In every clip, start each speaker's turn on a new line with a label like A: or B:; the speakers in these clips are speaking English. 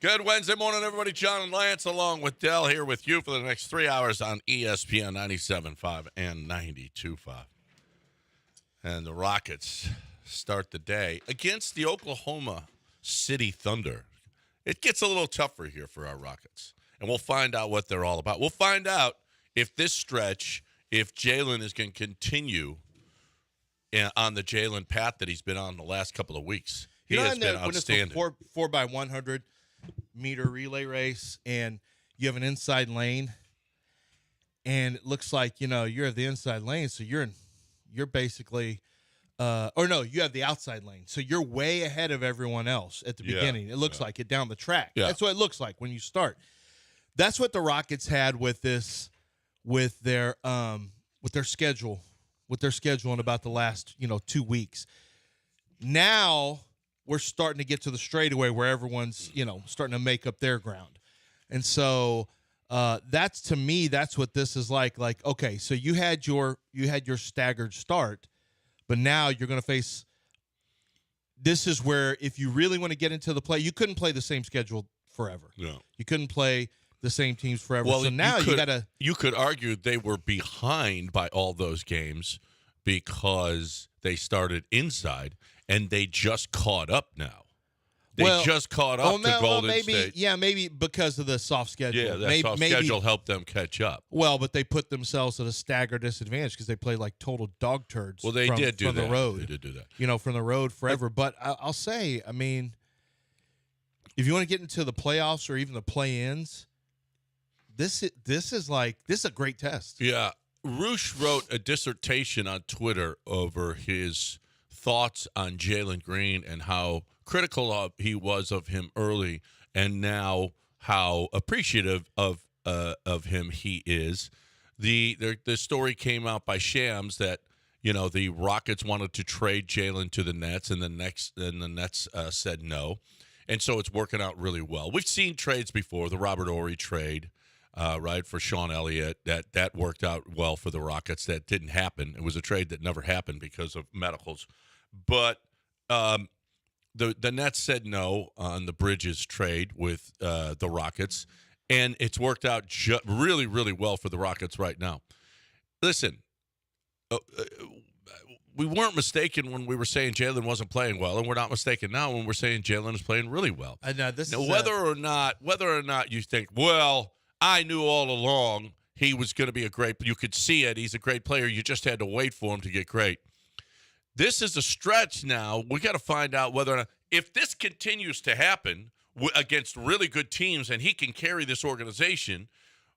A: Good Wednesday morning, everybody. John and Lance along with Dell here with you for the next 3 hours on ESPN 97.5 and 92.5. And the Rockets start the day against the Oklahoma City Thunder. It gets a little tougher here for our Rockets, and we'll find out what they're all about. We'll find out if this stretch, if Jalen is going to continue on the Jalen path that he's been on the last couple of weeks. He has been outstanding.
B: When it's a 4x100 meter relay race, and you have an inside lane, and it looks like you're at the inside lane, so you're basically, you have the outside lane, so you're way ahead of everyone else at the beginning. It looks like it down the track. Yeah. That's what it looks like when you start. That's what the Rockets had with this, with their schedule in about the last 2 weeks. Now we're starting to get to the straightaway where everyone's starting to make up their ground, and so that's, to me, that's what this is like. Like, okay, so you had your staggered start, but now you're going to face. This is where, if you really want to get into the play, you couldn't play the same schedule forever. Yeah, you couldn't play the same teams forever.
A: Well,
B: so now you got to.
A: You could argue they were behind by all those games because they started inside and they just caught up now. They just caught up to Golden State.
B: Yeah, maybe because of the soft schedule.
A: Yeah, that soft schedule helped them catch up.
B: Well, but they put themselves at a staggered disadvantage because they played like total dog turds.
A: Well, they did do
B: from
A: that.
B: The road.
A: They did do that.
B: From the road forever. But I'll say, I mean, if you want to get into the playoffs or even the play-ins, this is a great test.
A: Yeah. Roosh wrote a dissertation on Twitter over his thoughts on Jalen Green and how critical he was of him early, and now how appreciative of him he is. The story came out by Shams that the Rockets wanted to trade Jalen to the Nets, and the Nets said no, and so it's working out really well. We've seen trades before, the Robert Horry trade. For Sean Elliott, that worked out well for the Rockets. That didn't happen. It was a trade that never happened because of medicals. But the Nets said no on the Bridges trade with the Rockets, and it's worked out really, really well for the Rockets right now. Listen, we weren't mistaken when we were saying Jalen wasn't playing well, and we're not mistaken now when we're saying Jalen is playing really well. Whether or not you think, well, I knew all along he was going to be you could see it. He's a great player. You just had to wait for him to get great. This is a stretch now. We got to find out whether or not, if this continues to happen against really good teams, and he can carry this organization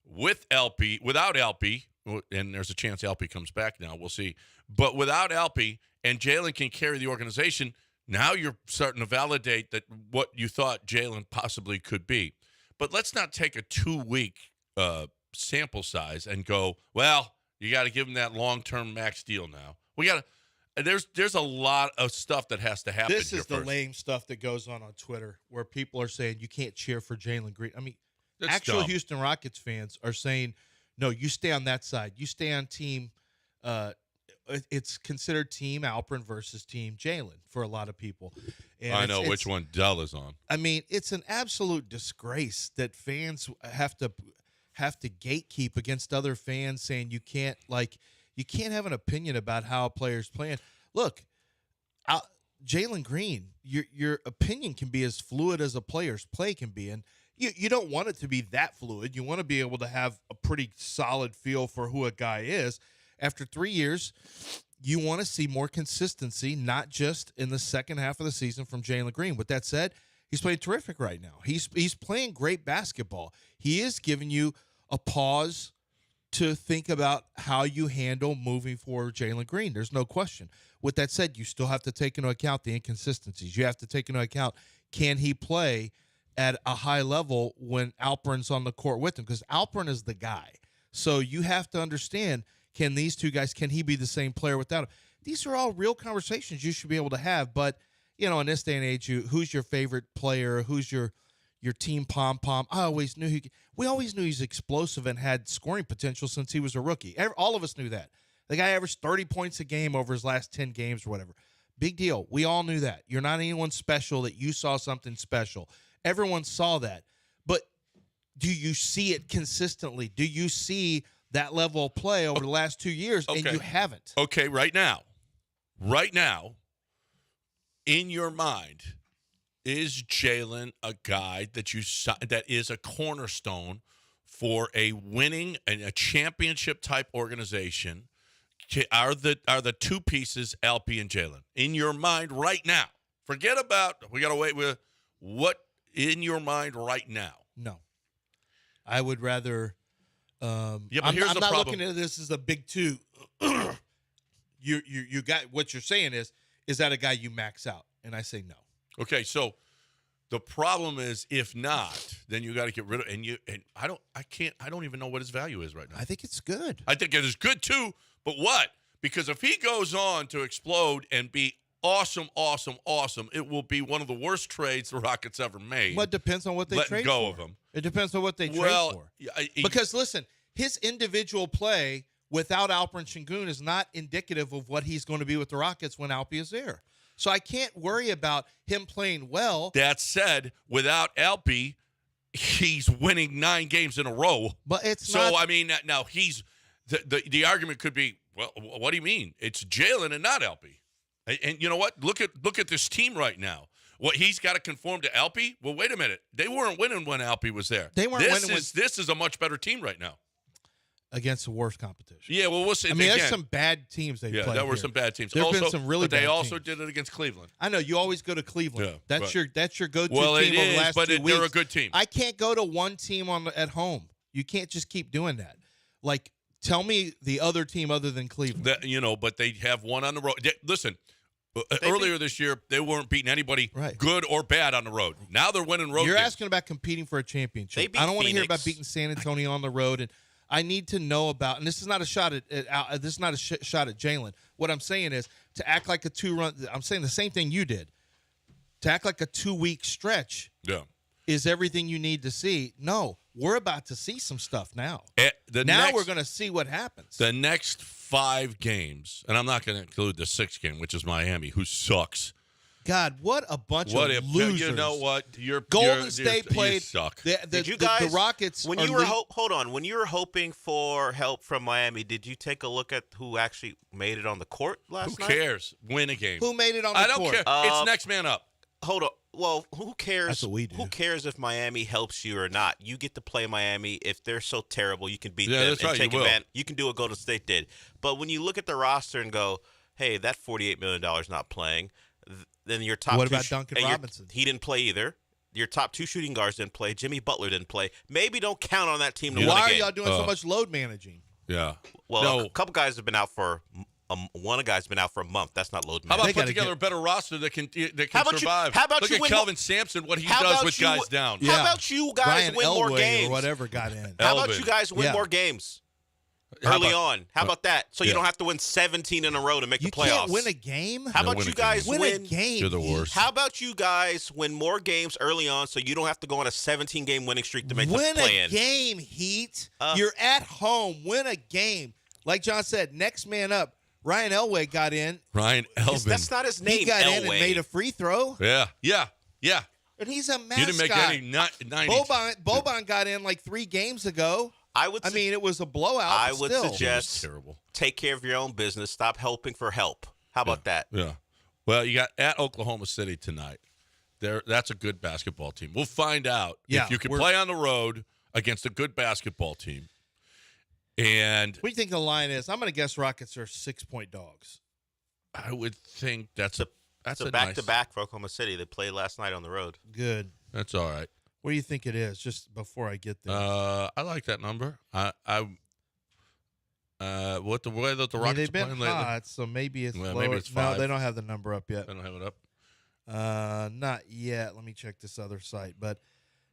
A: without LP, and there's a chance LP comes back now. We'll see. But without LP, and Jalen can carry the organization, now you're starting to validate that what you thought Jalen possibly could be. But let's not take a 2-week sample size and go, well, you got to give him that long-term max deal now. We got to. There's a lot of stuff that has to happen.
B: This is the lame stuff that goes on Twitter where people are saying you can't cheer for Jalen Green. I mean, that's actual dumb. Houston Rockets fans are saying, no, you stay on that side. You stay on team. It's considered Team Alpern versus Team Jalen for a lot of people. And
A: I know which one Dell is on.
B: I mean, it's an absolute disgrace that fans have to gatekeep against other fans, saying you can't have an opinion about how a player's playing. Look, Jalen Green, your opinion can be as fluid as a player's play can be, and you don't want it to be that fluid. You want to be able to have a pretty solid feel for who a guy is. After 3 years, you want to see more consistency, not just in the second half of the season from Jalen Green. With that said, he's playing terrific right now. He's playing great basketball. He is giving you a pause to think about how you handle moving forward Jalen Green. There's no question. With that said, you still have to take into account the inconsistencies. You have to take into account, can he play at a high level when Alpern's on the court with him? Because Alpern is the guy. So you have to understand, can these two guys, can he be the same player without him? These are all real conversations you should be able to have. But, in this day and age, who's your favorite player? Who's your team pom-pom? We always knew he's explosive and had scoring potential since he was a rookie. All of us knew that. The guy averaged 30 points a game over his last 10 games or whatever. Big deal. We all knew that. You're not anyone special that you saw something special. Everyone saw that. But do you see it consistently? Do you see that level of play over the last 2 years?
A: Okay.
B: And you haven't.
A: Okay, right now, in your mind, is Jalen a guy that is a cornerstone for a winning and a championship type organization? Are the two pieces LP and Jalen in your mind right now? Forget about we got to wait with what in your mind right now.
B: No, I would rather.
A: But
B: I'm
A: here's
B: not
A: the problem.
B: looking at this as a big two. you got what you're saying is that a guy you max out? And I say no.
A: Okay, so the problem is if not, then you got to get rid of and I don't even know what his value is right now.
B: I think it's good.
A: I think it is good too, but what? Because if he goes on to explode and be awesome, it will be one of the worst trades the Rockets ever made.
B: Well, it depends on what they trade
A: go
B: for.
A: Of him.
B: It depends on what they trade for. Because listen, his individual play without Alperen Sengun is not indicative of what he's going to be with the Rockets when Alpi is there. So I can't worry about him playing well.
A: That said, without Alpi, he's winning 9 games in a row.
B: But it's
A: so.
B: not.
A: I mean, now he's the argument could be, well, what do you mean? It's Jalen and not Alpi. And you know what? Look at this team right now. What he's got to conform to Alpi? Well, wait a minute. They weren't winning when Alpi was there.
B: They weren't winning.
A: This is a much better team right now.
B: Against the worst competition.
A: Yeah, well, we'll see.
B: I mean, there's some bad teams they played.
A: Yeah, there were some bad teams.
B: There's been some really bad teams.
A: But they also did it against Cleveland.
B: I know. You always go to Cleveland. Yeah, that's your go-to
A: well,
B: team over the last 2 weeks.
A: They're a good team.
B: I can't go to one team at home. You can't just keep doing that. Like, tell me the other team other than Cleveland.
A: But they have one on the road. Listen, earlier this year, they weren't beating anybody good or bad on the road. Now they're winning road
B: You're
A: games.
B: asking about competing for a championship.
C: I
B: don't want to hear about beating San Antonio on the road. And I need to know about, and this is not a shot at Jalen. What I'm saying is to act like a 2-run. I'm saying the same thing you did. To act like a 2-week stretch.
A: Yeah.
B: Is everything you need to see? No, we're about to see some stuff now. We're going to see what happens.
A: The next 5 games, and I'm not going to include the 6th game, which is Miami, who sucks.
B: God, what a bunch of losers!
A: You know what?
B: Golden State played.
A: You suck.
C: Did you guys?
B: The Rockets.
C: When you were hold on, when you were hoping for help from Miami, did you take a look at who actually made it on the court last night?
A: Who cares? Win a game.
B: Who made it on the court?
A: I don't care. It's next man up.
C: Hold on. Well, who cares?
B: That's what we do.
C: Who cares if Miami helps you or not? You get to play Miami. If they're so terrible, you can beat them
A: that's
C: and
A: right,
C: take
A: you
C: advantage. You can do what Golden State did. But when you look at the roster and go, "Hey, that $48 million not playing," then your top.
B: What about Duncan Robinson?
C: He didn't play either. Your top 2 shooting guards didn't play. Jimmy Butler didn't play. Maybe don't count on that team to win a game.
B: Why are y'all doing so much load managing?
A: Yeah.
C: Well, a couple guys have been out for. One guy's been out for a month. That's not load management.
A: How about put together a better roster that can survive?
C: How about
A: Look
C: you
A: at
C: win
A: Kelvin Sampson, what he does with guys down.
C: How about you guys
B: Ryan
C: win
B: Elway
C: more games?
B: Or whatever got in.
C: How about you guys win more games early on? How about that? So you don't have to win 17 in a row to make the playoffs.
B: You can't win a game?
C: How about you guys
B: win a game?
A: You're the worst.
C: How about you guys win more games early on so you don't have to go on a 17-game winning streak to make the play-in?
B: Win a game, Heat. You're at home. Win a game. Like John said, next man up. Ryan Elway got in.
A: Ryan Elvin.
C: That's not his name.
B: He got
C: Elway.
B: in and made a free throw.
A: Yeah.
B: And he's a mascot.
A: You didn't make any 90s.
B: Boban got in like 3 games ago.
C: I mean,
B: it was a blowout.
C: I would
B: still.
C: suggest
A: terrible.
C: Take care of your own business. Stop helping for help. How about that?
A: Yeah. Well, you got at Oklahoma City tonight. That's a good basketball team. We'll find out if you can play on the road against a good basketball team. And
B: what do you think the line is? I'm going to guess Rockets are 6-point dogs.
A: I would think that's a
C: back-to-back for Oklahoma City. They played last night on the road.
B: Good.
A: That's all right.
B: What do you think it is? Just before I get there.
A: I like that number. What the way that the Rockets
B: they've been
A: playing lately.
B: hot, so maybe it's lower.
A: Maybe it's 5.
B: No, they don't have the number up yet.
A: They don't have it up.
B: Not yet. Let me check this other site. But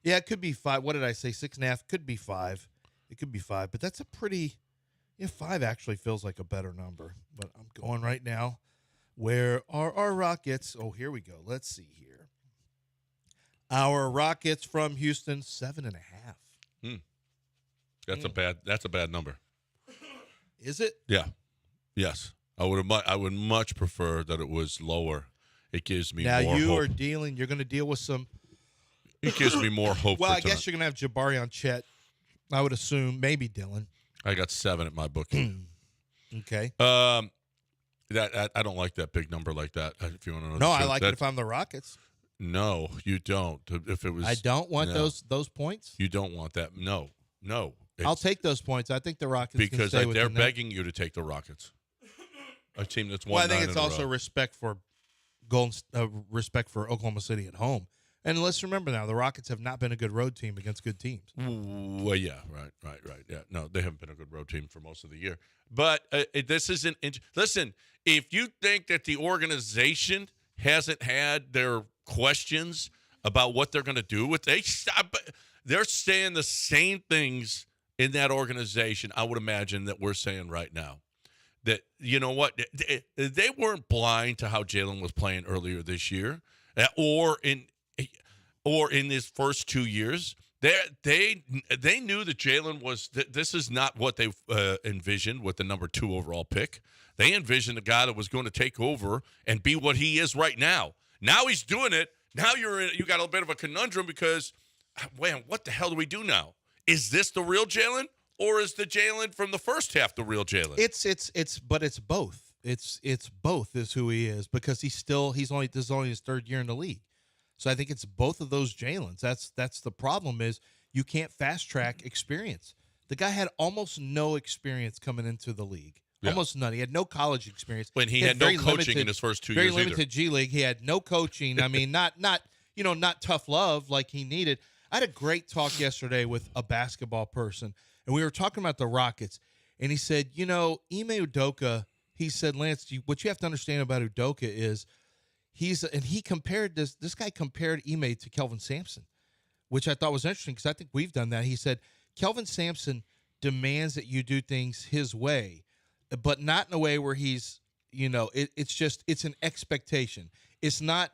B: yeah, it could be 5. What did I say? 6.5. Could be 5. It could be 5. But that's a pretty. 5 actually feels like a better number. But I'm going right now. Where are our Rockets? Oh, here we go. Let's see here. Our Rockets from Houston, 7.5.
A: That's a bad number.
B: Is it?
A: Yeah. Yes. I would much prefer that it was lower. It gives me more hope.
B: You're going to deal with some
A: He gives me more hope.
B: Well,
A: for
B: I guess you're going to have Jabari on Chet. I would assume maybe Dylan.
A: I got 7 at my booking.
B: Okay.
A: That I don't like that big number like that. If you want to know,
B: No, I like it if I'm the Rockets.
A: No, you don't. If it was,
B: I don't want those points.
A: You don't want that. No.
B: I'll take those points. I think the Rockets
A: because
B: can stay
A: they're
B: within
A: begging you to take the Rockets. A team that's won.
B: Well, I think it's also respect for respect for Oklahoma City at home. And let's remember now, the Rockets have not been a good road team against good teams.
A: Well, yeah, right. Yeah, no, they haven't been a good road team for most of the year. But this isn't. Listen, if you think that the organization hasn't had their questions about what they're going to do with, they're saying the same things in that organization. I would imagine that we're saying right now. That you know what, they weren't blind to how Jalen was playing earlier this year, or in his first 2 years. They knew that Jalen was. This is not what they envisioned with the number 2 overall pick. They envisioned a guy that was going to take over and be what he is right now. Now he's doing it. Now you got a bit of a conundrum because, man, what the hell do we do now? Is this the real Jalen? Or is the Jalen from the first half the real Jalen?
B: But it's both. It's both is who he is because this is only his 3rd year in the league. So I think it's both of those Jalens. That's the problem is you can't fast track experience. The guy had almost no experience coming into the league. Yeah. Almost none. He had no college experience.
A: When he had no coaching in his first 2 years
B: either. Very limited G League. He had no coaching. I mean, not tough love like he needed. I had a great talk yesterday with a basketball person. And we were talking about the Rockets, and he said, Ime Udoka, he said, Lance, what you have to understand about Udoka is he compared this guy compared Ime to Kelvin Sampson, which I thought was interesting because I think we've done that. He said, Kelvin Sampson demands that you do things his way, but not in a way where he's, it's an expectation. It's not,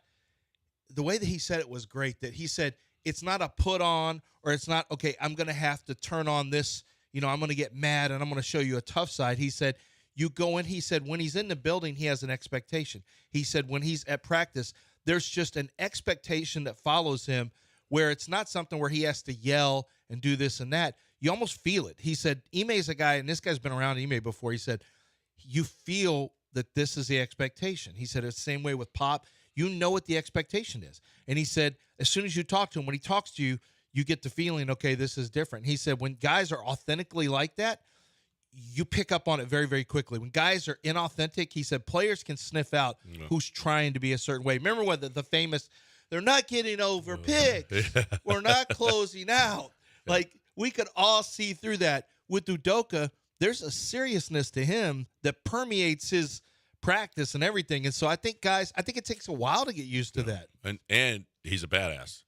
B: the way that he said it was great, that he said, it's not a put on or it's not, okay, I'm going to have to turn on this, I'm going to get mad and I'm going to show you a tough side. He said, you go in, he said, when he's in the building, he has an expectation. He said, when he's at practice, there's just an expectation that follows him where it's not something where he has to yell and do this and that. You almost feel it. He said, Ime is a guy, and this guy's been around Ime before. He said, you feel that this is the expectation. He said, it's the same way with Pop. You know what the expectation is. And he said, as soon as you talk to him, when he talks to you, you get the feeling, okay, this is different. He said, when guys are authentically like that, you pick up on it very, very quickly. When guys are inauthentic, he said, players can sniff out who's trying to be a certain way. Remember when the famous, they're not getting over picks. We're not closing out. Like, we could all see through that. With Udoka, there's a seriousness to him that permeates his practice and everything. And so I think it takes a while to get used to that.
A: And he's a badass.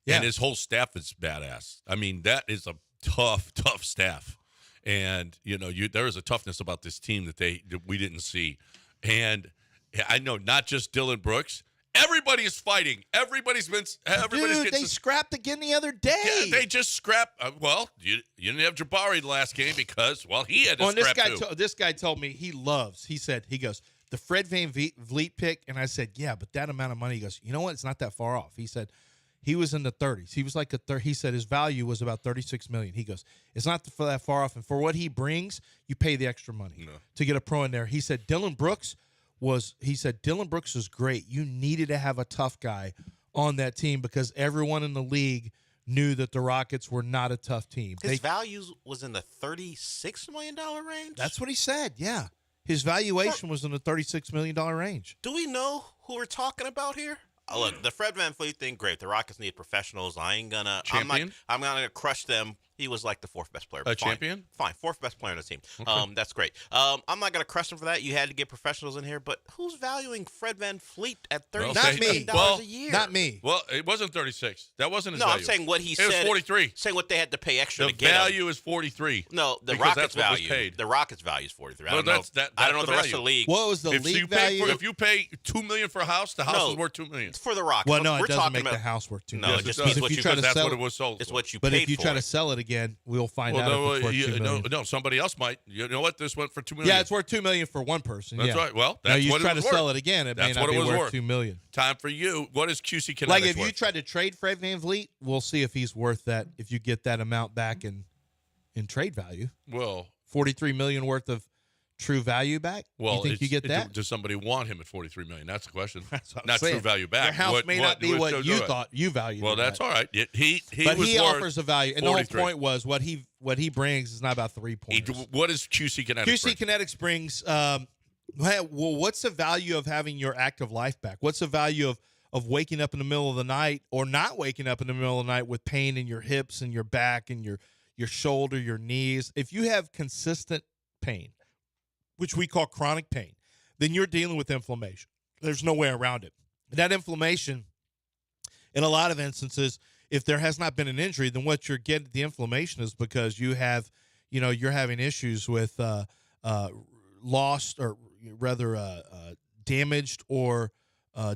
B: Yeah.
A: And his whole staff is badass. I mean, that is a tough staff. And, there is a toughness about this team that we didn't see. And I know not just Dylan Brooks. Everybody is fighting. Everybody's
B: they scrapped again the other day.
A: Yeah, they just scrapped. You didn't have Jabari the last game because, he had to scrap too.
B: This guy told me he goes, the Fred VanVleet pick, and I said, yeah, but that amount of money. He goes, you know what? It's not that far off. He said he was in the 30s. He was like he said his value was about $36 million. He goes, it's not that far off, and for what he brings, you pay the extra money to get a pro in there. He said Dylan Brooks is great. You needed to have a tough guy on that team because everyone in the league knew that the Rockets were not a tough team.
C: His value was in the $36 million range?
B: That's what he said, yeah. His valuation was in the $36 million range.
C: Do we know who we're talking about here? Look, the Fred VanVleet thing, great. The Rockets need professionals. I'm gonna crush them. He was like the 4th best player.
A: Champion?
C: Fine. 4th best player on the team.
A: Okay.
C: That's great. I'm not going to crush him for that. You had to get professionals in here. But who's valuing Fred VanVleet at $36 million a year?
B: Not me.
A: Well, it wasn't 36. That wasn't his
C: value.
A: No,
C: I'm saying what he said.
A: It was 43.
C: Saying what they had to pay extra to get
A: him. The value is 43.
C: No, the Rockets value. The Rockets value is 43. I don't know the rest of the league.
B: What was the league value?
A: If you pay $2 million for a house, the house is worth $2 million.
C: It's for the Rockets.
B: Well, no, it doesn't make the house worth $2 million.
C: No, it just means what you
A: that's what it was sold.
C: It's what you paid for.
B: But if you try to sell it again, again, we'll find out if it's worth $2 million.
A: No, somebody else might. You know what? This went for $2 million.
B: Yeah, it's worth $2 million for one person.
A: That's right. Well, that's
B: now you
A: what
B: try
A: it was
B: to sell
A: worth.
B: it again, it
A: That's
B: may not
A: what
B: be
A: it was
B: worth $2 million.
A: Time for you. What is QC Kinetics
B: Like if
A: worth?
B: you tried to trade Fred VanVleet, we'll see if he's worth that. If you get that amount back in trade value,
A: well,
B: $43 million worth of true value back.
A: Well,
B: you think you get that?
A: Does somebody want him at $43 million? That's the question.
B: That's what I'm
A: not
B: saying.
A: true value back.
B: Your house may not be what you thought you valued.
A: Well, that's all right. He
B: offers a value, and
A: 43.
B: the whole point was what he brings is not about 3 points.
A: What is QC Kinetics?
B: QC Kinetics brings. Well, what's the value of having your active life back? What's the value of waking up in the middle of the night or not waking up in the middle of the night with pain in your hips and your back and your shoulder, your knees? If you have consistent pain, which we call chronic pain, then you're dealing with inflammation. There's no way around it. That inflammation, in a lot of instances, if there has not been an injury, then what you're getting, the inflammation is because you have, you're having issues with lost or rather damaged or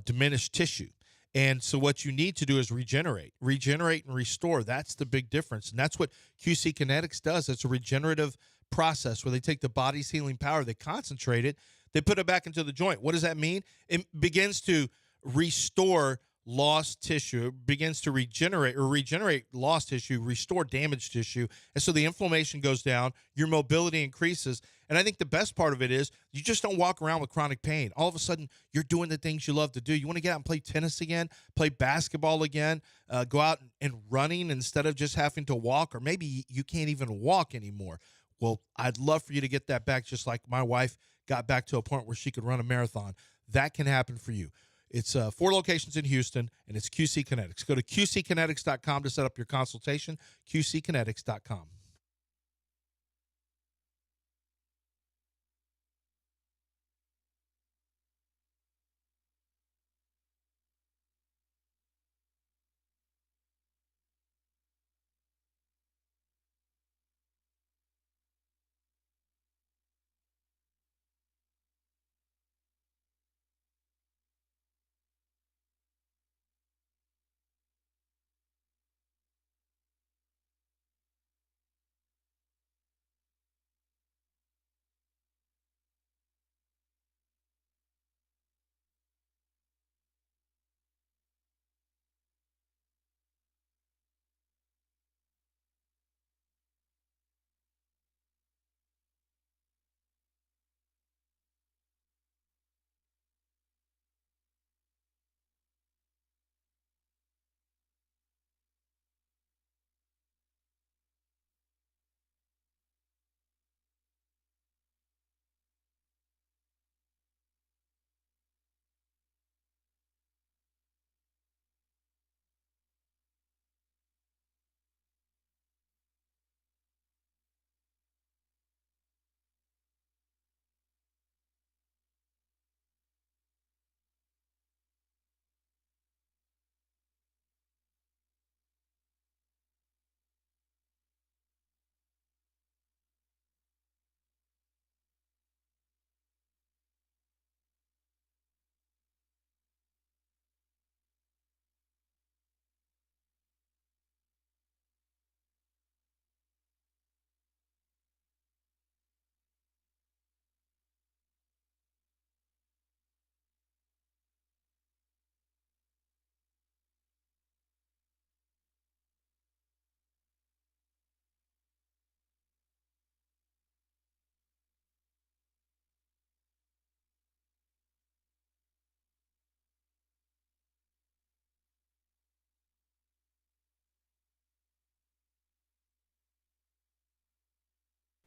B: diminished tissue. And so what you need to do is regenerate and restore. That's the big difference. And that's what QC Kinetics does. It's a regenerative process where they take the body's healing power, they concentrate it, they put it back into the joint. What does that mean? It begins to restore lost tissue, begins to regenerate lost tissue, restore damaged tissue. And so the inflammation goes down, your mobility increases. And I think the best part of it is you just don't walk around with chronic pain. All of a sudden, you're doing the things you love to do. You want to get out and play tennis again, play basketball again, go out and running instead of just having to walk, or maybe you can't even walk anymore. Well, I'd love for you to get that back, just like my wife got back to a point where she could run a marathon. That can happen for you. It's 4 locations in Houston, and it's QC Kinetics. Go to QCkinetics.com to set up your consultation, QCkinetics.com.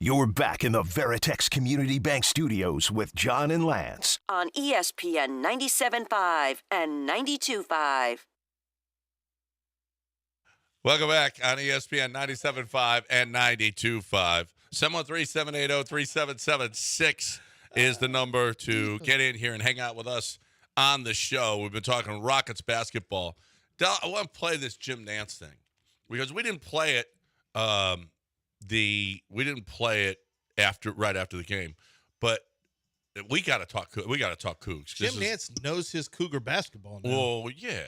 D: You're back in the Veritex Community Bank Studios with John and Lance
E: on ESPN 97.5 and 92.5.
A: Welcome back on ESPN 97.5 and 92.5. 713-780-3776 is the number to get in here and hang out with us on the show. We've been talking Rockets basketball. I want to play this Jim Nance thing because we didn't play it. Right after the game, but we got to talk. We got to talk Cougs.
B: Jim Nance knows his Cougar basketball now.
A: Well, yeah.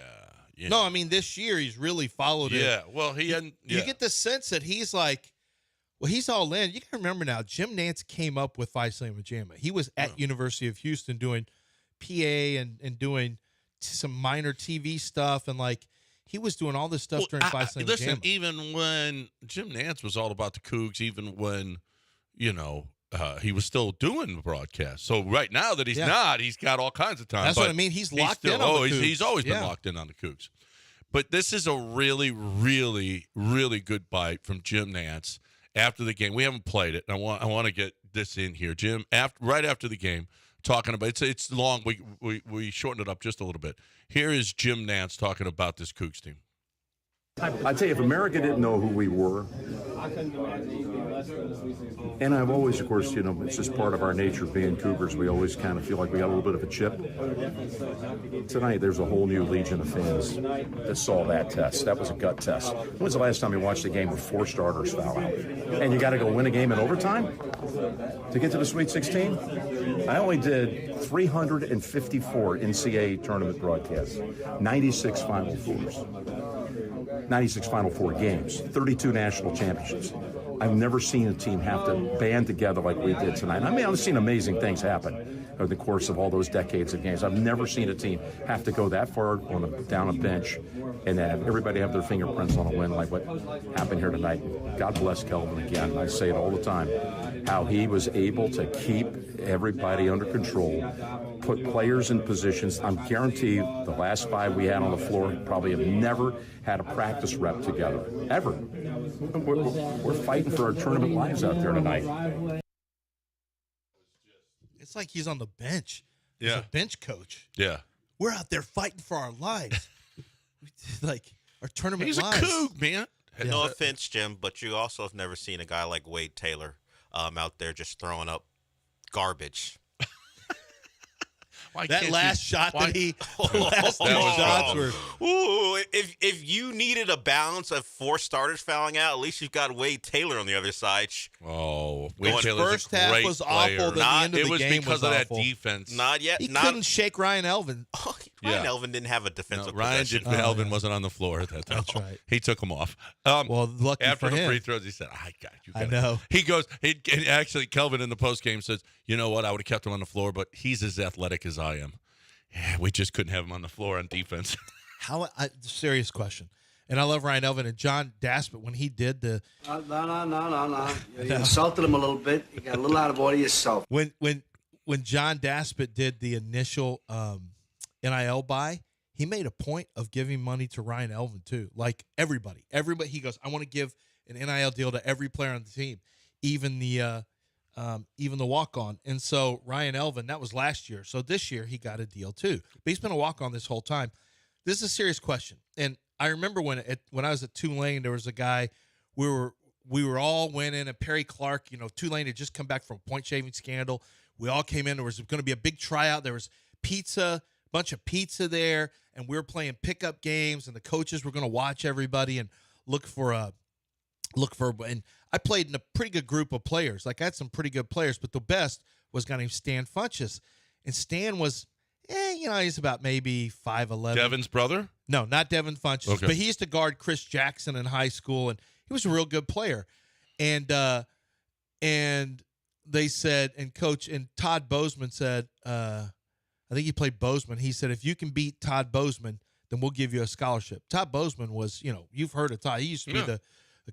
A: Yeah.
B: No, I mean this year he's really followed it.
A: Yeah, well, he hadn't. Yeah.
B: You get the sense that he's like, well, he's all in. You can remember now, Jim Nantz came up with Phi Sigma Gamma. He was at University of Houston doing PA and doing some minor TV stuff, and like he was doing all this stuff during Phi Sigma Gamma.
A: Listen, even when Jim Nantz was all about the Cougs, even when he was still doing the broadcast. So right now that he's not, he's got all kinds of time.
B: That's what I mean. He's locked in on the Cougs.
A: He's always been locked in on the Cougs. But this is a really, really, really good bite from Jim Nantz after the game. We haven't played it. I want to get this in here, Jim. Right after the game, talking about it's long. We shortened it up just a little bit. Here is Jim Nantz talking about this Cougs team.
F: I tell you, if America didn't know who we were, and I've always, of course, it's just part of our nature being Cougars. We always kind of feel like we got a little bit of a chip. Tonight, there's a whole new legion of fans that saw that test. That was a gut test. When was the last time you watched a game with 4 starters foul out? And you got to go win a game in overtime to get to the Sweet 16? I only did 354 NCAA tournament broadcasts, 96 Final Fours. 96 Final Four games, 32 national championships. I've never seen a team have to band together like we did tonight. I mean, I've seen amazing things happen over the course of all those decades of games. I've never seen a team have to go that far down a bench and have everybody have their fingerprints on a win like what happened here tonight. God bless Kelvin again. I say it all the time, how he was able to keep everybody under control, put players in positions. I'm guarantee the last 5 we had on the floor probably have never had a practice rep together, ever. We're fighting for our tournament lives out there tonight.
B: It's like he's on the bench.
A: Yeah.
B: He's a bench coach.
A: Yeah.
B: We're out there fighting for our lives. Like our tournament
A: He's
B: lives.
A: a Coug, man.
C: No offense, Jim, but you also have never seen a guy like Wade Taylor out there just throwing up garbage.
B: That last shot that he, the last 2 shots were.
C: Ooh, if you needed a balance of 4 starters fouling out, at least you've got Wade Taylor on the other side.
A: Oh,
B: Wade Taylor's first half was awful. The end of the game
A: because of that defense.
C: Not yet.
B: He couldn't shake Ryan Elvin.
C: Oh, Ryan Elvin didn't have a defensive possession.
A: Elvin wasn't on the floor at that time.
B: That's right.
A: He took him off.
B: Well, lucky
A: after
B: for
A: the
B: him.
A: free throws, he said, "I got you."
B: I know.
A: He goes. Actually, Kelvin in the post game says, "You know what? I would have kept him on the floor, but he's as athletic as I am. Yeah, we just couldn't have him on the floor on defense."
B: Serious question. And I love Ryan Elvin and John Daspit when he did the.
G: No. You insulted him a little bit. You got a little out of order yourself.
B: When John Daspit did the initial NIL buy, he made a point of giving money to Ryan Elvin too. Like everybody. He goes, I want to give an NIL deal to every player on the team, even the walk-on. And so Ryan Elvin, that was last year. So this year he got a deal too. But he's been a walk-on this whole time. This is a serious question. And I remember when I was at Tulane, there was a guy, we were all winning, and Perry Clark, Tulane had just come back from a point shaving scandal. We all came in. There was going to be a big tryout. There was bunch of pizza there, and we were playing pickup games, and the coaches were going to watch everybody and look for and I played in a pretty good group of players. Like I had some pretty good players, but the best was a guy named Stan Funchess. And Stan was, he's about maybe 5'11".
A: Devin's brother?
B: No, not Devin Funchess.
A: Okay.
B: But he used to guard Chris Jackson in high school, and he was a real good player. And they said, and Todd Bozeman said, I think he played Bozeman. He said, if you can beat Todd Bozeman, then we'll give you a scholarship. Todd Bozeman was, you've heard of Todd. He used to be the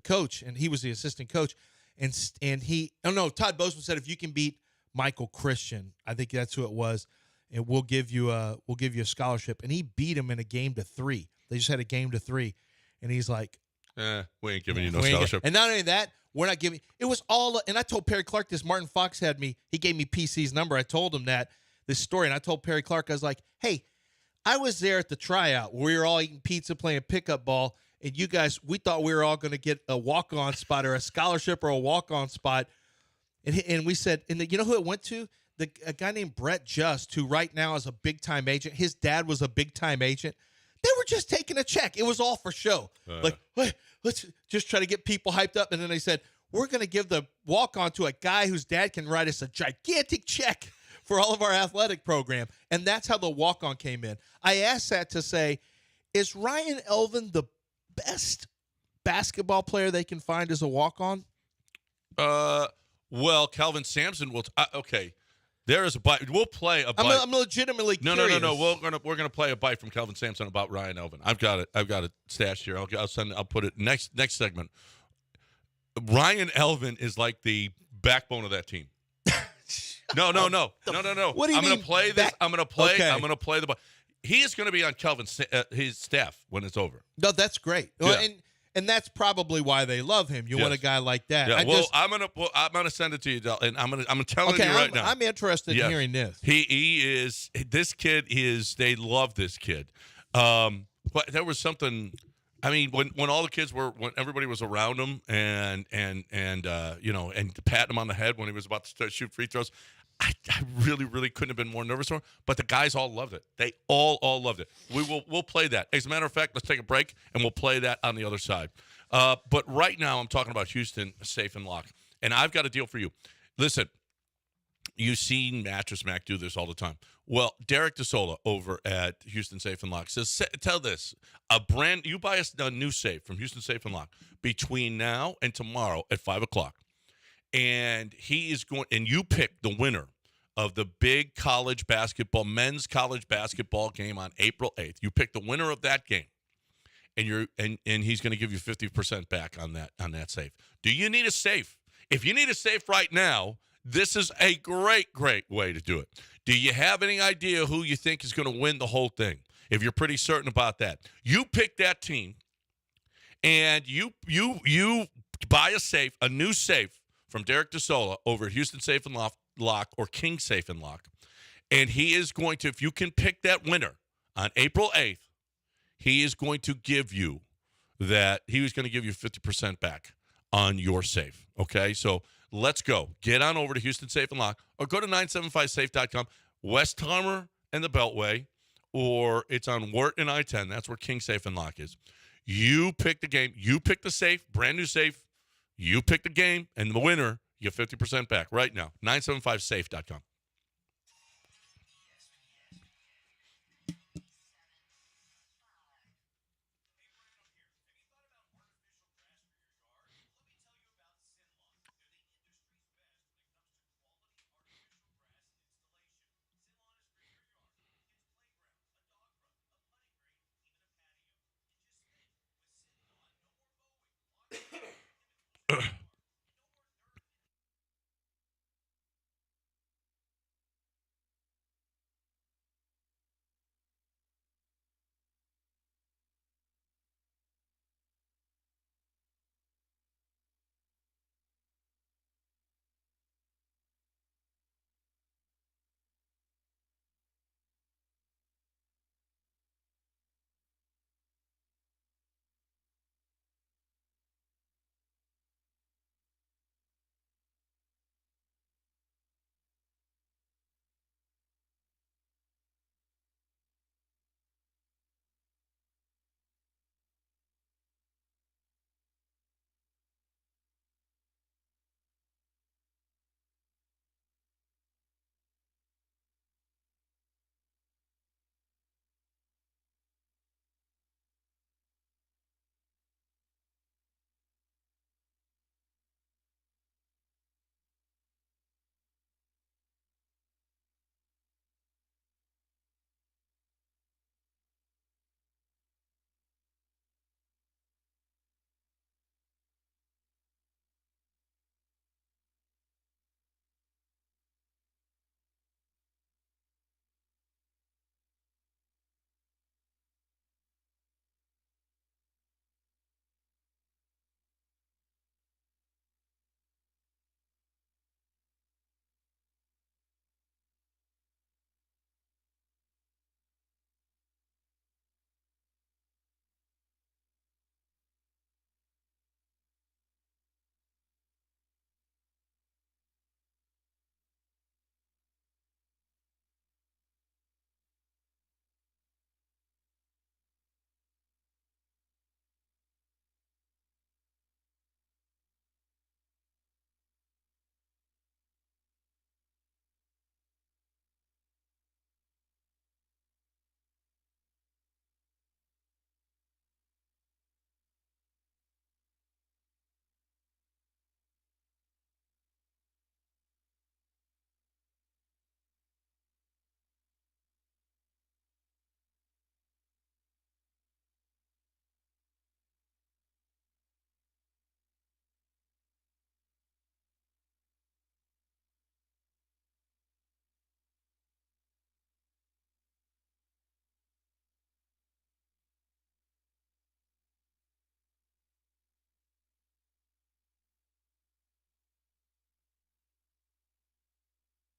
B: coach, and he was the assistant coach. Todd Bozeman said, if you can beat Michael Christian, I think that's who it was, and we'll give you a scholarship. And he beat him in a game to 3. They just had a game to 3, and he's like,
A: we ain't giving you no scholarship.
B: And not only that, we're not giving. It was all. And I told Perry Clark this. Martin Fox he gave me PC's number. I told him this story, and I told Perry Clark, I was like, hey, I was there at the tryout where we were all eating pizza, playing pickup ball, and you guys, we thought we were all going to get a walk-on spot or a scholarship or a walk-on spot. And we said, you know who it went to? A guy named Brett Just, who right now is a big-time agent. His dad was a big-time agent. They were just taking a check. It was all for show. Let's just try to get people hyped up. And then they said, we're going to give the walk-on to a guy whose dad can write us a gigantic check for all of our athletic program. And that's how the walk-on came in. I asked that to say, Is Ryan Elvin the best basketball player they can find as a walk-on?
A: Well, Calvin Sampson will. Okay, there is a bite. We'll play a bite.
B: I'm legitimately curious.
A: No. We're gonna play a bite from Calvin Sampson about Ryan Elvin. I've got it stashed here. I'll put it next segment. Ryan Elvin is like the backbone of that team. No.
B: What do you
A: I'm
B: mean?
A: Gonna play this. I'm gonna play.
B: Okay.
A: I'm gonna play the. He is going to be on his staff when it's over.
B: No, that's great.
A: Yeah.
B: Well, and that's probably why they love him. You want a guy like that.
A: Yeah. I'm gonna send it to you, Del, and I'm telling you right now.
B: I'm interested in hearing this.
A: This kid is. They love this kid. But there was something. I mean, when all the kids when everybody was around him and patting him on the head when he was about to start shoot free throws. I really, really couldn't have been more nervous for him, but the guys all loved it. They all loved it. We'll play that. As a matter of fact, let's take a break, and we'll play that on the other side. But right now, I'm talking about Houston Safe and Lock, and I've got a deal for you. Listen, you've seen Mattress Mac do this all the time. Well, Derek DeSola over at Houston Safe and Lock says, tell this, you buy a new safe from Houston Safe and Lock between now and tomorrow at 5 o'clock. And he is going, and you pick the winner of the big men's college basketball game on April 8th. You pick the winner of that game, and he's going to give you 50% back on that safe. Do you need a safe? If you need a safe right now, this is a great way to do it. Do you have any idea who you think is going to win the whole thing? If you're pretty certain about that, you pick that team, and you buy a new safe from Derek DeSola over at Houston Safe and Lock or King Safe and Lock. And he is going to, if you can pick that winner on April 8th, he is going to give you 50% back on your safe. Okay? So let's go. Get on over to Houston Safe and Lock or go to 975safe.com, West Harmer and the Beltway, or it's on Wirt and I-10. That's where King Safe and Lock is. You pick the game. You pick the safe, brand new safe. You pick the game, and the winner, you get 50% back right now. 975safe.com.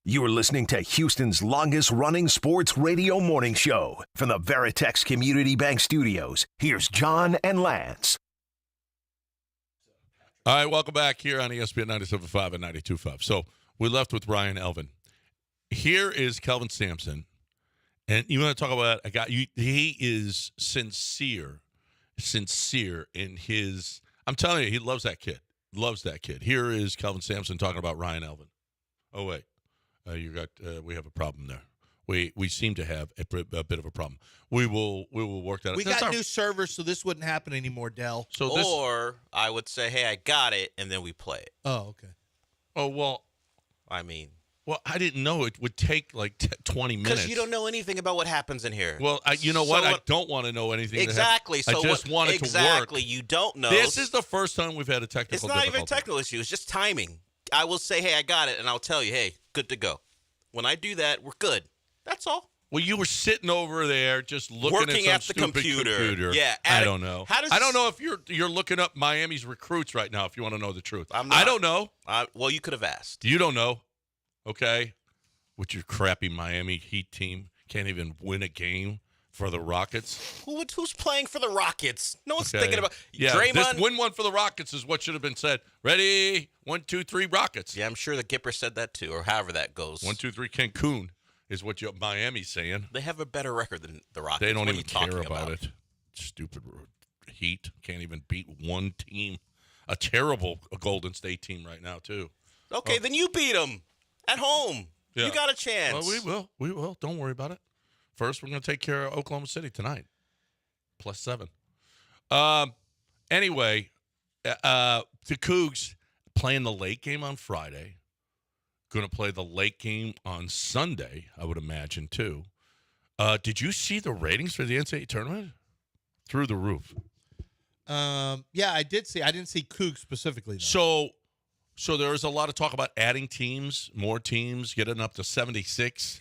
D: You are listening to Houston's longest-running sports radio morning show from the Veritex Community Bank Studios. Here's John and Lance.
A: All right, welcome back here on ESPN 97.5 and 92.5. So we left with Ryan Elvin. Here is Kelvin Sampson. And you want to talk about a guy, he is sincere in his, I'm telling you, he loves that kid. Loves that kid. Here is Kelvin Sampson talking about Ryan Elvin. Oh, wait. We have a problem there. We seem to have a bit of a problem. We will work that out.
B: We got new servers, so this wouldn't happen anymore, Dell.
C: Or I would say, hey, I got it, and then we play it.
B: Oh, okay.
A: Oh, well.
C: I mean.
A: Well, I didn't know it would take like 20 minutes.
C: Because you don't know anything about what happens in here.
A: Well, you know what? I don't want to know anything.
C: Exactly.
A: I just want it to work.
C: Exactly. You don't know.
A: This is the first time we've had a technical
C: It's not
A: difficulty.
C: even a technical issue. It's just timing. I will say, hey, I got it, and I'll tell you, hey, good to go. When I do that, we're good. That's all.
A: Well, you were sitting over there just working
C: at
A: some
C: the computer. Yeah.
A: I don't know. I don't know if you're looking up Miami's recruits right now, if you want to know the truth.
C: I'm not.
A: I don't know.
C: Well, you could have asked.
A: You don't know. Okay? With your crappy Miami Heat team. Can't even win a game for the Rockets.
C: Who's playing for the Rockets? No one's thinking about
A: Draymond.
C: This
A: win one for the Rockets is what should have been said. Ready? 1, 2, 3, Rockets.
C: Yeah, I'm sure the Gipper said that too, or however that goes.
A: 1, 2, 3, Cancun is what Miami's saying.
C: They have a better record than the Rockets.
A: They don't even care about it. Stupid Heat. Can't even beat one team. A terrible Golden State team right now, too.
C: Okay, then you beat them at home. Yeah. You got a chance.
A: Well, we will. Don't worry about it. First, we're going to take care of Oklahoma City tonight. +7. Anyway, the Cougs playing the late game on Friday. Going to play the late game on Sunday, I would imagine, too. Did you see the ratings for the NCAA tournament? Through the roof.
B: Yeah, I did see. I didn't see Cougs specifically, though.
A: So there was a lot of talk about adding teams, more teams, getting up to 76.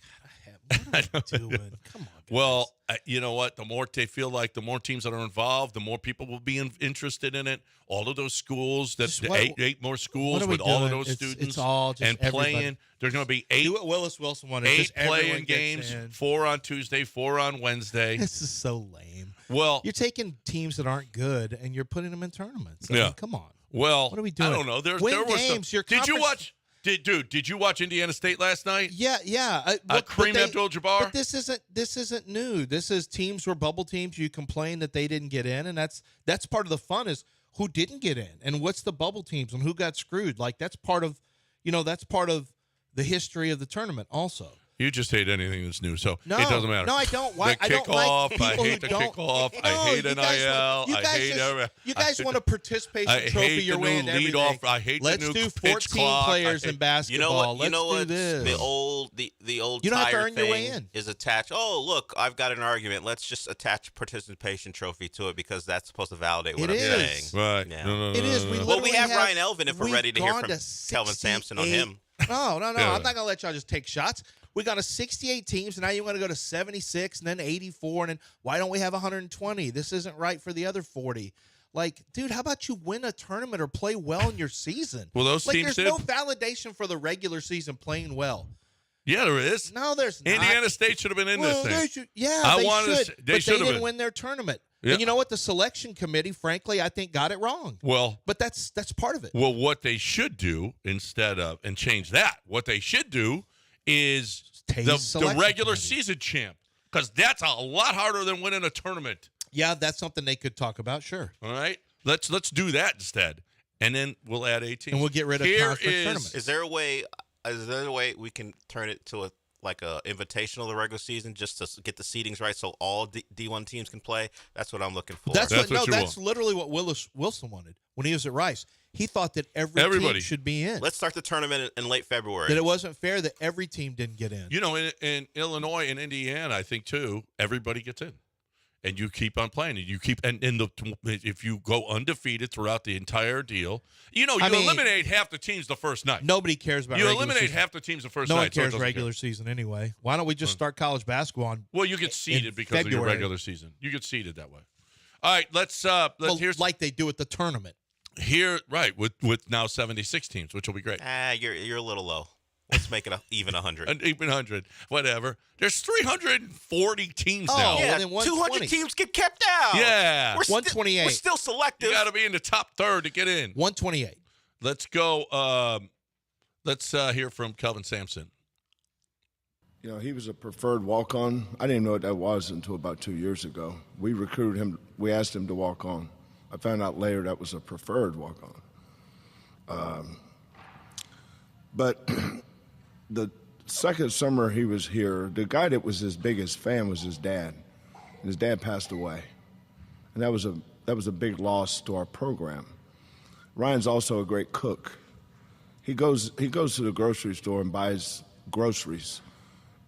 B: What are we doing? Come on, guys.
A: Well, you know what? The more they feel like the more teams that are involved, the more people will be interested in it. All of those schools, eight more schools with all of those students.
B: It's all just
A: and playing. There's going to be 8.
B: Do what Willis Wilson wanted.
A: 8 playing games, 4 on Tuesday, 4 on Wednesday.
B: This is so lame.
A: Well,
B: you're taking teams that aren't good and you're putting them in tournaments. I mean, come on.
A: Well,
B: what are we doing?
A: I don't know. There
B: games.
A: Was did you watch? Did you watch Indiana State last night?
B: Yeah.
A: Kareem Abdul-Jabbar.
B: But this isn't new. This is teams were bubble teams. You complain that they didn't get in, and that's part of the fun is who didn't get in and what's the bubble teams and who got screwed. Like that's part of the history of the tournament also.
A: You just hate anything that's new, so it doesn't matter.
B: No, I don't. Why?
A: The kickoff, I hate the kickoff. I hate NIL.
B: You guys want a participation trophy you're winning every day.
A: I hate
B: Let's
A: the new
B: do 14 players in basketball.
C: You know what?
B: This.
C: The old
B: you don't have to
C: tire
B: earn your way
C: thing
B: in.
C: Is attached. Oh, look, I've got an argument. Let's just attach a participation trophy to it because that's supposed to validate what I'm saying.
A: Right.
C: Yeah.
A: No.
B: It is.
C: We have Ryan Elvin if we're ready to hear from Kelvin Sampson on him.
B: No. I'm not going to let y'all just take shots. We got 68 teams, and now you want to go to 76 and then 84, and then why don't we have 120? This isn't right for the other 40. Like, dude, how about you win a tournament or play well in your season?
A: Well, those teams
B: there's no validation for the regular season playing well.
A: Yeah, there is.
B: No, there's not.
A: Indiana State should have been in this thing.
B: They should. But they didn't win their tournament.
A: Yeah.
B: And you know what? The selection committee, frankly, I think got it wrong.
A: Well,
B: but that's part of it.
A: Well, what they should do and change that, what they should do is the regular season champ, because that's a lot harder than winning a tournament.
B: Yeah, that's something they could talk about. Sure.
A: All right, let's do that instead, and then we'll add 18,
B: and we'll get rid of conference tournaments.
C: Is there a way we can turn it to a invitational the regular season just to get the seedings right so all D1 teams can play? That's what I'm looking for.
B: That's literally what Willis Wilson wanted when he was at Rice. He thought that everybody team should be in.
C: Let's start the tournament in late February.
B: That it wasn't fair that every team didn't get in.
A: You know, in Illinois and Indiana, I think too, everybody gets in. And you keep on playing. If you go undefeated throughout the entire deal, eliminate half the teams the first night.
B: Nobody cares about.
A: You eliminate half the teams the first
B: night.
A: No
B: one cares regular season anyway. Why don't we just start college basketball on?
A: Well, you get seeded because of your regular season. You get seeded that way. All right, let's here's
B: like they do at the tournament.
A: Here, right, with now 76 teams, which will be great.
C: You're a little low. Let's make it even 100.
A: An even 100, whatever. There's 340 teams now.
C: Yeah,
B: well, then 120.
C: 200 teams get kept out.
A: Yeah.
C: We're
B: 128.
C: We're still selective.
A: You got to be in the top third to get in.
B: 128.
A: Let's go. Let's hear from Kelvin Sampson.
H: You know, he was a preferred walk-on. I didn't know what that was until about 2 years ago. We recruited him. We asked him to walk on. I found out later that was a preferred walk-on. But the second summer he was here, the guy that was his biggest fan was his dad. And his dad passed away. And that was a big loss to our program. Ryan's also a great cook. He goes to the grocery store and buys groceries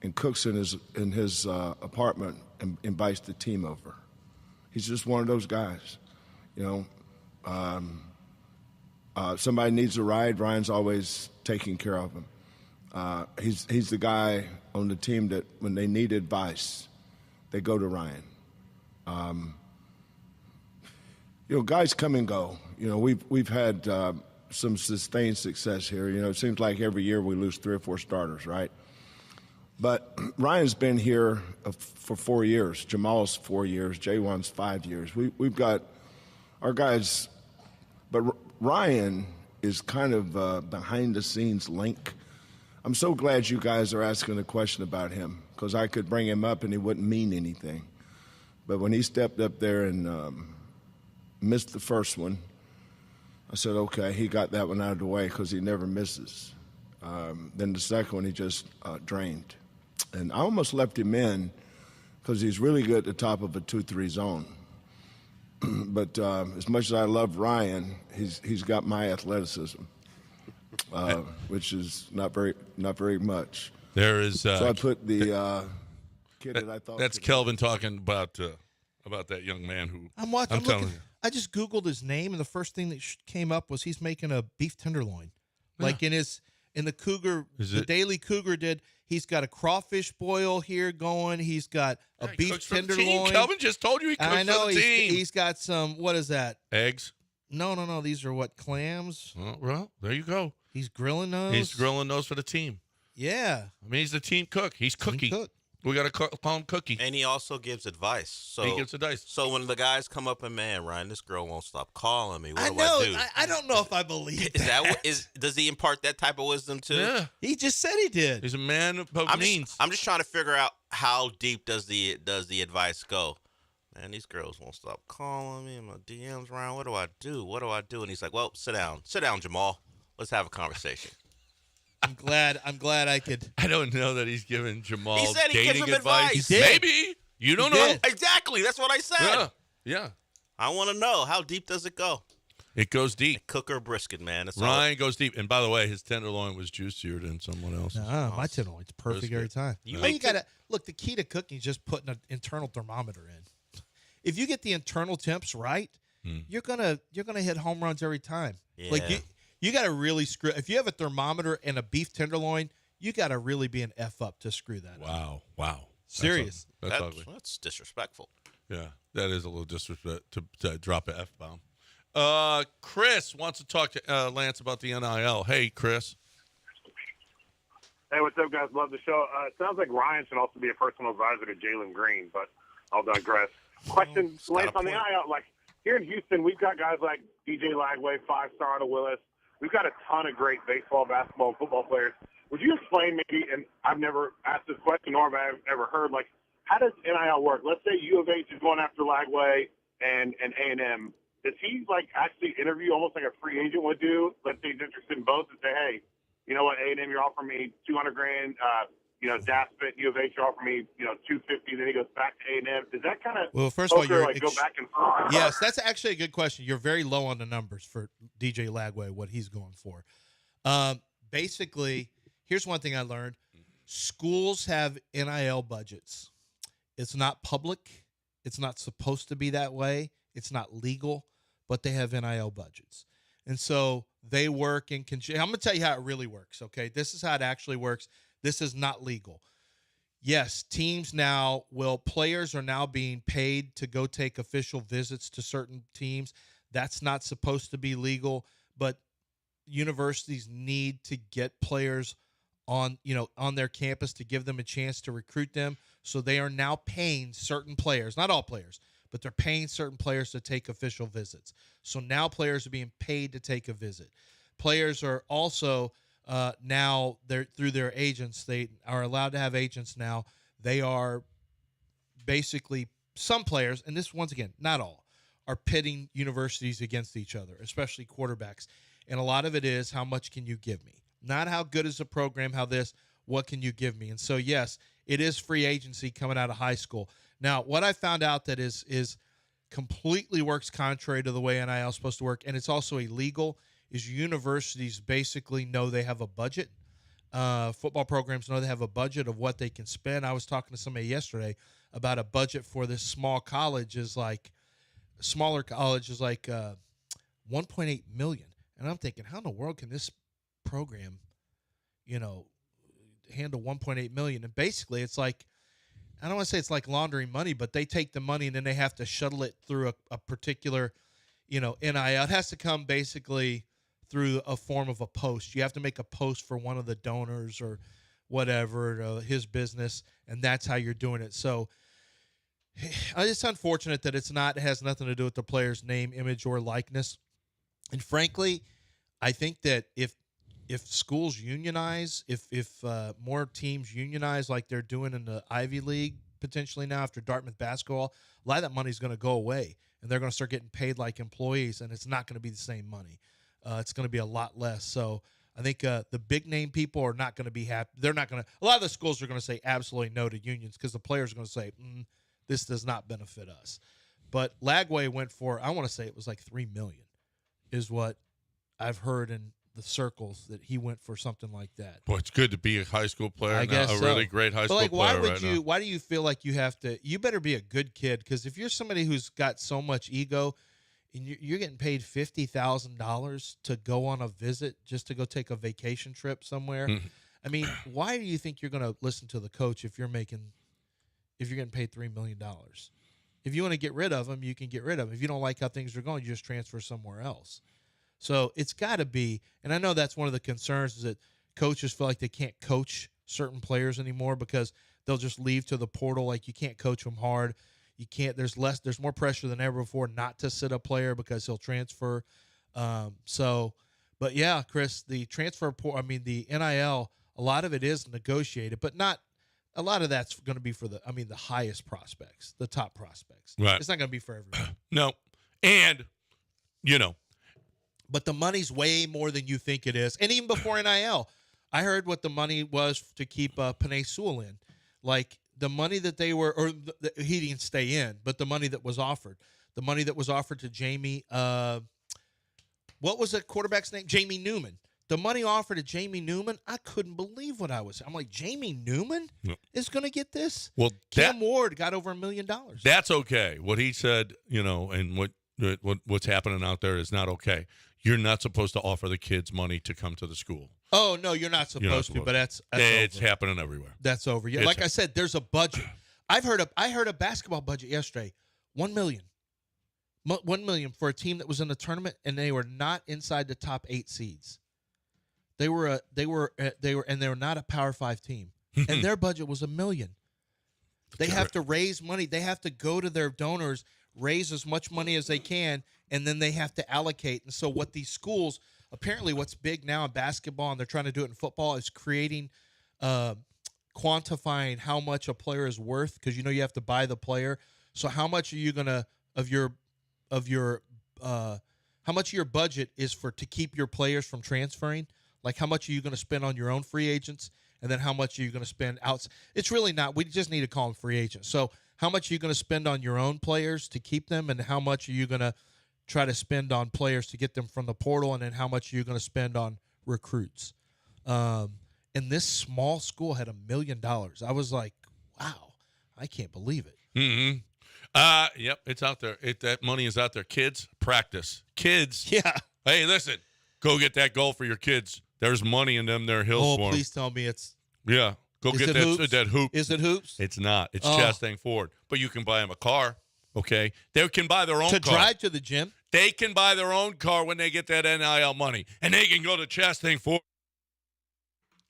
H: and cooks in his apartment and invites the team over. He's just one of those guys, you know. Somebody needs a ride, Ryan's always taking care of him. He's the guy on the team that when they need advice, they go to Ryan. You know, guys come and go. You know, we've had some sustained success here. You know, it seems like every year we lose 3 or 4 starters, right? But Ryan's been here for 4 years. Jamal's 4 years. Jaywan's 5 years. We've got our guys, but Ryan is kind of behind-the-scenes link. I'm so glad you guys are asking a question about him because I could bring him up and he wouldn't mean anything. But when he stepped up there and missed the first one, I said, okay, he got that one out of the way because he never misses. Then the second one, he just drained. And I almost left him in because he's really good at the top of a 2-3 zone. But as much as I love Ryan, he's got my athleticism, which is not very much.
A: There is.
H: So I put the kid that I thought.
A: That's Kelvin talking about that young man who.
B: I'm watching.
A: I'm telling you.
B: I just Googled his name, and the first thing that came up was he's making a beef tenderloin, like in the Cougar, the Daily Cougar did. He's got a crawfish boil here going. He's got a beef tenderloin.
A: Kelvin just told you he cooks
B: I know.
A: for the team.
B: He's got some. What is that?
A: Eggs?
B: No. These are what, clams?
A: Oh, well, there you go.
B: He's grilling those.
A: He's grilling those for the team.
B: Yeah.
A: I mean, he's the team cook. He's Cookie. We got to call him Cookie.
C: And he also gives advice. So
A: he gives advice.
C: So when the guys come up and, man, Ryan, this girl won't stop calling me. What do
B: I
C: do?
B: I don't know if I believe
C: Does he impart that type of wisdom too?
A: Yeah.
B: He just said he did.
A: He's a man of means.
C: I'm just trying to figure out how deep does the advice go. Man, these girls won't stop calling me. My DM's around. What do I do? And he's like, well, sit down, Jamal. Let's have a conversation.
B: I'm glad I could.
A: I don't know that he's giving Jamal
C: He said he
A: dating
C: gives him
A: advice.
C: advice.
B: He did.
A: Maybe. You don't
B: He
A: know.
B: did.
C: Exactly. That's what I said.
A: Yeah.
C: I want to know, how deep does it go?
A: It goes deep.
C: Cook or brisket, man. It's
A: Ryan goes deep. And by the way, his tenderloin was juicier than someone else's.
B: My tenderloin's perfect every time. You gotta look. The key to cooking is just putting an internal thermometer in. If you get the internal temps right, you're gonna hit home runs every time.
C: Yeah.
B: Like you got to really screw. If you have a thermometer and a beef tenderloin, you got to really be an F up to screw that up.
A: Wow.
B: Serious.
A: That's ugly.
C: That's disrespectful.
A: Yeah, that is a little disrespect to drop an F-bomb. Chris wants to talk to Lance about the NIL. Hey, Chris.
I: Hey, what's up, guys? Love the show. It sounds like Ryan should also be a personal advisor to Jalen Green, but I'll digress. Question, Lance, on the NIL, like here in Houston, we've got guys like DJ Lagway, 5-star out of Willis. We've got a ton of great baseball, basketball, and football players. Would you explain maybe, and I've never asked this question nor have I ever heard, like, how does NIL work? Let's say U of H is going after Lagway and A&M. Does he, like, actually interview almost like a free agent would do? Let's say he's interested in both and say, hey, you know what, A&M, you're offering me $200,000. Daspit, U of H, you're offering me, $250,000. Then he goes back to A&M. Does that kind of
B: first of all,
I: go back and forth?
B: Yes, that's actually a good question. You're very low on the numbers for DJ Lagway, what he's going for. Basically, here's one thing I learned. Schools have NIL budgets. It's not public. It's not supposed to be that way. It's not legal, but they have NIL budgets. And so they work in conjunction. I'm going to tell you how it really works, okay? This is how it actually works. This is not legal. Yes, players are now being paid to go take official visits to certain teams. That's not supposed to be legal, but universities need to get players on their campus to give them a chance to recruit them. So they are now paying certain players, not all players, but they're paying certain players to take official visits. So now players are being paid to take a visit. Players are also now they're through their agents. They are allowed to have agents now. They are basically some players, and this once again, not all, are pitting universities against each other, especially quarterbacks. And a lot of it is how much can you give me? Not how good is the program, what can you give me? And so, yes, it is free agency coming out of high school. Now, what I found out that is completely works contrary to the way NIL is supposed to work, and it's also illegal, is universities basically know they have a budget. Football programs know they have a budget of what they can spend. I was talking to somebody yesterday about a budget for this smaller college is like $1.8 million. And I'm thinking, how in the world can this program, handle $1.8 million? And basically it's like, I don't want to say it's like laundering money, but they take the money and then they have to shuttle it through a particular, NIL. It has to come basically through a form of a post. You have to make a post for one of the donors or whatever, his business, and that's how you're doing it. So it's unfortunate that it has nothing to do with the player's name, image, or likeness. And frankly, I think that if schools unionize, if more teams unionize like they're doing in the Ivy League potentially now after Dartmouth basketball, a lot of that money is going to go away, and they're going to start getting paid like employees, and it's not going to be the same money. It's going to be a lot less. So I think the big name people are not going to be happy. They're not going to. A lot of the schools are going to say absolutely no to unions because the players are going to say, this does not benefit us. But Lagway went for, I want to say it was like $3 million, is what I've heard in the circles, that he went for something like that.
A: Boy, it's good to be a high school player.
B: I guess so.
A: Really great high school player right now.
B: Why do you feel like you have to? You better be a good kid, because if you're somebody who's got so much ego, and you're getting paid $50,000 to go on a visit, just to go take a vacation trip somewhere. I mean, why do you think you're going to listen to the coach if you're getting paid $3 million? If you want to get rid of him, you can get rid of him. If you don't like how things are going, you just transfer somewhere else. So it's got to be, and I know that's one of the concerns, is that coaches feel like they can't coach certain players anymore because they'll just leave to the portal. Like, you can't coach them hard. You can't. There's more pressure than ever before not to sit a player because he'll transfer. But yeah, Chris, the the NIL, a lot of it is negotiated, but not a lot of that's going to be for the highest prospects, the top prospects.
A: Right.
B: It's not going to be for everyone.
A: No. And,
B: but the money's way more than you think it is. And even before NIL, I heard what the money was to keep Panay Sewell in. Like, the money that they were, he didn't stay in, but the money that was offered. The money that was offered to Jamie, what was the quarterback's name? Jamie Newman. The money offered to Jamie Newman, I couldn't believe what I'm like, Jamie Newman is going to get this?
A: Well,
B: Cam Ward got over $1 million.
A: That's okay. What he said, and what's happening out there is not okay. You're not supposed to offer the kids money to come to the school.
B: Oh, no, you're not supposed to, but that's
A: it's
B: over.
A: happening everywhere.
B: That's over. Yeah, like I said, there's a budget. I heard a basketball budget yesterday, $1 million. $1 million for a team that was in the tournament, and they were not inside the top 8 seeds. They were not a Power 5 team, and their budget was $1 million. They have to raise money. They have to go to their donors, raise as much money as they can, and then they have to allocate. And so what these schools, apparently what's big now in basketball, and they're trying to do it in football, is creating, quantifying how much a player is worth, because you have to buy the player. So how much are you going to, how much of your budget is to keep your players from transferring? Like, how much are you going to spend on your own free agents? And then how much are you going to spend out? It's really not. We just need to call them free agents. So how much are you going to spend on your own players to keep them? And how much are you going to try to spend on players to get them from the portal? And then how much are you going to spend on recruits? And this small school had $1 million. I was like, wow, I can't believe it.
A: Mm-hmm. Yep, it's out there. That money is out there. Kids, practice. Kids.
B: Yeah.
A: Hey, listen, go get that goal for your kids. There's money in them there hills for them.
B: Please tell me it's.
A: Yeah. Go get that hoop.
B: Is it hoops?
A: It's not. It's Chastang Ford. But you can buy them a car, okay? They can buy their own car.
B: To drive to the gym?
A: They can buy their own car when they get that NIL money. And they can go to Chastang Ford.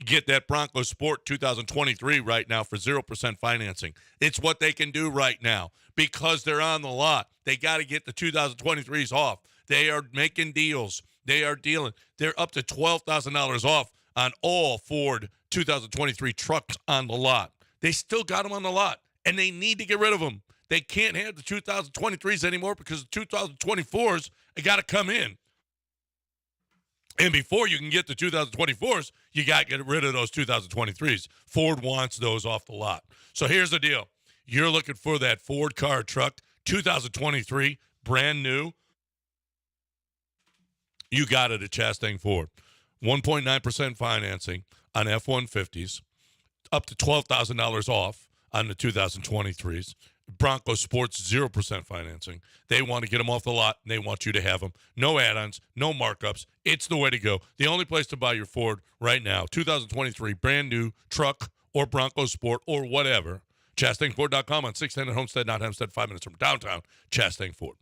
A: Get that Bronco Sport 2023 right now for 0% financing. It's what they can do right now because they're on the lot. They got to get the 2023s off. They are making deals. They are dealing. They're up to $12,000 off on all Ford 2023 trucks on the lot. They still got them on the lot, and they need to get rid of them. They can't have the 2023s anymore because the 2024s got to come in. And before you can get the 2024s, you got to get rid of those 2023s. Ford wants those off the lot. So here's the deal. You're looking for that Ford car truck, 2023, brand new. You got it at Chastang Ford. 1.9% financing on F-150s, up to $12,000 off on the 2023s. Bronco Sports, 0% financing. They want to get them off the lot, and they want you to have them. No add-ons, no markups. It's the way to go. The only place to buy your Ford right now, 2023, brand new truck or Bronco Sport or whatever, ChastangFord.com on 610 Homestead, not Hempstead, 5 minutes from downtown, Chastang Ford.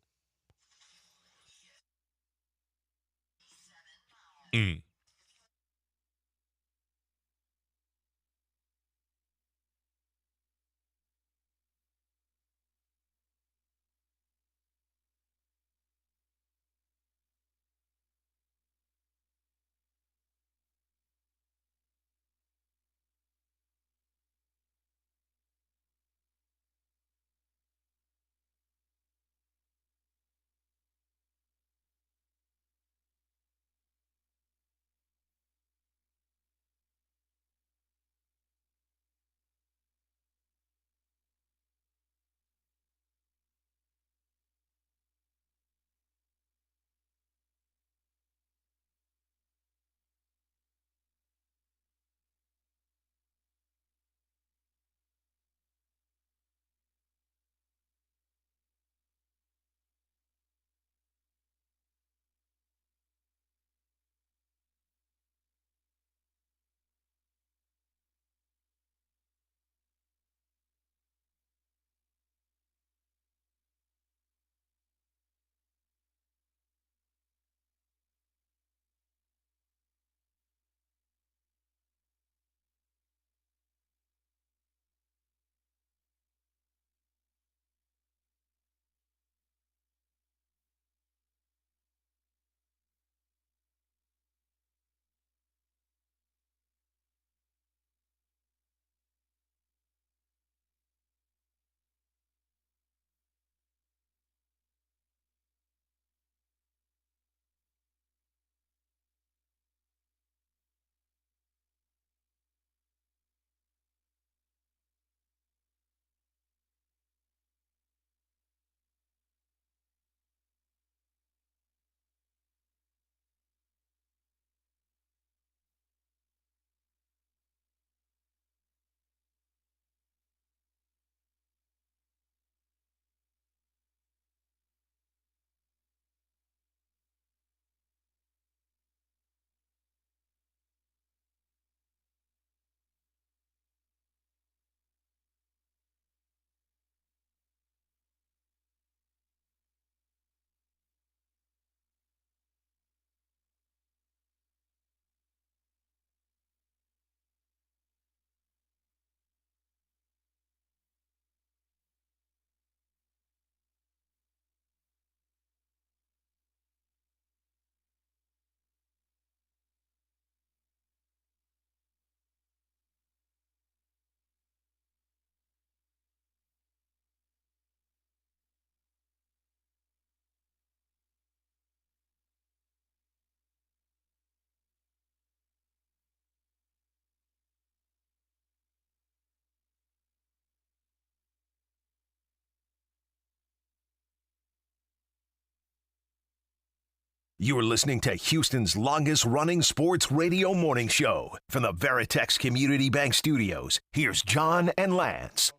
D: You're listening to Houston's longest-running sports radio morning show. From the Veritex Community Bank Studios, here's John and Lance.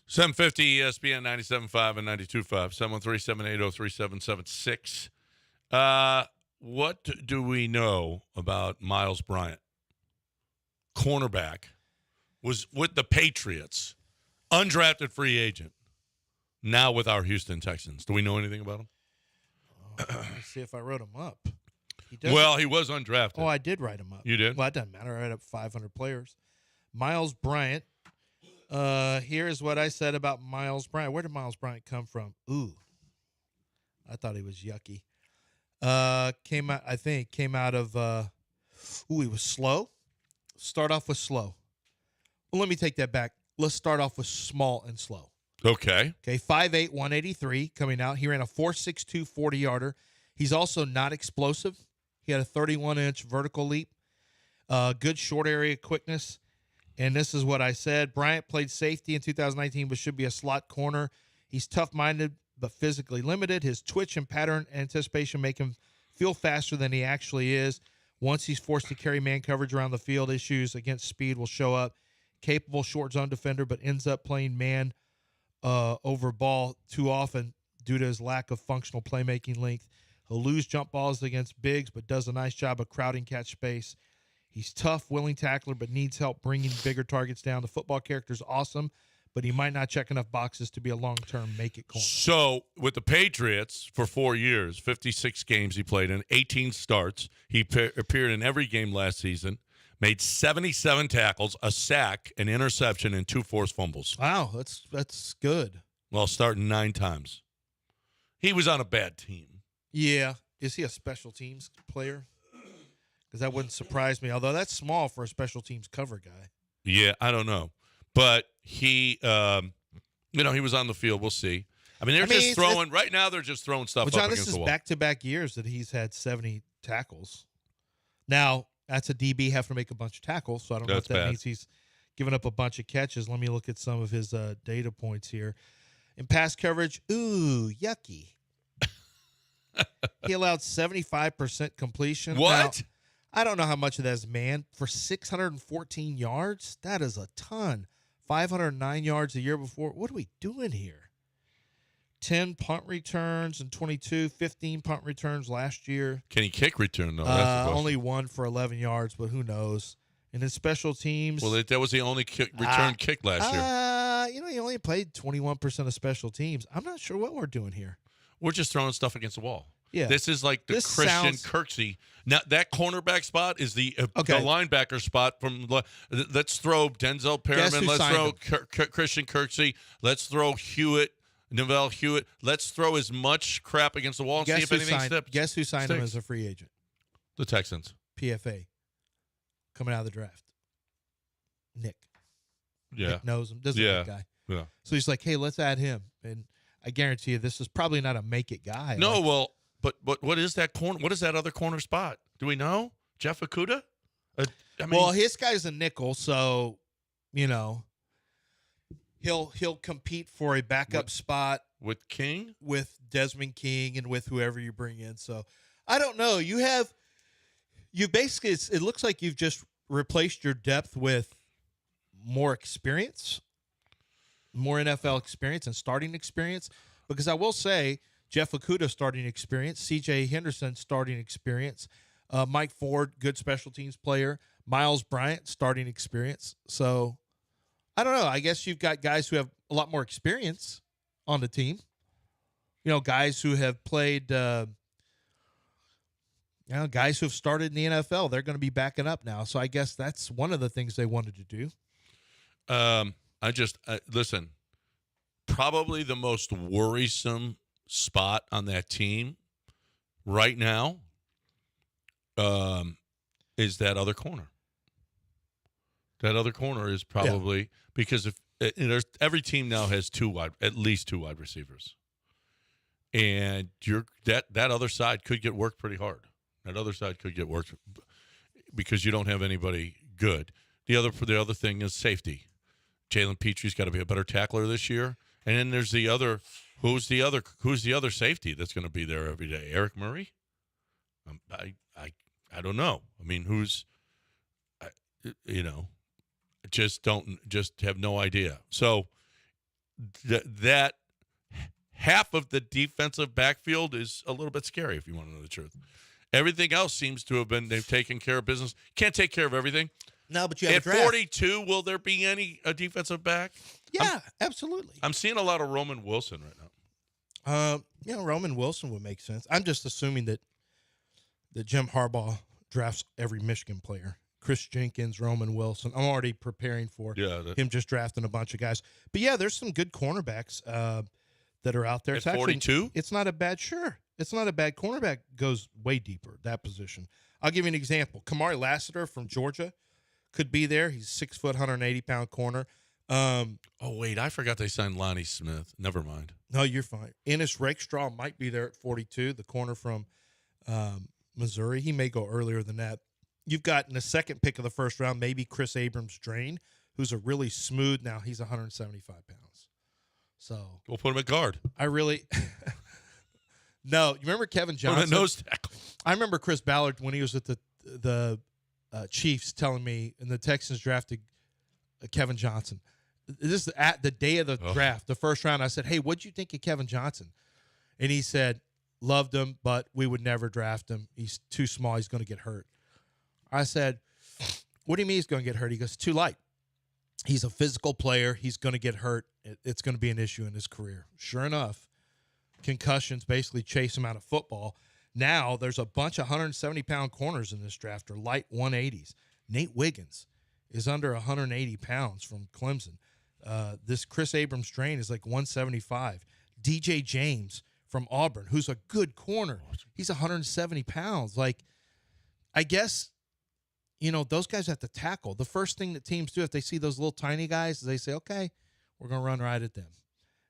A: 750 ESPN 97.5 and 92.5, 713-780-3776. What do we know about Miles Bryant? Cornerback, was with the Patriots, undrafted free agent, now with our Houston Texans. Do we know anything about him?
B: Let's see if I wrote him up.
A: Well, he was undrafted.
B: Oh, I did write him up.
A: You did?
B: Well, it doesn't matter. I write up 500 players. Miles Bryant. Here's what I said about Miles Bryant. Where did Miles Bryant come from? Ooh. I thought he was yucky. Came out of he was slow. Start off with slow. Well, let me take that back. Let's start off with small and slow.
A: Okay.
B: 5'8", 183 coming out. He ran a 4.62 40-yarder. He's also not explosive. He had a 31-inch vertical leap. Good short area quickness. And this is what I said. Bryant played safety in 2019, but should be a slot corner. He's tough-minded, but physically limited. His twitch and pattern anticipation make him feel faster than he actually is. Once he's forced to carry man coverage around the field, issues against speed will show up. Capable short zone defender, but ends up playing man over ball too often due to his lack of functional playmaking length. He'll lose jump balls against bigs, but does a nice job of crowding catch space. He's tough, willing tackler, but needs help bringing bigger targets down. The football character's awesome, but he might not check enough boxes to be a long-term make-it corner.
A: So, with the Patriots for 4 years, 56 games he played in, 18 starts. He appeared in every game last season, made 77 tackles, a sack, an interception, and 2 forced fumbles.
B: Wow, that's good.
A: Well, starting 9 times. He was on a bad team.
B: Yeah. Is he a special teams player? Because that wouldn't surprise me, although that's small for a special teams cover guy.
A: Yeah, I don't know. But he, he was on the field. We'll see. I mean, just throwing – right now they're just throwing stuff up against the wall.
B: This is back-to-back years that he's had 70 tackles. Now, that's a DB having to make a bunch of tackles, so I don't know if that means he's giving up a bunch of catches. Let me look at some of his data points here. In pass coverage, yucky. He allowed 75% completion.
A: What?
B: Now, I don't know how much of that is man. For 614 yards, that is a ton. 509 yards a year before. What are we doing here? 10 punt returns and 15 punt returns last year.
A: Can he kick return, though? That's
B: only 1 for 11 yards, but who knows? And his special teams.
A: Well, that was the only return kick last year.
B: He only played 21% of special teams. I'm not sure what we're doing here.
A: We're just throwing stuff against the wall.
B: Yeah.
A: This is like the Christian Kirksey. Now, that cornerback spot is the linebacker spot from – let's throw Denzel Perriman. Let's throw Christian Kirksey. Let's throw Neville Hewitt. Let's throw as much crap against the wall and see if anything sticks.
B: Guess who signed him as a free agent?
A: The Texans.
B: PFA. Coming out of the draft. Nick.
A: Yeah.
B: Nick knows him. Doesn't that guy.
A: Yeah.
B: So he's like, hey, let's add him. And I guarantee you this is probably not a make-it guy.
A: No, But what is that corner? What is that other corner spot? Do we know? Jeff Okudah?
B: His guy's a nickel, so he'll compete for a backup spot
A: with King,
B: with Desmond King, and with whoever you bring in. So I don't know. It looks like you've just replaced your depth with more experience, more NFL experience and starting experience. Because I will say, Jeff Okudah starting experience, C.J. Henderson starting experience, Mike Ford, good special teams player, Miles Bryant starting experience. So, I don't know. I guess you've got guys who have a lot more experience on the team. Guys who have played, guys who have started in the NFL. They're going to be backing up now. So, I guess that's one of the things they wanted to do.
A: Listen, probably the most worrisome spot on that team right now is that other corner. That other corner is probably because if every team now has at least two wide receivers, and that other side could get worked pretty hard. That other side could get worked because you don't have anybody good. The other thing is safety. Jalen Petrie's got to be a better tackler this year, and then there's the other. Who's the other safety that's going to be there every day? Eric Murray? I don't know. I mean, just have no idea. So that half of the defensive backfield is a little bit scary, if you want to know the truth. Everything else seems to have they've taken care of business. Can't take care of everything.
B: No, but you have
A: at 42, will there be a defensive back?
B: Yeah, absolutely.
A: I'm seeing a lot of Roman Wilson right now.
B: Roman Wilson would make sense. I'm just assuming that that Jim Harbaugh drafts every Michigan player. Chris Jenkins, Roman Wilson. I'm already preparing for him just drafting a bunch of guys. But, yeah, there's some good cornerbacks that are out there.
A: At 42?
B: It's not a bad It's not a bad cornerback. Goes way deeper, that position. I'll give you an example. Kamari Lassiter from Georgia could be there. He's 6 foot, 180-pound corner.
A: Wait, I forgot they signed Lonnie Smith. Never mind.
B: No, you're fine. Ennis Rakestraw might be there at 42, the corner from Missouri. He may go earlier than that. You've got in the second pick of the first round, maybe Chris Abrams-Drain, who's a really smooth. Now he's 175 pounds. So
A: we'll put him at guard.
B: I really no. You remember Kevin Johnson?
A: Put him at nose tackle.
B: I remember Chris Ballard when he was at the Chiefs telling me, and the Texans drafted Kevin Johnson. This is at the day of the draft, the first round. I said, "Hey, what'd you think of Kevin Johnson?" And he said, "Loved him, but we would never draft him. He's too small. He's going to get hurt." I said, "What do you mean he's going to get hurt?" He goes, "Too light. He's a physical player. He's going to get hurt. It's going to be an issue in his career." Sure enough, concussions basically chase him out of football. Now there's a bunch of 170-pound corners in this draft, or light 180s. Nate Wiggins is under 180 pounds from Clemson. This Chris Abrams-Drain is like 175. DJ James from Auburn, who's a good corner. He's 170 pounds. Like, I guess, those guys have to tackle. The first thing that teams do if they see those little tiny guys is they say, okay, we're going to run right at them,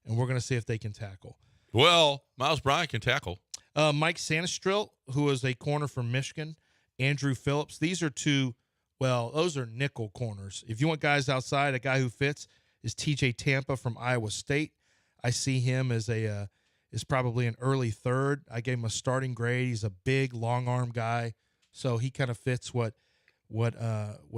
B: and we're going to see if they can tackle.
A: Well, Miles Bryant can tackle.
B: Mike Sanistrill, who is a corner from Michigan, Andrew Phillips. These are two, those are nickel corners. If you want guys outside, a guy who fits is TJ Tampa from Iowa State. I see him as is probably an early third. I gave him a starting grade. He's a big, long-arm guy, so he kind of fits what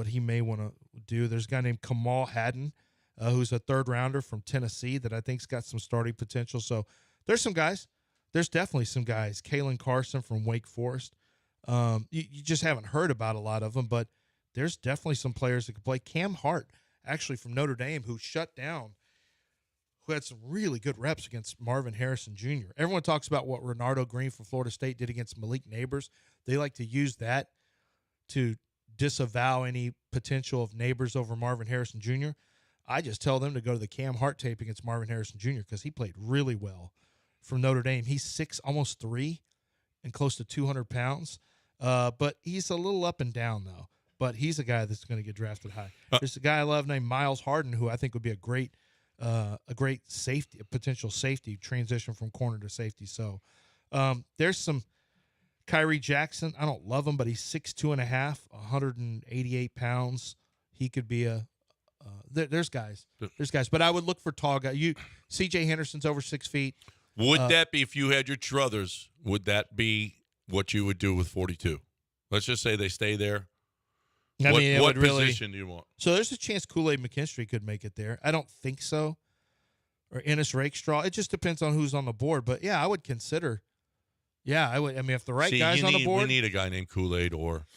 B: he may want to do. There's a guy named Kamal Haddon, who's a third-rounder from Tennessee that I think's got some starting potential. So there's some guys. There's definitely some guys. Kalen Carson from Wake Forest. You just haven't heard about a lot of them, but there's definitely some players that could play. Cam Hart, actually from Notre Dame, who had some really good reps against Marvin Harrison Jr. Everyone talks about what Renardo Green from Florida State did against Malik Neighbors. They like to use that to disavow any potential of Neighbors over Marvin Harrison Jr. I just tell them to go to the Cam Hart tape against Marvin Harrison Jr. because he played really well from Notre Dame. He's 6, almost 3, and close to 200 pounds. But he's a little up and down, though. But he's a guy that's going to get drafted high. There's a guy I love named Miles Harden, who I think would be a great safety, a potential safety transition from corner to safety. So there's some Kyrie Jackson. I don't love him, but he's 6'2.5", 188 pounds. He could be there's guys. But I would look for tall guys. C.J. Henderson's over 6 feet.
A: Would that be, if you had your druthers, would that be what you would do with 42? Let's just say they stay there. What position do you want?
B: So there's a chance Kool-Aid McKinstry could make it there. I don't think so. Or Ennis Rakestraw. It just depends on who's on the board. But, yeah, I would consider. Yeah, I would. I mean, if the right guy's on the board.
A: We need a guy named Kool-Aid or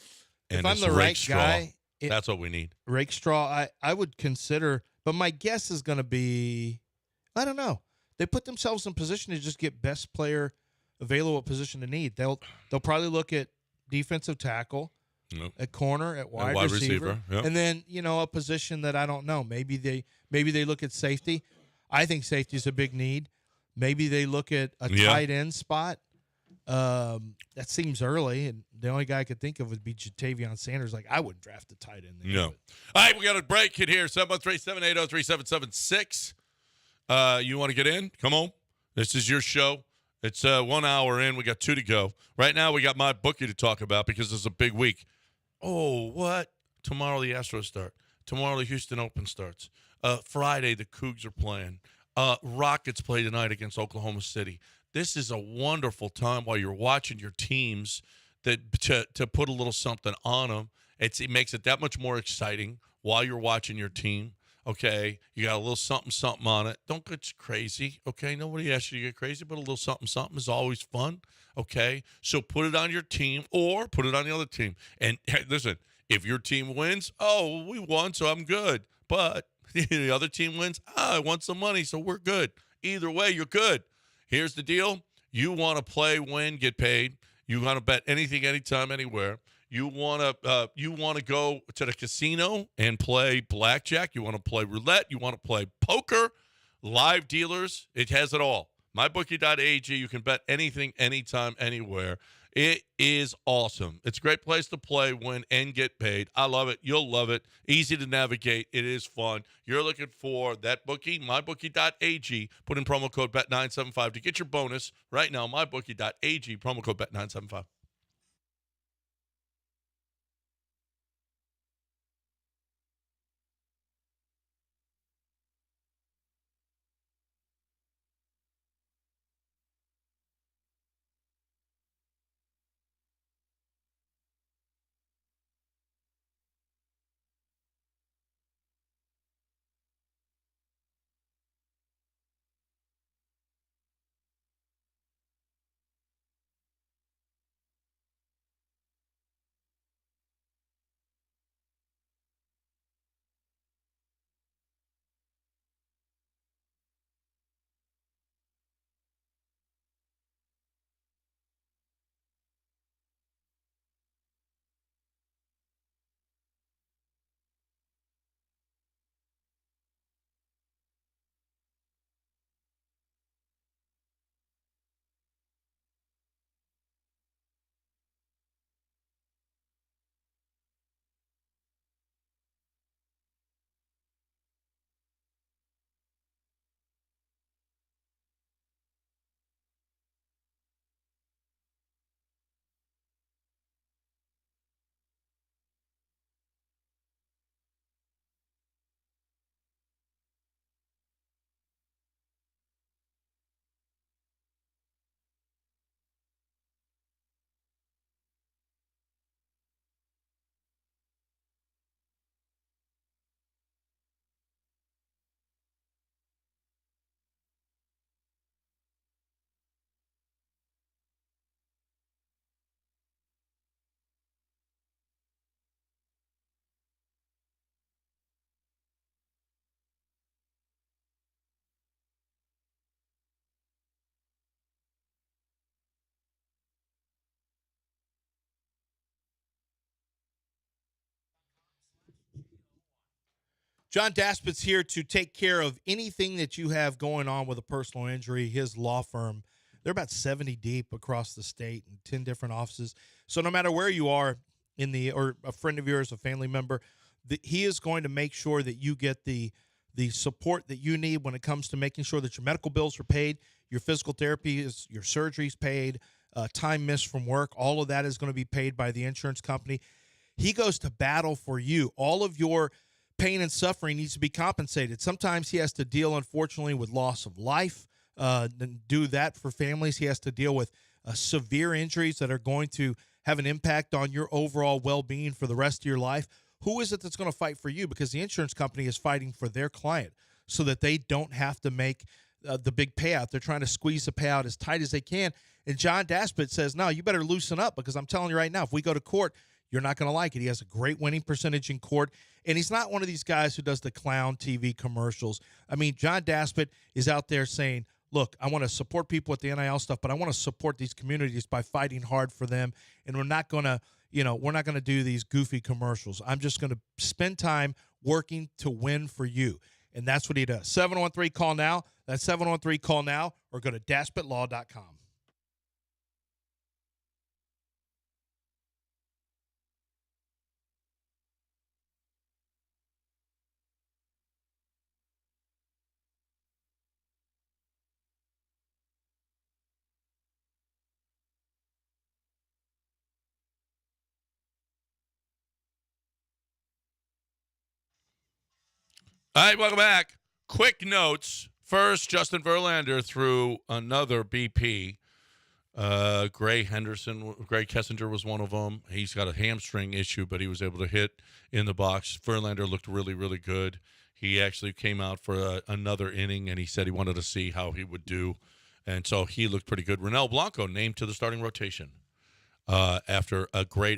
B: Ennis Rakestraw. If I'm the right guy.
A: That's what we need.
B: Rakestraw, I would consider. But my guess is going to be, I don't know. They put themselves in position to just get best player available at position to need. They'll probably look at defensive tackle, at corner, at wide receiver.
A: Yep.
B: And then, a position that I don't know. Maybe they look at safety. I think safety is a big need. Maybe they look at a tight end spot. That seems early, and the only guy I could think of would be Jatavion Sanders. Like, I wouldn't draft a tight end there.
A: No. All right, we got a break in here. 713-780-3776. You want to get in? Come on. This is your show. It's 1 hour in. We got 2 to go. Right now, we got my bookie to talk about because it's a big week. Oh, what? Tomorrow the Astros start. Tomorrow the Houston Open starts. Friday the Cougs are playing. Rockets play tonight against Oklahoma City. This is a wonderful time while you're watching your teams to put a little something on them. It makes it that much more exciting while you're watching your team. Okay, you got a little something on it. Don't get crazy, okay? Nobody asked you to get crazy, but a little something is always fun, okay? So put it on your team or put it on the other team. And hey, listen, if your team wins, we won, so I'm good. But the other team wins, I want some money, so we're good. Either way, you're good. Here's the deal. You want to play, win, get paid. You want to bet anything, anytime, anywhere. You want to go to the casino and play blackjack. You want to play roulette. You want to play poker, live dealers. It has it all. MyBookie.ag. You can bet anything, anytime, anywhere. It is awesome. It's a great place to play, win, and get paid. I love it. You'll love it. Easy to navigate. It is fun. You're looking for that bookie, mybookie.ag. Put in promo code BET975 to get your bonus right now. Mybookie.ag, promo code BET975.
B: John Daspit's here to take care of anything that you have going on with a personal injury. His law firm, they're about 70 deep across the state in 10 different offices. So no matter where you are or a friend of yours, a family member, he is going to make sure that you get the support that you need when it comes to making sure that your medical bills are paid, your physical therapy your surgery's paid, time missed from work. All of that is going to be paid by the insurance company. He goes to battle for you. All of your pain and suffering needs to be compensated. Sometimes he has to deal, unfortunately, with loss of life. Do that for families. He has to deal with severe injuries that are going to have an impact on your overall well-being for the rest of your life. Who is it that's going to fight for you? Because the insurance company is fighting for their client so that they don't have to make the big payout. They're trying to squeeze the payout as tight as they can. And John Daspit says, no, you better loosen up, because I'm telling you right now, if we go to court, you're not going to like it. He has a great winning percentage in court, and he's not one of these guys who does the clown TV commercials. I mean, John Daspit is out there saying, look, I want to support people with the NIL stuff, but I want to support these communities by fighting hard for them, and we're not going to do these goofy commercials. I'm just going to spend time working to win for you, and that's what he does. 713-CALL-NOW. That's 713-CALL-NOW, or go to daspitlaw.com.
A: All right, welcome back. Quick notes. First, Justin Verlander threw another BP. Gray Kessinger was one of them. He's got a hamstring issue, but he was able to hit in the box. Verlander looked really, really good. He actually came out for another inning, and he said he wanted to see how he would do. And so he looked pretty good. Ronel Blanco named to the starting rotation after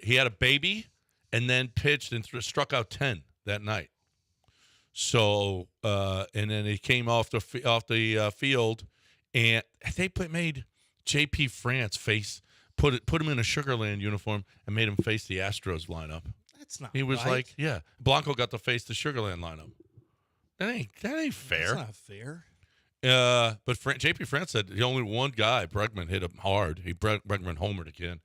A: he had a baby and then pitched and struck out 10 that night. So, and then he came off the field, and they made J.P. France face put him in a Sugarland uniform and made him face the Astros lineup.
B: That's not.
A: He was
B: right.
A: like, yeah, Blanco got to face the Sugarland lineup. That ain't fair.
B: That's not fair.
A: But JP France said the only one guy, Bregman, hit him hard. Bregman homered again.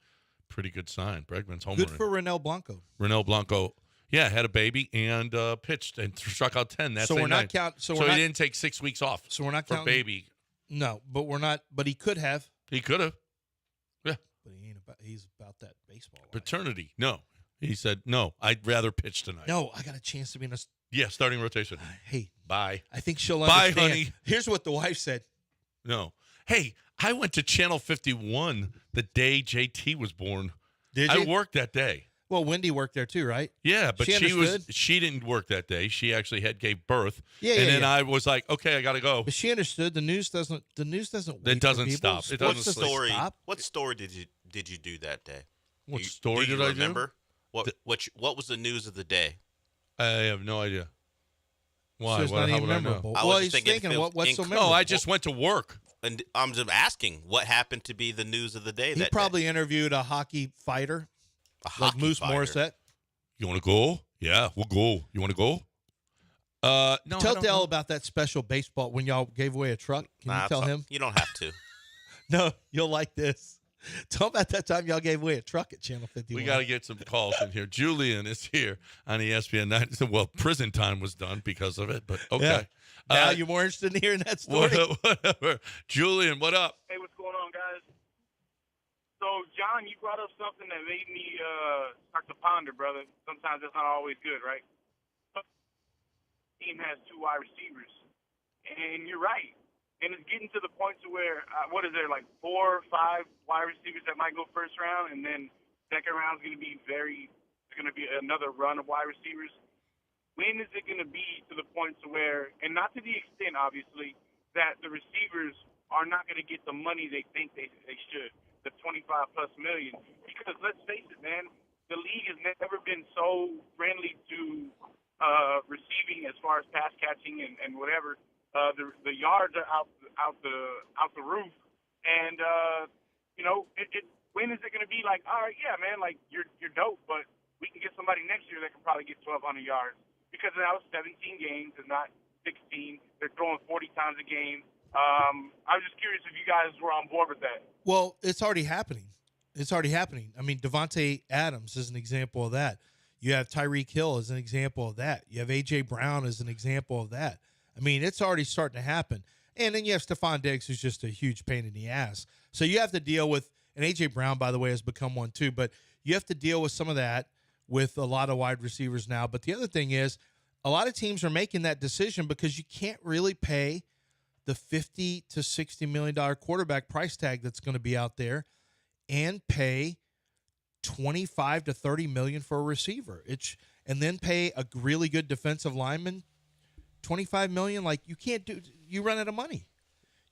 A: Pretty good sign. Bregman's homering.
B: Good for Renell Blanco.
A: Renell Blanco, yeah, had a baby and pitched and struck out 10. That's
B: so we're not counting.
A: So he didn't take 6 weeks off.
B: So we're not
A: for
B: counting
A: baby.
B: No, but we're not. But he could have.
A: He could have. Yeah.
B: But he ain't about. He's about that baseball life.
A: Paternity. No. He said, no, I'd rather pitch tonight.
B: No, I got a chance to be in a.
A: Yeah, starting rotation.
B: Hey.
A: Bye.
B: I think she'll
A: Bye,
B: understand.
A: honey.
B: Here's what the wife said.
A: No. Hey, I went to Channel 51 the day JT was born.
B: Did you?
A: I worked that day.
B: Well, Wendy worked there too, right?
A: Yeah, but
B: she
A: she didn't work that day. She actually gave birth.
B: Yeah,
A: and
B: yeah,
A: then
B: yeah.
A: I was like, okay, I got to go.
B: But she understood the news doesn't. The news doesn't. Wait
A: It doesn't
B: for people.
A: stop. It
B: Sports
A: doesn't
C: story.
B: stop.
C: What story did you do that day?
A: What story
C: do you
A: did I do?
C: remember? What was the news of the day?
A: I have no idea. Why?
B: So it's
A: What-
B: not
A: how
B: even
A: would I know?
B: memorable.
C: I
B: Well,
C: was
B: he's
C: just thinking
B: thinking,
C: if it
B: what's
C: was
B: so
C: inc-
B: memorable?
A: No, I just went to work.
C: And I'm just asking, what happened to be the news of the day?
B: He
C: that
B: probably
C: day?
B: interviewed a hockey fighter,
C: A
B: like
C: hockey
B: Moose
C: fighter.
B: Morissette.
A: You want to go? Yeah, we'll go. You want to go? No.
B: Tell
A: I don't
B: Dell
A: know.
B: about that special baseball when y'all gave away a truck. Can
C: Nah,
B: you tell
C: it's-
B: him?
C: You don't have to.
B: No, you'll like this. Tell him about that time y'all gave away a truck at Channel 51.
A: We got to get some calls in here. Julian is here on ESPN 9. Well, prison time was done because of it, but okay.
B: Yeah. Now you're more interested in hearing that story?
A: Whatever. Julian, what up?
I: Hey, what's going on, guys? So, John, you brought up something that made me start to ponder, brother. Sometimes that's not always good, right? Team has 2 wide receivers, and you're right. And it's getting to the point to where, what is there, like 4 or 5 wide receivers that might go first round, and then second round is going to be another run of wide receivers. When is it going to be to the point to where, and not to the extent, obviously, that the receivers are not going to get the money they think they should, the 25-plus million? Because let's face it, man, the league has never been so friendly to receiving as far as pass catching and whatever. The yards are out the roof, and when is it going to be like, all right, yeah, man, like you're dope, but we can get somebody next year that can probably get 1,200 yards because now it's 17 games and not 16. They're throwing 40 times a game. I was just curious if you guys were on board with that.
B: Well, it's already happening. I mean, Devontae Adams is an example of that. You have Tyreek Hill as an example of that. You have A.J. Brown as an example of that. I mean, it's already starting to happen. And then you have Stephon Diggs, who's just a huge pain in the ass. So you have to deal with, and A.J. Brown, by the way, has become one too, but you have to deal with some of that with a lot of wide receivers now. But the other thing is, a lot of teams are making that decision because you can't really pay the $50 to $60 million quarterback price tag that's going to be out there and pay $25 to $30 million for a receiver. And then pay a really good defensive lineman $25 million. Like, you run out of money.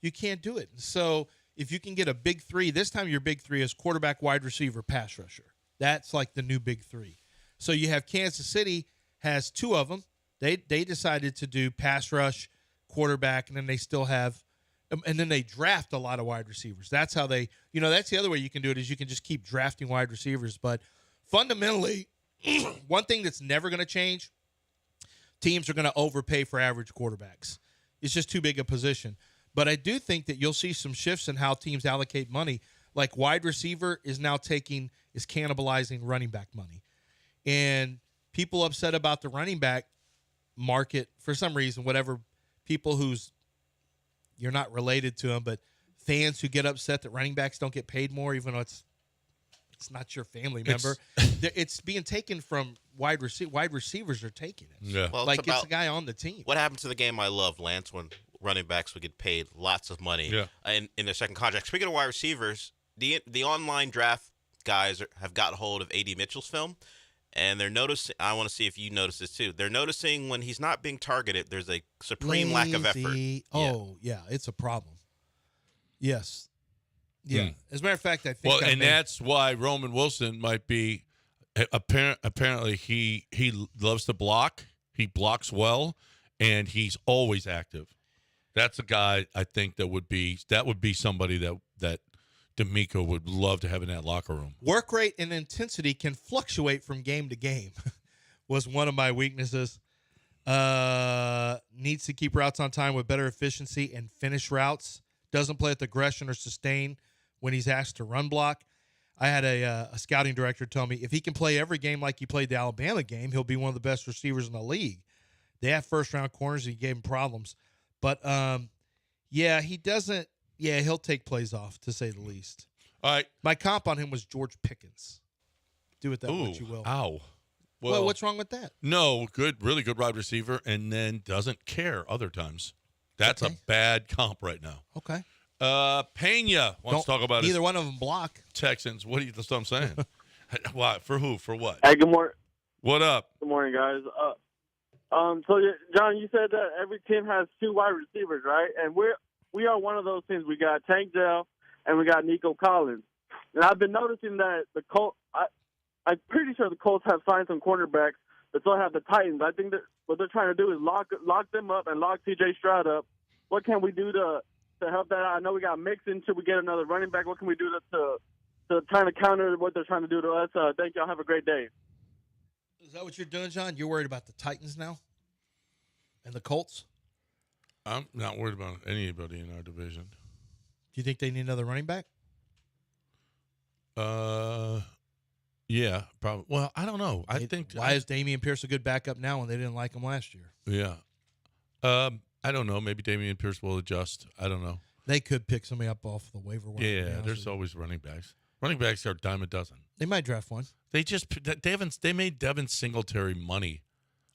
B: You can't do it. So if you can get a big 3, this time your big 3 is quarterback, wide receiver, pass rusher. That's like the new big 3. So you have Kansas City has 2 of them. They decided to do pass rush, quarterback, and then they still have, and then they draft a lot of wide receivers. That's how they, that's the other way you can do it is you can just keep drafting wide receivers. But fundamentally, one thing that's never going to change, teams are going to overpay for average quarterbacks. It's just too big a position. But I do think that you'll see some shifts in how teams allocate money. Like wide receiver is now is cannibalizing running back money. And people upset about the running back market for some reason, whatever, people you're not related to them, but fans who get upset that running backs don't get paid more, even though it's not your family member. It's being taken from wide receivers are taking it.
A: Yeah.
C: Well,
B: like it's a guy on the team.
C: What happened to the game I love, Lance, when running backs would get paid lots of money in their second contract? Speaking of wide receivers, the online draft guys have got hold of A.D. Mitchell's film, and they're noticing, I want to see if you notice this too, they're noticing when he's not being targeted, there's a supreme lack of effort.
B: Oh, yeah, it's a problem. Yes. Yeah. As a matter of fact, I think.
A: Well, and that's why Roman Wilson might be. Apparently, he loves to block. He blocks well, and he's always active. That's a guy I think that would be somebody that D'Amico would love to have in that locker room.
B: Work rate and intensity can fluctuate from game to game was one of my weaknesses. Needs to keep routes on time with better efficiency and finish routes. Doesn't play with aggression or sustain when he's asked to run block. I had a scouting director tell me if he can play every game like he played the Alabama game, he'll be one of the best receivers in the league. They have first-round corners. He gave him problems. But, he doesn't – he'll take plays off, to say the least.
A: All right.
B: My comp on him was George Pickens. Do with that what you will.
A: Ow.
B: Well, what's wrong with that?
A: No, really good wide receiver, and then doesn't care other times. That's a bad comp right now.
B: Okay.
A: Pena wants to talk about
B: neither one of them block.
A: Texans. That's what I'm saying. Why? For who? For what?
J: Hey, good morning.
A: What up?
J: Good morning, guys. So John, you said that every team has 2 wide receivers, right? And we are one of those teams. We got Tank Dell and we got Nico Collins. And I've been noticing that the Colts. I'm pretty sure the Colts have signed some cornerbacks, but so have the Titans. I think that what they're trying to do is lock them up and lock C.J. Stroud up. What can we do to help that out? I know we got Mixon. Should we get another running back? What can we do to try to counter what they're trying to do to us? Thank y'all. Have a great day.
B: Is that what you're doing, John? You're worried about the Titans now and the Colts?
A: I'm not worried about anybody in our division.
B: Do you think they need another running back?
A: Yeah, probably. Well, I don't know.
B: Why is Dameon Pierce a good backup now when they didn't like him last year?
A: Yeah. I don't know. Maybe Dameon Pierce will adjust. I don't know.
B: They could pick somebody up off the waiver wire.
A: Yeah, there's always running backs. Running backs are a dime a dozen.
B: They might draft one.
A: They made Devin Singletary money.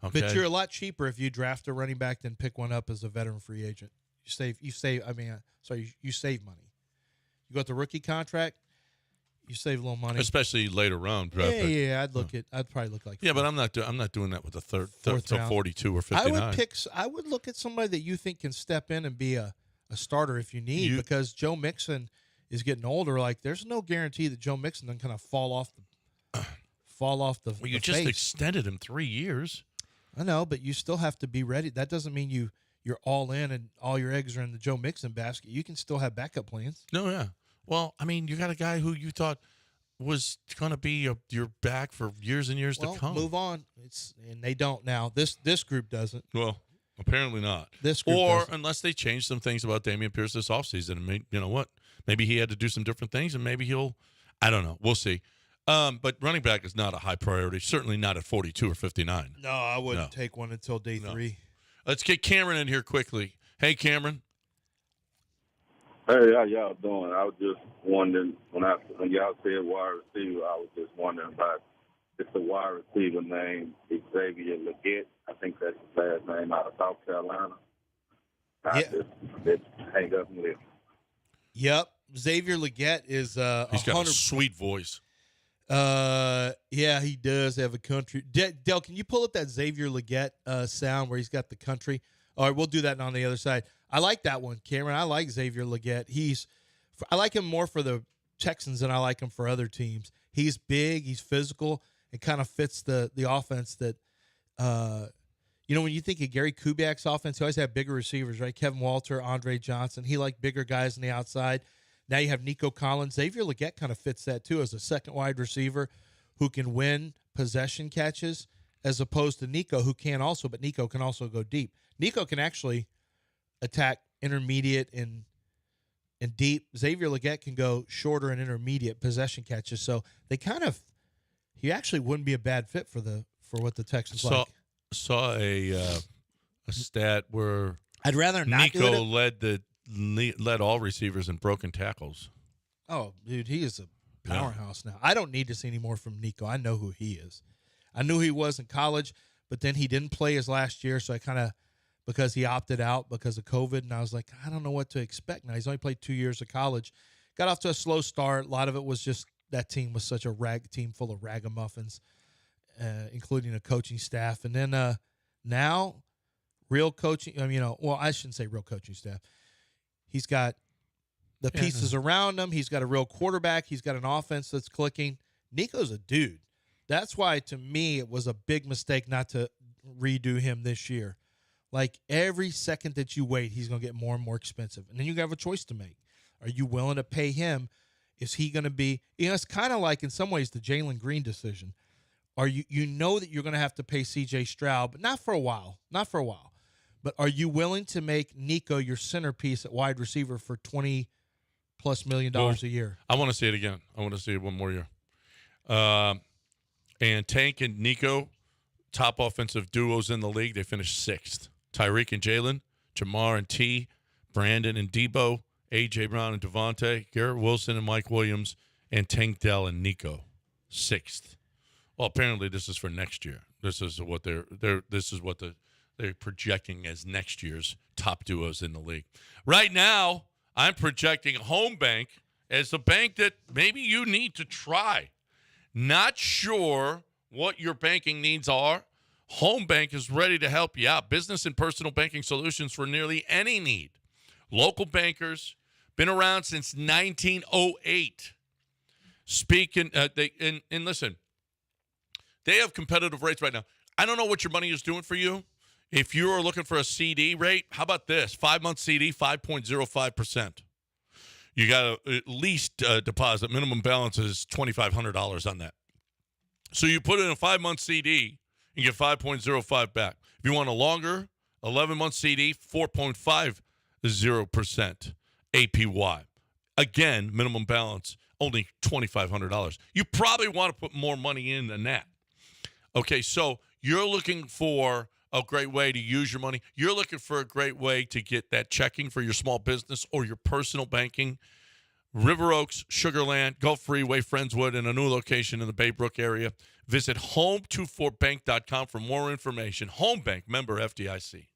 A: Okay?
B: But you're a lot cheaper if you draft a running back than pick one up as a veteran free agent. You save money. You got the rookie contract, you save a little money.
A: Especially later on.
B: I'd probably look like.
A: Yeah, but I'm not doing that with the third to 42 or 59.
B: I would look at somebody that you think can step in and be a starter if you need, because Joe Mixon is getting older. Like, there's no guarantee that Joe Mixon doesn't kind of fall off the. Well,
A: you just extended him 3 years.
B: I know, but you still have to be ready. That doesn't mean you're all in and all your eggs are in the Joe Mixon basket. You can still have backup plans.
A: No, yeah. Well, I mean, you got a guy who you thought was going to be your back for years and years to come.
B: Move on. And they don't now. This group doesn't.
A: Well, apparently not.
B: This group doesn't.
A: Unless they change some things about Dameon Pierce this offseason. And you know what? Maybe he had to do some different things, and maybe I don't know. We'll see. But running back is not a high priority. Certainly not at 42 or 59.
B: No, I wouldn't take one until day 3.
A: Let's get Cameron in here quickly. Hey, Cameron.
K: Hey, how y'all doing? I was just wondering, when y'all said wide receiver, I was just wondering about it's the wide receiver name, Xavier Legette. I think that's his last name, out of South Carolina. Just hang up and live.
B: Yep. Xavier Legette is
A: he's got a sweet voice.
B: Yeah, he does have a country. Del, can you pull up that Xavier Legette sound where he's got the country? All right, we'll do that on the other side. I like that one, Cameron. I like Xavier Legette. I like him more for the Texans than I like him for other teams. He's big, he's physical, and kind of fits the offense that, when you think of Gary Kubiak's offense, he always had bigger receivers, right? Kevin Walter, Andre Johnson. He liked bigger guys on the outside. Now you have Nico Collins. Xavier Legette kind of fits that too, as a second wide receiver who can win possession catches, as opposed to Nico, who can also, but Nico can also go deep. Nico can actually attack intermediate and deep. Xavier Legette can go shorter and intermediate possession catches. So he actually wouldn't be a bad fit for what the Texans like.
A: Saw a stat where
B: I'd rather not
A: Nico led all receivers in broken tackles.
B: Oh, dude, he is a powerhouse now. I don't need to see any more from Nico. I know who he is. I knew he was in college, but then he didn't play his last year, so because he opted out because of COVID, and I was like, I don't know what to expect now. He's only played 2 years of college. Got off to a slow start. A lot of it was just that team was such a team full of ragamuffins, including a coaching staff. And then now, real coaching, I shouldn't say real coaching staff. He's got the pieces around him. He's got a real quarterback. He's got an offense that's clicking. Nico's a dude. That's why, to me, it was a big mistake not to redo him this year. Like, every second that you wait, he's going to get more and more expensive. And then you have a choice to make. Are you willing to pay him Is he going to be – it's kind of like in some ways the Jalen Green decision. Are you know that you're going to have to pay C.J. Stroud, but not for a while. But are you willing to make Nico your centerpiece at wide receiver for $20+ million a year?
A: I want to see it again. I want to see it one more year. And Tank and Nico, top offensive duos in the league, they finished 6th. Tyreek and Jalen, Jamar and T, Brandon and Debo, A.J. Brown and Devontae, Garrett Wilson and Mike Williams, and Tank Dell and Nico, 6th. Well, apparently this is for next year. This is what they're projecting as next year's top duos in the league. Right now, I'm projecting Home Bank as a bank that maybe you need to try. Not sure what your banking needs are. Home Bank is ready to help you out. Business and personal banking solutions for nearly any need. Local bankers, been around since 1908. Listen, they have competitive rates right now. I don't know what your money is doing for you. If you are looking for a CD rate, how about this? 5-month CD, 5.05%. You got to at least deposit. Minimum balance is $2,500 on that. So you put in a 5-month CD and get 5.05 back. If you want a longer 11-month CD, 4.50% APY. Again, minimum balance, only $2,500. You probably want to put more money in than that. Okay, so you're looking for a great way to use your money. You're looking for a great way to get that checking for your small business or your personal banking. River Oaks, Sugarland, Gulf Freeway, Friendswood, and a new location in the Baybrook area. Visit home24bank.com for more information. Home Bank, member FDIC.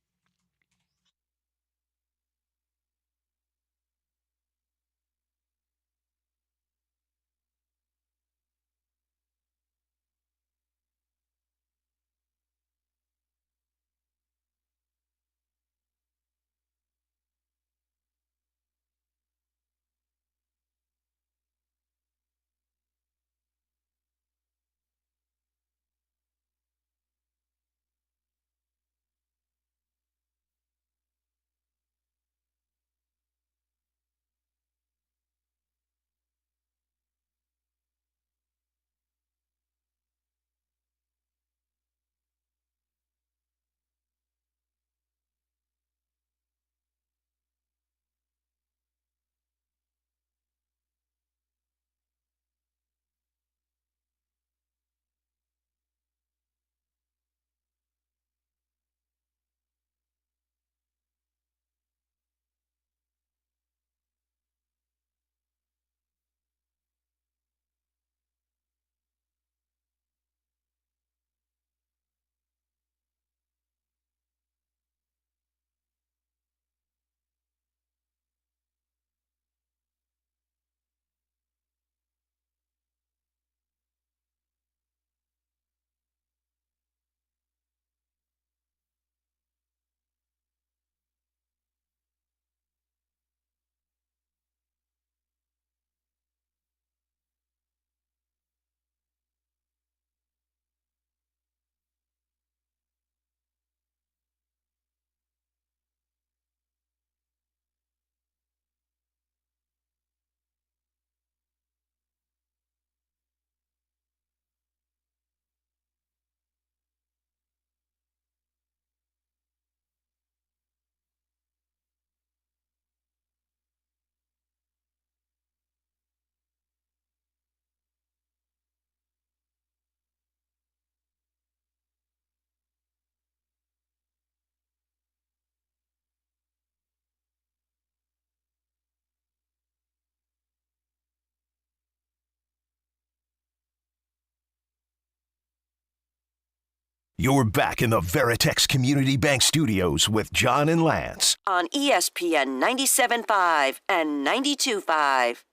D: You're back in the Veritex Community Bank Studios with John and Lance.
E: On ESPN 97.5 and 92.5.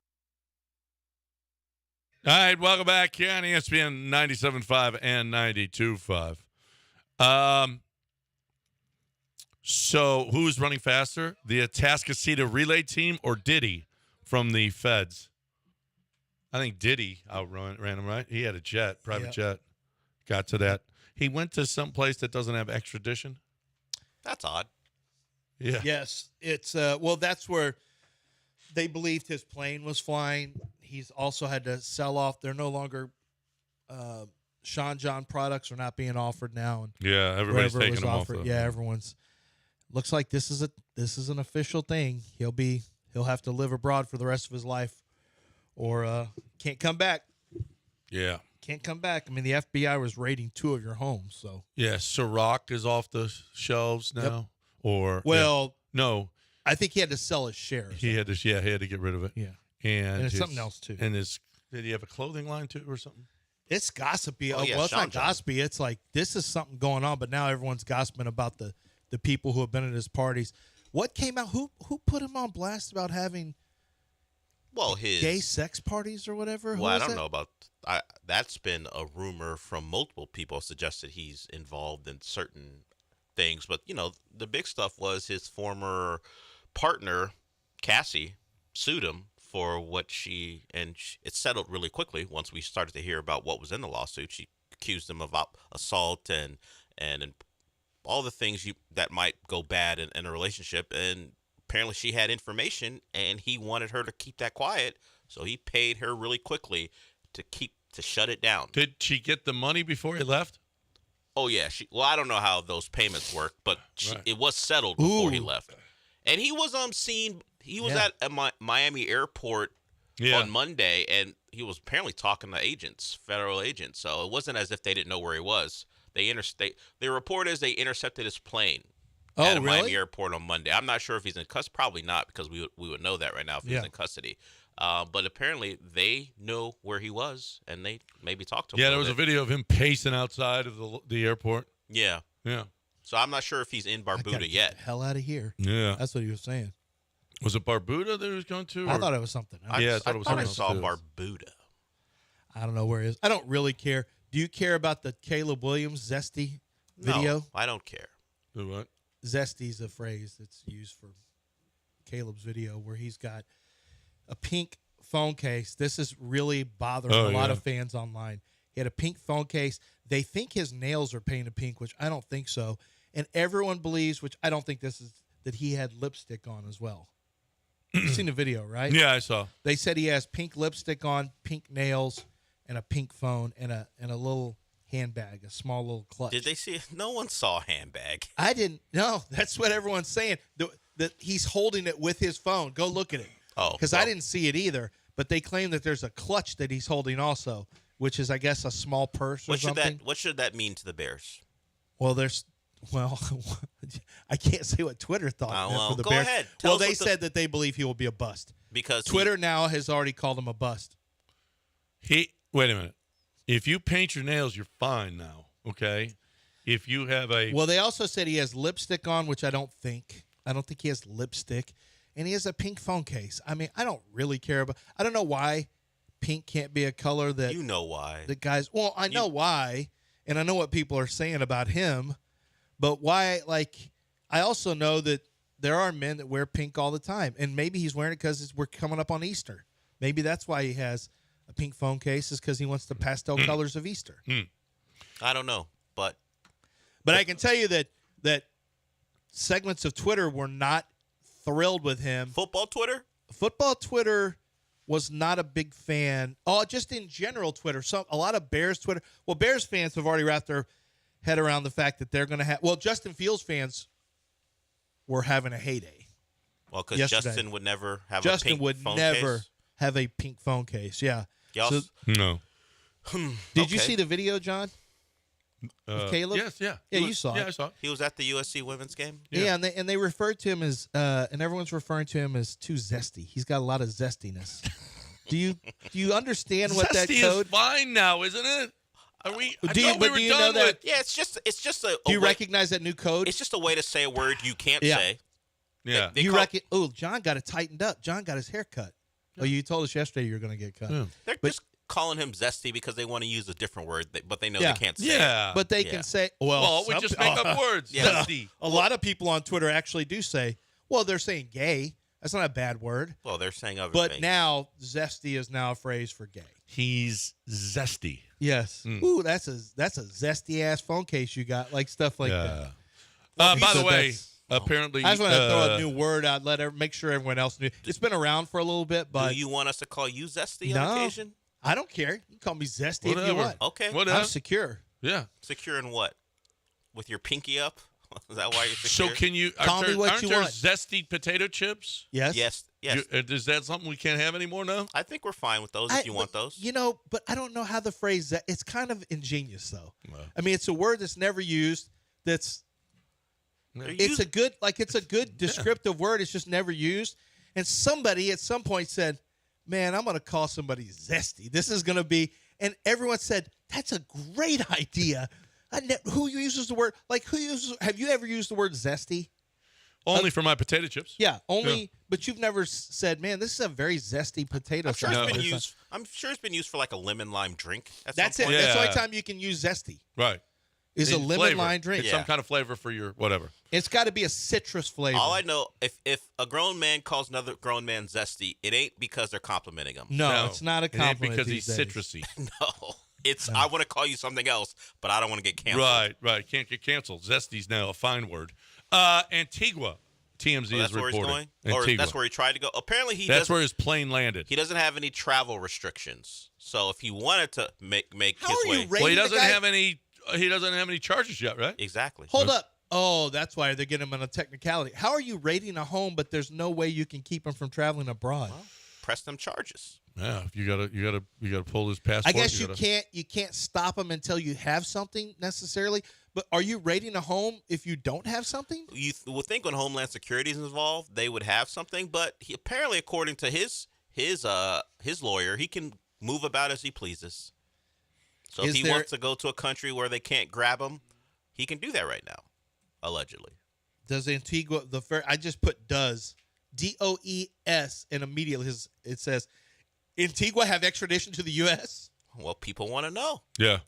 A: All right, welcome back here on ESPN 97.5 and 92.5. So who's running faster? The Atascocita relay team or Diddy from the Feds? I think Diddy ran him, right? He had a jet, private jet. Got to that. He went to some place that doesn't have extradition.
C: That's odd.
A: Yeah.
B: Yes, it's well. That's where They believed his plane was flying. He's also had to sell off. They're no longer Sean John products are not being offered now. And
A: yeah, everybody's taking them off.
B: Yeah, everyone's. Looks like this is an official thing. He'll have to live abroad for the rest of his life, or can't come back.
A: Yeah.
B: Can't come back. I mean, the FBI was raiding 2 of your homes, so.
A: Yeah, Ciroc is off the shelves now.
B: Yep.
A: Or no.
B: I think he had to sell his shares.
A: He had to get rid of it.
B: Yeah.
A: And
B: it's something else too.
A: And did he have a clothing line too or something?
B: It's gossipy.
C: Oh, yeah,
B: well, it's
C: Sean
B: not gossipy. It's like this is something going on, but now everyone's gossiping about the people who have been at his parties. What came out? Who put him on blast about having
C: his
B: gay sex parties or whatever?
C: Well, I don't know about that's been a rumor from multiple people suggested he's involved in certain things, but the big stuff was his former partner Cassie sued him for what it settled really quickly once we started to hear about what was in the lawsuit. She accused him of assault and all the things that might go bad in a relationship, and apparently she had information and he wanted her to keep that quiet, so he paid her really quickly to shut it down.
A: Did she get the money before he left?
C: Oh yeah, I don't know how those payments work, but it was settled before he left. And he was seen. He was at a Miami airport on Monday, and he was apparently talking to federal agents. So it wasn't as if they didn't know where he was. The report is they intercepted his plane at a Miami airport on Monday. I'm not sure if he's in custody. Probably not, because we would know that right now if he's in custody. But apparently they know where he was, and they maybe talked to him.
A: Yeah, there was a video of him pacing outside of the airport.
C: Yeah.
A: Yeah.
C: So I'm not sure if he's in Barbuda yet.
B: Get the hell out of here.
A: Yeah.
B: That's what he was saying.
A: Was it Barbuda that he was going to?
B: I thought it was something else.
A: Yeah, I thought it was something else.
C: I saw Barbuda.
B: I don't know where he is. I don't really care. Do you care about the Caleb Williams Zesty video?
C: No, I don't care.
A: Do what?
B: Zesty's a phrase that's used for Caleb's video where he's got a pink phone case. This is really bothering a lot of fans online. He had a pink phone case. They think his nails are painted pink, which I don't think so. And everyone believes, which I don't think this is, that he had lipstick on as well. You've seen the video, right?
A: Yeah, I saw.
B: They said he has pink lipstick on, pink nails, and a pink phone, and a little handbag, a small little clutch.
C: Did they see? No one saw a handbag.
B: I didn't. No, that's what everyone's saying. That he's holding it with his phone. Go look at it.
C: Oh,
B: because I didn't see it either. But they claim that there's a clutch that he's holding also, which is, I guess, a small purse or something.
C: What should that mean to the Bears?
B: Well, I can't say what Twitter thought for the
C: go
B: Bears.
C: ahead.
B: Well, they said that they believe he will be a bust
C: because
B: Twitter now has already called him a bust.
A: Wait a minute. If you paint your nails, you're fine now. Okay. If you have
B: they also said he has lipstick on, which I don't think he has lipstick, and he has a pink phone case. I mean, I don't really care about. I don't know why pink can't be a color that
C: you know why
B: the guys. Well, I know why, and I know what people are saying about him, but why? Like, I also know that there are men that wear pink all the time, and maybe he's wearing it because we're coming up on Easter. Maybe that's why he has a pink phone case, is because he wants the pastel colors of Easter.
C: I don't know, but
B: I can tell you that segments of Twitter were not thrilled with him.
C: Football
B: Twitter was not a big fan. Oh, just in general Twitter. A lot of Bears Twitter. Well, Bears fans have already wrapped their head around the fact that they're going to have. Well, Justin Fields fans were having a heyday.
C: Well, because Justin would never have a pink phone case.
B: Justin would never have a pink phone case. Yeah.
A: No.
B: Did you see the video, John? Of Caleb?
A: Yes, yeah.
B: You saw it.
A: Yeah, I saw it.
C: He was at the USC women's game.
B: Yeah, and they referred to him as, and everyone's referring to him as too zesty. He's got a lot of zestiness. Do you understand what that code?
A: Zesty is fine now, isn't it? Are we?
B: Do you know that?
C: Yeah, it's just a.
B: Do you recognize that new code?
C: It's just a way to say a word you can't say.
A: Yeah.
B: John got it tightened up. John got his hair cut. Yeah. Oh, you told us yesterday you were going to get cut. Yeah.
C: They're just calling him zesty because they want to use a different word, but they know they can't say
A: it.
B: But they can say,
A: well, we just make up words. Zesty.
B: A lot of people on Twitter actually do say, well, they're saying gay. That's not a bad word.
C: Well, they're saying other
B: things.
C: But
B: now, zesty is now a phrase for gay.
A: He's zesty.
B: Yes. Ooh, that's a zesty-ass phone case you got, like stuff like that.
A: By the way, apparently,
B: I just want to throw a new word out. Make sure everyone else knew. It's been around for a little bit, but
C: do you want us to call you Zesty on occasion?
B: I don't care. You can call me Zesty if you want.
C: Okay.
B: I'm secure.
A: Yeah.
C: Secure in what? With your pinky up? Is that why you're secure?
A: So can you
B: call me what you want?
A: Zesty potato chips?
B: Yes.
C: Yes.
A: Is that something we can't have anymore now?
C: I think we're fine with those if you want those.
B: But I don't know how the phrase that. It's kind of ingenious though. I mean, it's a word that's never used. It's a good descriptive word. It's just never used. And somebody at some point said, "Man, I'm going to call somebody Zesty. This is going to be." And everyone said, "That's a great idea." Who uses the word? Have you ever used the word zesty?
A: Only for my potato chips.
B: Yeah, only. Yeah. But you've never said, "Man, this is a very zesty potato."
C: I'm sure it's been used for like a lemon lime drink.
B: That's it.
A: Yeah.
B: That's the only time you can use zesty.
A: Right.
B: Is a lemon lime drink.
A: It's some kind of flavor for your whatever.
B: It's got to be a citrus flavor.
C: All I know, if a grown man calls another grown man zesty, it ain't because they're complimenting him.
B: No, it's not a compliment.
A: It ain't because he's
B: days.
A: citrusy.
C: No. I want to call you something else, but I don't want to get canceled.
A: Right. Can't get canceled. Zesty's now a fine word. Antigua. TMZ is
C: reporting. Where he's going? Or that's where he tried to go. Apparently,
A: that's where his plane landed.
C: He doesn't have any travel restrictions. So if he wanted to make his way,
A: well, he doesn't have any. He doesn't have any charges yet, right?
C: Exactly.
B: Hold up. Oh, that's why they're getting him on a technicality. How are you raiding a home, but there's no way you can keep him from traveling abroad?
C: Well, press them charges.
A: Yeah, you gotta pull his passport.
B: I guess you can't stop him until you have something necessarily. But are you raiding a home if you don't have something?
C: You would think when Homeland Security is involved, they would have something. But he apparently, according to his lawyer, he can move about as he pleases. So if he wants to go to a country where they can't grab him, he can do that right now, allegedly.
B: Does Antigua I just put does DOES and immediately it says Antigua have extradition to the U.S.?
C: Well, people want to know.
A: Yeah.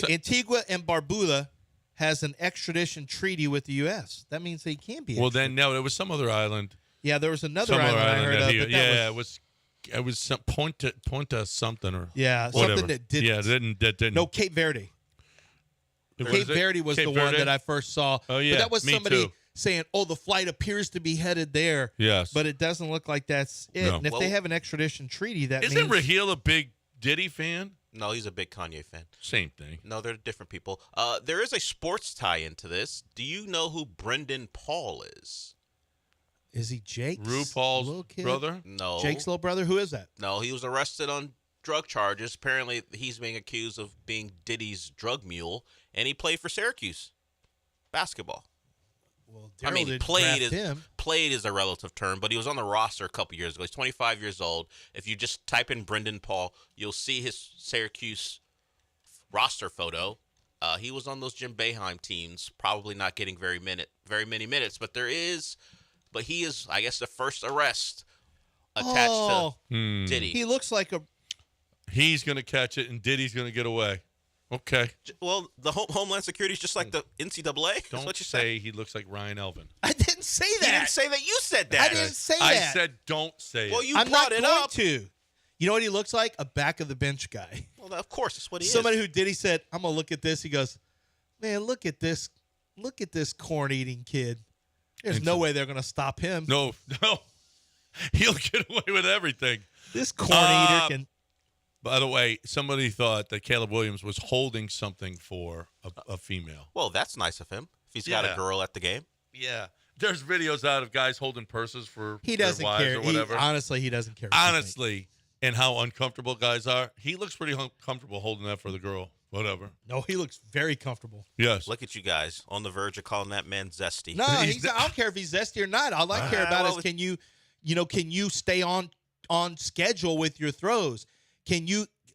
B: Antigua and Barbuda has an extradition treaty with the U.S. That means they can be.
A: Well, then no, there was some other island.
B: Yeah, there was another island I heard of.
A: It was some Ponta something or
B: whatever. Something that didn't.
A: Yeah, that didn't.
B: No, Cape Verde. Cape Verde was the one that I first saw.
A: Oh yeah,
B: but that was somebody
A: too.
B: saying, "Oh, the flight appears to be headed there."
A: Yes,
B: but it doesn't look like that's it.
A: No.
B: And if they have an extradition treaty, that
A: isn't
B: means
A: Raheel a big Diddy fan?
C: No, he's a big Kanye fan.
A: Same thing.
C: No, they're different people. There is a sports tie into this. Do you know who Brendan Paul is?
B: Is he Jake's
A: RuPaul's brother?
C: No.
B: Jake's little brother? Who is that?
C: No, he was arrested on drug charges. Apparently, he's being accused of being Diddy's drug mule, and he played for Syracuse basketball.
B: Well,
C: I mean, played is a relative term, but he was on the roster a couple years ago. He's 25 years old. If you just type in Brendan Paul, you'll see his Syracuse roster photo. He was on those Jim Boeheim teams, probably not getting very many minutes, but he is, I guess, the first arrest attached to Diddy.
B: He looks like
A: He's going to catch it, and Diddy's going to get away. Okay.
C: Well, the Homeland Security is just like the NCAA.
A: Don't
C: what you
A: say he looks like Ryan Elvin.
B: I didn't say that.
C: You didn't say that. You said that.
B: I didn't say that.
A: I said don't say it.
C: Well, you
B: I'm
C: brought
B: not
C: it
B: going
C: up.
B: to. You know what he looks like? A back of the bench guy.
C: Well, of course, that's what he
B: Somebody
C: is.
B: who Diddy said, "I'm gonna look at this." He goes, "Man, look at this corn eating kid. There's no way they're gonna stop him.
A: No, he'll get away with everything.
B: This corn eater can."
A: By the way, somebody thought that Caleb Williams was holding something for a female.
C: Well, that's nice of him. If he's got a girl at the game.
A: Yeah. There's videos out of guys holding purses for their wives
B: care.
A: or whatever.
B: Honestly, he doesn't care.
A: Honestly, and how uncomfortable guys are. He looks pretty comfortable holding that for the girl. Whatever.
B: No, he looks very comfortable.
A: Yes.
C: Look at you guys on the verge of calling that man zesty.
B: No, I don't care if he's zesty or not. All I care about is can you stay on schedule with your throws?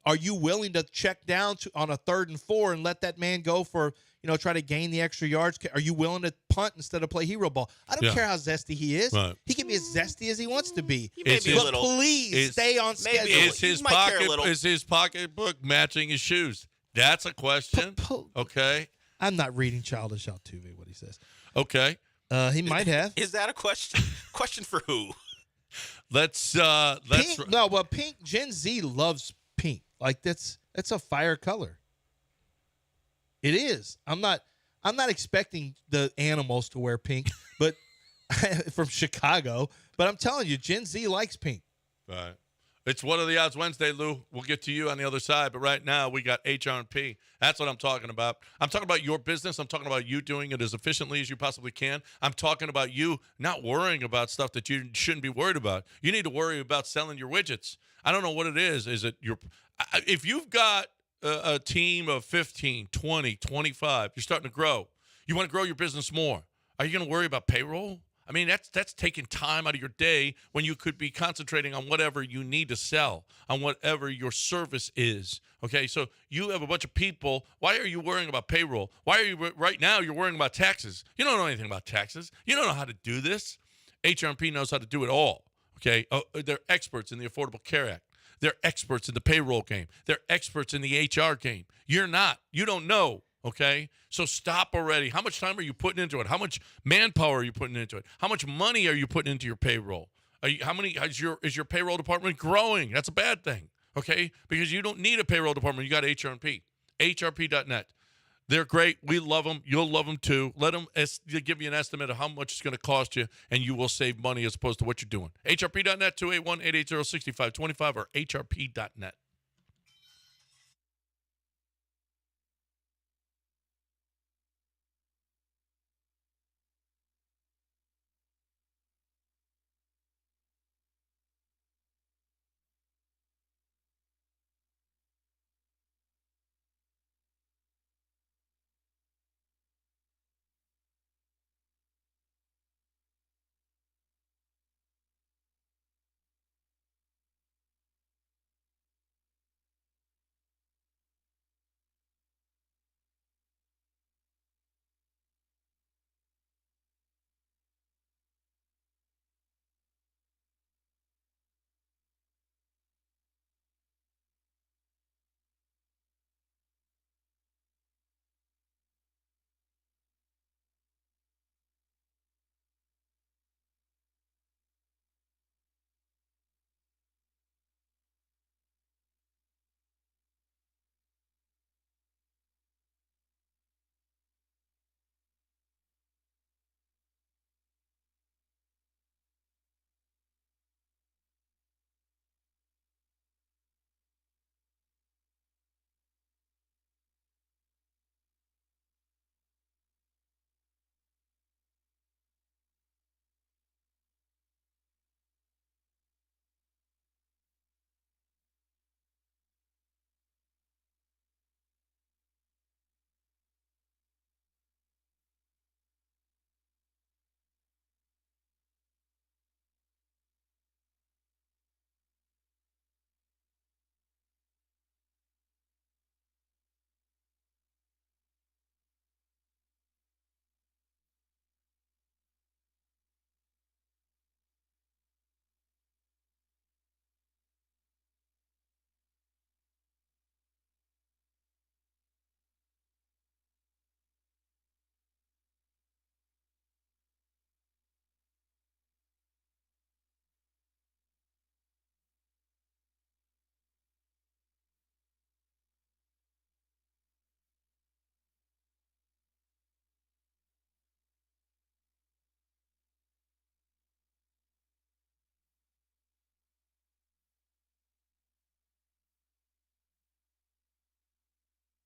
B: Are you willing to check down on a 3rd and 4 and let that man go for, try to gain the extra yards? Are you willing to punt instead of play hero ball? I don't care how zesty he is. Right. He can be as zesty as he wants to be.
C: But
B: please stay on schedule.
A: Is his pocketbook matching his shoes? That's a question. Okay.
B: I'm not reading Childish Altuve, what he says.
A: Okay.
B: He might have.
C: Is that a question? Question for who?
A: Let's
B: Pink, no, well, pink. Gen Z loves pink. Like that's a fire color. It is. I'm not expecting the animals to wear pink, but from Chicago. But I'm telling you, Gen Z likes pink.
A: Right. It's What Are the Odds Wednesday, Lou. We'll get to you on the other side. But right now, we got HR&P. That's what I'm talking about. I'm talking about your business. I'm talking about you doing it as efficiently as you possibly can. I'm talking about you not worrying about stuff that you shouldn't be worried about. You need to worry about selling your widgets. I don't know what it is. Is it if you've got a team of 15, 20, 25, you're starting to grow. You want to grow your business more. Are you going to worry about payroll? I mean, that's taking time out of your day when you could be concentrating on whatever you need to sell, on whatever your service is. Okay, so you have a bunch of people. Why are you worrying about payroll? Why are you right now you're worrying about taxes? You don't know anything about taxes. You don't know how to do this. HR&P knows how to do it all. Okay, they're experts in the Affordable Care Act. They're experts in the payroll game. They're experts in the HR game. You're not. You don't know. Okay, so stop already. How much time are you putting into it? How much manpower are you putting into it? How much money are you putting into your payroll? Is your payroll department growing? That's a bad thing. Okay, because you don't need a payroll department. You got HR&P, hrp.net. They're great. We love them. You'll love them too. Let them give you an estimate of how much it's going to cost you, and you will save money as opposed to what you're doing. hrp.net, 281-880-6525 or hrp.net.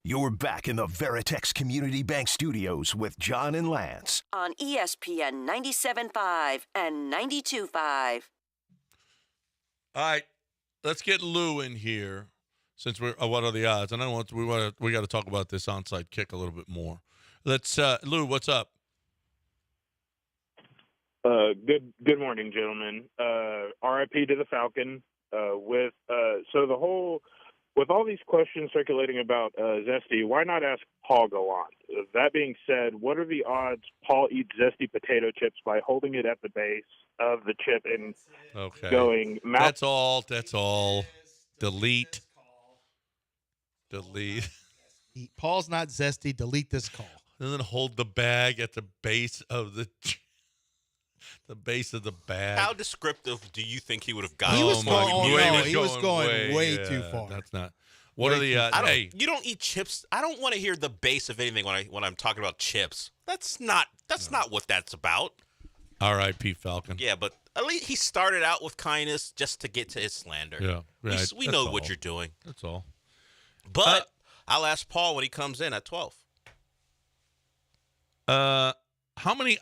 D: You're back in the Veritex Community Bank Studios with John and Lance.
E: On ESPN 97.5 and 92.5.
A: All right, let's get Lou in here since we're what are the odds? And we got to talk about this onside kick a little bit more. Let's Lou, what's up?
L: Good morning, gentlemen. RIP to the Falcon. With all these questions circulating about Zesty, why not ask Paul Gallant? That being said, what are the odds Paul eats Zesty potato chips by holding it at the base of the chip and going mouth?
A: That's all. Delete.
B: Paul's not Zesty. Delete this call.
A: And then hold the bag at the base of the base of the bag.
C: How descriptive do you think he would have gotten?
B: He was going way too far.
A: That's not. What are the
C: You don't eat chips. I don't want to hear the base of anything when I'm talking about chips. That's not what that's about.
A: R.I.P. Falcon.
C: Yeah, but at least he started out with kindness just to get to his slander.
A: Yeah, right.
C: We know what you're doing.
A: That's all.
C: But I'll ask Paul when he comes in at 12.
A: How many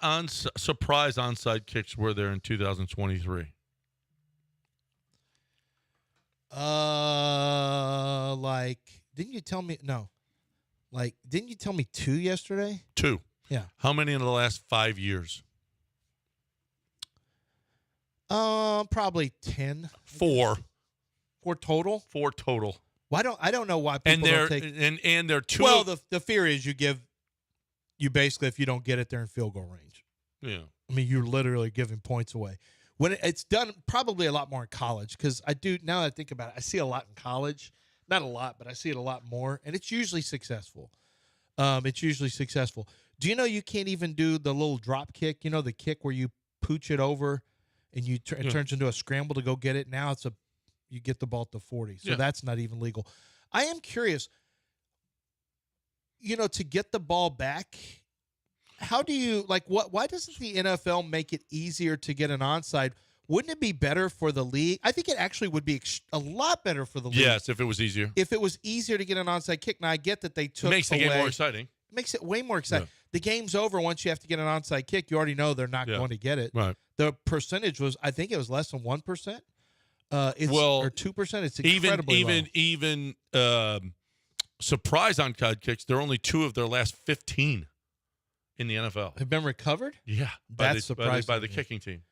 A: surprise onside kicks were there in 2023?
B: Didn't you tell me? No. Didn't you tell me 2 yesterday?
A: 2.
B: Yeah.
A: How many in the last 5 years?
B: Probably 10.
A: 4.
B: 4 total?
A: 4 total.
B: I don't know why people don't take.
A: And they're 2.
B: Well, the fear is you basically, if you don't get it, they're in field goal range.
A: Yeah.
B: I mean, you're literally giving points away. When it's done, probably a lot more in college, because now that I think about it, I see a lot in college. Not a lot, but I see it a lot more, and it's usually successful. Do you know you can't even do the little drop kick? You know, the kick where you pooch it over and it turns into a scramble to go get it? Now you get the ball at the 40, so that's not even legal. I am curious, to get the ball back, how do you why doesn't the NFL make it easier to get an onside? Wouldn't it be better for the league? I think it actually would be a lot better for the league.
A: Yes, if it was easier.
B: If it was easier to get an onside kick. Now, I get that they took
A: it makes the game more exciting.
B: It makes it way more exciting.
A: Yeah.
B: The game's over once you have to get an onside kick. You already know they're not going to get it.
A: Right.
B: The percentage was, I think it was less than 1%. Or 2%. It's incredibly low.
A: Even surprise onside kicks, they're only 2 of their last 15 in the NFL.
B: Have been recovered?
A: Yeah.
B: That's surprising.
A: By the kicking team.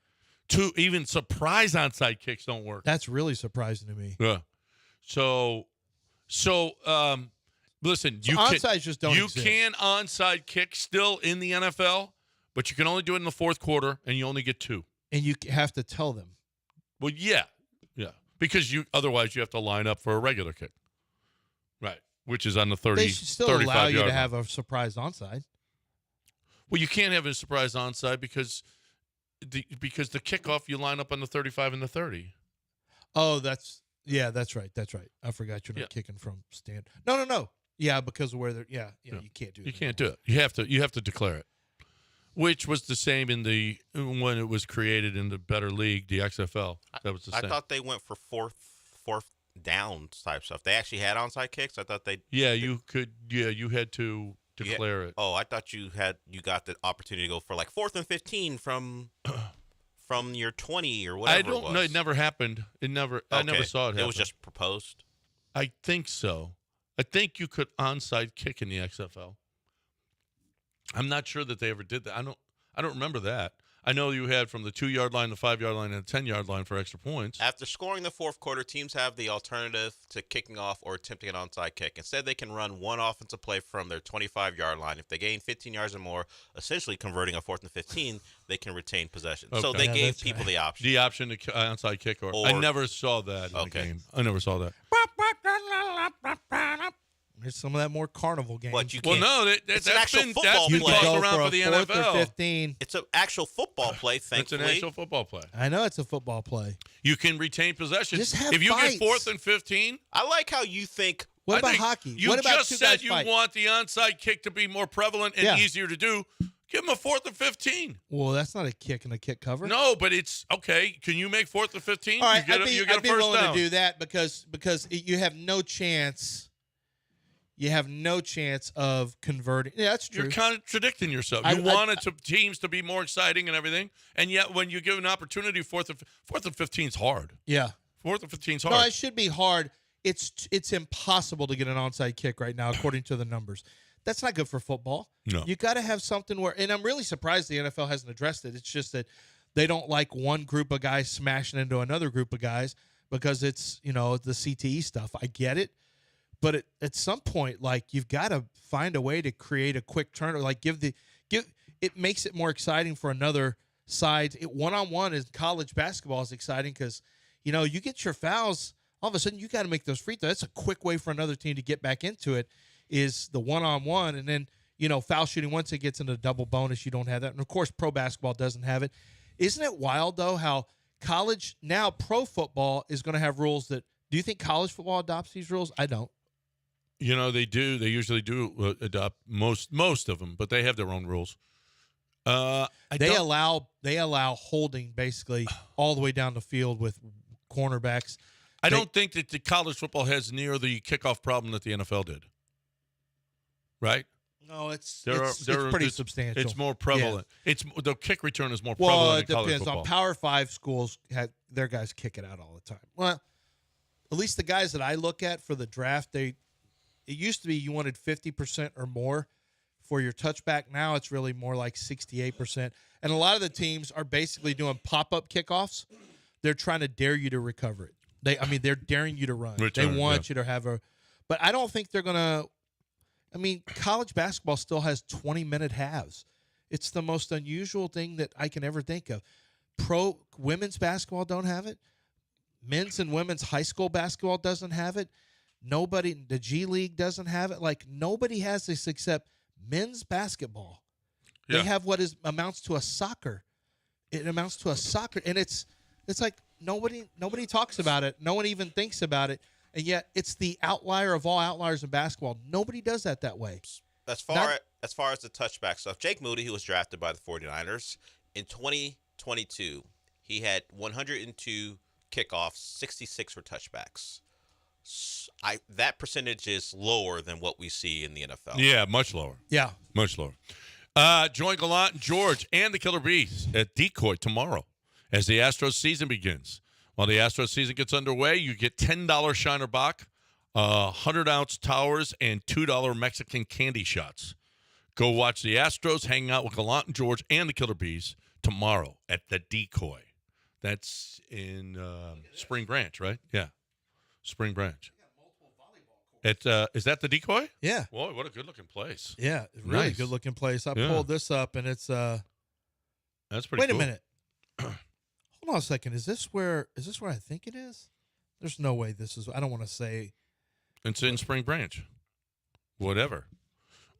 A: 2 even surprise onside kicks don't work.
B: That's really surprising to me.
A: Yeah. So listen,
B: onsides just don't
A: You
B: exist.
A: can onside kick still in the NFL, but you can only do it in the fourth quarter, and you only get 2.
B: And you have to tell them.
A: Well, yeah, because otherwise you have to line up for a regular kick, right? Which is on the 30.
B: They should still allow you to
A: line.
B: have a surprise onside.
A: Well, you can't have a surprise onside because the kickoff you line up on the 35 and the 30.
B: Oh, that's right. I forgot you're not kicking from stand. No. Yeah, because of where they're. Yeah, you can't do it.
A: You can't do it. You have to declare it, which was the same when it was created in the better league, the XFL. That was the same.
C: I thought they went for fourth down type stuff. They actually had onside kicks. I thought they.
A: Yeah, you could. Yeah, you had to declare it.
C: Oh, I thought you got the opportunity to go for 4th and 15 from your 20 or whatever.
A: I don't know. It never happened. I never saw it happen.
C: It was just proposed.
A: I think so. I think you could onside kick in the XFL. I'm not sure that they ever did that. I don't remember that. I know you had from the 2-yard line, the 5-yard line, and the 10-yard line for extra points.
C: After scoring the fourth quarter, teams have the alternative to kicking off or attempting an onside kick. Instead, they can run one offensive play from their 25-yard line. If they gain 15 yards or more, essentially converting a 4th and 15, they can retain possession. Okay. So they gave people the option.
A: The option to onside kick. I never saw that in the game. I never saw that.
B: There's some of that more carnival game.
C: It's an actual football play.
B: You can go
A: around for the
B: 4th
A: NFL.
B: or 15.
C: It's an actual football play, thankfully.
A: It's an actual football play.
B: I know it's a football play.
A: You can retain possession.
B: Just have
A: if you
B: fights.
A: get 4th and 15.
C: I like how you think.
B: What about hockey?
A: You
B: what about
A: just said you want the onside kick to be more prevalent and easier to do. Give them a 4th and 15.
B: Well, that's not a kick and a kick cover.
A: No, but it's okay. Can you make 4th and 15?
B: All right,
A: you get
B: I'd be willing to do that because you have no chance. You have no chance of converting. Yeah, that's true.
A: You're contradicting yourself. You wanted teams to be more exciting and everything, and yet when you give an opportunity, 4th and 15 is hard.
B: Yeah,
A: 4th and 15 is hard.
B: No, it should be hard. It's impossible to get an onside kick right now, according to the numbers. That's not good for football.
A: No,
B: you got to have something where. And I'm really surprised the NFL hasn't addressed it. It's just that they don't like one group of guys smashing into another group of guys because it's the CTE stuff. I get it. But at some point, you've got to find a way to create a quick turn, or it makes it more exciting for another side. One-on-one in college basketball is exciting because, you get your fouls. All of a sudden, you got to make those free throws. That's a quick way for another team to get back into it is the one-on-one. And then, foul shooting, once it gets into double bonus, you don't have that. And, of course, pro basketball doesn't have it. Isn't it wild, though, how pro football is going to have rules that – do you think college football adopts these rules? I don't.
A: They do. They usually do adopt most of them, but they have their own rules.
B: They allow holding basically all the way down the field with cornerbacks.
A: I don't think that the college football has near the kickoff problem that the NFL did. Right?
B: No, it's pretty substantial.
A: It's more prevalent. Yeah. The kick return is more
B: well,
A: prevalent in
B: it
A: college
B: depends.
A: football.
B: On Power 5 schools, their guys kick it out all the time. Well, at least the guys that I look at for the draft, it used to be you wanted 50% or more for your touchback. Now it's really more like 68%. And a lot of the teams are basically doing pop-up kickoffs. They're trying to dare you to recover it. They're daring you to run. They want you to have but I don't think they're going to. College basketball still has 20-minute halves. It's the most unusual thing that I can ever think of. Pro women's basketball don't have it. Men's and women's high school basketball doesn't have it. The G League doesn't have it. Like, nobody has this except men's basketball. Yeah. They have what amounts to a soccer. It amounts to a soccer, and it's like nobody talks about it. No one even thinks about it. And yet, it's the outlier of all outliers in basketball. Nobody does that way.
C: As far as the touchback stuff, Jake Moody, who was drafted by the 49ers, in 2022, he had 102 kickoffs, 66 were touchbacks. That percentage is lower than what we see in the NFL.
A: Yeah, much lower.
B: Yeah.
A: Much lower. Join Gallant George and the Killer Bees at Decoy tomorrow as the Astros season begins. While the Astros season gets underway, you get $10 Shiner Bock, 100-ounce towers, and $2 Mexican candy shots. Go watch the Astros, hang out with Gallant George and the Killer Bees tomorrow at the Decoy. That's in Spring Branch, right? Yeah, Spring Branch. Is that the Decoy?
B: Yeah.
A: Boy, what a good-looking place.
B: Yeah, really nice. Good-looking place. I pulled this up, and it's
A: that's pretty cool.
B: Wait a minute. Hold on a second. Is this where I think it is? There's no way this is. I don't want to say.
A: It's in Spring Branch. Whatever.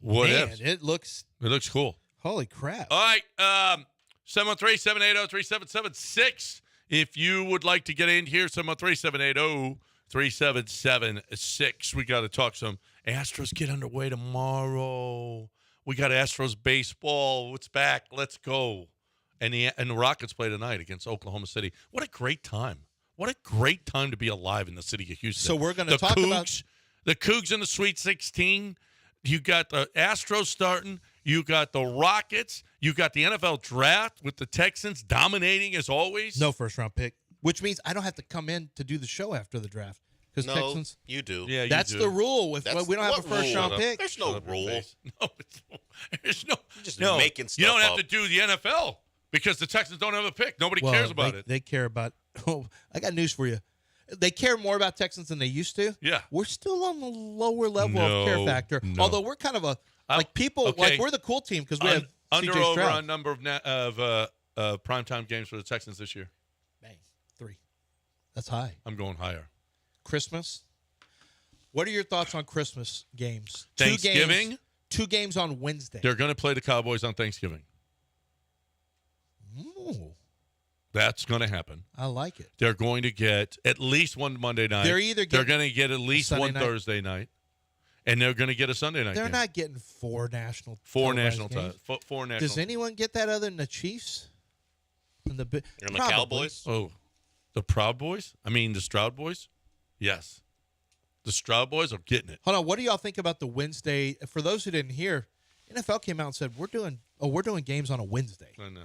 B: Man, it looks
A: cool.
B: Holy crap.
A: All right. 713-780-3776. If you would like to get in here, 713-780-3776. We got to talk some Astros get underway tomorrow. We got Astros baseball. It's back. Let's go. And the Rockets play tonight against Oklahoma City. What a great time. What a great time to be alive in the city of Houston.
B: So we're going to talk about
A: the Cougs in the Sweet 16. You got the Astros starting. You got the Rockets. You got the NFL draft with the Texans dominating as always.
B: No first-round pick, which means I don't have to come in to do the show after the draft. Because Texans,
C: you do.
A: Yeah,
B: that's the rule. We don't have a first-round pick.
C: There's no rule.
A: No, there's no.
C: You're just making stuff
A: You don't have
C: up.
A: to do the NFL. Because the Texans don't have a pick. Nobody cares about it.
B: They care about – I got news for you. They care more about Texans than they used to.
A: Yeah.
B: We're still on the lower level of care factor.
A: No.
B: Although we're kind of we're the cool team because we have
A: under
B: CJ
A: over
B: Stroud.
A: on number of primetime games for the Texans this year.
B: Bang. 3. That's high.
A: I'm going higher.
B: Christmas. What are your thoughts on Christmas games?
A: Thanksgiving?
B: 2 games on Wednesday.
A: They're going to play the Cowboys on Thanksgiving.
B: Ooh.
A: That's going to happen.
B: I like it.
A: They're going to get at least one Monday night. They're going to get at least one Thursday night. And they're going to get a Sunday night
B: They're
A: game.
B: not getting 4 national games.
A: Four national.
B: Does anyone get that other than the Chiefs? And the
C: Cowboys?
A: Oh, the Proud Boys? I mean, the Stroud Boys? Yes. The Stroud Boys are getting it.
B: Hold on. What do y'all think about the Wednesday? For those who didn't hear, NFL came out and said, we're doing games on a Wednesday.
A: I know.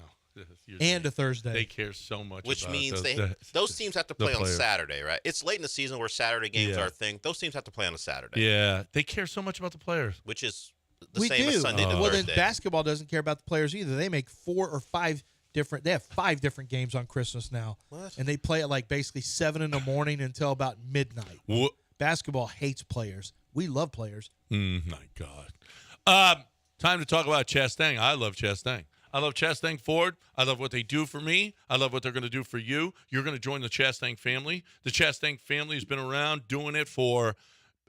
B: And a Thursday.
A: They care so much
C: Which
A: about
C: means
A: those
C: teams have to play on Saturday, right? It's late in the season where Saturday games are a thing. Those teams have to play on a Saturday.
A: Yeah. They care so much about the players.
C: Which is the same as Sunday to Thursday.
B: Well, then basketball doesn't care about the players either. They make 4 or 5 different – they have 5 different games on Christmas now.
C: What?
B: And they play at like basically 7 in the morning until about midnight.
A: What?
B: Basketball hates players. We love players.
A: My God. Time to talk about Chastang. I love Chastang. I love Chastang Ford. I love what they do for me. I love what they're going to do for you. You're going to join the Chastang family. The Chastang family has been around doing it for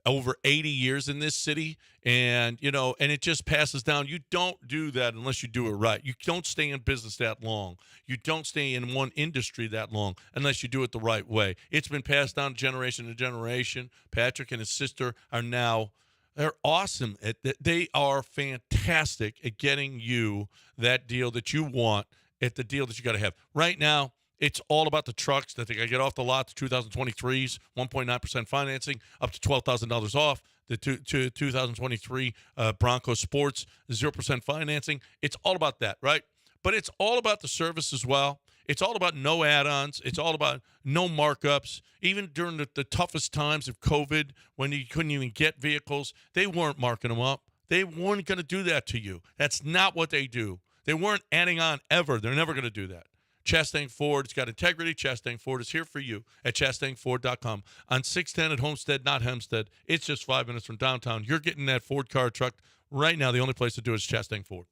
A: over 80 years in this city. And, and it just passes down. You don't do that unless you do it right. You don't stay in business that long. You don't stay in one industry that long unless you do it the right way. It's been passed down generation to generation. Patrick and his sister are now They're awesome. They are fantastic at getting you that deal that you want at the deal that you got to have. Right now, it's all about the trucks that they got to get off the lot, the 2023s, 1.9% financing, up to $12,000 off. The 2023 Bronco Sports, 0% financing. It's all about that, right? But it's all about the service as well. It's all about no add-ons. It's all about no markups. Even during the toughest times of COVID, when you couldn't even get vehicles, they weren't marking them up. They weren't going to do that to you. That's not what they do. They weren't adding on ever. They're never going to do that. Chastang Ford, it's got integrity. Chastang Ford is here for you at ChastangFord.com. On 610 at Homestead, not Hempstead. It's just 5 minutes from downtown. You're getting that Ford car truck right now. The only place to do it is Chastang Ford.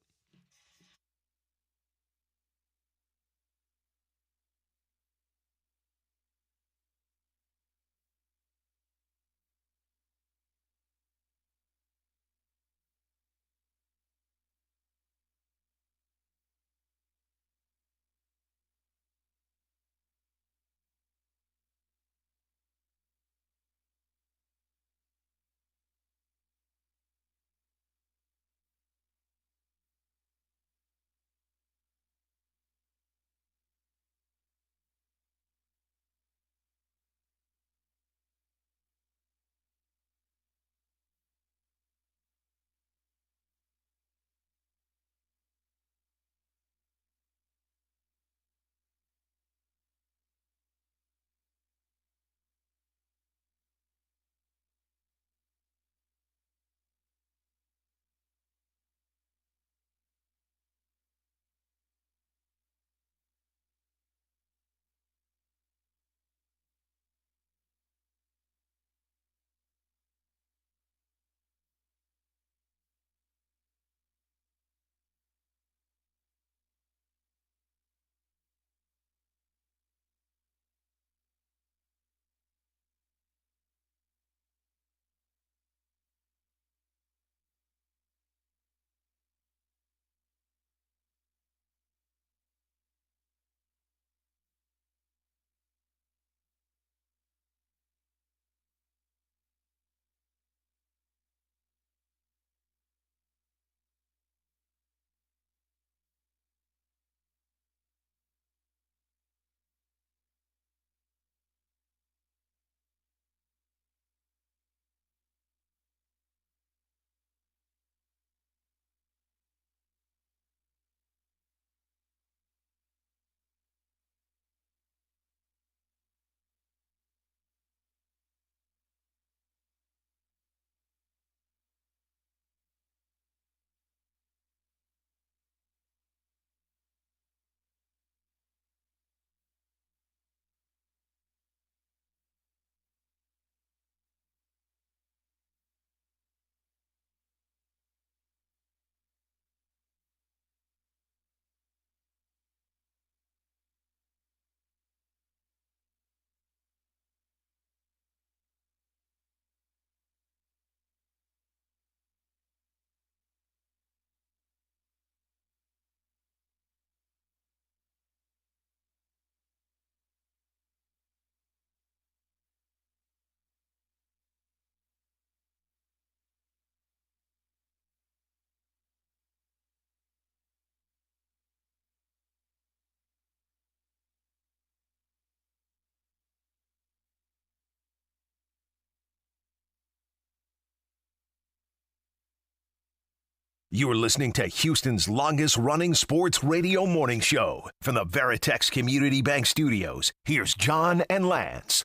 D: You are listening to Houston's longest-running sports radio morning show. From the Veritex Community Bank Studios, here's John and Lance.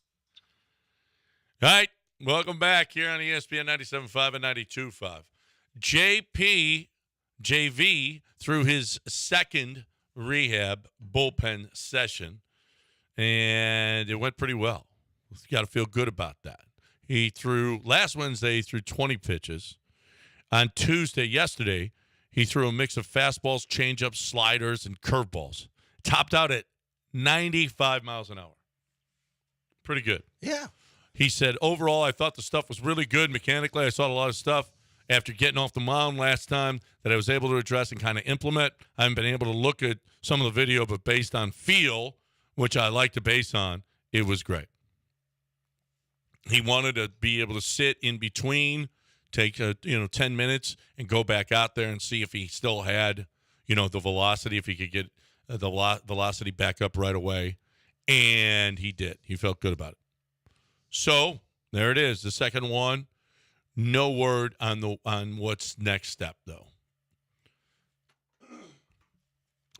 A: All right, welcome back here on ESPN 97.5 and 92.5. JV, through his second rehab bullpen session, and it went pretty well. You got to feel good about that. Last Wednesday, he threw 20 pitches. On Tuesday, yesterday, he threw a mix of fastballs, changeups, sliders, and curveballs. Topped out at 95 miles an hour. Pretty good.
B: Yeah.
A: He said, overall, I thought the stuff was really good. Mechanically, I saw a lot of stuff after getting off the mound last time that I was able to address and kind of implement. I haven't been able to look at some of the video, but based on feel, which I like to base on, it was great. He wanted to be able to sit in between take 10 minutes and go back out there and see if he still had the velocity, if he could get the velocity back up right away, and he did. He felt good about it. So there it is, the second one. No word on what's next step though.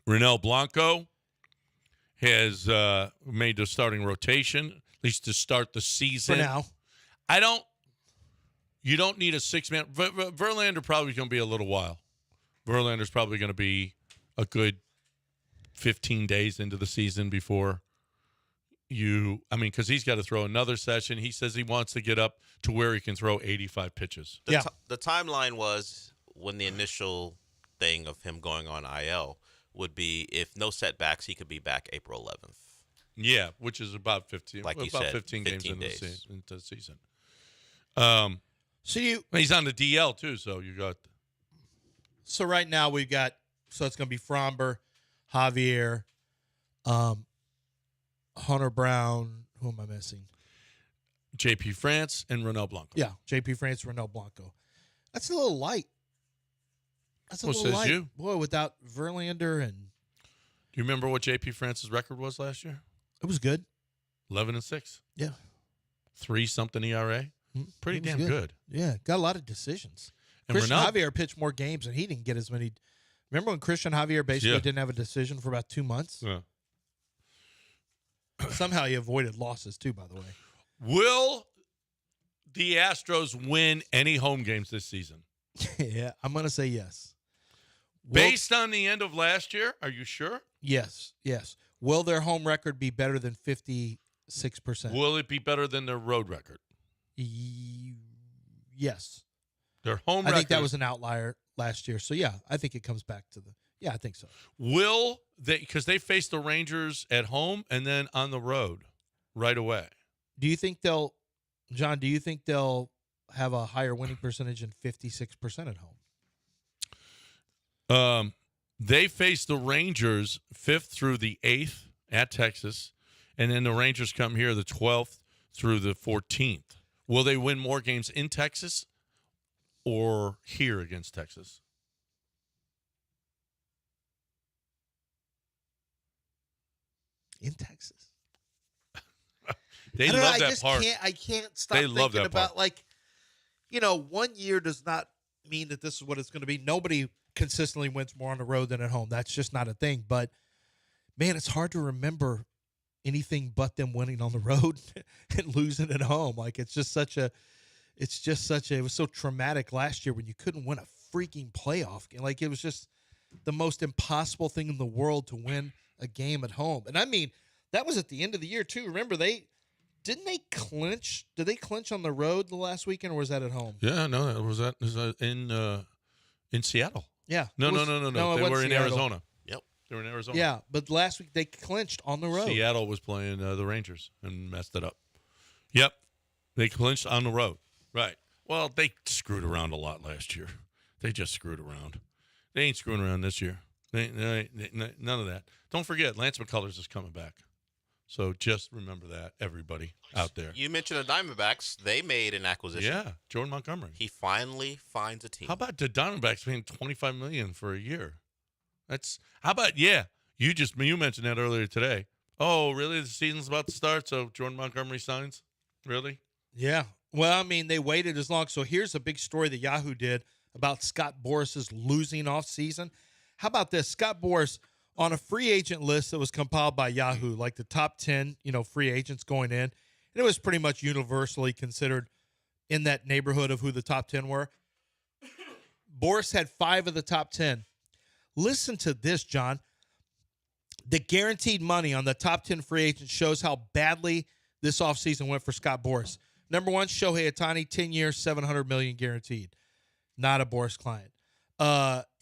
A: Ronel Blanco has made the starting rotation, at least to start the season.
B: For now.
A: You don't need a 6-man. Verlander probably going to be a little while. Verlander's probably going to be a good 15 days into the season before because he's got to throw another session. He says he wants to get up to where he can throw 85 pitches.
C: The timeline was when the initial thing of him going on IL would be if no setbacks, he could be back April 11th.
A: Yeah, which is about 15.
C: Like you
A: about
C: said,
A: 15 games
C: 15
A: into
C: days.
A: the season.
B: So
A: he's on the DL too, so you got.
B: So right now we've got. So it's going to be Fromber, Javier, Hunter Brown. Who am I missing?
A: J.P. France and Ronel Blanco.
B: Yeah, J.P. France, Ronel Blanco. That's a little light. That's a little light.
A: You?
B: Boy, without Verlander and.
A: Do you remember what J.P. France's record was last year?
B: It was good.
A: 11-6.
B: Yeah.
A: 3-something ERA. Pretty damn good.
B: Yeah, got a lot of decisions.
A: And
B: Christian Javier pitched more games, and he didn't get as many. Remember when Christian Javier basically didn't have a decision for about 2 months?
A: Yeah.
B: Somehow he avoided losses, too, by the way.
A: Will the Astros win any home games this season?
B: Yeah, I'm going to say yes.
A: Based on the end of last year, are you sure?
B: Yes. Will their home record be better than 56%?
A: Will it be better than their road record?
B: Yes.
A: Their home record.
B: I think that was an outlier last year. So, yeah, I think it comes back to I think so.
A: Will they, because they face the Rangers at home and then on the road right away.
B: Do you think they'll have a higher winning percentage than 56% at home?
A: They face the Rangers 5th through the 8th at Texas, and then the Rangers come here the 12th through the 14th. Will they win more games in Texas or here against Texas?
B: In Texas.
A: They love that part.
B: I can't stop
A: they love
B: thinking
A: that
B: about
A: part.
B: 1 year does not mean that this is what it's going to be. Nobody consistently wins more on the road than at home. That's just not a thing. But, man, it's hard to remember anything but them winning on the road and losing at home. It was so traumatic last year when you couldn't win a freaking playoff game. It was just the most impossible thing in the world to win a game at home. And I mean, that was at the end of the year too. Remember, didn't they clinch? Did they clinch on the road the last weekend, or was that at home?
A: Yeah, no, it was in Seattle.
B: Yeah.
A: No. They were in
B: Seattle.
A: Arizona.
C: Yep.
A: They were in Arizona.
B: Yeah, but last week they clinched on the road.
A: Seattle was playing the Rangers and messed it up. Yep. They clinched on the road. Right. Well, they screwed around a lot last year. They just screwed around. They ain't screwing around this year. None of that. Don't forget, Lance McCullers is coming back. So just remember that, everybody out there.
C: You mentioned the Diamondbacks. They made an acquisition.
A: Yeah, Jordan Montgomery.
C: He finally finds a team.
A: How about the Diamondbacks paying $25 million for a year? You mentioned that earlier today. Oh, really? The season's about to start, so Jordan Montgomery signs? Really?
B: Yeah. Well, I mean, they waited as long. So here's a big story that Yahoo did about Scott Boris's losing off season. How about this? Scott Boras, on a free agent list that was compiled by Yahoo, like the top 10, free agents going in, and it was pretty much universally considered in that neighborhood of who the top 10 were. Boras had 5 of the top 10. Listen to this, John. The guaranteed money on the top 10 free agents shows how badly this offseason went for Scott Boras. Number 1, Shohei Ohtani, 10 years, $700 million guaranteed. Not a Boras client.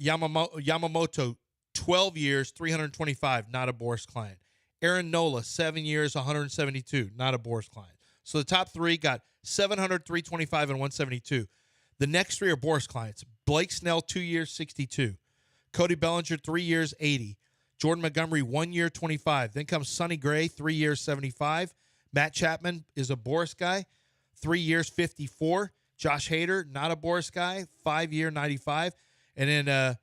B: Yamamoto, 12 years, $325, not a Boras client. Aaron Nola, 7 years, $172, not a Boras client. So the top 3 got $700, $325, and $172. The next 3 are Boras clients. Blake Snell, 2 years, $62. Cody Bellinger, 3 years, $80. Jordan Montgomery, 1 year, $25. Then comes Sonny Gray, 3 years, $75. Matt Chapman is a Boras guy, 3 years, $54. Josh Hader, not a Boris guy, 5-year, 95. And then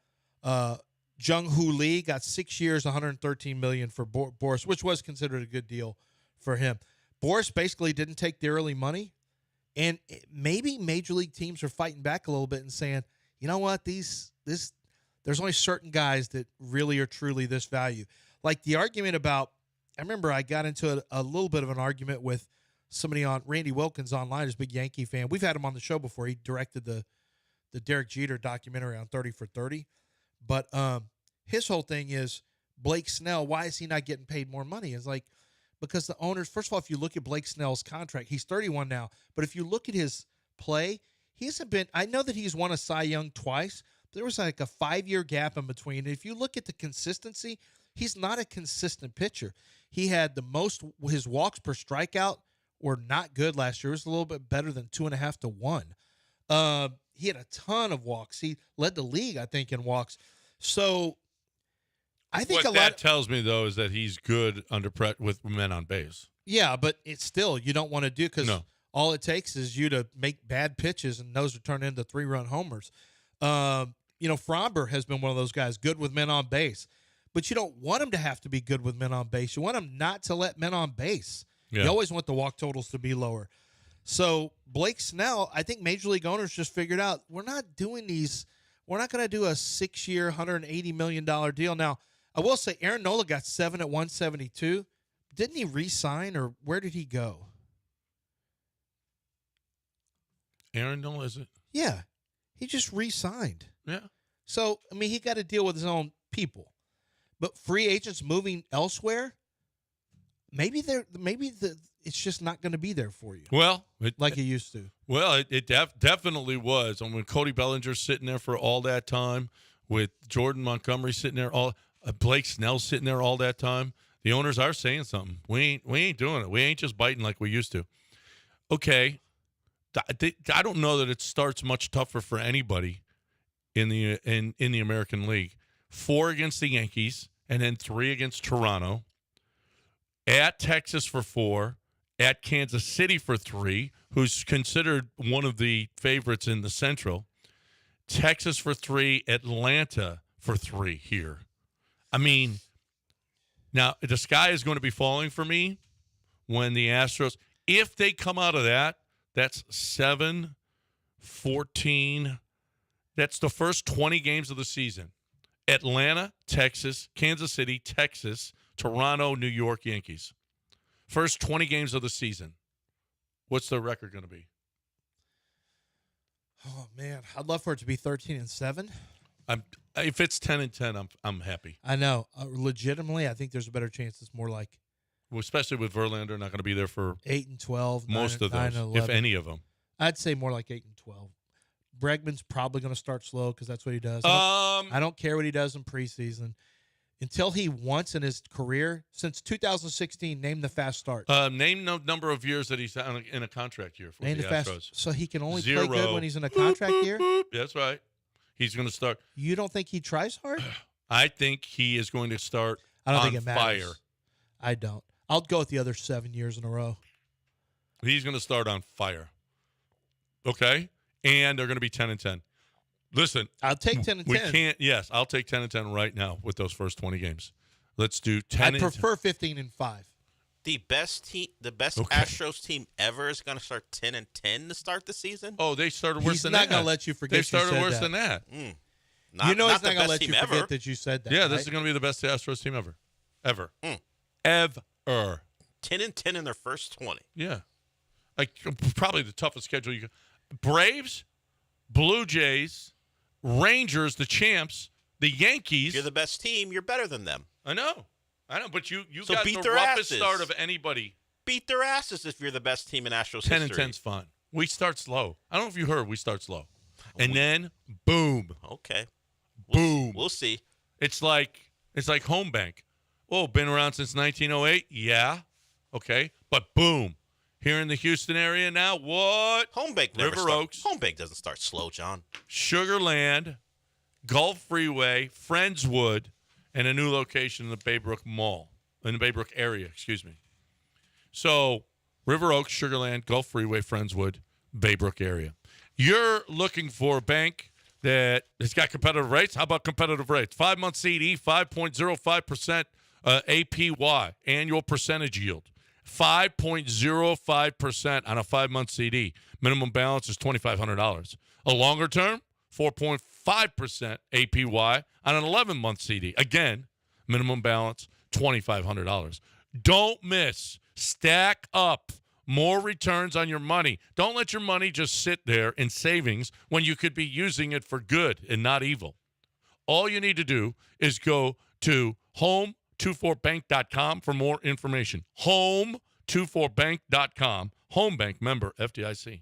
B: Jung-Hoo Lee got 6 years, $113 million for Boris, which was considered a good deal for him. Boris basically didn't take the early money, and maybe major league teams are fighting back a little bit and saying, you know what, there's only certain guys that really are truly this value. Like the argument about, I remember I got into a little bit of an argument with somebody on Randy Wilkins online, who's a big Yankee fan. We've had him on the show before. He directed the Derek Jeter documentary on 30 for 30. But his whole thing is Blake Snell, why is he not getting paid more money? It's like, because the owners, first of all, if you look at Blake Snell's contract, he's 31 now, but if you look at his play, he hasn't been, I know that he's won a Cy Young twice, but there was like a 5-year gap in between. And if you look at the consistency, he's not a consistent pitcher. He had the most, his walks per strikeout were not good last year. It was a little bit better than 2.5 to 1. He had a ton of walks. He led the league, I think, in walks. So I think
A: what that tells me, though, is that he's good under with men on base.
B: Yeah, but it's still, you don't want to do, because all it takes is you to make bad pitches and those are turned into 3-run homers. Fromber has been one of those guys, good with men on base. But you don't want him to have to be good with men on base. You want him not to let men on base. Yeah. You always want the walk totals to be lower. So Blake Snell, I think major league owners just figured out, we're not doing these. We're not going to do a 6-year, $180 million deal. Now, I will say Aaron Nola got 7 at 172. Didn't he re-sign, or where did he go?
A: Aaron Nola, is it?
B: Yeah. He just re-signed.
A: Yeah.
B: So, I mean, he got to deal with his own people. But free agents moving elsewhere, maybe it's just not going to be there for you.
A: Well,
B: like it used to.
A: Well, it definitely was. And when Cody Bellinger's sitting there for all that time, with Jordan Montgomery sitting there, Blake Snell sitting there all that time, the owners are saying something. We ain't doing it. We ain't just biting like we used to. Okay, I don't know that it starts much tougher for anybody in the American League. 4 against the Yankees, and then 3 against Toronto. At Texas for 4, at Kansas City for 3, who's considered one of the favorites in the Central. Texas for 3, Atlanta for 3 here. I mean, now the sky is going to be falling for me when the Astros, if they come out of that, that's 7-14. That's the first 20 games of the season. Atlanta, Texas, Kansas City, Texas, Toronto, New York, Yankees. First 20 games of the season. What's the record going to be?
B: Oh man, I'd love for it to be 13-7.
A: If it's 10-10, I'm happy.
B: I know. Legitimately, I think there's a better chance it's more like,
A: well, especially with Verlander not going to be there for
B: 8-12,
A: most of those, if any of them.
B: I'd say more like 8-12. Bregman's probably going to start slow because that's what he does. I don't care what he does in preseason. Until he once in his career, since 2016, name the fast start.
A: Name no number of years that he's in a contract year for the Astros.
B: So he can only
A: 0.
B: play good when he's in a contract year?
A: That's right. He's going to start.
B: You don't think he tries hard?
A: I think he is going to start
B: think it matters. Fire. I don't. I'll go with the other 7 years in a row.
A: He's going to start on fire. Okay? And they're going to be 10-10. Listen,
B: I'll take 10-10.
A: We can't. Yes, I'll take 10-10 right now with those first 20 games. Let's do 10.
B: I prefer 15-5.
C: The best Astros team ever is going to start 10-10 to start the season.
A: Oh, they started worse than that.
B: He's not going to let you forget.
A: They started worse than that.
B: He's not going to let you forget that you said that.
A: Yeah,
B: right?
A: This is going to be the best Astros team ever. Ever. Ever.
C: 10-10 in their first 20.
A: Yeah, like probably the toughest schedule you could. Braves, Blue Jays, Rangers, the champs, the Yankees.
C: If you're the best team, you're better than them.
A: I know, but you
C: so
A: got
C: beat
A: the
C: their
A: roughest
C: asses.
A: start of anybody.
C: Beat their asses if you're the best team in Astros
A: 10-10's fine. We start slow. I don't know if you heard. We start slow, and then boom.
C: Okay,
A: boom.
C: We'll see.
A: It's like home bank. Oh, been around since 1908. Yeah, okay, but boom. Here in the Houston area now, what?
C: Home bank
A: River Oaks.
C: Home bank doesn't start slow, John.
A: Sugar Land, Gulf Freeway, Friendswood, and a new location in the Baybrook Mall, in the Baybrook area, excuse me. So, River Oaks, Sugar Land, Gulf Freeway, Friendswood, Baybrook area. You're looking for a bank that has got competitive rates. How about competitive rates? 5-month CD, 5.05% APY, annual percentage yield. 5.05% on a 5-month CD. Minimum balance is $2,500. A longer term, 4.5% APY on an 11-month CD. Again, minimum balance, $2,500. Don't miss. Stack up more returns on your money. Don't let your money just sit there in savings when you could be using it for good and not evil. All you need to do is go to home24bank.com for more information. Home24bank.com. Home Bank, member FDIC.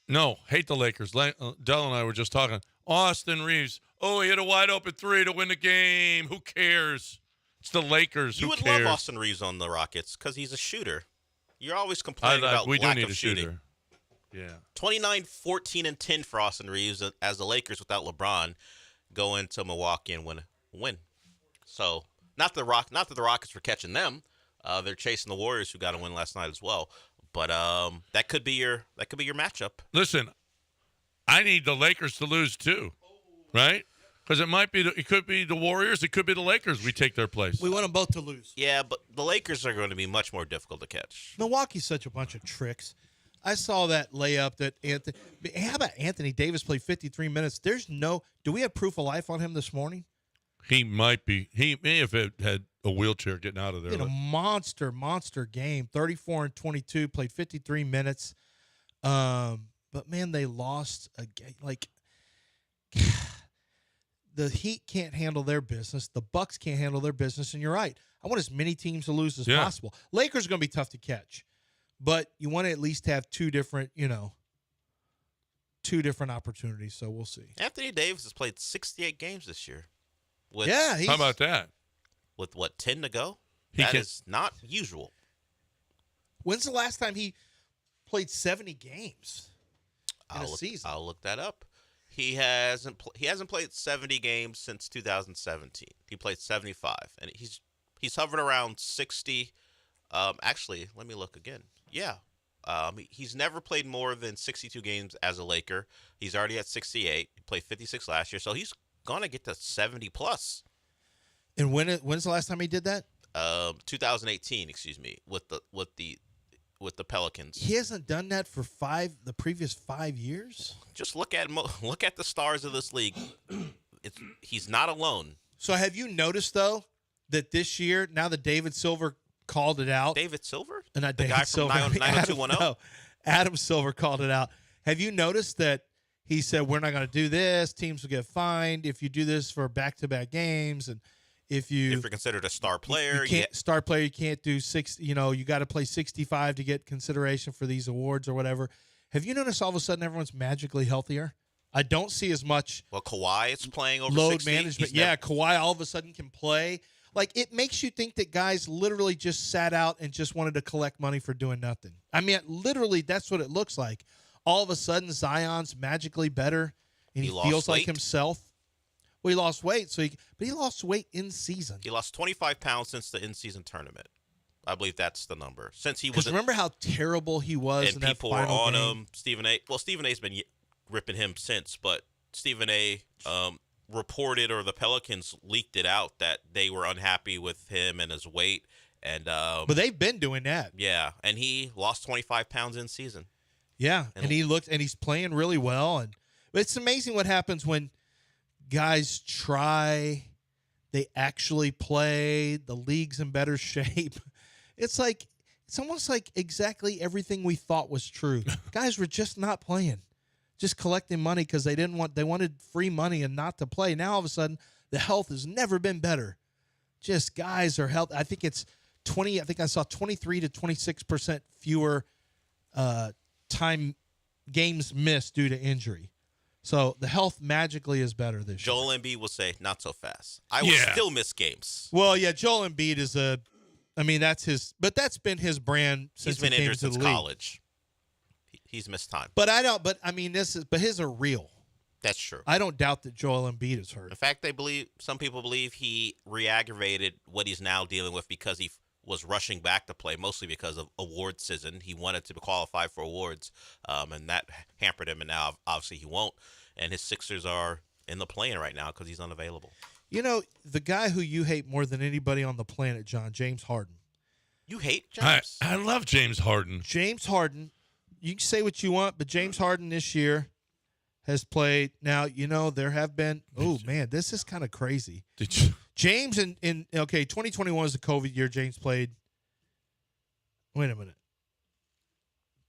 A: No, hate the Lakers. Dell and I were just talking. Austin Reeves. Oh, he hit a wide open three to win the game. Who cares? It's the Lakers.
C: You
A: Who
C: would
A: cares?
C: love Austin Reeves on the Rockets because he's a shooter. You're always complaining about
A: we
C: lack
A: do need
C: of
A: a
C: shooting.
A: shooter. Yeah.
C: 29, 14, and 10 for Austin Reeves as the Lakers without LeBron go into Milwaukee and win. So not that the Rockets were catching them. They're chasing the Warriors who got a win last night as well. But that could be your matchup.
A: Listen, I need the Lakers to lose too, right? Because it could be the Warriors, it could be the Lakers. We take their place.
B: We want them both to lose.
C: Yeah, but the Lakers are going to be much more difficult to catch.
B: Milwaukee's such a bunch of tricks. I saw that layup that Anthony. How about Anthony Davis played 53 minutes? Do we have proof of life on him this morning?
A: He might be. He may have had a wheelchair getting out of there.
B: He had a monster game. 34 and 22, played 53 minutes. But man, they lost a game. Like the Heat can't handle their business. The Bucks can't handle their business. And you're right. I want as many teams to lose as possible. Lakers are going to be tough to catch, but you want to at least have two different opportunities. So we'll see.
C: Anthony Davis has played 68 games this year.
A: How about that?
C: With 10 to go? That is not usual.
B: When's the last time he played 70 games in a season?
C: I'll look that up. He hasn't played 70 games since 2017. He played 75, and he's hovered around 60. Actually, let me look again. Yeah. He's never played more than 62 games as a Laker. He's already at 68. He played 56 last year, so he's gonna get to 70 plus.
B: And when's the last time he did that?
C: 2018, excuse me, with the Pelicans.
B: He hasn't done that for the previous 5 years.
C: Just look at the stars of this league. He's not alone.
B: So have you noticed though that this year, now that David Silver called it out,
C: David Silver,
B: not
C: the
B: David
C: guy
B: Silver,
C: from 90210.
B: No, Adam Silver called it out. Have you noticed that he said we're not going to do this? Teams will get fined if you do this for back-to-back games, and if you're
C: considered a star player,
B: star player, you can't do six. You got to play 65 to get consideration for these awards or whatever. Have you noticed all of a sudden everyone's magically healthier? I don't see as much.
C: Well, Kawhi is playing over
B: load
C: 60.
B: management. Kawhi all of a sudden can play. Like, it makes you think that guys literally just sat out and just wanted to collect money for doing nothing. I mean, literally, that's what it looks like. All of a sudden, Zion's magically better, and he feels like himself. Well, he lost weight, but he lost weight in season.
C: He lost 25 pounds since the in-season tournament. I believe that's the number. Since he was.
B: Because remember how terrible he was
C: and
B: in that
C: people were
B: final
C: on
B: game?
C: him. Stephen A. Well, Stephen A's been ripping him since, but Stephen A. Reported, or the Pelicans leaked it out, that they were unhappy with him and his weight, and
B: but they've been doing that.
C: Yeah, and he lost 25 pounds in season.
B: Yeah, and he's playing really well, and it's amazing what happens when guys try, they actually play, the league's in better shape. It's almost like exactly everything we thought was true. Guys were just not playing. Just collecting money because they wanted free money and not to play. Now all of a sudden the health has never been better. Just guys are healthy. I think it's 20. I think I saw 23 to 26% fewer time games missed due to injury. So the health magically is better this year.
C: Joel Embiid will say, "Not so fast. I will still miss games."
B: Well, yeah, Joel Embiid is that's his, but that's been his brand since
C: he's been injured since
B: league.
C: College. He's missed time.
B: But his are real.
C: That's true.
B: I don't doubt that Joel Embiid is hurt.
C: In fact, some people believe he re-aggravated what he's now dealing with because he was rushing back to play, mostly because of awards season. He wanted to qualify for awards, and that hampered him, and now obviously he won't. And his Sixers are in the play-in right now because he's unavailable.
B: The guy who you hate more than anybody on the planet, John, James Harden.
C: You hate James?
A: I love James Harden.
B: James Harden. You can say what you want, but James Harden this year has played. Now, there have been. Oh, man, this is kind of crazy.
A: Did you?
B: James 2021 was the COVID year. James played. Wait a minute.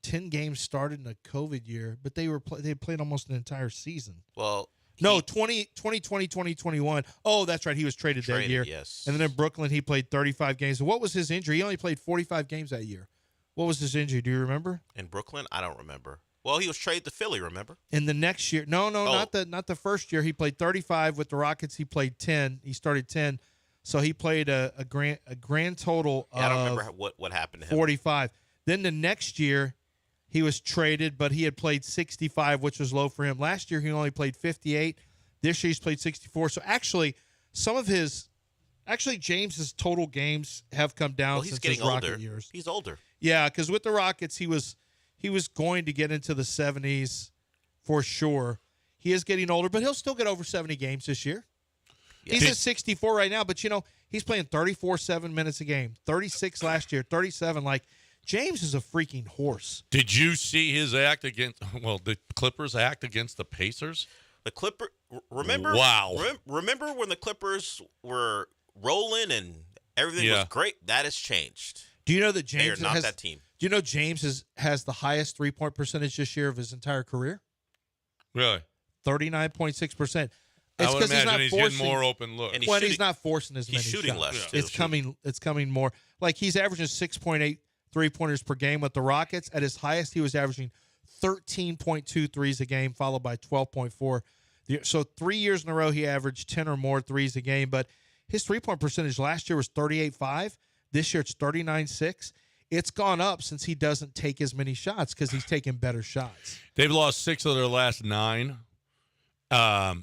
B: 10 games started in a COVID year, but they played almost an entire season.
C: Well,
B: 2020, 2021. Oh, that's right. He was traded that year.
C: Yes.
B: And then in Brooklyn, he played 35 games. What was his injury? He only played 45 games that year. What was his injury? Do you remember?
C: In Brooklyn? I don't remember. Well, he was traded to Philly, remember?
B: In the next year. No, not the first year. He played 35 with the Rockets. He played 10. He started 10. So he played a grand total of
C: I don't remember what happened to him.
B: 45. Then the next year, he was traded, but he had played 65, which was low for him. Last year, he only played 58. This year, he's played 64. So actually, James's total games have come down since his Rocket years.
C: He's older.
B: Yeah, because with the Rockets, he was going to get into the 70s for sure. He is getting older, but he'll still get over 70 games this year. Yeah. He's at 64 right now, but, he's playing 34-7 minutes a game, 36 last year, 37. Like, James is a freaking horse.
A: Did you see his act against the Clippers act against the Pacers?
C: Remember?
A: Wow.
C: Remember when the Clippers were rolling and everything was great? That has changed.
B: Do you know that James
C: they are not that team?
B: Do you know James has the highest 3-point percentage this year of his entire career?
A: Really?
B: 39.6%.
A: I would imagine he's getting more open looks.
B: He's not forcing as many shots.
C: He's shooting less, too.
B: It's coming more. Like, he's averaging 6.8 3-pointers per game with the Rockets. At his highest, he was averaging 13.2 threes a game, followed by 12.4. So 3 years in a row, he averaged 10 or more threes a game. But his 3-point percentage last year was 38.5. This year, it's 39.6. It's gone up since he doesn't take as many shots because he's taking better shots.
A: They've lost 6 of their last 9.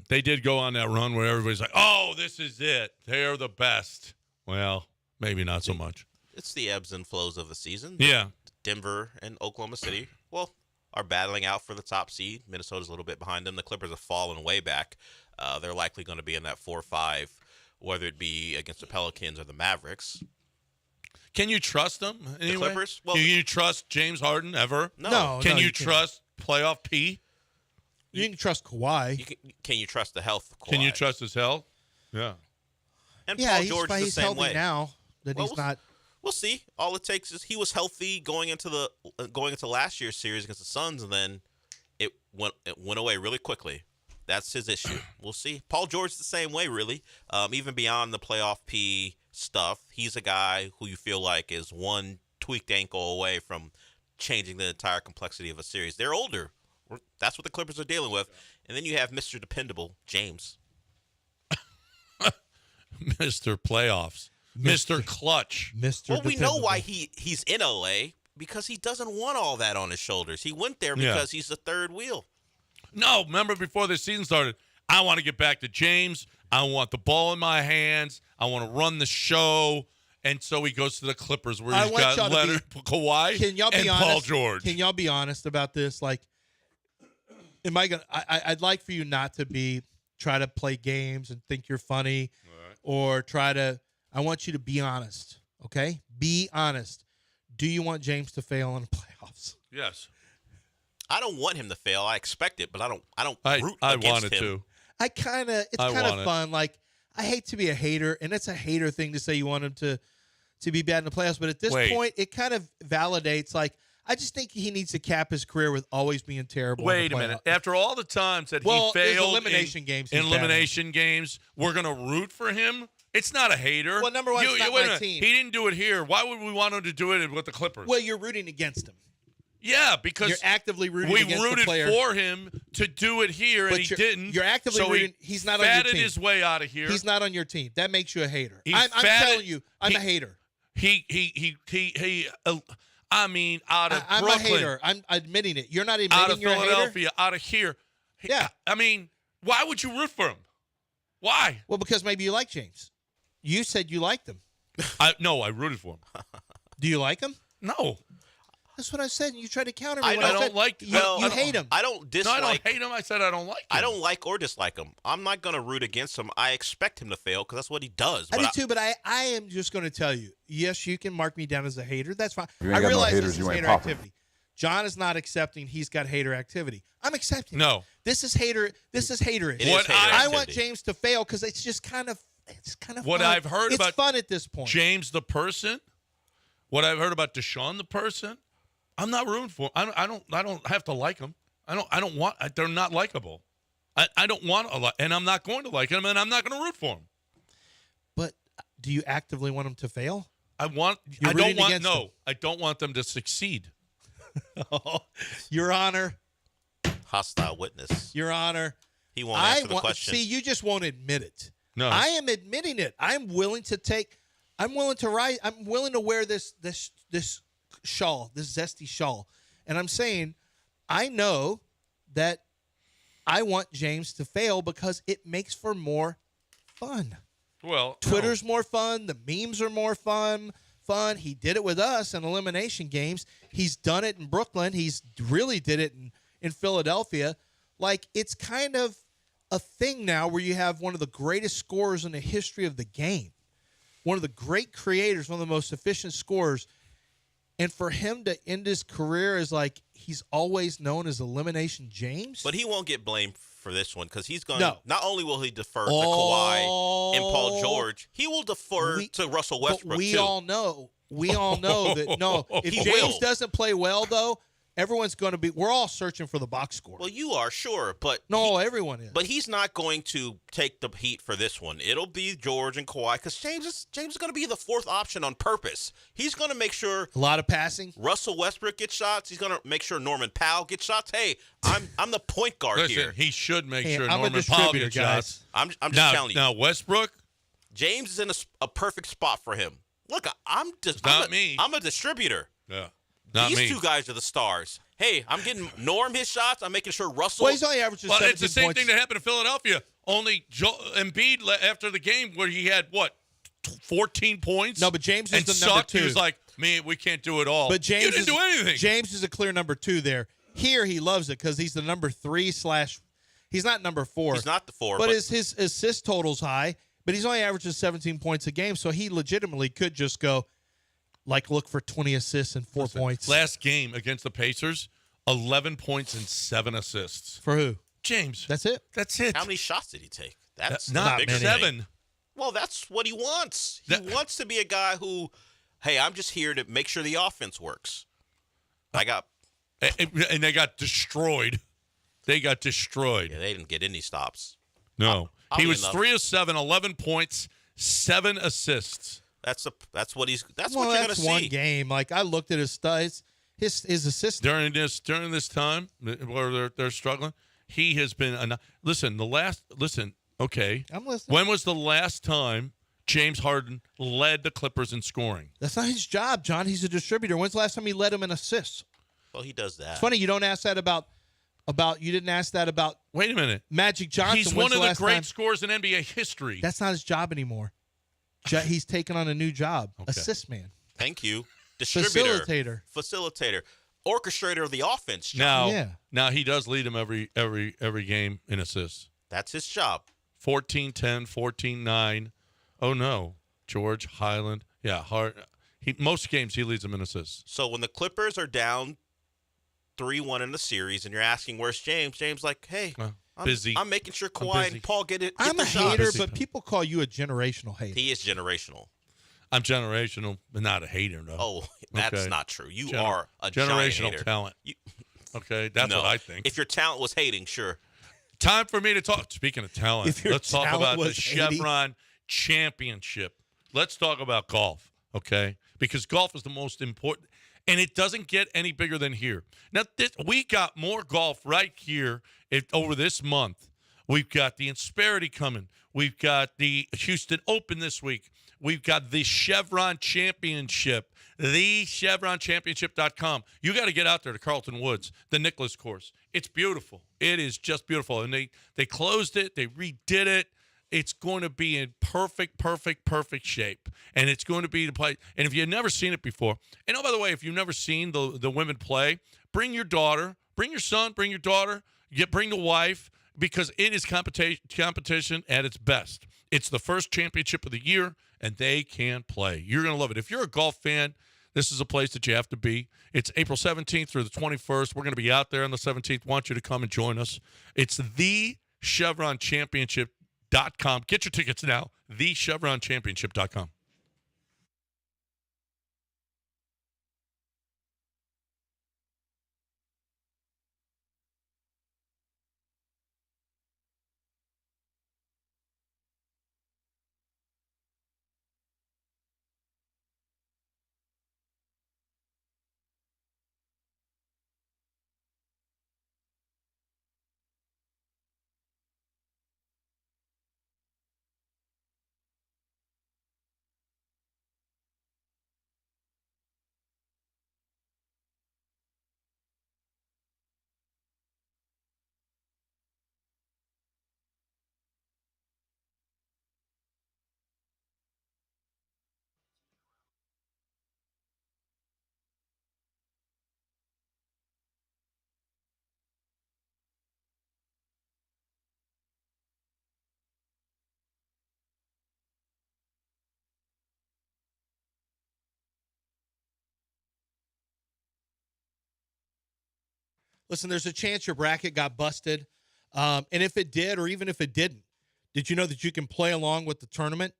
A: They did go on that run where everybody's like, oh, this is it. They're the best. Well, maybe not so much.
C: It's the ebbs and flows of the season.
A: Yeah.
C: Denver and Oklahoma City, are battling out for the top seed. Minnesota's a little bit behind them. The Clippers have fallen way back. They're likely going to be in that 4-5, whether it be against the Pelicans or the Mavericks.
A: Can you trust them anyway?
C: The Clippers? Well,
A: can you trust James Harden ever?
C: No.
A: Can you trust playoff P?
B: You can trust Kawhi.
C: Can you trust the health of Kawhi?
A: Can you trust his health? Yeah.
C: And Paul George is the
B: he's
C: same
B: healthy
C: way.
B: now that he's not.
C: We'll see. All it takes is he was healthy going into last year's series against the Suns, and then it went away really quickly. That's his issue. We'll see. Paul George is the same way, really. Even beyond the playoff P stuff, he's a guy who you feel like is one tweaked ankle away from changing the entire complexity of a series. They're older. That's what the Clippers are dealing with. And then you have Mr. Dependable, James.
A: Mr. Playoffs. Mr. Clutch.
B: Mr.
C: Well, we know why he's in LA, because he doesn't want all that on his shoulders. He went there because he's the third wheel.
A: No, remember before the season started, I want to get back to James. I want the ball in my hands. I want to run the show. And so he goes to the Clippers where he's got Leonard, Kawhi, and Paul George.
B: Can y'all be honest about this? Like, I'd like for you not to try to play games and think you're funny, or I want you to be honest, okay? Be honest. Do you want James to fail in the playoffs?
A: Yes.
C: I don't want him to fail. I expect it, but I don't root
A: I
C: against
A: wanted
C: him.
A: to.
B: It's kind of fun. Like, I hate to be a hater, and it's a hater thing to say you want him to be bad in the playoffs, but at this point, it kind of validates, like, I just think he needs to cap his career with always being terrible.
A: Wait a minute. After all the times that he failed
B: elimination games,
A: we're going to root for him? It's not a hater.
B: Well, number one, it's not my team.
A: He didn't do it here. Why would we want him to do it with the Clippers?
B: Well, you're rooting against him.
A: Yeah, because
B: you're actively rooting against the player.
A: We rooted for him to do it here, and he didn't.
B: You're actively rooting. He's not on your team.
A: Fatted his way out of here.
B: He's not on your team. That makes you a hater. I'm telling you, I'm a hater.
A: I mean, out of
B: I'm
A: Brooklyn.
B: a hater. I'm admitting it. You're not admitting
A: out of
B: you're
A: Philadelphia,
B: a hater?
A: out of here.
B: Yeah.
A: I mean, why would you root for him? Why?
B: Well, because maybe you like James. You said you liked him.
A: No, I rooted for him.
B: Do you like him?
A: No.
B: That's what I said. You tried to counter me.
A: I don't like.
B: You hate him.
C: I don't dislike.
A: No, I don't hate him. I said I don't like him.
C: I don't like or dislike him. I'm not going to root against him. I expect him to fail because that's what he does.
B: I do too, but I am just going to tell you. Yes, you can mark me down as a hater. That's fine.
M: You ain't
B: I
M: got
B: realize
M: no haters,
B: this is
M: you ain't
B: hater
M: popping.
B: activity. John is not accepting he's got hater activity. I'm accepting.
A: No.
B: This is haterish. I want James to fail because it's just kind of
A: what
B: fun.
A: I've heard
B: it's
A: about
B: fun at this point.
A: James the person, what I've heard about Deshaun the person, I'm not rooting for him. I don't have to like him. I don't want. They're not likable. I don't want to and I'm not going to like him, and I'm not going to root for him.
B: But do you actively want him to fail?
A: I don't want them to succeed.
B: Your Honor.
C: Hostile witness.
B: Your Honor.
C: He won't answer the question.
B: See, you just won't admit it.
A: No.
B: I am admitting it. I'm willing to wear this shawl, this zesty shawl. And I'm saying I know that I want James to fail because it makes for more fun.
A: Well,
B: Twitter's more fun. The memes are more fun. He did it with us in elimination games. He's done it in Brooklyn. He's really did it in Philadelphia. Like, it's kind of a thing now where you have one of the greatest scorers in the history of the game, one of the great creators, one of the most efficient scorers. And for him to end his career as like he's always known as Elimination James.
C: But he won't get blamed for this one because he's going to not only will he defer to Kawhi and Paul George, he will defer to Russell Westbrook,
B: but we
C: too.
B: all know that if James doesn't play well, though, everyone's going to be – we're all searching for the box score.
C: Well, you are, sure, but –
B: everyone is.
C: But he's not going to take the heat for this one. It'll be George and Kawhi because James is going to be the fourth option on purpose. He's going to make sure –
B: a lot of passing.
C: Russell Westbrook gets shots. He's going to make sure Norman Powell gets shots. Hey, I'm the point guard here.
A: He should make sure
B: I'm
A: Norman
B: a
A: Powell
B: distributor,
A: gets
B: guys.
A: shots.
C: I'm just telling you.
A: Now, Westbrook?
C: James is in a perfect spot for him. Look, I'm a distributor.
A: Yeah.
C: These two guys are the stars. hey, I'm getting Norm his shots. I'm making sure Russell.
B: Well, he's only averaging 17
A: points. It's the same
B: points.
A: thing that happened in Philadelphia. Only Embiid after the game where he had 14 points.
B: No, but James is
A: and
B: the number 2.
A: He was like, man, we can't do it all.
B: But James
A: you didn't do anything.
B: James is a clear number 2 there. Here he loves it because he's the number 3 / he's not number 4.
C: He's not the 4.
B: But his assist total's high, but he's only averages 17 points a game, so he legitimately could just go, look for 20 assists and 4 points.
A: Last game against the Pacers, 11 points and 7 assists.
B: For who?
A: James.
B: That's it?
A: That's it.
C: How many shots did he take? That's
A: not
C: bigger
A: 7.
C: Well, that's what he wants. He wants to be a guy who, hey, I'm just here to make sure the offense works.
A: And they got destroyed.
C: Yeah, they didn't get any stops.
A: No. He was 3 of 7, 11 points, 7 assists.
C: That's what you're
B: that's
C: going to see.
B: one game. I looked at his stats. His assists
A: during this time where they're struggling, he has been listen. Okay.
B: I'm listening.
A: When was the last time James Harden led the Clippers in scoring?
B: That's not his job, John. He's a distributor. When's the last time he led him in assists?
C: Well, he does that.
B: It's funny you don't ask that about you didn't ask that about.
A: Wait a minute.
B: Magic Johnson.
A: He's one of the great scorers in NBA history.
B: That's not his job anymore. He's taken on a new job. Okay. Assist man.
C: Thank you. Distributor.
B: Facilitator.
C: Orchestrator of the offense. John.
A: Now he does lead him every game in assists.
C: That's his job.
A: 14-10, 14-9. Oh, no. George, Highland. Yeah, most games he leads them in assists.
C: So when the Clippers are down 3-1 in the series and you're asking, where's James? James like, hey,
A: busy.
C: I'm making sure Kawhi and Paul get it.
B: I'm a hater, but people call you a generational hater.
C: He is generational.
A: I'm generational, but not a hater, though.
C: Oh, that's not true. You are a generational hater.
A: Talent. Okay, that's what I think.
C: If your talent was hating, sure.
A: Time for me to talk. Speaking of talent, let's talk about the Chevron Championship. Let's talk about golf, okay? Because golf is the most important, and it doesn't get any bigger than here. Now, we got more golf right here over this month. We've got the Insperity coming. We've got the Houston Open this week. We've got the Chevron Championship, thechevronchampionship.com. You got to get out there to Carlton Woods, the Nicklaus course. It's beautiful. It is just beautiful. And they closed it. They redid it. It's going to be in perfect shape. And it's going to be the play. And if you've never seen it before, and oh, by the way, if you've never seen the women play, bring your daughter, bring your son, bring your daughter, bring the wife, because it is competition at its best. It's the first championship of the year, and they can play. You're going to love it. If you're a golf fan, this is a place that you have to be. It's April 17th through the 21st. We're going to be out there on the 17th. Want you to come and join us. It's thechevronchampionship.com. Get your tickets now, thechevronchampionship.com.
B: Listen, there's a chance your bracket got busted. And if it did, or even if it didn't, did you know that you can play along with the tournament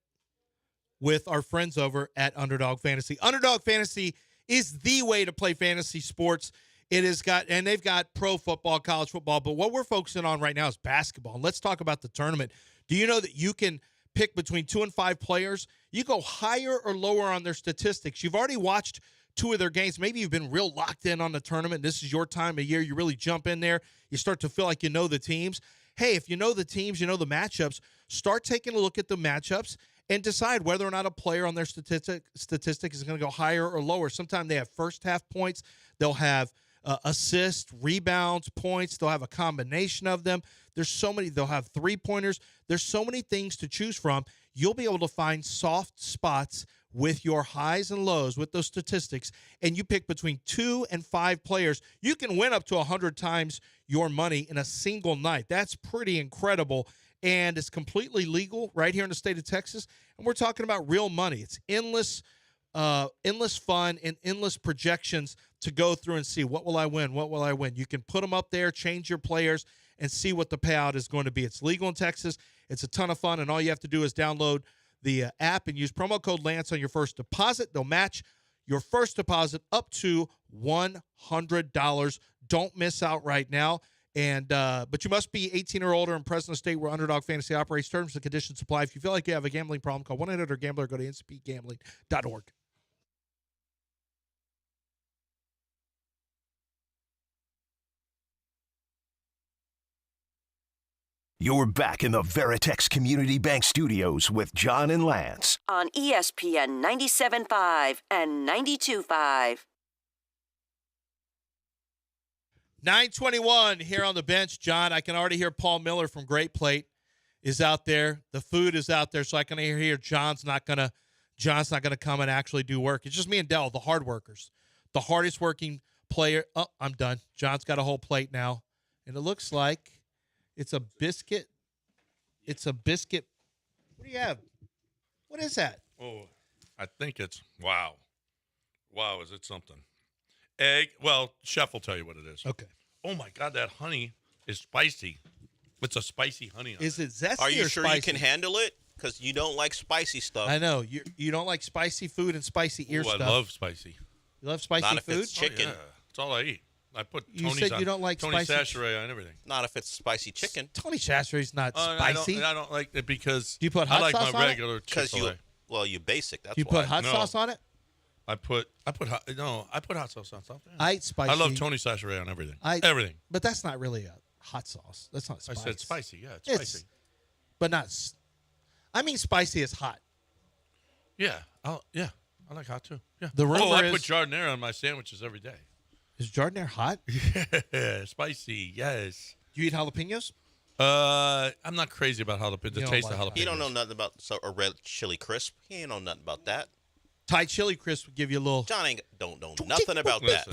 B: with our friends over at Underdog Fantasy? Underdog Fantasy is the way to play fantasy sports. They've got pro football, college football, but what we're focusing on right now is basketball. And let's talk about the tournament. Do you know that you can pick between 2 and 5 players? You go higher or lower on their statistics. You've already watched 2 of their games. Maybe you've been real locked in on the tournament. This is your time of year. You really jump in there. You start to feel like you know the teams. Hey, if you know the teams, you know the matchups, start taking a look at the matchups and decide whether or not a player on their statistic is going to go higher or lower. Sometimes they have first half points. They'll have assists, rebounds, points. They'll have a combination of them. There's so many. They'll have three-pointers. There's so many things to choose from. You'll be able to find soft spots with your highs and lows, with those statistics, and you pick between 2 and 5 players. You can win up to 100 times your money in a single night. That's pretty incredible, and it's completely legal right here in the state of Texas, and we're talking about real money. It's endless fun and endless projections to go through and see, what will I win? What will I win? You can put them up there, change your players, and see what the payout is going to be. It's legal in Texas. It's a ton of fun, and all you have to do is download the app and use promo code Lance on your first deposit. They'll match your first deposit up to $100. Don't miss out right now. And but you must be 18 or older and present in a state where Underdog Fantasy operates. Terms and conditions apply. If you feel like you have a gambling problem, call 1-800-GAMBLER or go to ncpgambling.org.
D: You're back in the Veritex Community Bank Studios with John and Lance.
E: On ESPN 97.5 and 92.5.
B: 9:21 here on the bench. John, I can already hear Paul Miller from Great Plate is out there. The food is out there, so I can hear John's not gonna come and actually do work. It's just me and Dell, the hard workers, the hardest working player. Oh, I'm done. John's got a whole plate now, and it looks like it's a biscuit. It's a biscuit. What do you have? What is that?
A: Oh, I think it's wow. Wow, is it something? Egg. Well, Chef will tell you what it is.
B: Okay.
A: Oh my God, that honey is spicy. It's a spicy honey.
B: Is it zesty or spicy?
C: Are you sure you can handle it? Because you don't like spicy stuff.
B: I know you don't like spicy food and spicy ear stuff.
A: I love spicy.
B: You love spicy
C: Not if
B: food?
C: it's chicken.
A: Oh, yeah. That's all I eat. I put
B: You
A: Tony's
B: said
A: on,
B: you don't like
A: Tony
B: spicy.
A: Sachere on everything.
C: Not if it's spicy chicken.
B: Tony Chachere's not spicy.
A: I don't like it because
B: Do you put hot
A: I like
B: sauce
A: my
B: on it?
A: regular Chick-fil-A.
C: You basic. That's
B: Do you
C: why.
B: put hot sauce on it?
A: I put hot sauce on something.
B: I eat spicy.
A: I love Tony Sachere on everything. Everything.
B: But that's not really a hot sauce. That's not spicy.
A: I said spicy. Yeah, it's spicy.
B: But not. I mean, spicy is hot.
A: Yeah. I like hot too. Yeah.
B: The rumor
A: I
B: is-
A: put jardinera on my sandwiches every day.
B: Is jardinera hot?
A: Yeah, spicy. Yes.
B: Do you eat jalapenos?
A: I'm not crazy about the taste of jalapenos.
C: He don't know nothing about a red chili crisp. He ain't know nothing about that.
B: Thai chili crisp would give you a little.
C: John ain't don't know nothing about that.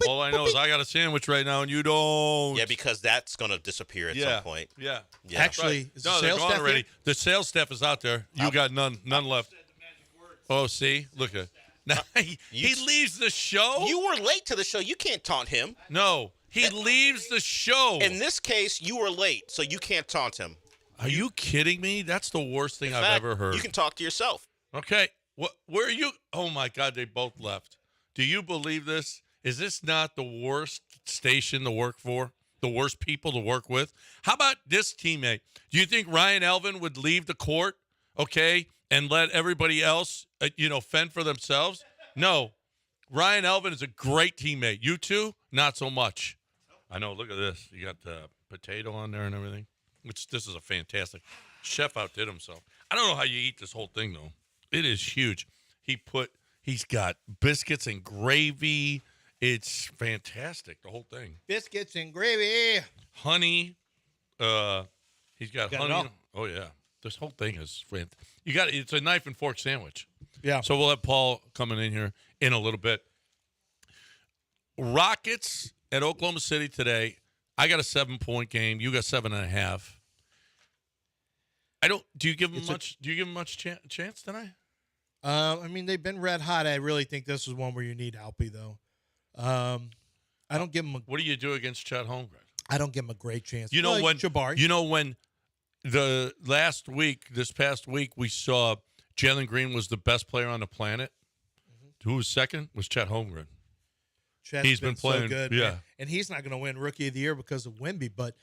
A: All I know is I got a sandwich right now and you don't.
C: Yeah, because that's gonna disappear at some point.
A: Yeah.
B: Actually,
A: right.
B: is the
A: No, they're
B: sales
A: gone
B: staff
A: already.
B: here?
A: The sales staff is out there. You got none left. Oh, see? Look at now. He leaves the show.
C: You were late to the show. You can't taunt him.
A: No, he leaves the show.
C: In this case, you were late, so you can't taunt him.
A: Are you kidding me? That's the worst thing I've ever heard.
C: You can talk to yourself.
A: Okay. Where are you? Oh, my God, they both left. Do you believe this? Is this not the worst station to work for? The worst people to work with? How about this teammate? Do you think Ryan Elvin would leave the court, okay, and let everybody else, fend for themselves? No. Ryan Elvin is a great teammate. You two, not so much. I know. Look at this. You got the potato on there and everything. This is a fantastic. Chef outdid himself. I don't know how you eat this whole thing, though. It is huge. He's got biscuits and gravy. It's fantastic, the whole thing.
B: Biscuits and gravy.
A: Honey. He's got honey. Oh, yeah. This whole thing is fantastic. It's a knife and fork sandwich.
B: Yeah.
A: So we'll have Paul coming in here in a little bit. Rockets at Oklahoma City today. I got a 7-point game. You got 7.5. Do you give them much chance tonight?
B: I mean, they've been red hot. I really think this is one where you need Alpy, though. I don't give them.
A: What do you do against Chet Holmgren?
B: I don't give him a great chance.
A: You know when
B: Jabari.
A: You know when this past week, we saw Jalen Green was the best player on the planet. Mm-hmm. Who was second? Was Chet Holmgren.
B: He's been playing so good,
A: yeah.
B: Man. And he's not going to win Rookie of the Year because of Wemby, but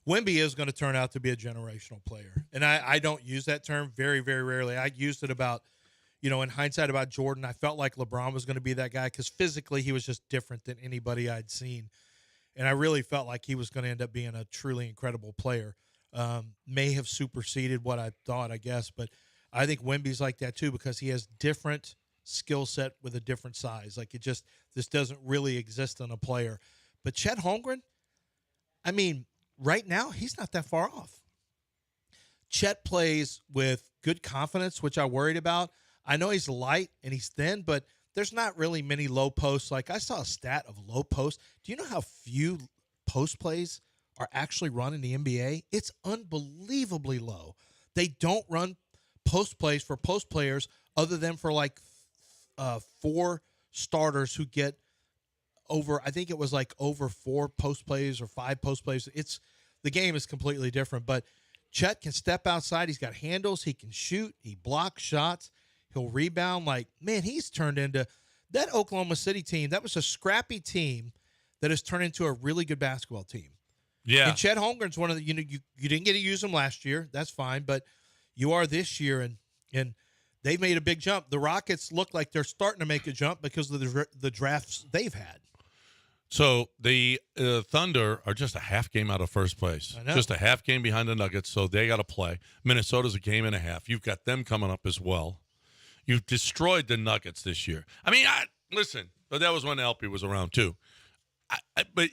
B: Wemby is going to turn out to be a generational player. And I don't use that term very, very rarely. I used it about, in hindsight about Jordan. I felt like LeBron was going to be that guy because physically he was just different than anybody I'd seen. And I really felt like he was going to end up being a truly incredible player. May have superseded what I thought, I guess. But I think Wemby's like that too because he has different skill set with a different size. Like this doesn't really exist in a player. But Chet Holmgren, I mean, right now, he's not that far off. Chet plays with good confidence, which I worried about. I know he's light and he's thin, but there's not really many low posts. Like, I saw a stat of low posts. Do you know how few post plays are actually run in the NBA? It's unbelievably low. They don't run post plays for post players other than for like 4 starters who get over, I think it was like over 4 post plays or 5 post plays. The game is completely different, but Chet can step outside. He's got handles. He can shoot. He blocks shots. He'll rebound. Like, man, he's turned into that Oklahoma City team. That was a scrappy team that has turned into a really good basketball team.
A: Yeah.
B: And Chet Holmgren's one of the, you didn't get to use him last year. That's fine, but you are this year, and they've made a big jump. The Rockets look like they're starting to make a jump because of the drafts they've had.
A: So the Thunder are just a half game out of first place.
B: I know.
A: Just a half game behind the Nuggets, so they got to play. Minnesota's a game and a half. You've got them coming up as well. You've destroyed the Nuggets this year. I mean, listen, but that was when LP was around too.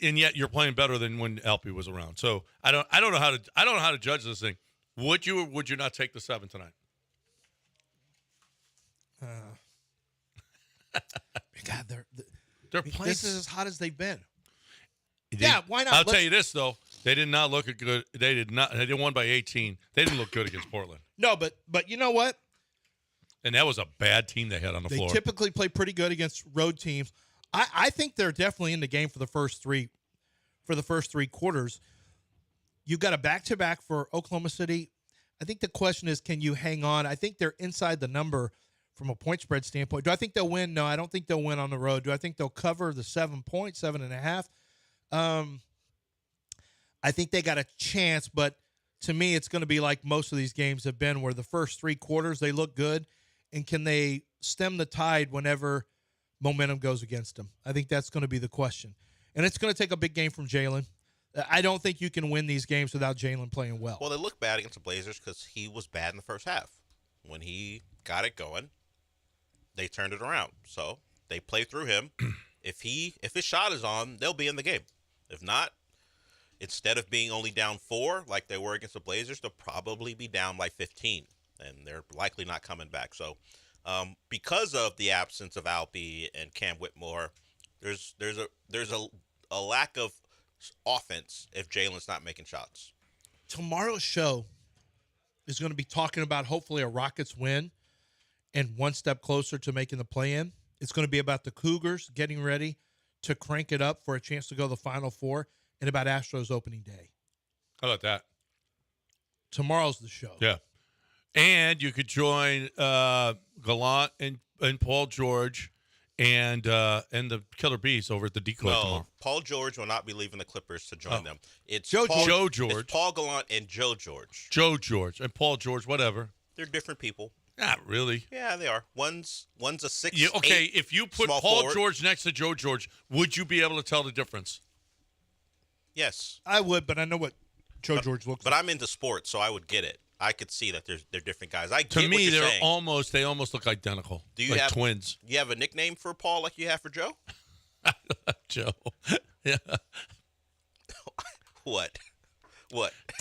A: And yet you're playing better than when LP was around. So I don't know how to judge this thing. Would you or would you not take the 7 tonight?
B: God,
A: they're playing.
B: This is as hot as they've been. Yeah, why not?
A: I'll tell you this though, they did not look good. They did not. They won by 18. They didn't look good against Portland.
B: No, but you know what?
A: And that was a bad team they had on the floor.
B: They typically play pretty good against road teams. I think they're definitely in the game for the first 3 quarters. You've got a back-to-back for Oklahoma City. I think the question is, can you hang on? I think they're inside the number from a point spread standpoint. Do I think they'll win? No, I don't think they'll win on the road. Do I think they'll cover the 7 points, 7.5? I think they got a chance, but to me, it's going to be like most of these games have been, where the first 3 quarters they look good, and can they stem the tide whenever momentum goes against them? I think that's going to be the question, and it's going to take a big game from Jalen. I don't think you can win these games without Jalen playing well.
C: Well, they look bad against the Blazers because he was bad in the first half. When he got it going, they turned it around. So they play through him. If his shot is on, they'll be in the game. If not, instead of being only down 4 like they were against the Blazers, they'll probably be down like 15, and they're likely not coming back. So because of the absence of Alpi and Cam Whitmore, there's a lack of offense if Jalen's not making shots.
B: Tomorrow's show is going to be talking about hopefully a Rockets win and one step closer to making the play-in. It's going to be about the Cougars getting ready to crank it up for a chance to go to the Final Four, and about Astros opening day.
A: How about that?
B: Tomorrow's the show.
A: Yeah. And you could join Gallant and Paul George and the Killer Bees over at the Decoy tomorrow.
C: Paul George will not be leaving the Clippers to join them. It's
A: Joe George.
C: It's Paul Gallant and Joe George.
A: Joe George and Paul George, whatever.
C: They're different people.
A: Not really.
C: Yeah, they are. One's a 6'8".
A: If you put Paul
C: forward.
A: George next to Joe George, would you be able to tell the difference?
C: Yes.
B: I would, but I know what Joe George looks like.
C: But I'm into sports, so I would get it. I could see that they're different guys.
A: To me,
C: they
A: almost look identical. Like twins.
C: Do you have a nickname for Paul like you have for Joe?
A: Joe. Yeah.
C: What?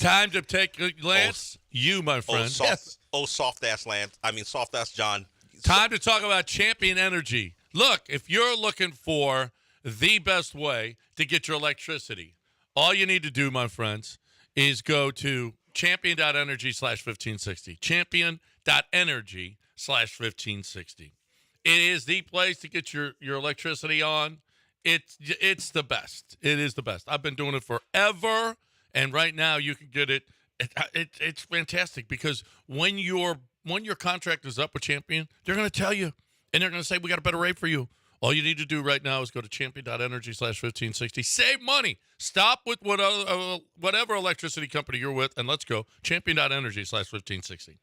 A: Time to take Lance. My friend.
C: Soft ass Lance. I mean, soft ass John.
A: Time to talk about Champion Energy. Look, if you're looking for the best way to get your electricity, all you need to do, my friends, is go to champion.energy/1560. Champion.energy/1560. It is the place to get your electricity on. It's the best. It is the best. I've been doing it forever, and right now you can get it. It's fantastic because when your contract is up with Champion, they're going to tell you, and they're going to say, we got a better rate for you. All you need to do right now is go to champion.energy/1560. Save money. Stop with whatever electricity company you're with, and let's go. Champion.energy/1560.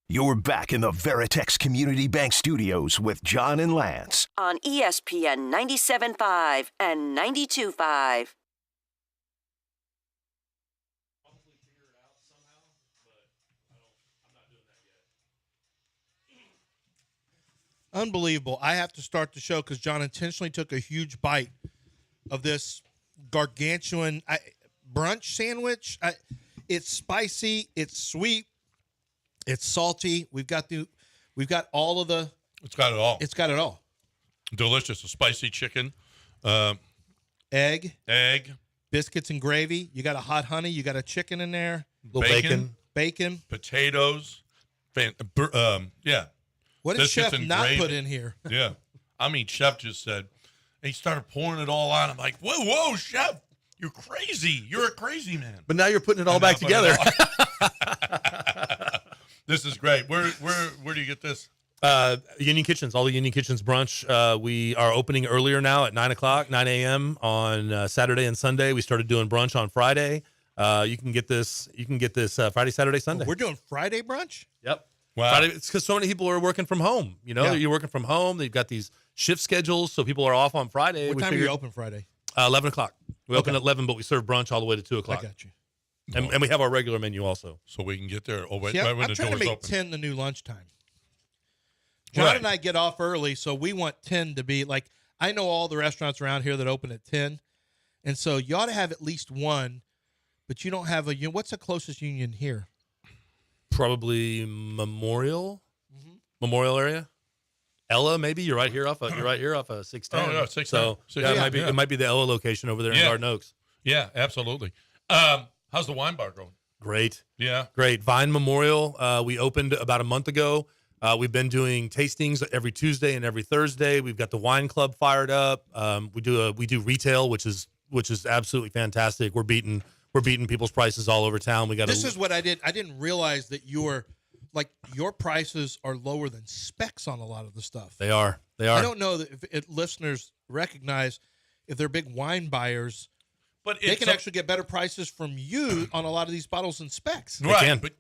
D: You're back in the Veritex Community Bank Studios with John and Lance.
E: On ESPN 97.5 and 92.5.
B: Unbelievable. I have to start the show because John intentionally took a huge bite of this gargantuan brunch sandwich. It's spicy. It's sweet. It's salty. We've got all of the.
A: It's got it all.
B: It's got it all.
A: Delicious. A spicy chicken.
B: Egg.
A: Biscuits
B: and gravy. You got a hot honey. You got a chicken in there.
A: Bacon.
B: Potatoes.
A: Yeah.
B: What did Chef not put in here?
A: Yeah. I mean, Chef just said, he started pouring it all on. I'm like, whoa, Chef. You're crazy. You're a crazy man.
M: But now you're putting it all back together.
A: This is great. Where do you get this?
M: Union Kitchens, all the Union Kitchens brunch. We are opening earlier now at 9 a.m. on Saturday and Sunday. We started doing brunch on Friday. You can get this Friday, Saturday, Sunday.
B: We're doing Friday brunch?
M: Yep.
A: Wow.
M: Friday, it's because so many people are working from home. You know, You're working from home. They've got these shift schedules, so people are off on Friday.
B: What time are you open Friday?
M: 11 o'clock. We open at 11, but we serve brunch all the way to 2 o'clock.
B: I got you.
M: And we have our regular menu also.
A: So we can get there. Oh, wait,
B: I'm
A: when the
B: trying to
A: door's
B: make
A: open.
B: 10 the new lunchtime. John and I get off early, so we want 10 to be like, I know all the restaurants around here that open at 10, and so you ought to have at least one, but you don't have what's the closest union here?
M: Probably Memorial area. Ella, maybe you're right here off of 610.
A: Oh, yeah, 610.
M: So it might be the Ella location over there in Garden Oaks.
A: Yeah, absolutely. How's the wine bar going?
M: Great.
A: Yeah.
M: Great. Vine Memorial, we opened about a month ago. We've been doing tastings every Tuesday and every Thursday. We've got the wine club fired up. We do retail, which is absolutely fantastic. We're beating people's prices all over town.
B: This is what I did. I didn't realize that your prices are lower than specs on a lot of the stuff.
M: They are.
B: I don't know that if listeners recognize if they're big wine buyers, but they can actually get better prices from you on a lot of these bottles and specs.
A: Right, but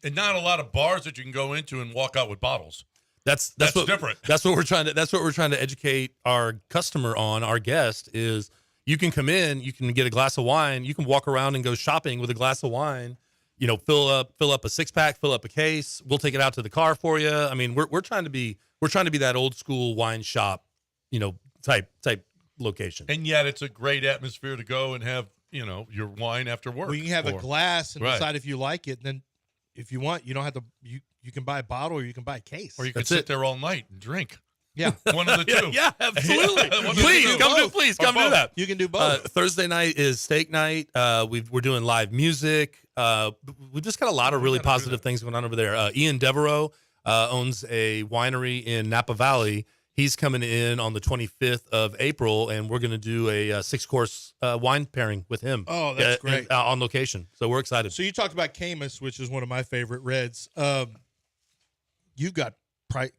A: and not a lot of bars that you can go into and walk out with bottles.
M: That's
A: different.
M: That's what we're trying to educate our customer on. Our guest is you can come in, you can get a glass of wine, you can walk around and go shopping with a glass of wine. You know, fill up a 6-pack, fill up a case. We'll take it out to the car for you. I mean, we're trying to be that old school wine shop, type location.
A: And yet, it's a great atmosphere to go and have your wine after work.
B: Well, you can have a glass and decide if you like it. And then, if you want, you don't have to. You can buy a bottle or you can buy a case,
A: or you can sit there all night and drink.
B: Yeah,
A: one of the two.
M: Yeah, absolutely. Please come do that.
B: You can do both.
M: Thursday night is steak night. We're doing live music. We've just got a lot of really positive things going on over there. Ian Devereaux owns a winery in Napa Valley. He's coming in on the 25th of April, and we're going to do a 6-course wine pairing with him.
B: Oh, that's great.
M: On location. So we're excited.
B: So you talked about Camus, which is one of my favorite reds. You've got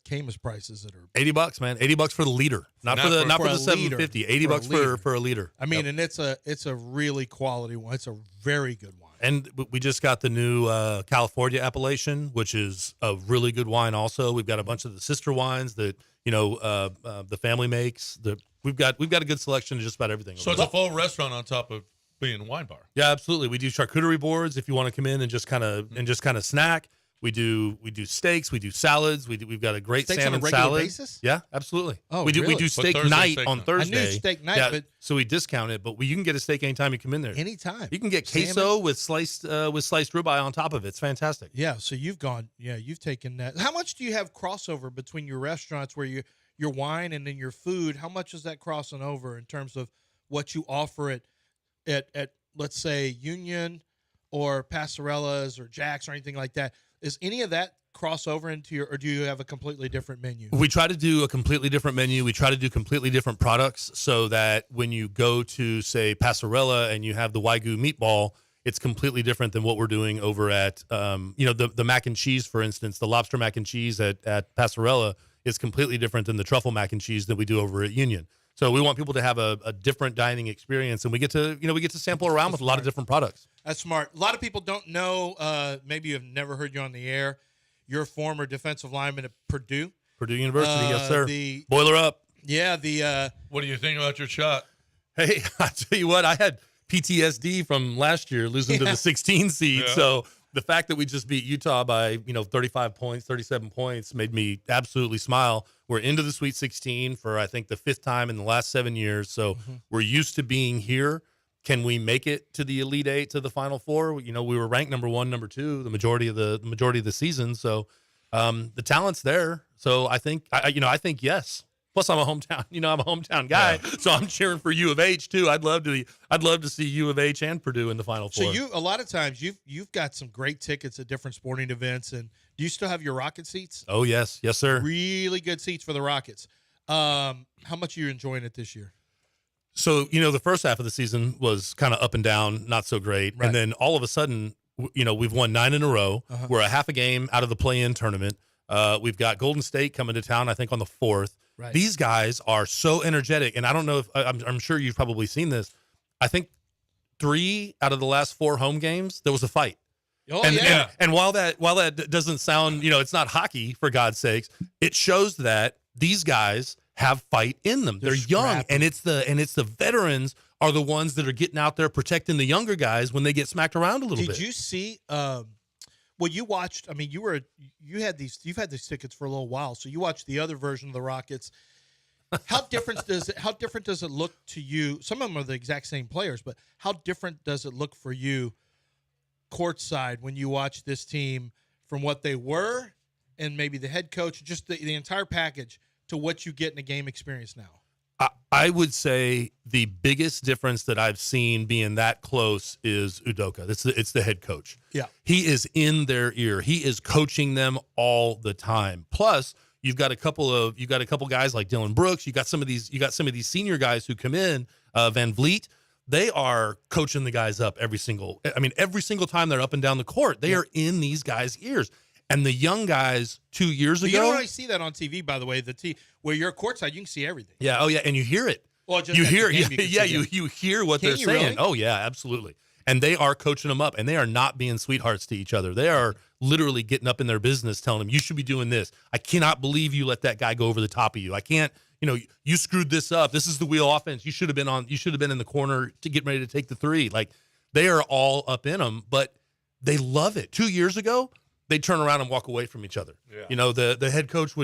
B: Camus prices that are
M: $80, man. $80 for the liter, not for the $750. $80 for a liter.
B: I mean, and it's a really quality one. It's a very good wine.
M: And we just got the new California appellation, which is a really good wine. Also, we've got a bunch of the sister wines that the family makes. We've got a good selection of just about everything.
A: So it's a full restaurant on top of being a wine bar.
M: Yeah, absolutely. We do charcuterie boards if you want to come in and just kind of snack. We do steaks. We do salads. We've got a great
B: steaks
M: salmon
B: on a regular
M: salad.
B: Basis?
M: Yeah, absolutely.
B: Oh,
M: we do
B: really?
M: We do steak night on Thursday.
B: I knew steak night, but
M: so we discount it. But you can get a steak anytime you come in there.
B: Anytime.
M: You can get queso with sliced ribeye on top of it. It's fantastic.
B: Yeah. So you've taken that. How much do you have crossover between your restaurants where your wine and then your food? How much is that crossing over in terms of what you offer at let's say Union or Passarella's or Jack's or anything like that? Is any of that crossover into or do you have a completely different menu?
M: We try to do a completely different menu. We try to do completely different products so that when you go to, say, Passarella and you have the Wagyu meatball, it's completely different than what we're doing over at, the mac and cheese, for instance. The lobster mac and cheese at Passarella is completely different than the truffle mac and cheese that we do over at Union. So we want people to have a different dining experience, and we get to sample around with a lot of different products.
B: That's smart. A lot of people don't know, maybe have never heard you on the air. your former defensive lineman at Purdue.
M: Purdue University, yes, sir. Boiler up.
B: Yeah,
A: what do you think about your shot?
M: Hey, I tell you what, I had PTSD from last year losing to the 16 seed.
A: Yeah.
M: So the fact that we just beat Utah by, 35 points, 37 points made me absolutely smile. We're into the Sweet 16 for, I think, the 5th time in the last 7 years. So we're used to being here. Can we make it to the Elite Eight, to the Final Four? We were ranked number 1, number 2, the majority of the season. So the talent's there. So I think, I think yes. Plus, I'm a hometown guy, so I'm cheering for U of H too. I'd love to see U of H and Purdue in the Final Four.
B: So a lot of times you've got some great tickets at different sporting events, and do you still have your Rocket seats?
M: Oh yes, sir.
B: Really good seats for the Rockets. How much are you enjoying it this year?
M: So the first half of the season was kind of up and down, not so great, and then all of a sudden, we've won 9 in a row. We're a half a game out of the play-in tournament. We've got Golden State coming to town, I think, on the 4th.
B: Right.
M: These guys are so energetic, and I don't know if I'm sure you've probably seen this. I think 3 out of the last 4 home games there was a fight.
B: Oh,
M: and while that doesn't sound, it's not hockey, for God's sakes, it shows that these guys have fight in them. They're young, and it's the veterans are the ones that are getting out there protecting the younger guys when they get smacked around a little bit.
B: Did you see? Well, you watched. I mean, you've had these tickets for a little while, so you watched the other version of the Rockets. How different does it look to you? Some of them are the exact same players, but how different does it look for you, courtside, when you watch this team from what they were, and maybe the head coach, just the entire package, to what you get in a game experience now?
M: I would say the biggest difference that I've seen being that close is Udoka. It's the head coach.
B: Yeah.
M: He is in their ear. He is coaching them all the time. Plus, you've got a couple guys like Dylan Brooks. You got some of these senior guys who come in, Van Vliet. They are coaching the guys up every single time they're up and down the court. They are in these guys' ears. And the young guys 2 years ago.
B: You don't really see that on TV, by the way. Where you're courtside, you can see everything.
M: Yeah. Oh, yeah. And you hear it.
B: Well, just
M: you hear
B: it.
M: You hear what they're saying.
B: Really?
M: Oh, yeah, absolutely. And they are coaching them up, and they are not being sweethearts to each other. They are literally getting up in their business, telling them, you should be doing this. I cannot believe you let that guy go over the top of you. I can't, you screwed this up. This is the wheel offense. You should have been in the corner to get ready to take the 3. Like, they are all up in them, but they love it. 2 years ago, they'd turn around and walk away from each other. Yeah. The head coach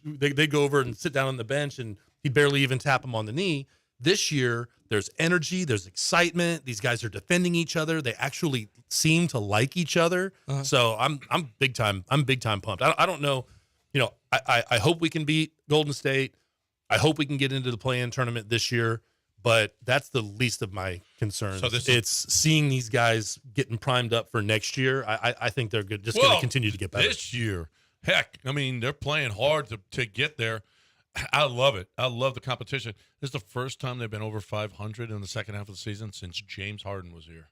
M: they'd go over and sit down on the bench, and he'd barely even tap him on the knee. This year, there's energy, there's excitement. These guys are defending each other. They actually seem to like each other. So I'm big time pumped. I don't know. I hope we can beat Golden State. I hope we can get into the play-in tournament this year. But that's the least of my concerns. So it's seeing these guys getting primed up for next year. I think they're going to continue to get better.
A: This year, heck, I mean, they're playing hard to get there. I love it. I love the competition. This is the first time they've been over 500 in the second half of the season since James Harden was here.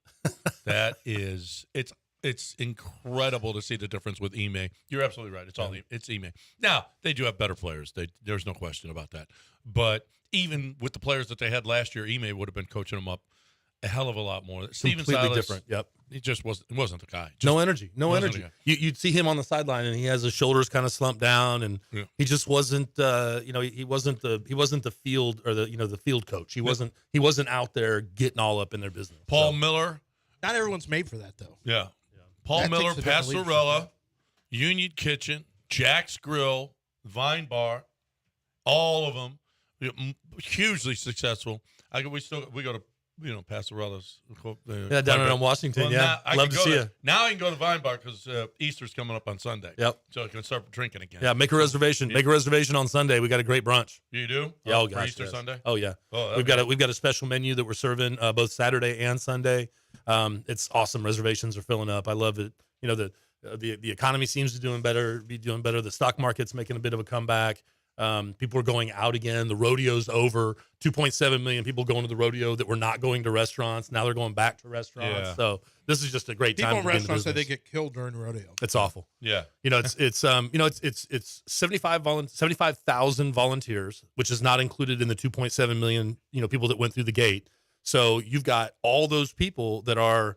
A: It's incredible to see the difference with Ime. You're absolutely right. It's Ime. Now, they do have better players. There's no question about that. But even with the players that they had last year, Ime would have been coaching them up a hell of a lot more. Steven
M: Completely
A: Silas,
M: different. Yep.
A: He just wasn't the guy.
M: No energy. You'd see him on the sideline, and he has his shoulders kind of slumped down, and he just wasn't. He wasn't the field or the field coach. He wasn't out there getting all up in their business.
A: Paul Miller.
B: Not everyone's made for that, though.
A: Yeah. Paul Miller, Passarella, Union Kitchen, Jack's Grill, Vine Bar, all of them hugely successful. We go to Passarella's.
M: Down in Washington. Well, love to see you.
A: Now I can go to Vine Bar because Easter's coming up on Sunday.
M: Yep.
A: So I can start drinking again.
M: Yeah, make a reservation. Make a reservation on Sunday. We got a great brunch.
A: You do?
M: Yeah,
A: for Easter Sunday.
M: Oh yeah. We've got a special menu that we're serving both Saturday and Sunday. It's awesome. Reservations are filling up. I love it. The economy seems to be doing better. The stock market's making a bit of a comeback. People are going out again. The rodeo's over. 2.7 million people going to the rodeo that were not going to restaurants. Now they're going back to restaurants. Yeah. So this is just a great time.
B: People in restaurants say they get killed during the rodeo.
M: It's awful.
A: Yeah.
M: It's 75,000 volunteers, which is not included in the 2.7 million, people that went through the gate. So you've got all those people that are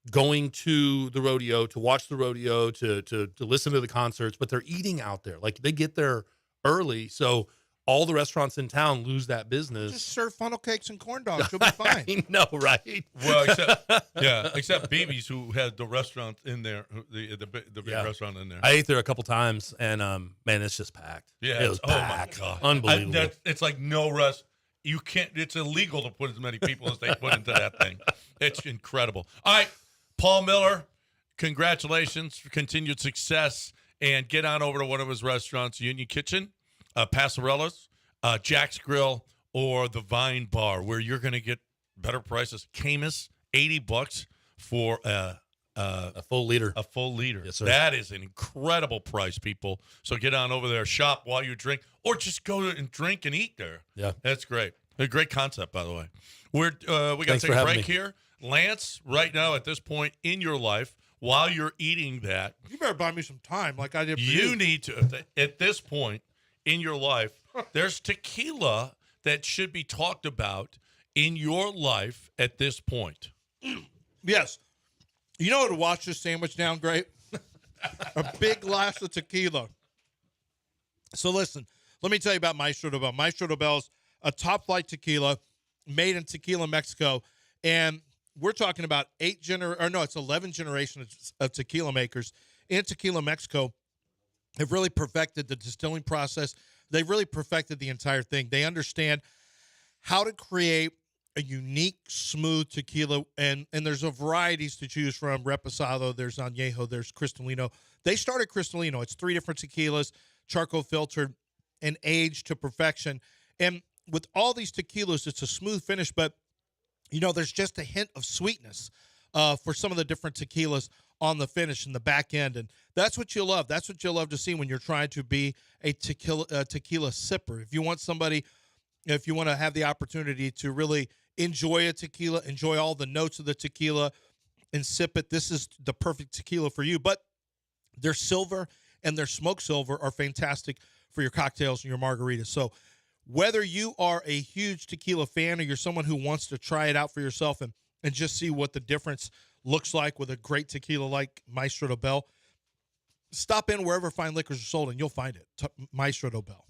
M: going to the rodeo, to watch the rodeo, to listen to the concerts, but they're eating out there. Like, they get there early, so all the restaurants in town lose that business.
B: Just serve funnel cakes and corn dogs. You'll be fine.
M: I know, right?
A: Well, except BB's, who had the restaurant in there, the big restaurant in there.
M: I ate there a couple times, and man, it's just packed.
A: Yeah,
M: it was packed.
A: My God,
M: unbelievable.
A: It's like no rest. You can't. It's illegal to put as many people as they put into that thing. It's incredible. All right, Paul Miller, congratulations for continued success, and get on over to one of his restaurants, Union Kitchen, Passarella's, Jack's Grill, or the Vine Bar, where you're going to get better prices. Camus, $80 for a
M: full liter.
A: A full liter.
M: Yes, sir.
A: That is an incredible price, people. So get on over there, shop while you drink, or just go and drink and eat there.
M: Yeah,
A: that's great. A great concept, by the way. We got to take a break here. Lance, right now at this point in your life, while you're eating that,
B: you better buy me some time, like I did for you.
A: You need to, at this point in your life, there's tequila that should be talked about in your life at this point.
B: Yes. You know what to wash this sandwich down great? A big glass of tequila. So listen, let me tell you about Maestro Dobel. Maestro Dobel's a top-flight tequila made in Tequila, Mexico. And we're talking about 11 generations of tequila makers in Tequila, Mexico. Have really perfected the distilling process. They really perfected the entire thing. They understand how to create a unique, smooth tequila, and there's a varieties to choose from. Reposado, there's Añejo, there's Cristalino. They started Cristalino. It's 3 different tequilas, charcoal filtered and aged to perfection. And with all these tequilas, it's a smooth finish, but, there's just a hint of sweetness for some of the different tequilas on the finish in the back end. And that's what you love. That's what you love to see when you're trying to be a tequila sipper. If you want to have the opportunity to really enjoy a tequila, enjoy all the notes of the tequila and sip it, this is the perfect tequila for you. But their silver and their smoked silver are fantastic for your cocktails and your margaritas. So whether you are a huge tequila fan or you're someone who wants to try it out for yourself and just see what the difference looks like with a great tequila like Maestro Dobel, stop in wherever fine liquors are sold and you'll find it. Maestro Dobel.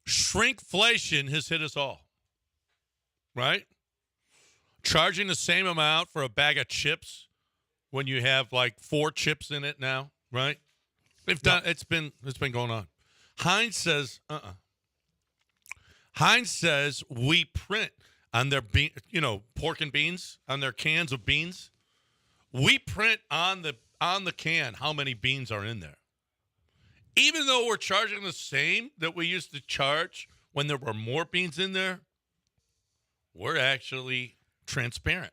A: Shrinkflation has hit us all, right? Charging the same amount for a bag of chips when you have like 4 chips in it now, right? They've done. It's been going on. Heinz says, Heinz says we print on their pork and beans on their cans of beans. We print on the can how many beans are in there. Even though we're charging the same that we used to charge when there were more beans in there, we're actually transparent.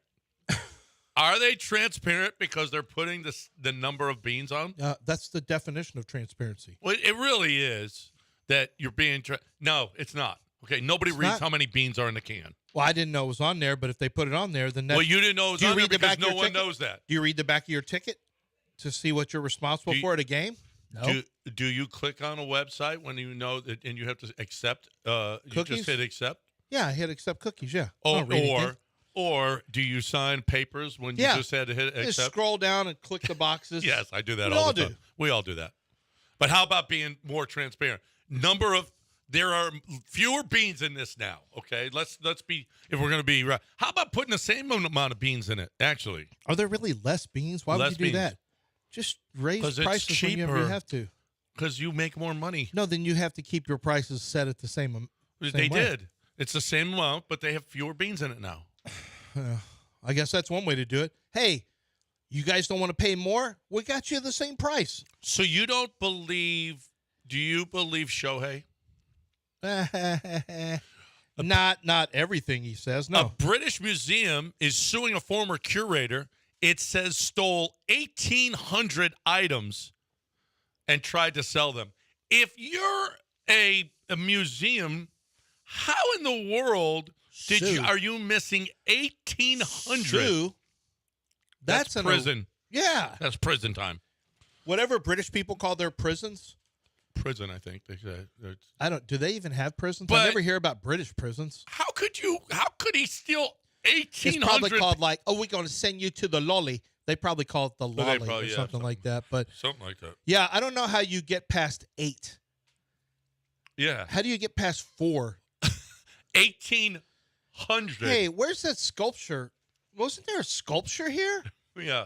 A: Are they transparent because they're putting the number of beans on?
B: That's the definition of transparency.
A: Well, it really is that you're being no, it's not. Okay, nobody reads how many beans are in the can.
B: Well, I didn't know it was on there, but if they put it on there, then that's...
A: Well, you didn't know it was on there because no one knows that.
B: Do you read the back of your ticket to see what you're responsible for at a game? No.
A: Do you click on a website when you know that and you have to accept? You just hit accept?
B: Yeah, I hit accept cookies, yeah.
A: Or do you sign papers when you just had to hit accept?
B: Just scroll down and click the boxes.
A: Yes, I do that all the time. We all do that. But how about being more transparent? There are fewer beans in this now, okay? Let's be, if we're going to be right. How about putting the same amount of beans in it, actually?
B: Are there really less beans? Why would you do that? Just raise prices whenever you have to.
A: Because you make more money.
B: No, then you have to keep your prices set at the same
A: They did. It's the same amount, but they have fewer beans in it now.
B: I guess that's one way to do it. Hey, you guys don't want to pay more? We got you the same price.
A: So you don't believe, do you believe Shohei?
B: Not everything he says, no.
A: A British museum is suing a former curator. It says stole 1,800 items and tried to sell them. If you're a museum, how in the world are you missing 1,800? That's prison.
B: Yeah.
A: That's prison time.
B: Whatever British people call their prisons.
A: Prison, I think they say.
B: Do they even have prisons? I never hear about British prisons.
A: How could he steal 1,800?
B: It's probably called like, we're going to send you to the lolly. They probably call it the lolly or something like that. But
A: something like that.
B: Yeah, I don't know how you get past 8.
A: Yeah.
B: How do you get past 4?
A: 1,800.
B: Hey, where's that sculpture? Wasn't there a sculpture here?
A: Yeah.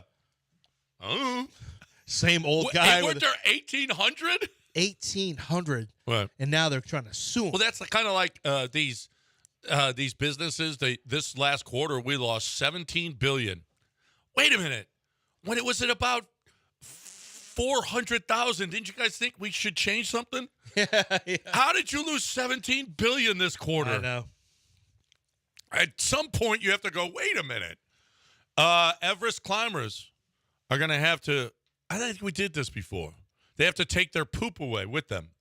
B: Same old guy.
A: Hey, weren't there 1,800?
B: 1,800.
A: Right.
B: And now they're trying to sue him.
A: Well, that's kind of like these businesses. This last quarter, we lost $17 billion. Wait a minute. When it was at about 400,000, didn't you guys think we should change something?
B: Yeah.
A: How did you lose $17 billion this quarter?
B: I know.
A: At some point, you have to go, wait a minute. Everest climbers are going to have to, I think we did this before. They have to take their poop away with them.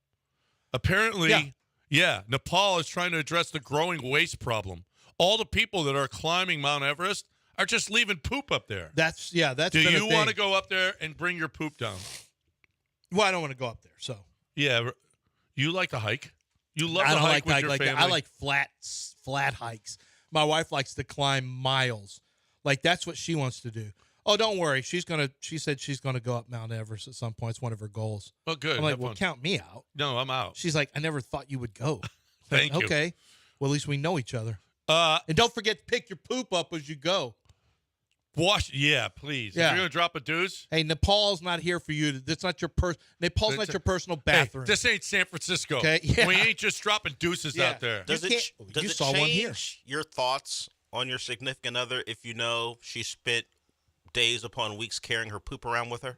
A: Apparently, Nepal is trying to address the growing waste problem. All the people that are climbing Mount Everest are just leaving poop up there.
B: That's
A: Do you want to go up there and bring your poop down?
B: Well, I don't want to go up there, so.
A: Yeah. You like to hike? You love to hike with your family?
B: I like flat hikes. My wife likes to climb miles. Like, that's what she wants to do. Oh, don't worry. She said she's gonna go up Mount Everest at some point. It's one of her goals.
A: Oh, good.
B: I'm like, well, count me out.
A: No, I'm out.
B: She's like, I never thought you would go.
A: Thank you.
B: Okay. Well, at least we know each other. And don't forget to pick your poop up as you go.
A: Yeah, please.
B: Yeah.
A: If you're gonna drop a deuce.
B: Hey, Nepal's not here for you. That's not your Nepal's not your personal bathroom.
A: Hey, this ain't San Francisco.
B: Okay. Yeah.
A: We ain't just dropping deuces out there.
C: Does it change your thoughts on your significant other if you know she spent days upon weeks carrying her poop around with her?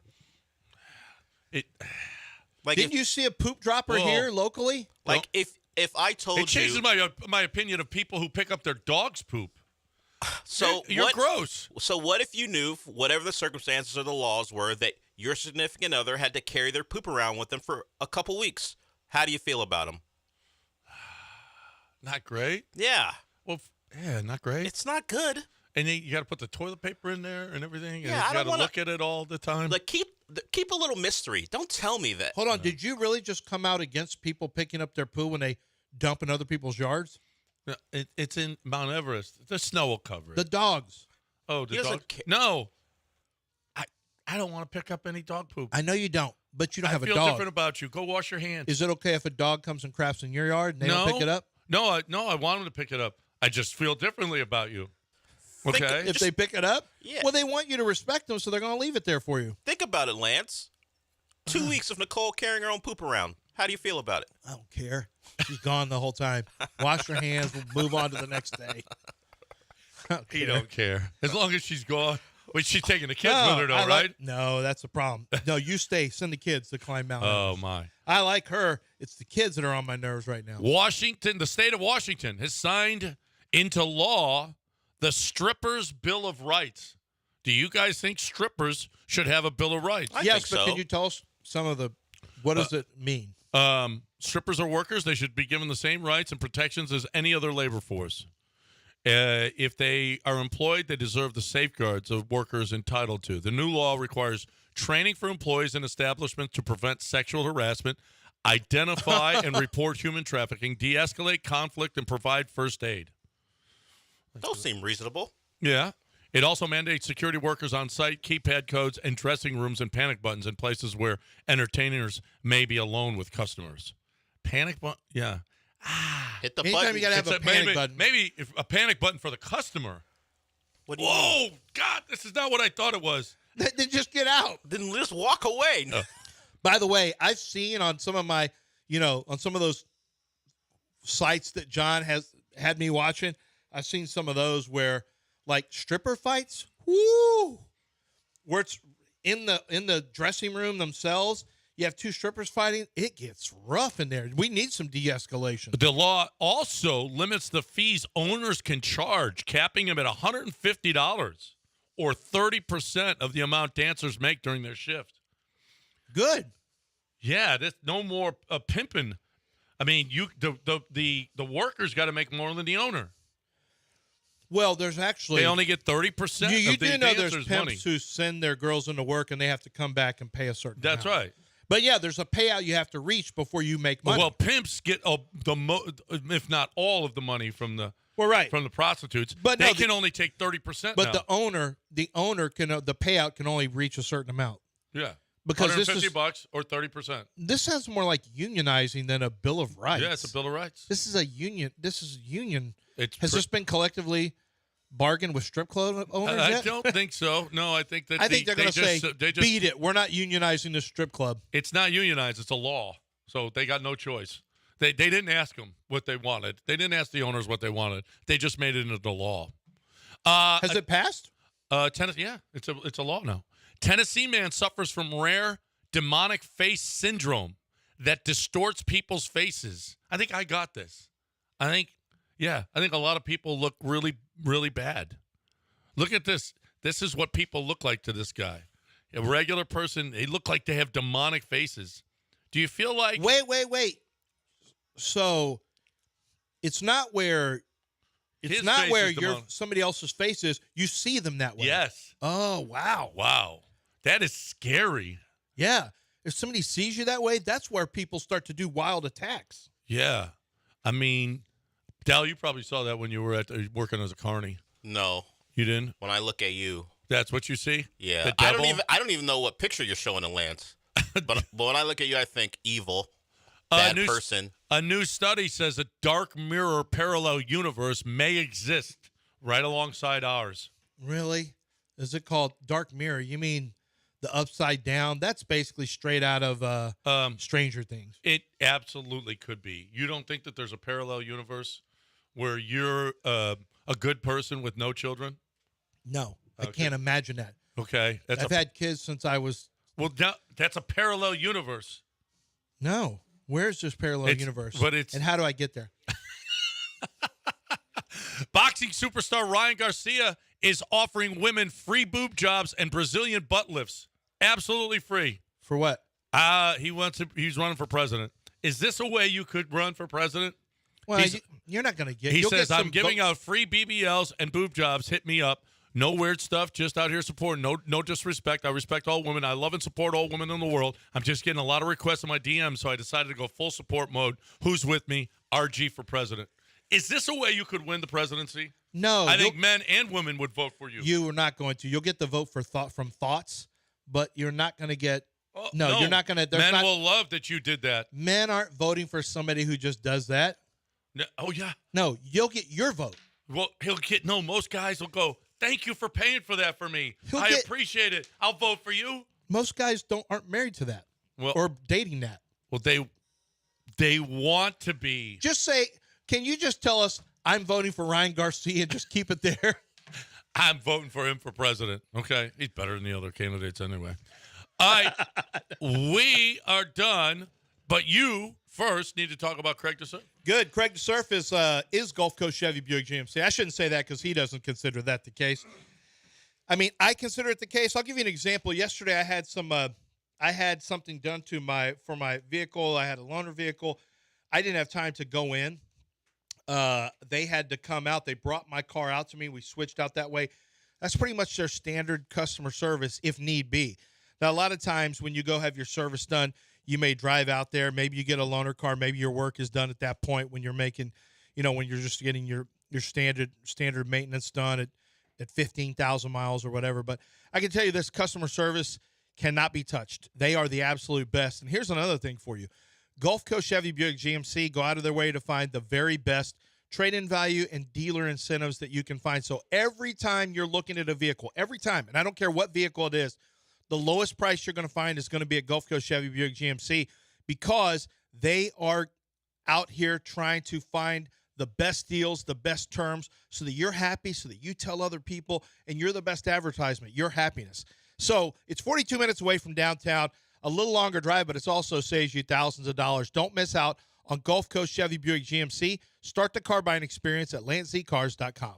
B: Didn't you see a poop dropper here locally?
C: Like if I told you,
A: it changes my opinion of people who pick up their dog's poop.
C: So
A: you're gross.
C: So what if you knew, whatever the circumstances or the laws were, that your significant other had to carry their poop around with them for a couple weeks? How do you feel about them?
A: Not great.
C: Yeah.
A: Well, not great.
C: It's not good.
A: And then you got to put the toilet paper in there and everything. And
C: Yeah,
A: you got to look at it all the time.
C: Like keep a little mystery. Don't tell me that.
B: Hold on. Did you really just come out against people picking up their poo when they dump in other people's yards?
A: No, it's in Mount Everest. The snow will cover it.
B: The dogs.
A: Oh, the dog? No. I don't want to pick up any dog poop.
B: I know you don't, but you don't have a dog.
A: I feel different about you. Go wash your hands.
B: Is it okay if a dog comes and craps in your yard and they don't pick it up?
A: No, I want them to pick it up. I just feel differently about you. Okay.
B: If they pick it up,
C: Yeah.
B: well, they want you to respect them, so they're going to leave it there for you.
C: Think about it, Lance. 2 weeks of Nicole carrying her own poop around. How do you feel about it?
B: I don't care. She's gone the whole time. Wash her hands. We'll move on to the next day.
A: He don't care. As long as she's gone. Wait, she's taking the kids with her, though, right?
B: No, that's the problem. No, you stay. Send the kids to climb Mount Everest.
A: Oh, my.
B: I like her. It's the kids that are on my nerves right now.
A: Washington, the state of Washington, has signed into law the Strippers' Bill of Rights. Do you guys think strippers should have a Bill of Rights?
B: Yes, but can you tell us some of the – what does it mean?
A: Strippers are workers. They should be given the same rights and protections as any other labor force. If they are employed, they deserve the safeguards of workers entitled to. The new law requires training for employees in establishments to prevent sexual harassment, identify and report human trafficking, de-escalate conflict, and provide first aid.
C: Those seem reasonable.
A: Yeah. It also mandates security workers on site, keypad codes, and dressing rooms and panic buttons in places where entertainers may be alone with customers. Panic button? Yeah.
C: Hit the
B: Anytime
C: button.
B: you got to have a panic button.
A: Maybe a panic button for the customer.
C: What do you mean?
A: Whoa, God, this is not what I thought it was.
B: Then just get out.
C: Then just walk away.
B: By the way, I've seen on some of my, on some of those sites that John has had me watching, I've seen some of those where, like, stripper fights, woo, where it's in the dressing room themselves. You have two strippers fighting. It gets rough in there. We need some de-escalation.
A: The law also limits the fees owners can charge, capping them at $150 or 30% of the amount dancers make during their shift.
B: Good.
A: Yeah, no more pimping. I mean, the workers got to make more than the owner.
B: Well, there's actually
A: they only get 30%.
B: You
A: of the
B: do know there's
A: dancers'
B: pimps
A: money.
B: who send their girls into work and they have to come back and pay a certain.
A: That's
B: amount.
A: right.
B: But yeah, there's a payout you have to reach before you make money.
A: Well, pimps get if not all of the money from the from the prostitutes,
B: but
A: they can only take 30%.
B: But
A: now.
B: the owner can the payout can only reach a certain amount.
A: Yeah,
B: because this is
A: $150 or 30%.
B: This sounds more like unionizing than a Bill of Rights.
A: Yeah, it's a Bill of Rights.
B: This is a union. This is a union.
A: Has
B: this been collectively bargained with strip club owners
A: I
B: yet?
A: don't think so. No, I think that
B: I think they're going to say,
A: they just,
B: beat it. We're not unionizing the strip club.
A: It's not unionized. It's a law. So they got no choice. They didn't ask them what they wanted. They didn't ask the owners what they wanted. They just made it into the law.
B: Has it passed?
A: Tennessee, yeah, it's a law now. Tennessee man suffers from rare demonic face syndrome that distorts people's faces. I think I got this. I think a lot of people look really, really bad. Look at this. This is what people look like to this guy. A regular person, they look like they have demonic faces. Do you feel like...
B: Wait. So it's not where somebody else's face is. You see them that way.
A: Yes.
B: Oh, wow.
A: Wow. That is scary.
B: Yeah. If somebody sees you that way, that's where people start to do wild attacks.
A: Yeah. I mean, Dal, you probably saw that when you were working as a carny.
C: No.
A: You didn't?
C: When I look at you.
A: That's what you see?
C: Yeah.
A: The devil?
C: I don't even know what picture you're showing to Lance. but when I look at you, I think evil, bad person.
A: A new study says a dark mirror parallel universe may exist right alongside ours.
B: Really? Is it called Dark Mirror? You mean the Upside Down? That's basically straight out of Stranger Things.
A: It absolutely could be. You don't think that there's a parallel universe where you're a good person with no children?
B: No, I can't imagine that.
A: Okay.
B: I've had kids since I was...
A: Well, that's a parallel universe.
B: No. Where's this parallel universe? And how do I get there?
A: Boxing superstar Ryan Garcia is offering women free boob jobs and Brazilian butt lifts. Absolutely free.
B: For what?
A: He's running for president. Is this a way you could run for president?
B: Well, you're not going to get...
A: He says, I'm giving out free BBLs and boob jobs. Hit me up. No weird stuff, just out here supporting. No disrespect. I respect all women. I love and support all women in the world. I'm just getting a lot of requests in my DMs, so I decided to go full support mode. Who's with me? RG for president. Is this a way you could win the presidency?
B: No.
A: I think men and women would vote for you.
B: You are not going to. You'll get the vote from thoughts, but you're not going to get... No, you're not going to...
A: Men will love that you did that.
B: Men aren't voting for somebody who just does that.
A: No, oh, yeah.
B: No, you'll get your vote.
A: Well, most guys will go, Thank you for paying for that for me. I appreciate it. I'll vote for you.
B: Most guys aren't married to that or dating that.
A: Well, they want to be.
B: Just say, can you just tell us I'm voting for Ryan Garcia and just keep it there?
A: I'm voting for him for president. Okay. He's better than the other candidates anyway. All right. We are done, but you first need to talk about Craig DeSurf.
B: Good. Craig DeSurf is Gulf Coast Chevy Buick GMC. I shouldn't say that because he doesn't consider that the case. I mean, I consider it the case. I'll give you an example. Yesterday, I had something done for my vehicle. I had a loaner vehicle. I didn't have time to go in. They had to come out. They brought my car out to me. We switched out that way. That's pretty much their standard customer service if need be. Now, a lot of times when you go have your service done, you may drive out there. Maybe you get a loaner car. Maybe your work is done at that point when you're making, when you're just getting your standard maintenance done at 15,000 miles or whatever. But I can tell you this, customer service cannot be touched. They are the absolute best. And here's another thing for you. Gulf Coast Chevy Buick GMC go out of their way to find the very best trade-in value and dealer incentives that you can find. So every time you're looking at a vehicle, every time, and I don't care what vehicle it is, the lowest price you're going to find is going to be at Gulf Coast Chevy Buick GMC because they are out here trying to find the best deals, the best terms, so that you're happy, so that you tell other people, and you're the best advertisement, your happiness. So it's 42 minutes away from downtown, a little longer drive, but it also saves you thousands of dollars. Don't miss out on Gulf Coast Chevy Buick GMC. Start the car buying experience at landzcars.com.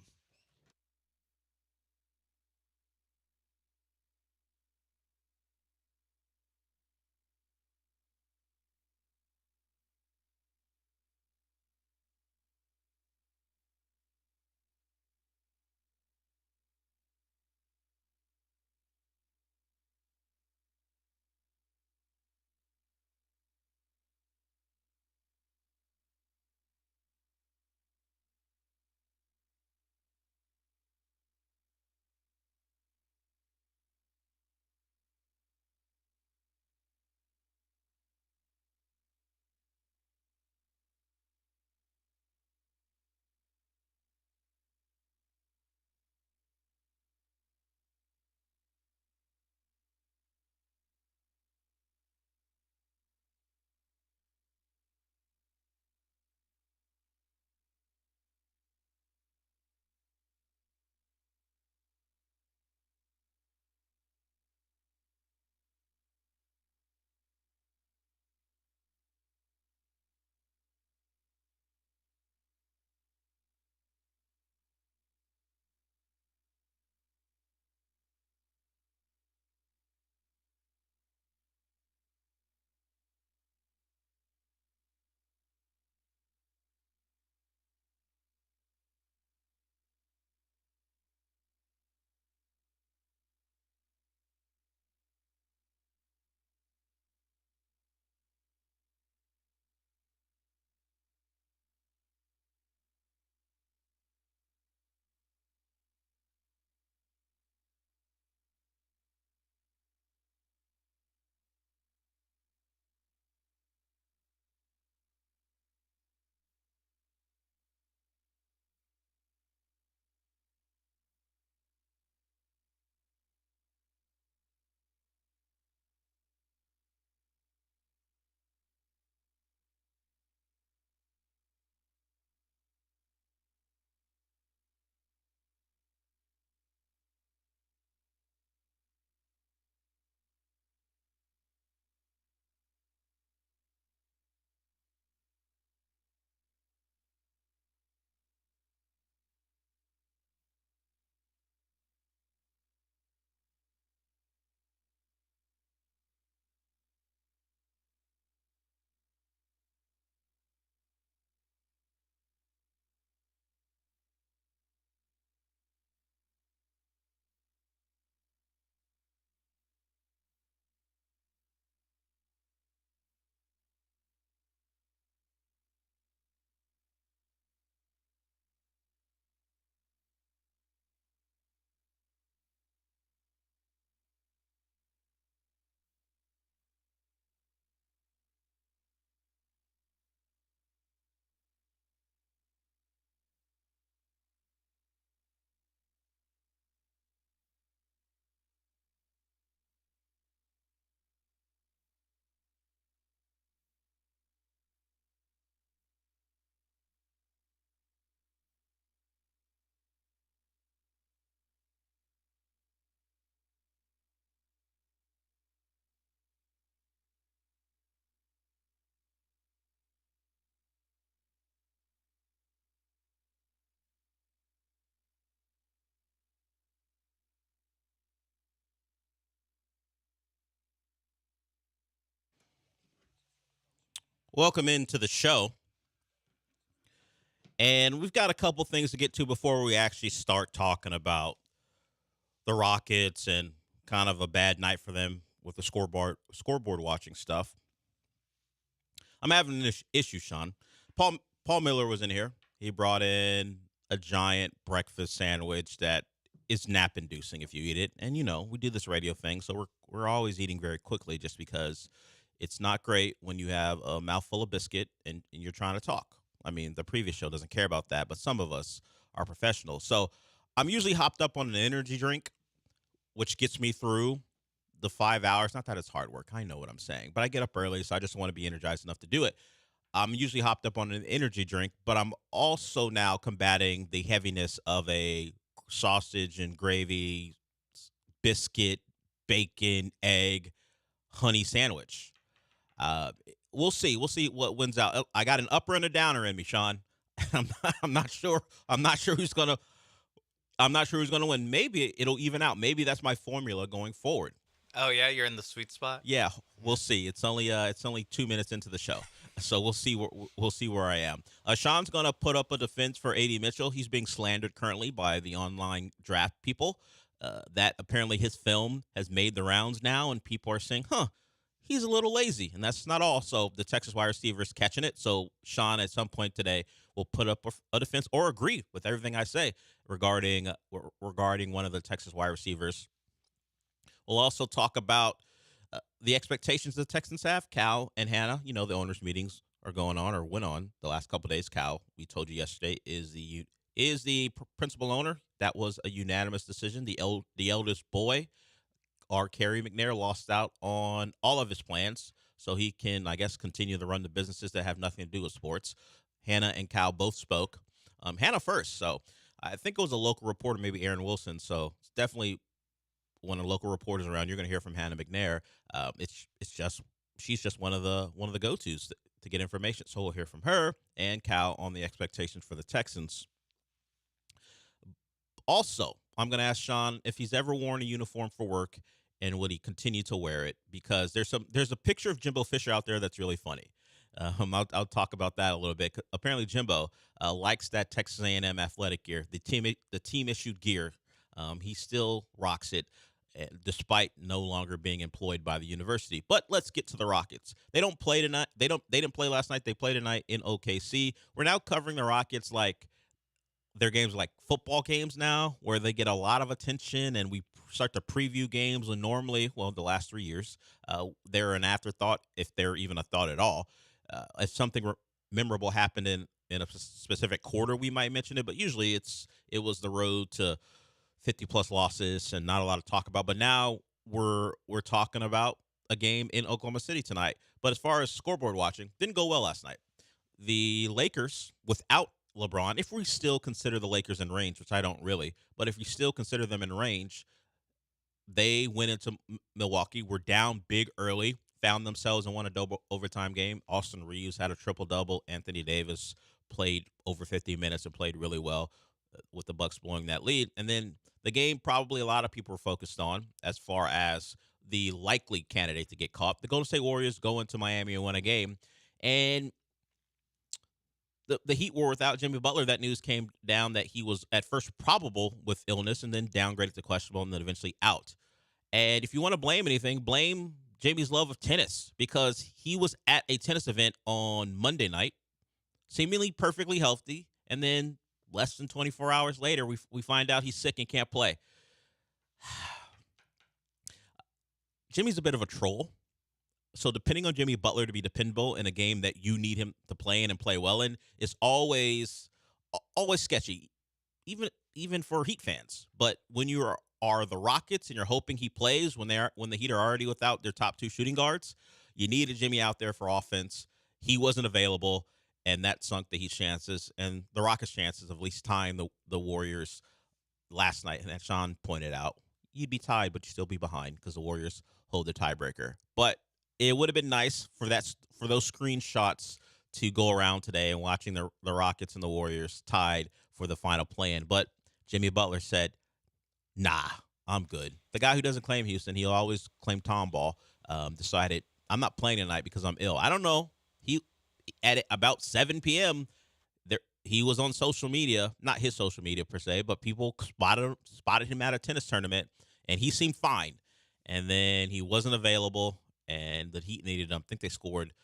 N: Welcome into the show. And we've got a couple things to get to before we actually start talking about the Rockets and kind of a bad night for them with the scoreboard watching stuff. I'm having an issue, Sean. Paul Miller was in here. He brought in a giant breakfast sandwich that is nap-inducing if you eat it. And, we do this radio thing, so we're always eating very quickly just because it's not great when you have a mouthful of biscuit and you're trying to talk. I mean, the previous show doesn't care about that, but some of us are professionals. So I'm usually hopped up on an energy drink, which gets me through the 5 hours. Not that it's hard work. I know what I'm saying. But I get up early, so I just want to be energized enough to do it. I'm usually hopped up on an energy drink, but I'm also now combating the heaviness of a sausage and gravy, biscuit, bacon, egg, honey sandwich. We'll see. We'll see what wins out. I got an upper and a downer in me, Sean. I'm not sure who's gonna win. Maybe it'll even out. Maybe that's my formula going forward.
O: Oh yeah, you're in the sweet spot.
N: Yeah, we'll see. It's only 2 minutes into the show, so we'll see where I am. Sean's gonna put up a defense for A.D. Mitchell. He's being slandered currently by the online draft people. That apparently his film has made the rounds now, and people are saying, he's a little lazy, and that's not all. So the Texas wide receiver is catching it. So Sean, at some point today, will put up a defense or agree with everything I say regarding one of the Texas wide receivers. We'll also talk about the expectations the Texans have. Cal and Hannah, the owners' meetings are going on or went on the last couple of days. Cal, we told you yesterday, is the principal owner. That was a unanimous decision. The eldest boy, our Kerry McNair, lost out on all of his plans, so he can, I guess, continue to run the businesses that have nothing to do with sports. Hannah and Cal both spoke. Hannah first, so I think it was a local reporter, maybe Aaron Wilson. So it's definitely when a local reporter's around, you're going to hear from Hannah McNair. She's just one of the go-tos to get information. So we'll hear from her and Cal on the expectations for the Texans. Also, I'm going to ask Sean if he's ever worn a uniform for work and would he continue to wear it, because there's a picture of Jimbo Fisher out there that's really funny. I'll talk about that a little bit. Apparently, Jimbo likes that Texas A&M athletic gear, the team issued gear. He still rocks it, despite no longer being employed by the university. But let's get to the Rockets. They don't play tonight. They didn't play last night. They play tonight in OKC. We're now covering the Rockets like their games like football games now, where they get a lot of attention, and we start to preview games when normally, the last 3 years, they're an afterthought, if they're even a thought at all. If something memorable happened in a specific quarter, we might mention it, but usually it was the road to 50-plus losses and not a lot of talk about. But now we're talking about a game in Oklahoma City tonight. But as far as scoreboard watching, didn't go well last night. The Lakers, without LeBron, if we still consider the Lakers in range, which I don't really, but if we still consider them in range, they went into Milwaukee, were down big early, found themselves and won a double overtime game. Austin Reeves had a triple-double. Anthony Davis played over 50 minutes and played really well with the Bucks blowing that lead. And then the game probably a lot of people were focused on as far as the likely candidate to get caught. The Golden State Warriors go into Miami and win a game. And the Heat were without Jimmy Butler. That news came down that he was at first probable with illness and then downgraded to questionable and then eventually out. And if you want to blame anything, blame Jamie's love of tennis, because he was at a tennis event on Monday night, seemingly perfectly healthy, and then less than 24 hours later, we find out he's sick and can't play. Jimmy's a bit of a troll. So depending on Jimmy Butler to be dependable in a game that you need him to play in and play well in is always sketchy, even for Heat fans. But when you are the Rockets and you're hoping he plays when the Heat are already without their top two shooting guards, you needed Jimmy out there for offense. He wasn't available, and that sunk the Heat's chances and the Rockets' chances of at least tying the Warriors last night. And as Sean pointed out, you'd be tied, but you'd still be behind because the Warriors hold the tiebreaker. But it would have been nice for those screenshots to go around today and watching the Rockets and the Warriors tied for the final play-in. But Jimmy Butler said, nah, I'm good. The guy who doesn't claim Houston, he'll always claim Tomball, decided, I'm not playing tonight because I'm ill. I don't know. at about 7 p.m., he was on social media, not his social media per se, but people spotted him at a tennis tournament, and he seemed fine. And then he wasn't available, and the Heat needed him. I think they scored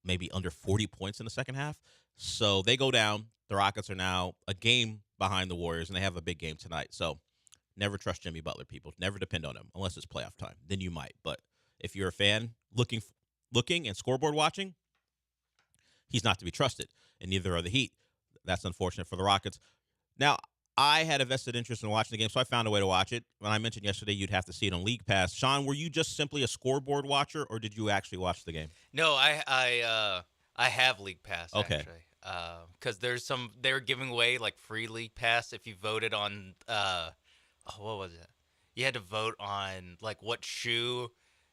N: maybe under 40 points in the second half. So they go down. The Rockets are now a game behind the Warriors, and they have a big game tonight. So never trust Jimmy Butler, people. Never depend on him unless it's playoff time. Then you might. But if you're a fan looking and scoreboard watching, he's not to be trusted, and neither are the Heat. That's unfortunate for the Rockets. Now, I had a vested interest in watching the game, so I found a way to watch it. When I mentioned yesterday you'd have to see it on League Pass. Sean, were you just simply a scoreboard watcher, or did you actually watch the game?
O: No, I have League Pass,
N: okay.
O: Actually. Because they were giving away, like, free League Pass if you voted on, what was it? You had to vote on, like, what shoe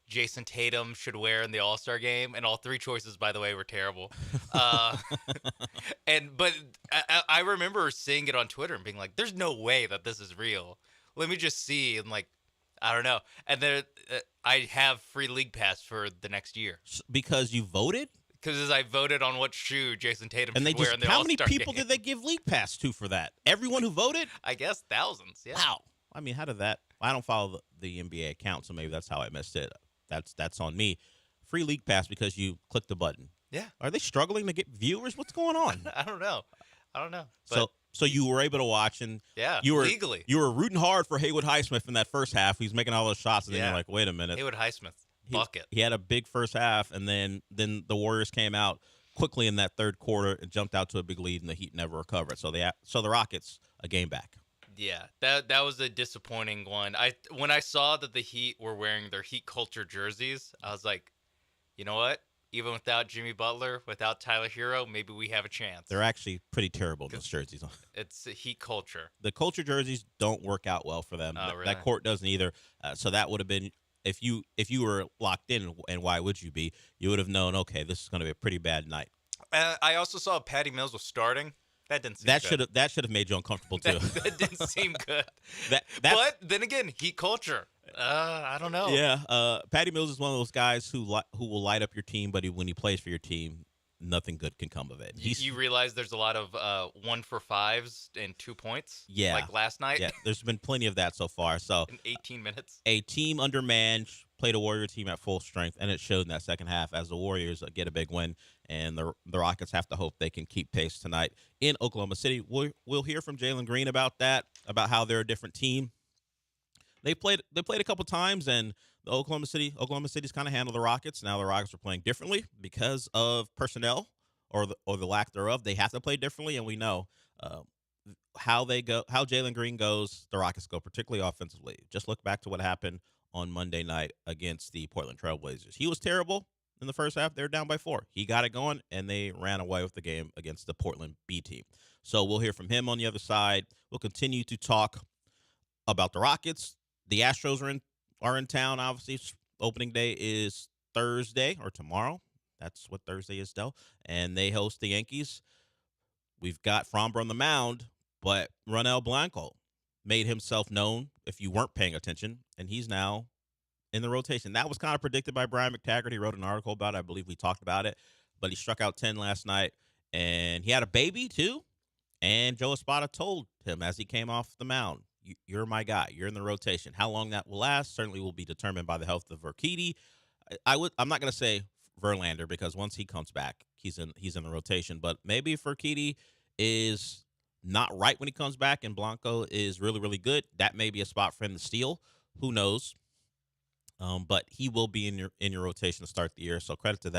O: Jason Tatum should wear in the All-Star game, and all three choices, by the way, were terrible. But I remember seeing it on Twitter and being like, "There's no way that this is real. Let me just see." And like, I don't know. And then I have free League Pass for the next year
N: because you voted.
O: Because I voted on what shoe Jason Tatum
N: should
O: wear in the
N: All-Star game.
O: How many
N: people did they give League Pass to for that? Everyone who voted?
O: I guess thousands. Yeah.
N: Wow. I mean, how did that? I don't follow the NBA account, so maybe that's how I missed it. That's on me. Free League Pass because you clicked the button.
O: Yeah.
N: Are they struggling to get viewers? What's going on?
O: I don't know. But
N: so you were able to watch, and
O: legally.
N: You were rooting hard for Haywood Highsmith in that first half. He's making all those shots, and then you're like, wait a minute.
O: Haywood Highsmith, bucket.
N: He had a big first half, and then the Warriors came out quickly in that third quarter and jumped out to a big lead, and the Heat never recovered. So the Rockets a game back.
O: Yeah, that was a disappointing one. When I saw that the Heat were wearing their Heat culture jerseys, I was like, you know what? Even without Jimmy Butler, without Tyler Hero, maybe we have a chance.
N: They're actually pretty terrible, those jerseys.
O: It's Heat culture.
N: The culture jerseys don't work out well for them.
O: Oh, really?
N: That court doesn't either. So that would have been, if you were locked in, and why would you be? You would have known, okay, this is going to be a pretty bad night.
O: I also saw Patty Mills was starting. That didn't seem good.
N: That should have made you uncomfortable too.
O: that didn't seem good. But then again, Heat culture. I don't know.
N: Yeah, Patty Mills is one of those guys who will light up your team, but when he plays for your team, nothing good can come of it.
O: You realize there's a lot of 1-for-5s and 2 points.
N: Yeah,
O: like last night.
N: Yeah, there's been plenty of that so far. So
O: in 18 minutes,
N: a team undermanned played a Warrior team at full strength, and it showed in that second half as the Warriors get a big win, and the Rockets have to hope they can keep pace tonight in Oklahoma City. We'll hear from Jalen Green about that, about how they're a different team. They played a couple times, and the Oklahoma City's kind of handled the Rockets. Now the Rockets are playing differently because of personnel or the lack thereof. They have to play differently, and we know how Jalen Green goes, the Rockets go, particularly offensively. Just look back to what happened on Monday night against the Portland Trail Blazers. He was terrible in the first half. They were down by 4. He got it going, and they ran away with the game against the Portland B team. So we'll hear from him on the other side. We'll continue to talk about the Rockets. The Astros are in town, obviously. Opening day is Thursday or tomorrow. That's what Thursday is, though. And they host the Yankees. We've got Framber on the mound, but Ronel Blanco made himself known if you weren't paying attention, and he's now in the rotation. That was kind of predicted by Brian McTaggart. He wrote an article about it. I believe we talked about it. But he struck out 10 last night, and he had a baby, too. And Joe Espada told him as he came off the mound, you're my guy. You're in the rotation. How long that will last certainly will be determined by the health of Urquidy. I'm not going to say Verlander because once he comes back, he's in the rotation. But maybe if Urquidy is not right when he comes back and Blanco is really, really good, that may be a spot for him to steal. Who knows? But he will be in your rotation to start the year. So credit to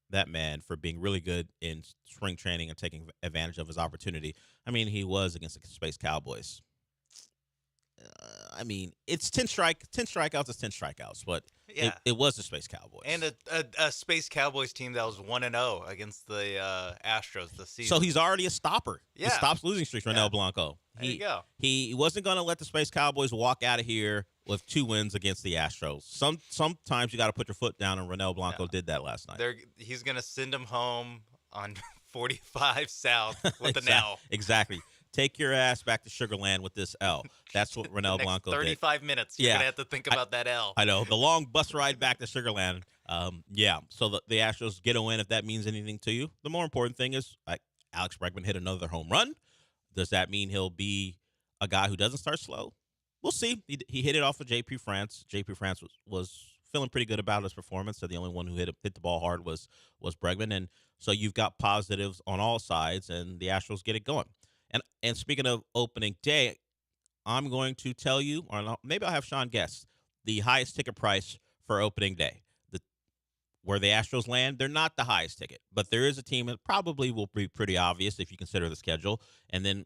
N: that man for being really good in spring training and taking advantage of his opportunity. I mean, he was against the Space Cowboys. I mean, it's 10 strikeouts is 10 strikeouts, but
O: yeah.
N: it was the Space Cowboys.
O: And a Space Cowboys team that was 1-0 against the Astros this season.
N: So he's already a stopper.
O: Yeah.
N: He stops losing streaks, Ronel Blanco.
O: There you go.
N: He wasn't going to let the Space Cowboys walk out of here with 2 wins against the Astros. Sometimes you got to put your foot down, and Ronel Blanco did that last night.
O: He's going to send him home on 45 South with an L.
N: Exactly. Take your ass back to Sugarland with this L. That's what Ronel Blanco did.
O: 35 minutes. You're going to have to think about that L.
N: I know. The long bus ride back to Sugarland. So the Astros get a win, if that means anything to you. The more important thing is Alex Bregman hit another home run. Does that mean he'll be a guy who doesn't start slow? We'll see. He hit it off of J.P. France. J.P. France was feeling pretty good about his performance. So the only one who hit the ball hard was Bregman. And so you've got positives on all sides, and the Astros get it going. And speaking of opening day, I'm going to tell you, or maybe I'll have Sean guess, the highest ticket price for opening day. Where the Astros land, they're not the highest ticket, but there is a team that probably will be pretty obvious if you consider the schedule. And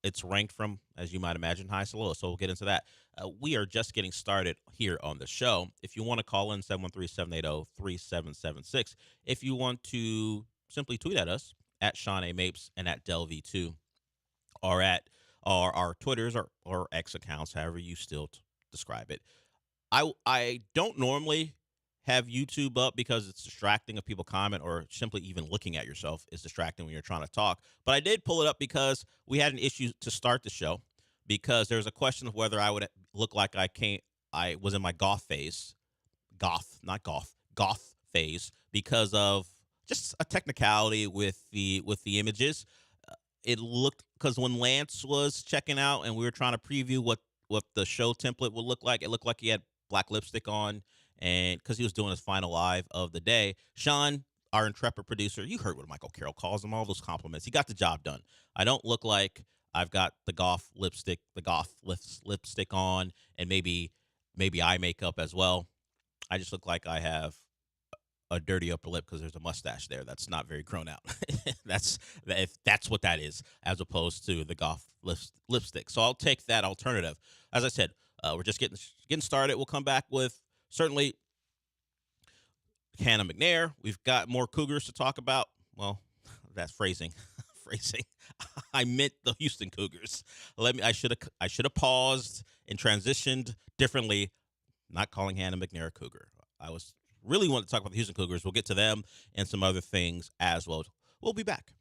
N: it's ranked from, as you might imagine, highest to lowest. So we'll get into that. We are just getting started here on the show. If you want to call in, 713-780-3776. If you want to simply tweet at us, at Sean A. Mapes and at DelV2, or at our Twitters or X accounts, however you still describe it. I don't normally have YouTube up because it's distracting if people comment, or simply even looking at yourself is distracting when you're trying to talk. But I did pull it up because we had an issue to start the show, because there was a question of whether I would look like I was in my goth phase, because of just a technicality with the images. It looked, because when Lance was checking out and we were trying to preview what the show template would look like, it looked like he had black lipstick on. And because he was doing his final live of the day. Sean, our intrepid producer, you heard what Michael Carroll calls him, all those compliments. He got the job done. I don't look like I've got the goth lipstick on, and maybe eye makeup as well. I just look like I have a dirty upper lip because there's a mustache there that's not very grown out. That's what that is, as opposed to the goth lipstick. So I'll take that alternative. As I said, we're just getting started. We'll come back with certainly Hannah McNair. We've got more Cougars to talk about. Well, that's phrasing. I meant the Houston Cougars. I should have paused and transitioned differently, not calling Hannah McNair a Cougar. I was really wanting to talk about the Houston Cougars. We'll get to them and some other things as well. We'll be back.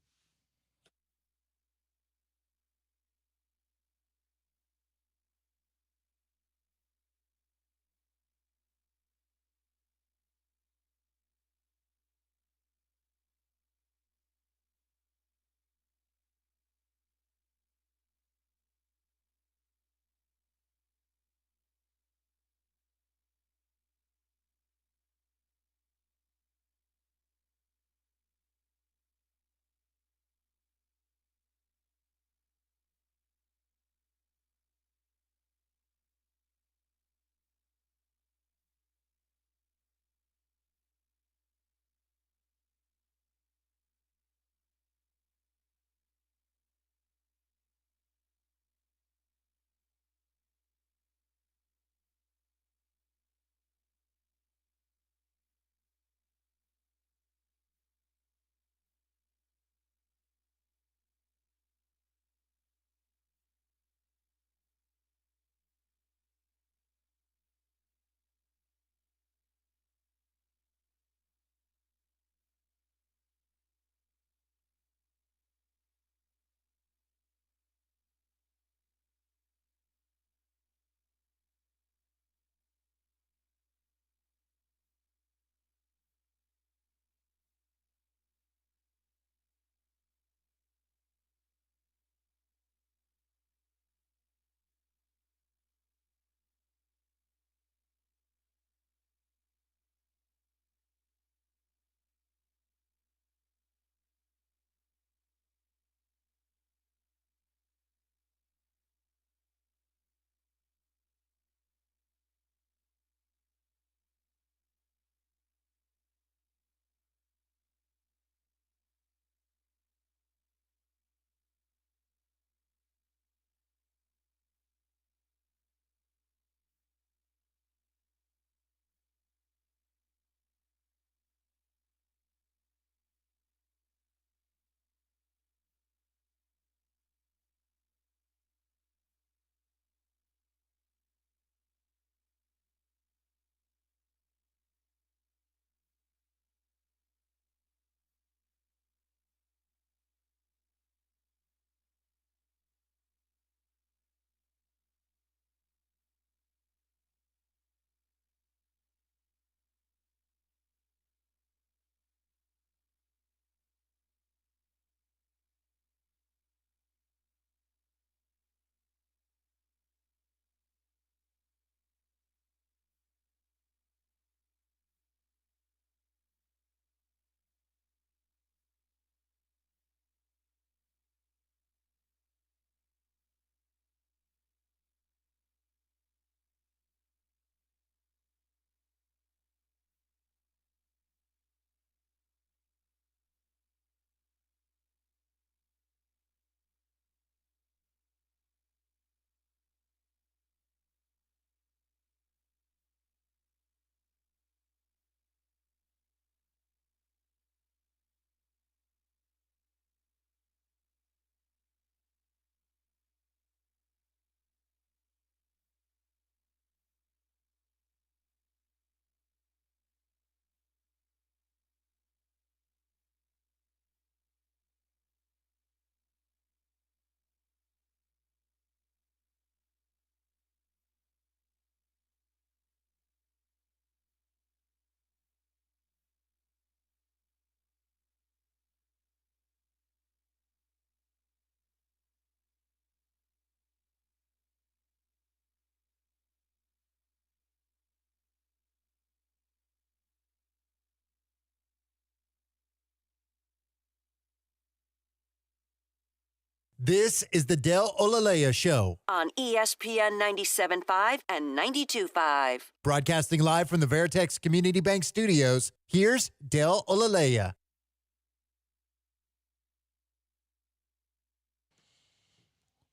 P: This is the Del Olaleye Show.
E: On ESPN 97.5 and 92.5.
P: Broadcasting live from the Veritex Community Bank Studios, here's Del Olaleye.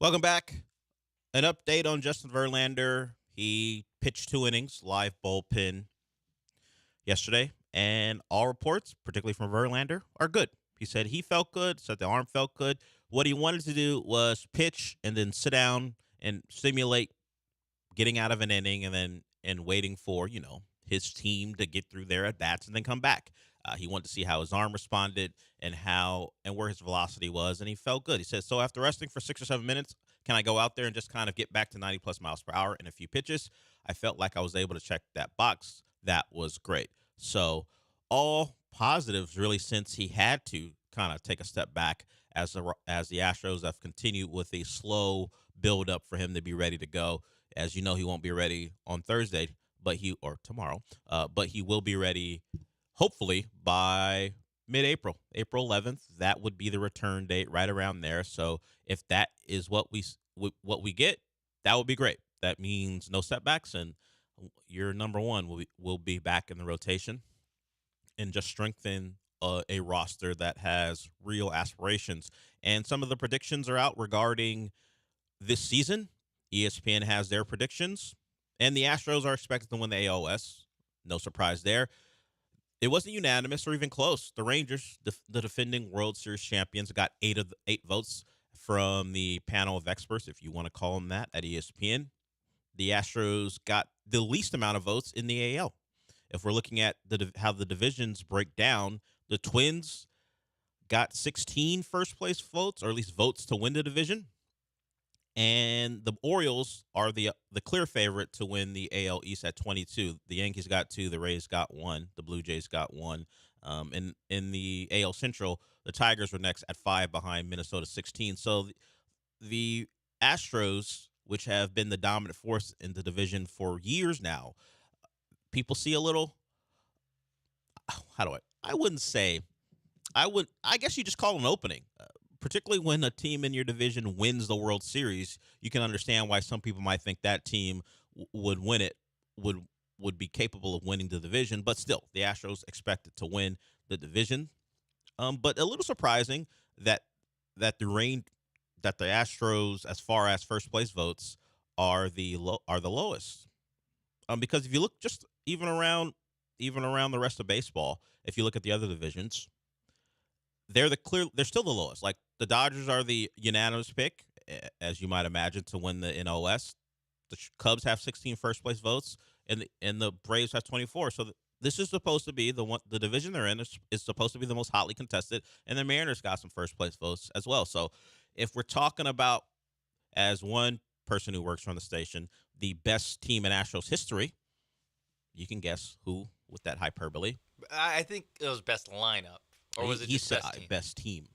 N: Welcome back. An update on Justin Verlander. He pitched 2 innings, live bullpen yesterday, and all reports, particularly from Verlander, are good. He said he felt good, said the arm felt good. What he wanted to do was pitch and then sit down and simulate getting out of an inning and waiting for, his team to get through their at-bats and then come back. He wanted to see how his arm responded and where his velocity was, and he felt good. He said, so after resting for 6 or 7 minutes, can I go out there and just kind of get back to 90-plus miles per hour in a few pitches? I felt like I was able to check that box. That was great. So all positives, really, since he had to kind of take a step back as the Astros have continued with a slow build-up for him to be ready to go. As you know, he won't be ready on Thursday, or tomorrow, but he will be ready, hopefully, by mid-April, April 11th. That would be the return date, right around there. So if that is what we get, that would be great. That means no setbacks, and your number one will be back in the rotation and just strengthen a roster that has real aspirations. And some of the predictions are out regarding this season. ESPN has their predictions, and the Astros are expected to win the ALS. No surprise there. It wasn't unanimous or even close. The Rangers, the defending World Series champions, got 8 votes from the panel of experts, if you want to call them that, at ESPN. The Astros got the least amount of votes in the AL. If we're looking at how the divisions break down, the Twins got 16 first-place votes, or at least votes to win the division. And the Orioles are the clear favorite to win the AL East at 22. The Yankees got 2, the Rays got 1, the Blue Jays got 1. In the AL Central, the Tigers were next at 5 behind Minnesota 16. So the Astros, which have been the dominant force in the division for years now, people see a little, I guess you just call it an opening. Particularly when a team in your division wins the World Series, you can understand why some people might think that team would win it, would be capable of winning the division. But still, the Astros expected to win the division. But a little surprising that the Astros, as far as first place votes, are the lowest. Because if you look just even around the rest of baseball, if you look at the other divisions, they're still the lowest. Like the Dodgers are the unanimous pick, as you might imagine, to win the NOS. The Cubs have 16 first place votes, and the Braves have 24. So this is supposed to be the division they're in is supposed to be the most hotly contested, and the Mariners got some first place votes as well. So if we're talking about, as one person who works on the station, the best team in Astros history, you can guess who with that hyperbole.
O: I think it was best lineup. Or was it just
N: best team?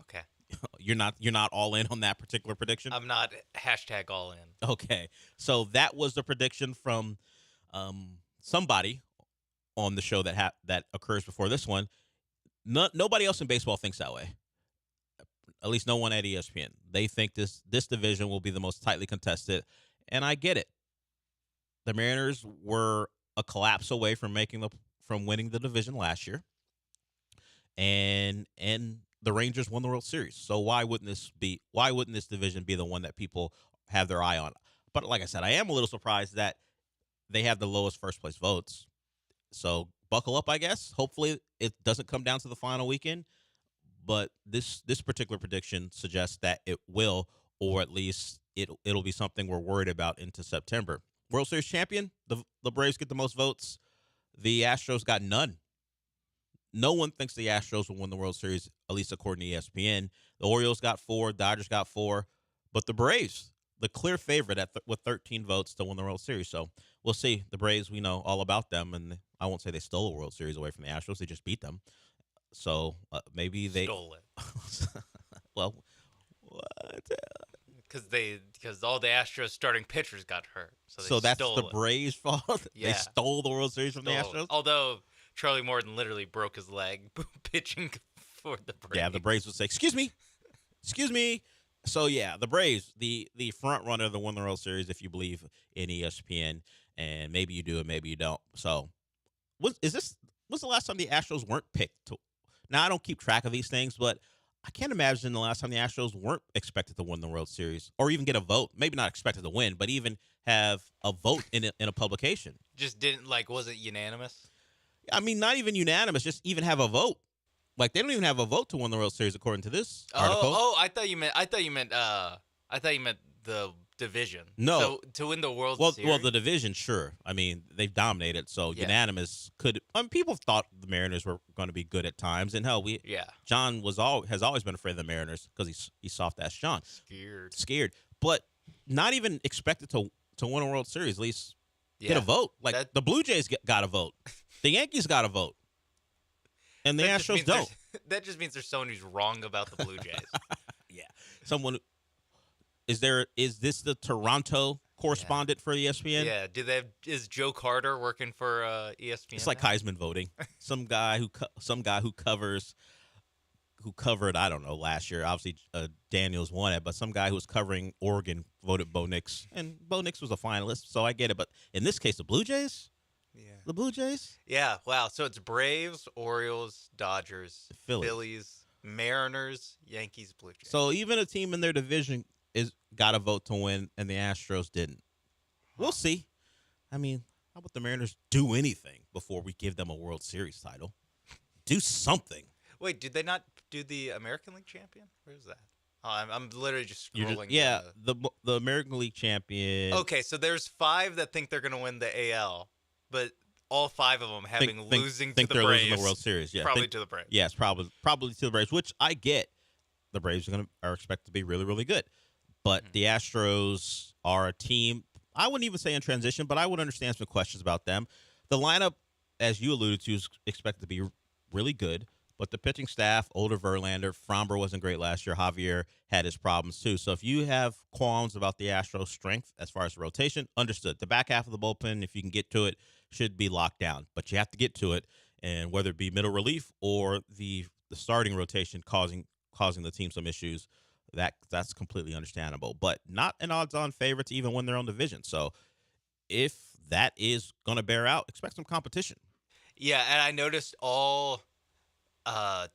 O: Okay.
N: You're not all in on that particular prediction?
O: I'm not # all in.
N: Okay. So that was the prediction from somebody on the show that occurs before this one. Nobody else in baseball thinks that way. At least no one at ESPN. They think this division will be the most tightly contested, and I get it. The Mariners were a collapse away from winning the division last year. And the Rangers won the World Series. So why wouldn't this division be the one that people have their eye on? But like I said, I am a little surprised that they have the lowest first place votes. So buckle up, I guess. Hopefully it doesn't come down to the final weekend. But this particular prediction suggests that it will, or at least it'll be something we're worried about into September. World Series champion, the Braves get the most votes. The Astros got none. No one thinks the Astros will win the World Series, at least according to ESPN. The Orioles got 4, Dodgers got 4, but the Braves, the clear favorite with 13 votes to win the World Series. So we'll see. The Braves, we know all about them, and I won't say they stole the World Series away from the Astros. They just beat them. So maybe they
O: stole it.
N: Well, what?
O: Because all the Astros starting pitchers got hurt.
N: So that's the Braves' fault?
O: Yeah.
N: They stole the World Series from the Astros?
O: Although Charlie Morton literally broke his leg pitching for the Braves.
N: Yeah, the Braves would say, excuse me, Excuse me. So yeah, the Braves, the front runner to win the World Series, if you believe in ESPN, and maybe you do and maybe you don't. So, when's the last time the Astros weren't picked to? Now I don't keep track of these things, but I can't imagine the last time the Astros weren't expected to win the World Series or even get a vote. Maybe not expected to win, but even have a vote in a publication.
O: Just wasn't unanimous?
N: I mean, not even unanimous, just even have a vote. Like, they don't even have a vote to win the World Series according to this article.
O: I thought you meant the division.
N: No.
O: So to win the World Series.
N: Well, the division, sure. I mean, they've dominated, so unanimous could. People thought the Mariners were going to be good at times, and hell, John has always been afraid of the Mariners because he's soft ass John. Scared, but not even expected to win a World Series. At least get a vote. Like the Blue Jays got a vote, the Yankees got a vote, and the Astros don't.
O: That just means there's someone who's wrong about the Blue Jays.
N: Someone. Is this the Toronto correspondent for ESPN?
O: Yeah. Is Joe Carter working for ESPN?
N: It's like Heisman voting. Some guy who covered, I don't know, last year. Obviously, Daniels won it, but some guy who was covering Oregon voted Bo Nix, and Bo Nix was a finalist, so I get it. But in this case, the Blue Jays.
O: Yeah.
N: The Blue Jays.
O: Yeah. Wow. So it's Braves, Orioles, Dodgers, Phillies, Mariners, Yankees, Blue Jays.
N: So even a team in their division got a vote to win, and the Astros didn't. We'll see. I mean, how about the Mariners do anything before we give them a World Series title? Do something.
O: Wait, did they not do the American League champion? Where is that? Oh, I'm literally just scrolling.
N: The American League champion.
O: Okay, so there's 5 that think they're going to win the AL, but all 5 of them losing to the Braves.
N: Losing the World Series. Yeah,
O: probably to the Braves.
N: Yes, probably to the Braves, which I get. The Braves are expected to be really, really good. But the Astros are a team, I wouldn't even say in transition, but I would understand some questions about them. The lineup, as you alluded to, is expected to be really good. But the pitching staff, older Verlander, Framber wasn't great last year. Javier had his problems too. So if you have qualms about the Astros' strength as far as the rotation, understood. The back half of the bullpen, if you can get to it, should be locked down. But you have to get to it. And whether it be middle relief or the starting rotation causing the team some issues, that's completely understandable, but not an odds-on favorite to even win their own division. So if that is going to bear out, expect some competition.
O: Yeah, and I noticed all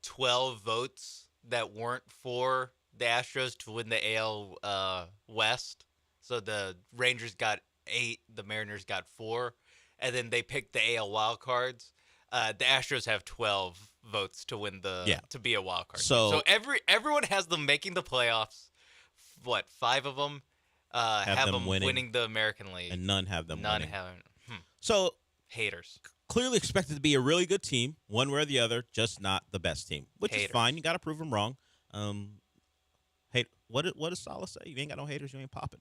O: 12 votes that weren't for the Astros to win the AL West. So the Rangers got 8, the Mariners got 4, and then they picked the AL wild cards. The Astros have 12 votes to win to be a wild card.
N: So
O: everyone has them making the playoffs. What, 5 of them have them winning the American League,
N: and none have them.
O: None
N: winning.
O: haven't.
N: So
O: haters
N: clearly expected to be a really good team, one way or the other, just not the best team, which is fine. You got to prove them wrong. What does Salah say? You ain't got no haters, you ain't popping.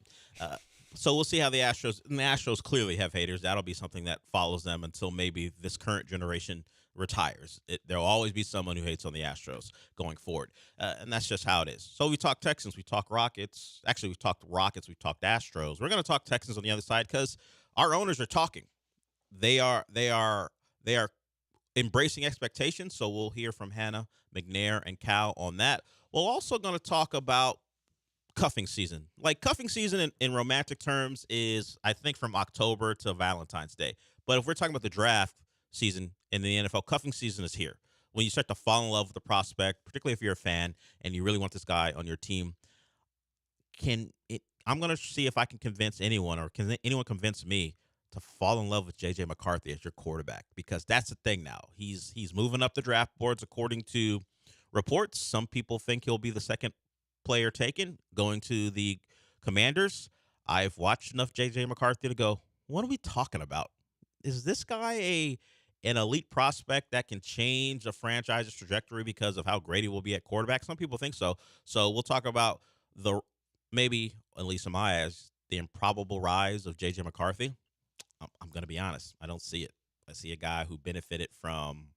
N: So we'll see how the Astros clearly have haters. That'll be something that follows them until maybe this current generation retires. There'll always be someone who hates on the Astros going forward. And that's just how it is. So we talk Texans, we talk Rockets. Actually, we talked Rockets, we talked Astros. We're going to talk Texans on the other side because our owners are talking. They are embracing expectations. So we'll hear from Hannah, McNair, and Cal on that. We're also going to talk about cuffing season. Like, cuffing season in romantic terms is, I think, from October to Valentine's Day. But if we're talking about the draft season in the NFL, cuffing season is here. When you start to fall in love with the prospect, particularly if you're a fan and you really want this guy on your team, I'm going to see if I can convince anyone, or can anyone convince me to fall in love with J.J. McCarthy as your quarterback, because that's the thing now. He's moving up the draft boards according to reports. Some people think he'll be the second player taken going to the Commanders. I've watched enough J.J. McCarthy to go, what are we talking about? Is this guy an elite prospect that can change a franchise's trajectory because of how great he will be at quarterback? Some people think so. So we'll talk about maybe, at least in my eyes, the improbable rise of J.J. McCarthy. I'm going to be honest. I don't see it. I see a guy who benefited from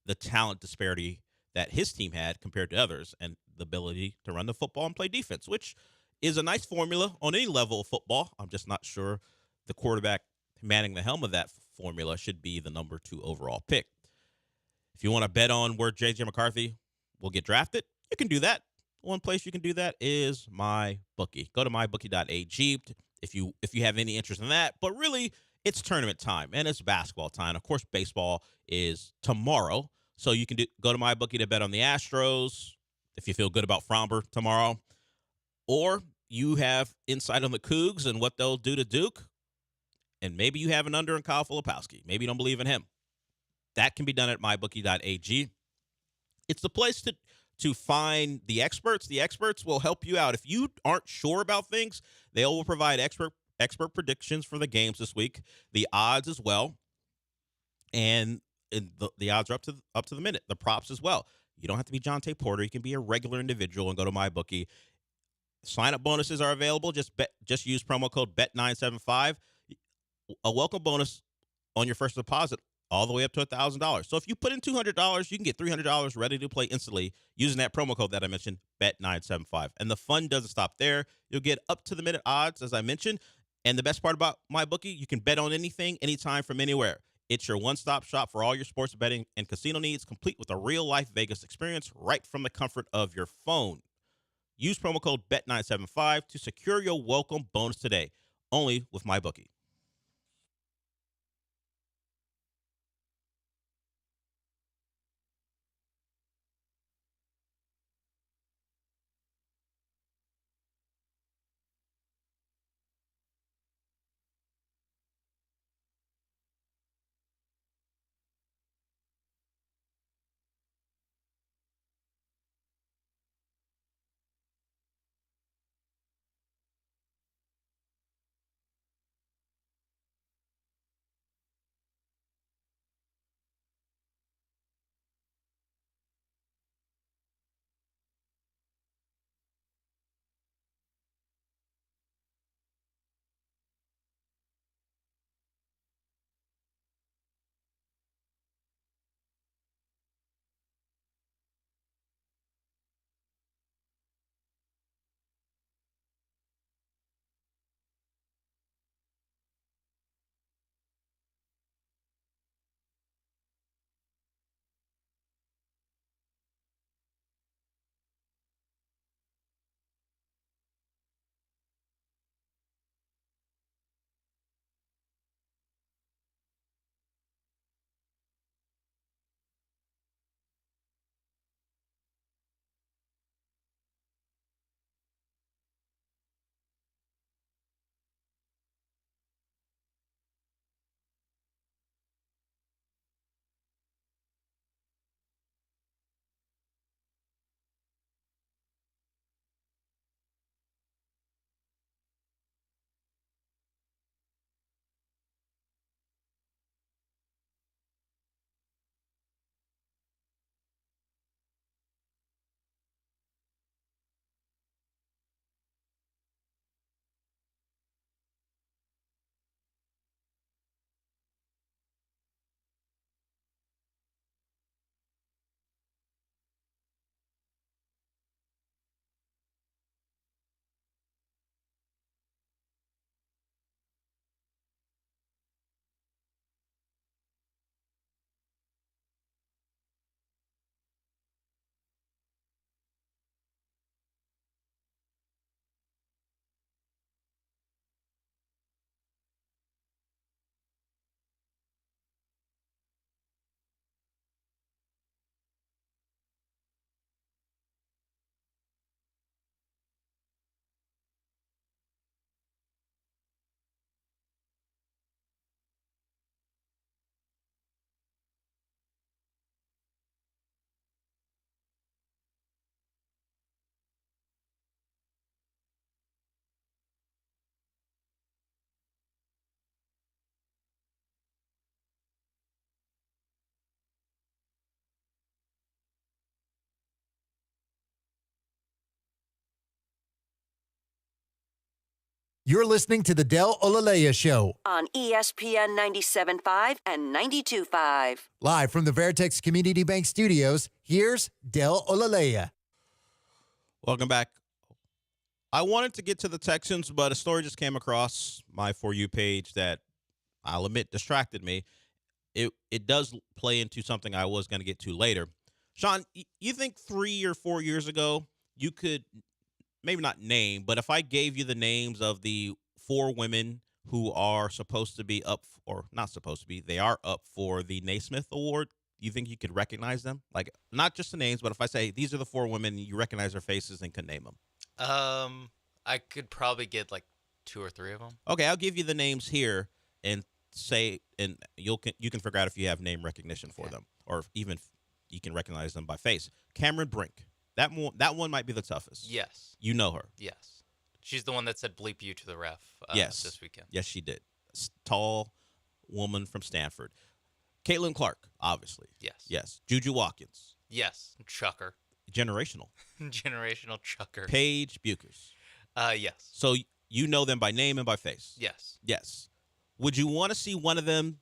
N: the talent disparity that his team had compared to others, and the ability to run the football and play defense, which is a nice formula on any level of football. I'm just not sure the quarterback manning the helm of that formula should be the number 2 overall pick. If you want to bet on where J.J. McCarthy will get drafted, you can do that. one place you can do that is MyBookie. Go to mybookie.ag if you have any interest in that. But really, it's tournament time, and it's basketball time. Of course, baseball is tomorrow, so you can go to MyBookie to bet on the Astros if you feel good about Fromber tomorrow. Or you have insight on the Cougs and what they'll do to Duke, and maybe you have an under in Kyle Filipowski. Maybe you don't believe in him. That can be done at mybookie.ag. It's the place to find the experts. The experts will help you out. If you aren't sure about things, they will provide expert predictions for the games this week, the odds as well, and the odds are up to the minute. The props as well. You don't have to be Jonte Porter. You can be a regular individual and go to MyBookie. Sign-up bonuses are available. Just use promo code BET975. A welcome bonus on your first deposit all the way up to $1,000. So if you put in $200, you can get $300 ready to play instantly using that promo code that I mentioned, BET975. And the fun doesn't stop there. You'll get up to the minute odds, as I mentioned. And the best part about MyBookie, you can bet on anything, anytime, from anywhere. It's your one-stop shop for all your sports betting and casino needs, complete with a real-life Vegas experience right from the comfort of your phone. Use promo code BET975 to secure your welcome bonus today, only with MyBookie.
P: You're listening to the Del Olaleye Show
E: on ESPN 97.5 and 92.5.
P: Live from the Veritex Community Bank Studios, here's Del Olaleye.
N: Welcome back. I wanted to get to the Texans, but a story just came across my For You page that I'll admit distracted me. It does play into something I was going to get to later. Sean, you think 3 or 4 years ago you could maybe not name, but if I gave you the names of the 4 women who are supposed to be up, or not supposed to be, they are up for the Naismith Award, you think you could recognize them? Like, not just the names, but if I say these are the 4 women, you recognize their faces and can name them.
O: I could probably get like 2 or 3 of them.
N: Okay, I'll give you the names here and say, and you can figure out if you have name recognition for them, or even you can recognize them by face. Cameron Brink. That one might be the toughest.
O: Yes.
N: You know her.
O: Yes. She's the one that said bleep you to the ref this weekend.
N: Yes, she did. Tall woman from Stanford. Caitlin Clark, obviously.
O: Yes.
N: Yes. Juju Watkins.
O: Yes. Chucker.
N: Generational.
O: Generational chucker.
N: Paige Buchers.
O: Yes.
N: So you know them by name and by face.
O: Yes.
N: Yes. Would you want to see one of them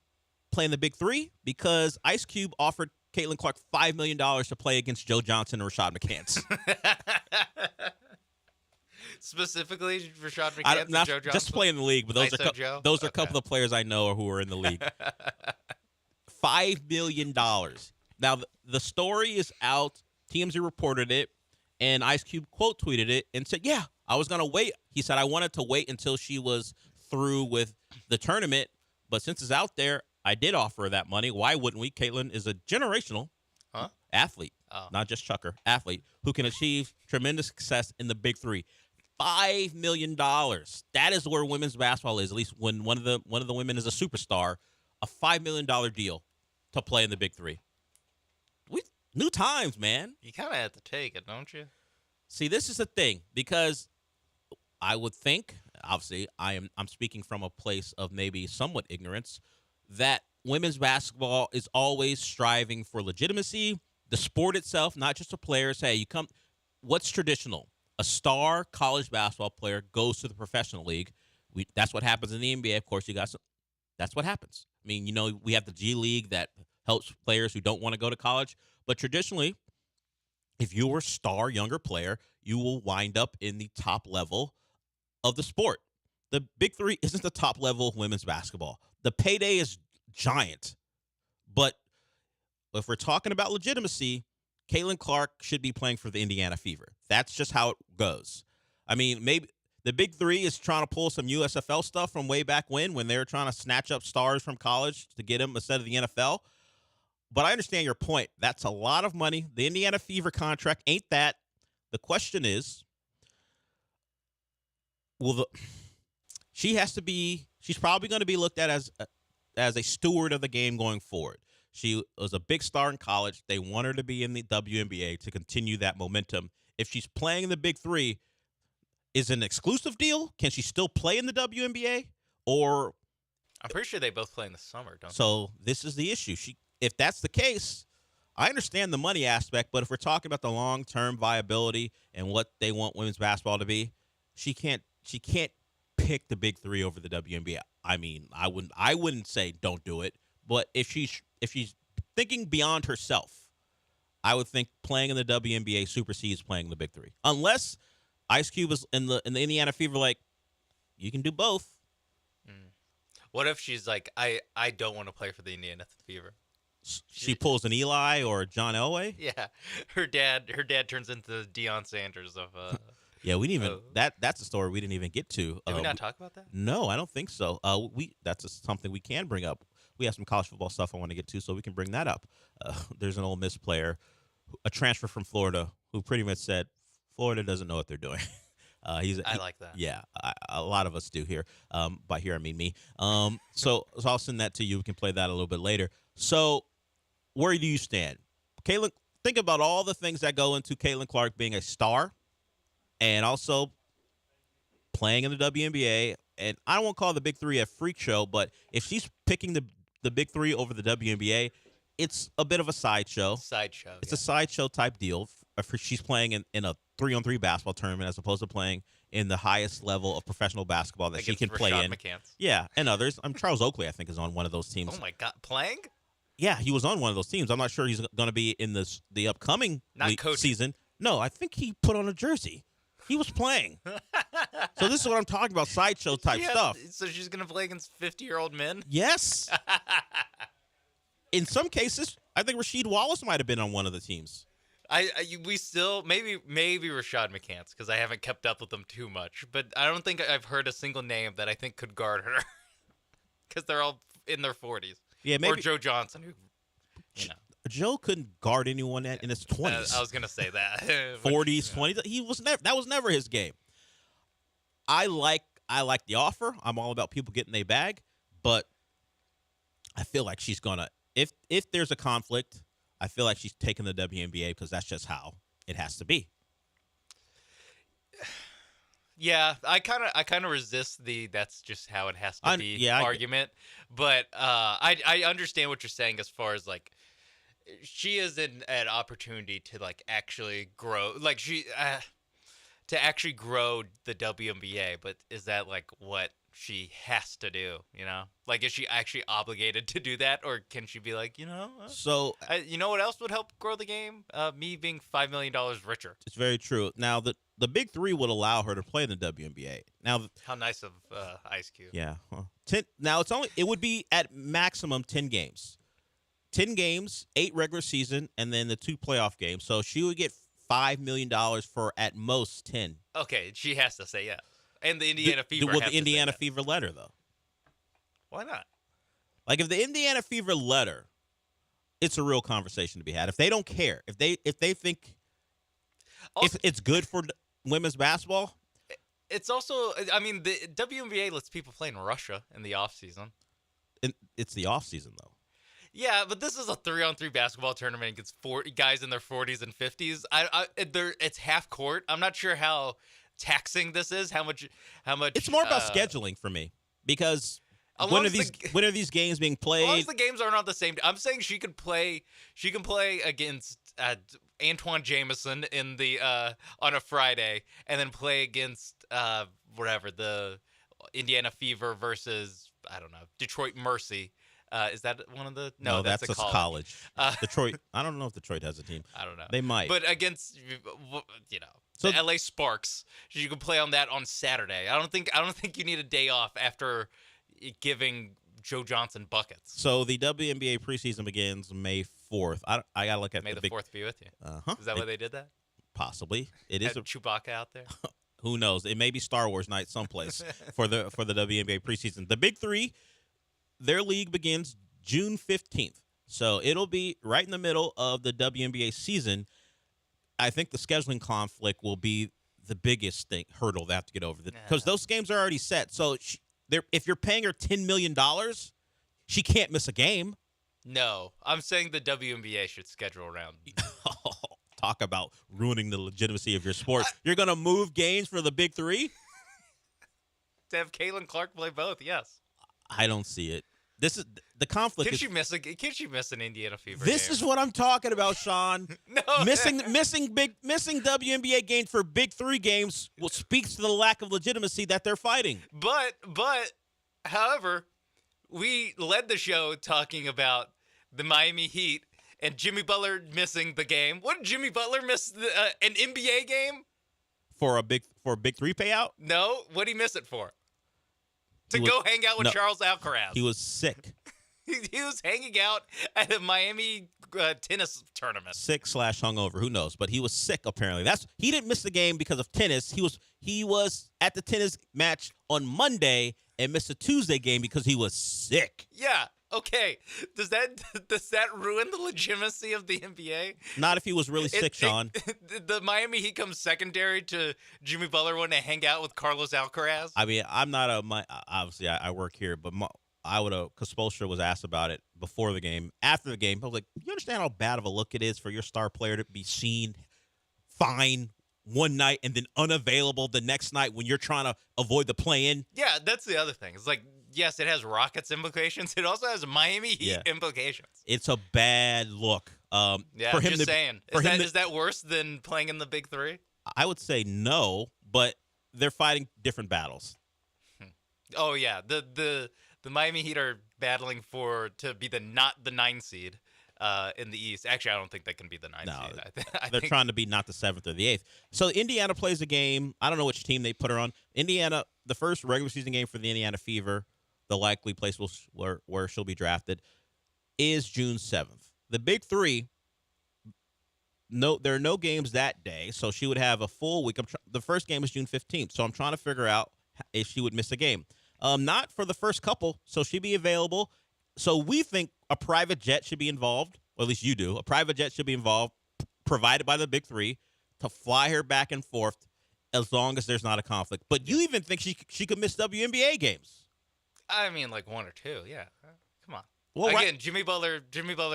N: play in the Big 3? Because Ice Cube offered Caitlin Clark $5 million to play against Joe Johnson and Rashad McCants.
O: Specifically, Rashad McCants and Joe Johnson?
N: Just play in the league, but those are a couple of players I know who are in the league. $5 million. Now, the story is out. TMZ reported it, and Ice Cube quote tweeted it and said, yeah, I was going to wait. He said, I wanted to wait until she was through with the tournament, but since it's out there, I did offer her that money. Why wouldn't we? Caitlin is a generational athlete, not just chucker, athlete, who can achieve tremendous success in the Big 3. $5 million. That is where women's basketball is, at least when one of the women is a superstar. A $5 million deal to play in the Big 3. New times, man.
O: You kind of have to take it, don't you?
N: See, this is the thing, because I would think, obviously, I'm speaking from a place of maybe somewhat ignorance, that women's basketball is always striving for legitimacy. The sport itself, not just the players. Hey, what's traditional? A star college basketball player goes to the professional league. That's what happens in the NBA. Of course, that's what happens. I mean, we have the G League that helps players who don't want to go to college. But traditionally, if you were a star younger player, you will wind up in the top level of the sport. The Big 3 isn't the top level of women's basketball. The payday is giant. But if we're talking about legitimacy, Caitlin Clark should be playing for the Indiana Fever. That's just how it goes. I mean, maybe the Big 3 is trying to pull some USFL stuff from way back when they were trying to snatch up stars from college to get them instead of the NFL. But I understand your point. That's a lot of money. The Indiana Fever contract ain't that. The question is, she's probably going to be looked at as a steward of the game going forward. She was a big star in college. They want her to be in the WNBA to continue that momentum. If she's playing in the Big 3, is it an exclusive deal? Can she still play in the WNBA? Or
O: I'm pretty sure they both play in the summer, don't they?
N: So this is the issue. If that's the case, I understand the money aspect, but if we're talking about the long-term viability and what they want women's basketball to be, she can't pick the Big 3 over the WNBA. I mean, I wouldn't say don't do it, but if she's thinking beyond herself, I would think playing in the WNBA supersedes playing in the Big 3. Unless Ice Cube is in the Indiana Fever, like, you can do both.
O: What if she's like, I don't want to play for the Indiana Fever?
N: She pulls an Eli or John Elway?
O: Yeah. Her dad turns into Deion Sanders of
N: Yeah, we didn't even that's a story we didn't even get to.
O: Did we not talk about that?
N: No, I don't think so. That's something we can bring up. We have some college football stuff I want to get to, so we can bring that up. There's an Ole Miss player, a transfer from Florida, who pretty much said Florida doesn't know what they're doing. I
O: like that.
N: Yeah, a lot of us do here. By here I mean me. So I'll send that to you. We can play that a little bit later. So where do you stand, Caitlin? Think about all the things that go into Caitlin Clark being a star, and also playing in the WNBA. And I don't want to call the Big 3 a freak show, but if she's picking the Big 3 over the WNBA, it's a bit of a sideshow. It's a sideshow type deal. She's playing in a 3-on-3 basketball tournament as opposed to playing in the highest level of professional basketball that she can play in.
O: McCants.
N: Yeah, and others. Charles Oakley, I think, is on one of those teams.
O: Oh my God, playing?
N: Yeah, he was on one of those teams. I'm not sure he's going to be in the upcoming season. No, I think he put on a jersey. He was playing. So this is what I'm talking about, sideshow type stuff.
O: So she's going to play against 50-year-old men?
N: Yes. In some cases, I think Rasheed Wallace might have been on one of the teams.
O: We still maybe Rashad McCants because I haven't kept up with them too much, but I don't think I've heard a single name that I think could guard her because they're all in their 40s.
N: Yeah, maybe
O: or Joe Johnson, who
N: Joe couldn't guard anyone in his 20s.
O: I was gonna say that
N: 40s, 20s. He was never. That was never his game. I like the offer. I'm all about people getting their bag, but I feel like she's gonna. If there's a conflict, I feel like she's taking the WNBA because that's just how it has to be.
O: Yeah, I kind of resist the that's just how it has to be argument, but I understand what you're saying as far as like she is an opportunity to like actually grow, like to actually grow the WNBA, but is that like what she has to do, you know? Like, is she actually obligated to do that, or can she be like, you know?
N: So,
O: you know what else would help grow the game? Me being $5 million richer.
N: It's very true. Now, the Big Three would allow her to play in the WNBA. Now,
O: how nice of Ice Cube.
N: Yeah. Well, now, it would be at maximum 10 games. 10 games, 8 regular season, and then the 2 playoff games. So she would get $5 million for at most 10.
O: Okay, she has to say yes. And the Indiana Fever.
N: Will the Indiana Fever let her, though?
O: Why not?
N: Like, if the Indiana Fever let her, it's a real conversation to be had. If they don't care, if they think also, it's good for women's basketball.
O: It's also, I mean, the WNBA lets people play in Russia in the offseason.
N: It's the offseason, though.
O: Yeah, but this is a 3-on-3 basketball tournament against 40 guys in their 40s and 50s. It's half court. I'm not sure how taxing this is. How much?
N: It's more about scheduling for me because when are these games being played?
O: As long as the games aren't on the same. I'm saying she can play. She can play against Antoine Jameson in the on a Friday, and then play against whatever the Indiana Fever versus I don't know Detroit Mercy. Is that one of the? No, that's
N: a college. Detroit. I don't know if Detroit has a team.
O: I don't know.
N: They might.
O: But against, the LA Sparks, you can play on that on Saturday. I don't think you need a day off after giving Joe Johnson buckets.
N: So the WNBA preseason begins May 4th. I gotta look at
O: May the 4th be with you. Is that why they did that?
N: Possibly. It is
O: a Chewbacca out there.
N: Who knows? It may be Star Wars night someplace for the WNBA preseason. The Big Three. Their league begins June 15th. So it'll be right in the middle of the WNBA season. I think the scheduling conflict will be the biggest hurdle they have to get over. Because those games are already set. So if you're paying her $10 million, she can't miss a game.
O: No. I'm saying the WNBA should schedule around.
N: Talk about ruining the legitimacy of your sport. You're going to move games for the Big Three?
O: To have Caitlin Clark play both, yes.
N: I don't see it. This is the conflict.
O: Can she miss an Indiana Fever?
N: This
O: game?
N: is what I'm talking about, Sean.
O: No,
N: missing WNBA games for Big Three games speaks to the lack of legitimacy that they're fighting.
O: But, however, we led the show talking about the Miami Heat and Jimmy Butler missing the game. What did Jimmy Butler miss? An NBA game
N: for a Big Three payout?
O: No, what did he miss it for? To go hang out with Charles Alcaraz.
N: He was sick.
O: He was hanging out at a Miami tennis tournament.
N: Sick/hungover, who knows? But he was sick apparently. He didn't miss the game because of tennis. He was at the tennis match on Monday and missed a Tuesday game because he was sick.
O: Yeah. Okay. Does that ruin the legitimacy of the NBA?
N: Not if he was really sick, Sean.
O: The Miami Heat comes secondary to Jimmy Butler wanting to hang out with Carlos Alcaraz.
N: I mean, I'm not obviously I work here, but I would have, because Spoelstra was asked about it before the game. After the game, I was like, you understand how bad of a look it is for your star player to be seen fine one night and then unavailable the next night when you're trying to avoid the play-in?
O: Yeah, that's the other thing. It's like, yes, it has Rockets implications. It also has Miami Heat implications.
N: It's a bad look.
O: Yeah,
N: for him
O: I'm just saying. Is that worse than playing in the Big Three?
N: I would say no, but they're fighting different battles.
O: Oh yeah, the Miami Heat are battling to be not the 9 seed in the East. Actually, I don't think they can be the 9 seed.
N: They're trying to be not the 7th or the 8th. So Indiana plays a game. I don't know which team they put her on. Indiana, the first regular season game for the Indiana Fever, the likely place where she'll be drafted, is June 7th. The Big Three, there are no games that day, so she would have a full week. The first game is June 15th, so I'm trying to figure out if she would miss a game. Not for the first couple, so she'd be available. So we think a private jet should be involved, or at least you do. A private jet should be involved, provided by the Big Three, to fly her back and forth as long as there's not a conflict. But you even think she could miss WNBA games?
O: I mean, like 1 or 2, yeah. Come on.
N: Well,
O: again, Jimmy Butler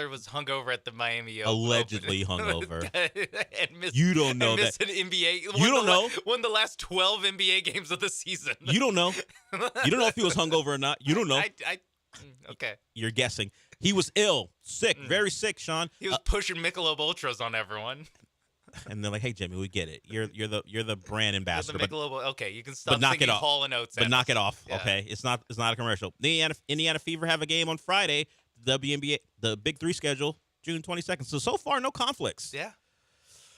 O: was hungover at the Miami Open.
N: Allegedly hungover.
O: and
N: You don't know
O: missed
N: that.
O: an NBA.
N: You don't know.
O: Won the last 12 NBA games of the season.
N: You don't know. You don't know if he was hungover or not. You don't know.
O: Okay.
N: You're guessing. He was ill, sick, very sick, Sean.
O: He was pushing Michelob Ultras on everyone.
N: And they're like, "Hey, Jimmy, we get it. You're the brand ambassador,
O: The Michelob, okay, you can stop
N: but knock
O: singing
N: it off.
O: Hall and Oates.
N: But knock it off,
O: Yeah.
N: okay? It's not a commercial. The Indiana Fever have a game on Friday. The WNBA, the Big Three schedule, June 22nd. So far, no conflicts.
O: Yeah.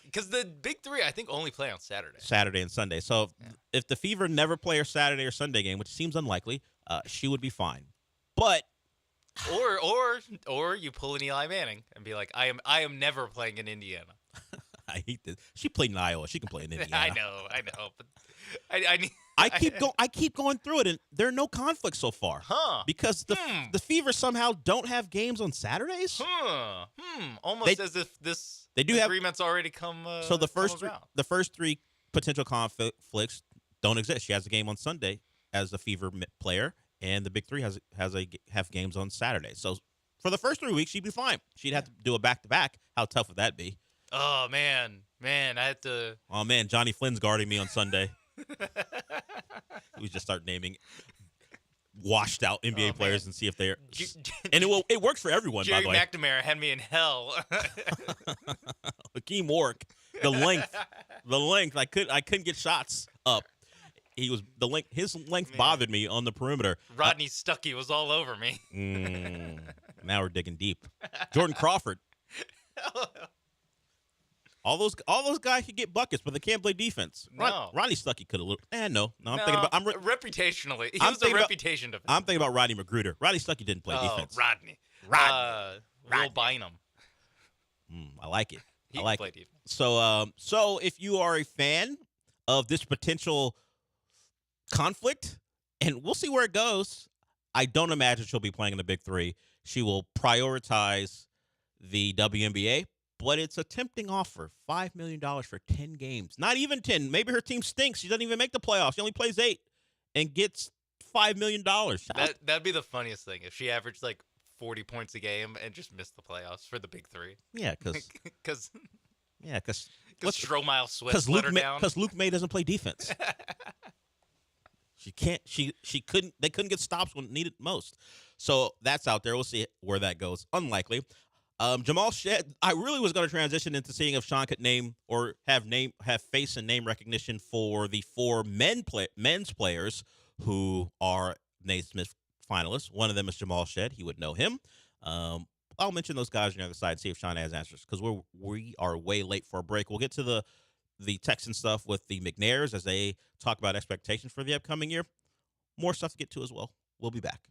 O: Because the Big Three, I think, only play on
N: Saturday and Sunday. So if the Fever never play a Saturday or Sunday game, which seems unlikely, she would be fine. But
O: or you pull an Eli Manning and be like, I am never playing in Indiana.
N: I hate this. She played in Iowa. She can play in Indiana.
O: I know, but I
N: I keep going through it, and there are no conflicts so far.
O: Huh?
N: Because the Fever somehow don't have games on Saturdays.
O: Almost as if this agreement's already come.
N: So the
O: about.
N: first three potential conflicts don't exist. She has a game on Sunday as a Fever player, and the Big Three have games on Saturday. So for the first 3 weeks, she'd be fine. She'd have to do a back-to-back. How tough would that be?
O: Oh man, I had to.
N: Oh man, Johnny Flynn's guarding me on Sunday. We just start naming washed out NBA players and see if they're and it works for everyone.
O: Jerry
N: by the way,
O: McNamara had me in hell.
N: Hakeem Wark, the length. I couldn't get shots up. His length bothered me on the perimeter.
O: Rodney Stuckey was all over me.
N: Now we're digging deep. Jordan Crawford. All those guys can get buckets, but they can't play defense.
O: No.
N: Ronnie Stuckey could have. No. I'm thinking about.
O: Reputationally, he was a reputation defender.
N: I'm thinking about Rodney Magruder. Rodney Stuckey didn't play defense.
O: Rodney. Will Bynum.
N: I like it.
O: He
N: I like
O: play
N: it.
O: defense.
N: So if you are a fan of this potential conflict, and we'll see where it goes. I don't imagine she'll be playing in the Big Three. She will prioritize the WNBA. But it's a tempting offer, $5 million for 10 games. Not even 10. Maybe her team stinks. She doesn't even make the playoffs. She only plays 8 and gets $5 million.
O: That'd be the funniest thing if she averaged like 40 points a game and just missed the playoffs for the Big Three.
N: Yeah, because
O: Stromile Swift let her down.
N: Because Luke May doesn't play defense. She can't. She couldn't. They couldn't get stops when needed most. So that's out there. We'll see where that goes. Unlikely. Jamal Shed, I really was going to transition into seeing if Sean could name or have face and name recognition for the 4 men's players who are Naismith finalists. One of them is Jamal Shed. He would know him. I'll mention those guys on the other side and see if Sean has answers because we are way late for a break. We'll get to the Texan stuff with the McNairs as they talk about expectations for the upcoming year. More stuff to get to as well. We'll be back.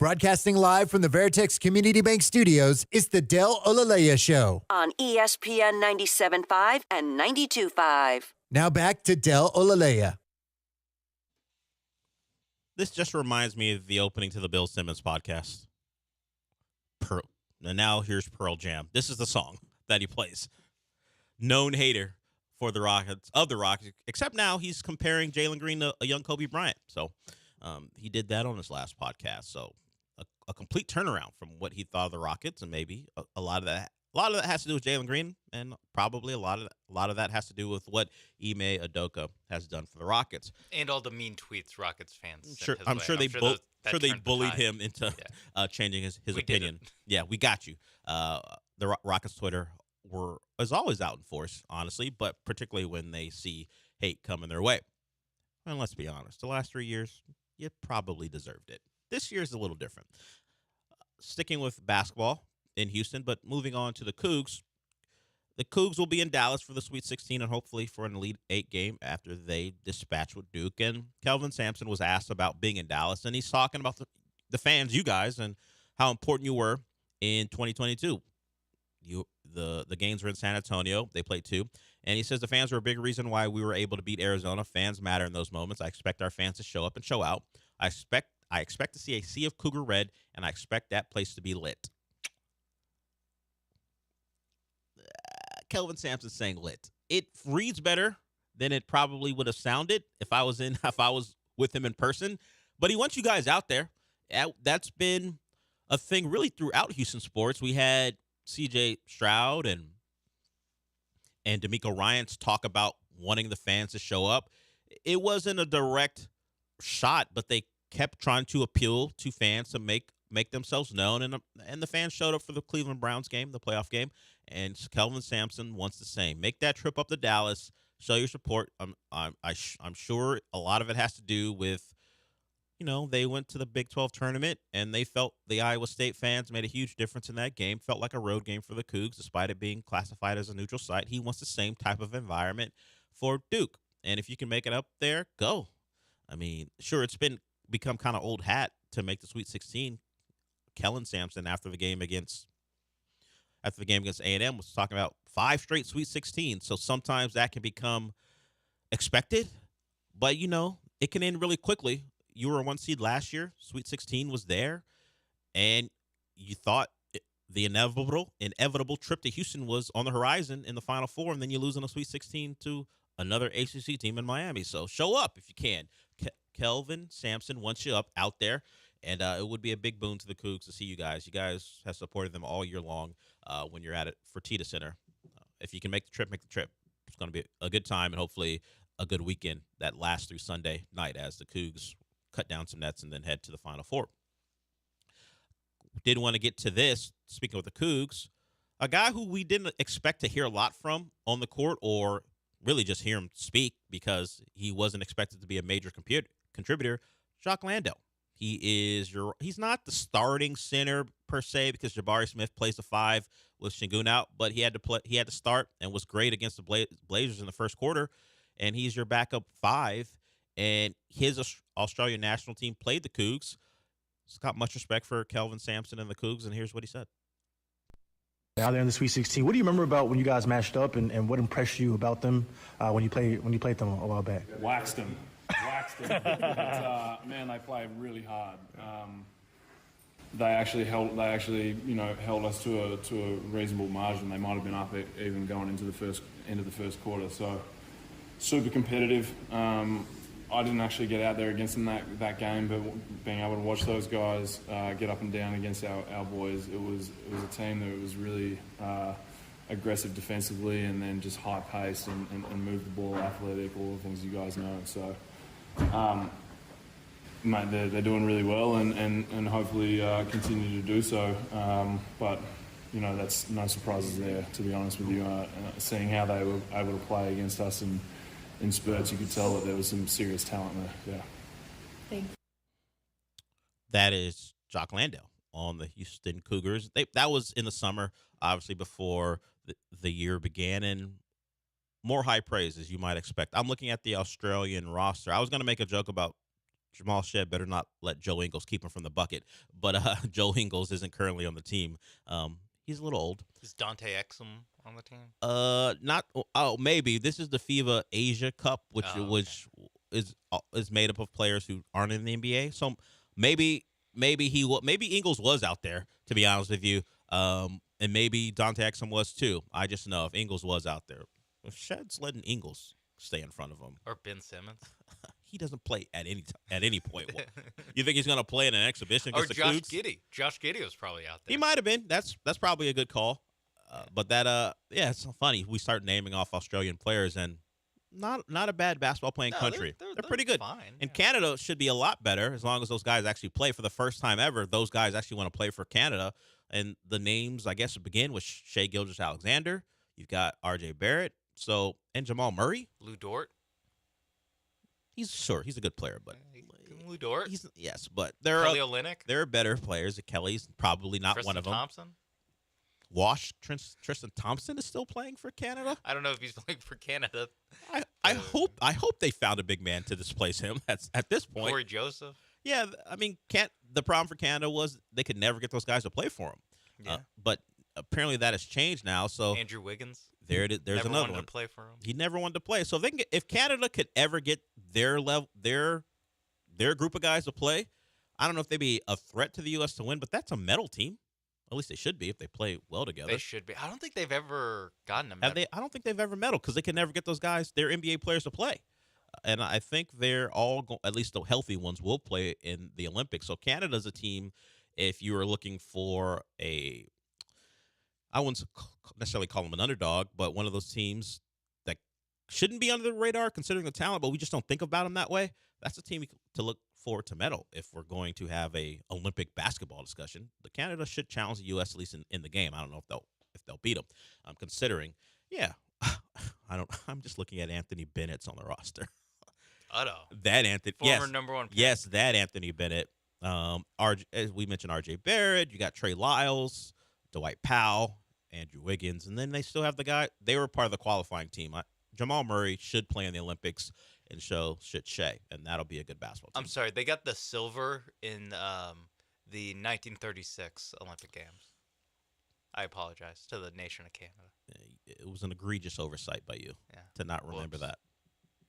P: Broadcasting live from the Veritex Community Bank Studios, it's the Del Olaleye Show
E: on ESPN 97.5 and 92.5.
P: Now back to Del Olaleye.
N: This just reminds me of the opening to the Bill Simmons podcast. And now here's Pearl Jam. This is the song that he plays. Known hater for the Rockets, except now he's comparing Jalen Green to a young Kobe Bryant. So he did that on his last podcast. So a complete turnaround from what he thought of the Rockets, and maybe a lot of that has to do with Jalen Green, and probably a lot of that has to do with what Ime Udoka has done for the Rockets
O: and all the mean tweets Rockets fans.
N: I'm sure they bullied him into changing his opinion. Yeah, we got you. The Rockets Twitter is always out in force, honestly, but particularly when they see hate coming their way. And let's be honest, the last 3 years, you probably deserved it. This year is a little different. Sticking with basketball in Houston, but moving on to the Cougs. The Cougs will be in Dallas for the Sweet 16 and hopefully for an Elite 8 game after they dispatch with Duke. And Kelvin Sampson was asked about being in Dallas, and he's talking about the fans, you guys, and how important you were in 2022. The games were in San Antonio. They played 2. And he says the fans were a big reason why we were able to beat Arizona. Fans matter in those moments. I expect our fans to show up and show out. I expect to see a sea of Cougar red, and I expect that place to be lit. Kelvin Sampson saying lit. It reads better than it probably would have sounded if I was with him in person. But he wants you guys out there. That's been a thing really throughout Houston sports. We had C.J. Stroud and D'Amico Ryans talk about wanting the fans to show up. It wasn't a direct shot, but they kept trying to appeal to fans to make themselves known, and the fans showed up for the Cleveland Browns game, the playoff game, and Kelvin Sampson wants the same. Make that trip up to Dallas, show your support. I'm sure a lot of it has to do with, they went to the Big 12 tournament, and they felt the Iowa State fans made a huge difference in that game. Felt like a road game for the Cougs, despite it being classified as a neutral site. He wants the same type of environment for Duke, and if you can make it up there, go. I mean, sure, it's become kind of old hat to make the Sweet 16. Kellen Sampson, after the game against A&M, was talking about 5 straight Sweet 16. So sometimes that can become expected, but it can end really quickly. You were a 1 seed last year. Sweet 16 was there, and you thought the inevitable trip to Houston was on the horizon in the Final Four, and then you lose in a Sweet 16 to another ACC team in Miami. So show up if you can. Kelvin Sampson wants you out there, and it would be a big boon to the Cougs to see you guys. You guys have supported them all year long when you're at it for Fertitta Center. If you can make the trip, make the trip. It's going to be a good time and hopefully a good weekend that lasts through Sunday night as the Cougs cut down some nets and then head to the Final Four. Did want to get to this, speaking of the Cougs, a guy who we didn't expect to hear a lot from on the court, or really just hear him speak because he wasn't expected to be a major contributor, Jock Landale. He's not the starting center per se because Jabari Smith plays the 5 with Şengün out, but he had to start and was great against the Blazers in the first quarter, and he's your backup 5. And his Australian national team played the Cougs. He's got much respect for Kelvin Sampson and the Cougs, and here's what he said.
Q: Out there in the Sweet 16, what do you remember about when you guys matched up, and what impressed you about them when you played them a while back?
R: Waxed them. But, man, they played really hard. They actually held us to a reasonable margin. They might have been up even going into the end of the first quarter. So super competitive. I didn't actually get out there against them that game, but being able to watch those guys get up and down against our boys, it was a team that was really aggressive defensively and then just high paced and move the ball, athletic, all the things you guys know. So, mate, they're doing really well and hopefully continue to do so. But that's no surprises there, to be honest with you. Seeing how they were able to play against us and in spurts, you could tell that there was some serious talent there. Yeah.
S: Thanks.
N: That is Jock Landale on the Houston Cougars. That was in the summer, obviously before the year began, and more high praise as you might expect. I'm looking at the Australian roster. I was going to make a joke about Jamal Shead better not let Joe Ingles keep him from the bucket. But Joe Ingles isn't currently on the team. He's a little old.
O: Is Dante Exum on the team?
N: Not. Oh, maybe this is the FIBA Asia Cup, which is made up of players who aren't in the NBA. So maybe Ingles was out there, to be honest with you. And maybe Dante Exum was too. I just know if Ingles was out there, if Shead's letting Ingles stay in front of him,
O: or Ben Simmons,
N: he doesn't play at any point. You think he's going to play in an exhibition
O: or
N: against
O: Josh
N: the Cougs?
O: Giddey? Josh Giddey was probably out there.
N: He might have been. That's probably a good call. But that it's so funny. We start naming off Australian players and not a bad basketball playing country. They're pretty good.
O: Fine,
N: and Canada should be a lot better as long as those guys actually play for the first time ever. Those guys actually want to play for Canada. And the names, I guess, begin with Shai Gilgeous-Alexander. You've got R.J. Barrett. And Jamal Murray.
O: Lou Dort.
N: He's a good player, but
O: Lou Dort.
N: Yes, but
O: Kelly Olynyk.
N: There are better players. Kelly's probably not
O: Tristan
N: one of them.
O: Thompson.
N: Tristan Thompson is still playing for Canada.
O: I don't know if he's playing for Canada.
N: I hope they found a big man to displace him. At this point.
O: Corey Joseph.
N: Yeah, I mean, the problem for Canada was they could never get those guys to play for them.
O: Yeah.
N: But apparently that has changed now. So
O: Andrew Wiggins.
N: There's
O: never
N: another
O: wanted
N: one.
O: to play for him.
N: He never wanted to play. So if Canada could ever get their group of guys to play, I don't know if they'd be a threat to the U.S. to win, but that's a medal team. At least they should be if they play well together.
O: They should be. I don't think they've ever gotten a medal.
N: I don't think they've ever medaled because they can never get those guys, their NBA players, to play. And I think they're all, at least the healthy ones, will play in the Olympics. So Canada's a team, if you are looking for I wouldn't necessarily call them an underdog, but one of those teams that shouldn't be under the radar considering the talent, but we just don't think about them that way. That's a team to look forward to medal if we're going to have a Olympic basketball discussion. The Canada should challenge the U.S. at least in the game. I don't know if they'll beat them. I'm considering, I'm just looking at Anthony Bennett's on the roster. That Anthony,
O: former number one pick.
N: Yes, that Anthony Bennett. As we mentioned, R.J. Barrett. You got Trey Lyles, Dwight Powell, Andrew Wiggins, and then they still have the guy. They were part of the qualifying team. Jamal Murray should play in the Olympics, and should Shea, and that'll be a good basketball team.
O: I'm sorry, they got the silver in the 1936 Olympic Games. I apologize to the nation of Canada.
N: It was an egregious oversight by you to not remember that.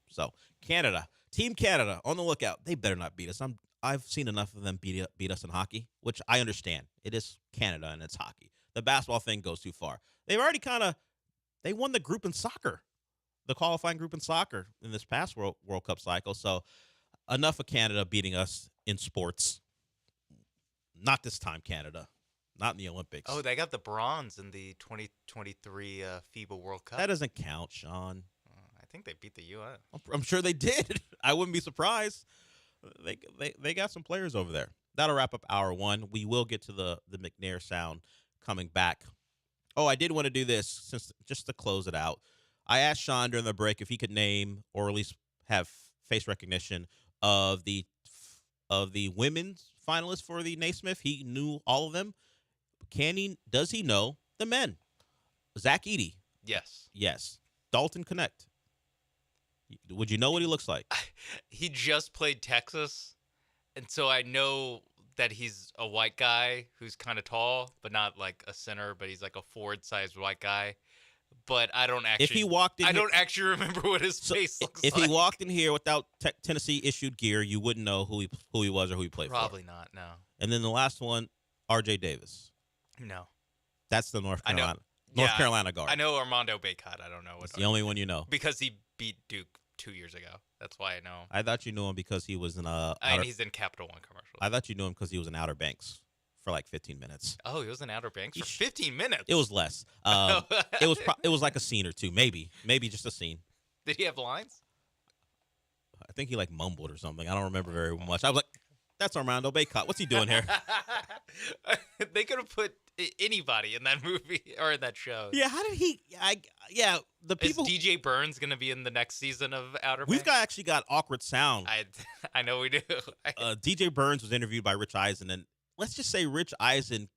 N: So Canada, Team Canada, on the lookout. They better not beat us. I've seen enough of them beat us in hockey, which I understand. It is Canada and it's hockey. The basketball thing goes too far. They've already they won the group in soccer, the qualifying group in soccer in this past World Cup cycle. So enough of Canada beating us in sports. Not this time, Canada. Not in the Olympics.
O: Oh, they got the bronze in the 2023 FIBA World Cup.
N: That doesn't count, Sean.
O: I think they beat the U.S.
N: I'm sure they did. I wouldn't be surprised. They got some players over there. That'll wrap up hour one. We will get to the McNair sound coming back. Oh, I did want to do this just to close it out. I asked Sean during the break if he could name or at least have face recognition of the women's finalists for the Naismith. He knew all of them. Does he know the men? Zach Edey. Yes. Dalton Connect. Would you know what he looks like?
O: He just played Texas, and so I know that he's a white guy who's kind of tall, but not like a center, but he's like a forward-sized white guy. But I don't actually.
N: If he walked in,
O: I don't actually remember what his face looks like.
N: If he walked in here without Tennessee issued gear, you wouldn't know who he was or who he played for.
O: Probably not. No.
N: And then the last one, R.J. Davis.
O: No.
N: That's the North Carolina guard.
O: I know Armando Bacot. I don't know what.
N: It's the only one you know.
O: Because he beat Duke 2 years ago. That's why I know him.
N: I thought you knew him because he was in
O: and he's in Capital One commercials.
N: I thought you knew him because he was in Outer Banks for like 15 minutes.
O: Oh, he was in Outer Banks for 15 minutes.
N: It was less. It was like a scene or two, maybe just a scene.
O: Did he have lines?
N: I think he like mumbled or something. I don't remember very much. I was like, that's Armando Bacot. What's he doing here?
O: They could have put anybody in that movie or in that show.
N: Yeah, how did he? The people.
O: Is DJ Burns going to be in the next season of Outer Banks?
N: We've actually got awkward sound.
O: I know we do.
N: DJ Burns was interviewed by Rich Eisen, and let's just say Rich Eisen,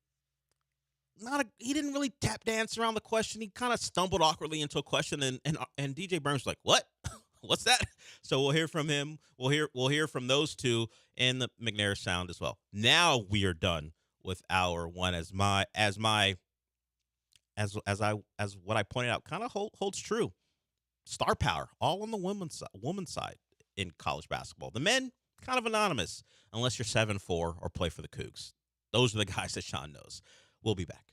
N: he didn't really tap dance around the question. He kind of stumbled awkwardly into a question, and DJ Burns was like, "What? What's that? So we'll hear from him. We'll hear from those two and the McNair sound as well. Now we are done with our one as what I pointed out kind of holds true. Star power all on the women's side in college basketball. The men kind of anonymous unless you're 7'4" or play for the Cougs. Those are the guys that Sean knows. We'll be back.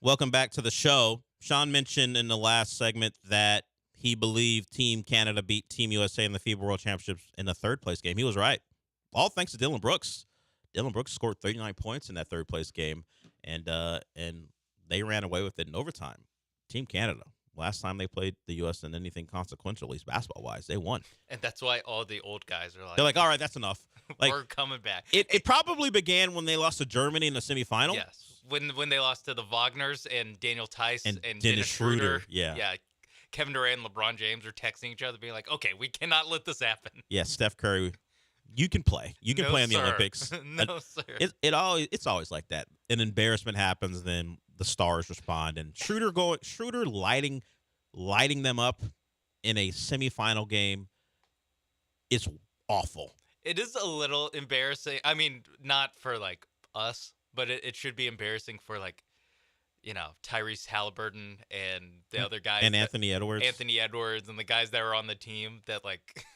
N: Welcome back to the show. Sean mentioned in the last segment that he believed Team Canada beat Team USA in the FIBA World Championships in the third-place game. He was right. All thanks to Dylan Brooks. Dylan Brooks scored 39 points in that third-place game, and they ran away with it in overtime. Team Canada, last time they played the U.S. in anything consequential, at least basketball-wise, they won.
O: And that's why all the old guys are like...
N: They're like, all right, that's enough. Like,
O: we're coming back.
N: It probably began when they lost to Germany in the semifinal.
O: Yes. When they lost to the Wagners and Daniel Tice and
N: Dennis Schroeder.
O: Yeah. Kevin Durant and LeBron James are texting each other being like, okay, we cannot let this happen.
N: Yeah, Steph Curry, you can play. You can play in the Olympics.
O: No, sir.
N: It's always like that. An embarrassment happens, then the stars respond. And Schroeder lighting them up in a semifinal game is awful.
O: It is a little embarrassing. I mean, not for like us, but it should be embarrassing for like, you know, Tyrese Halliburton and the other guys.
N: And Anthony Edwards.
O: And the guys that were on the team that like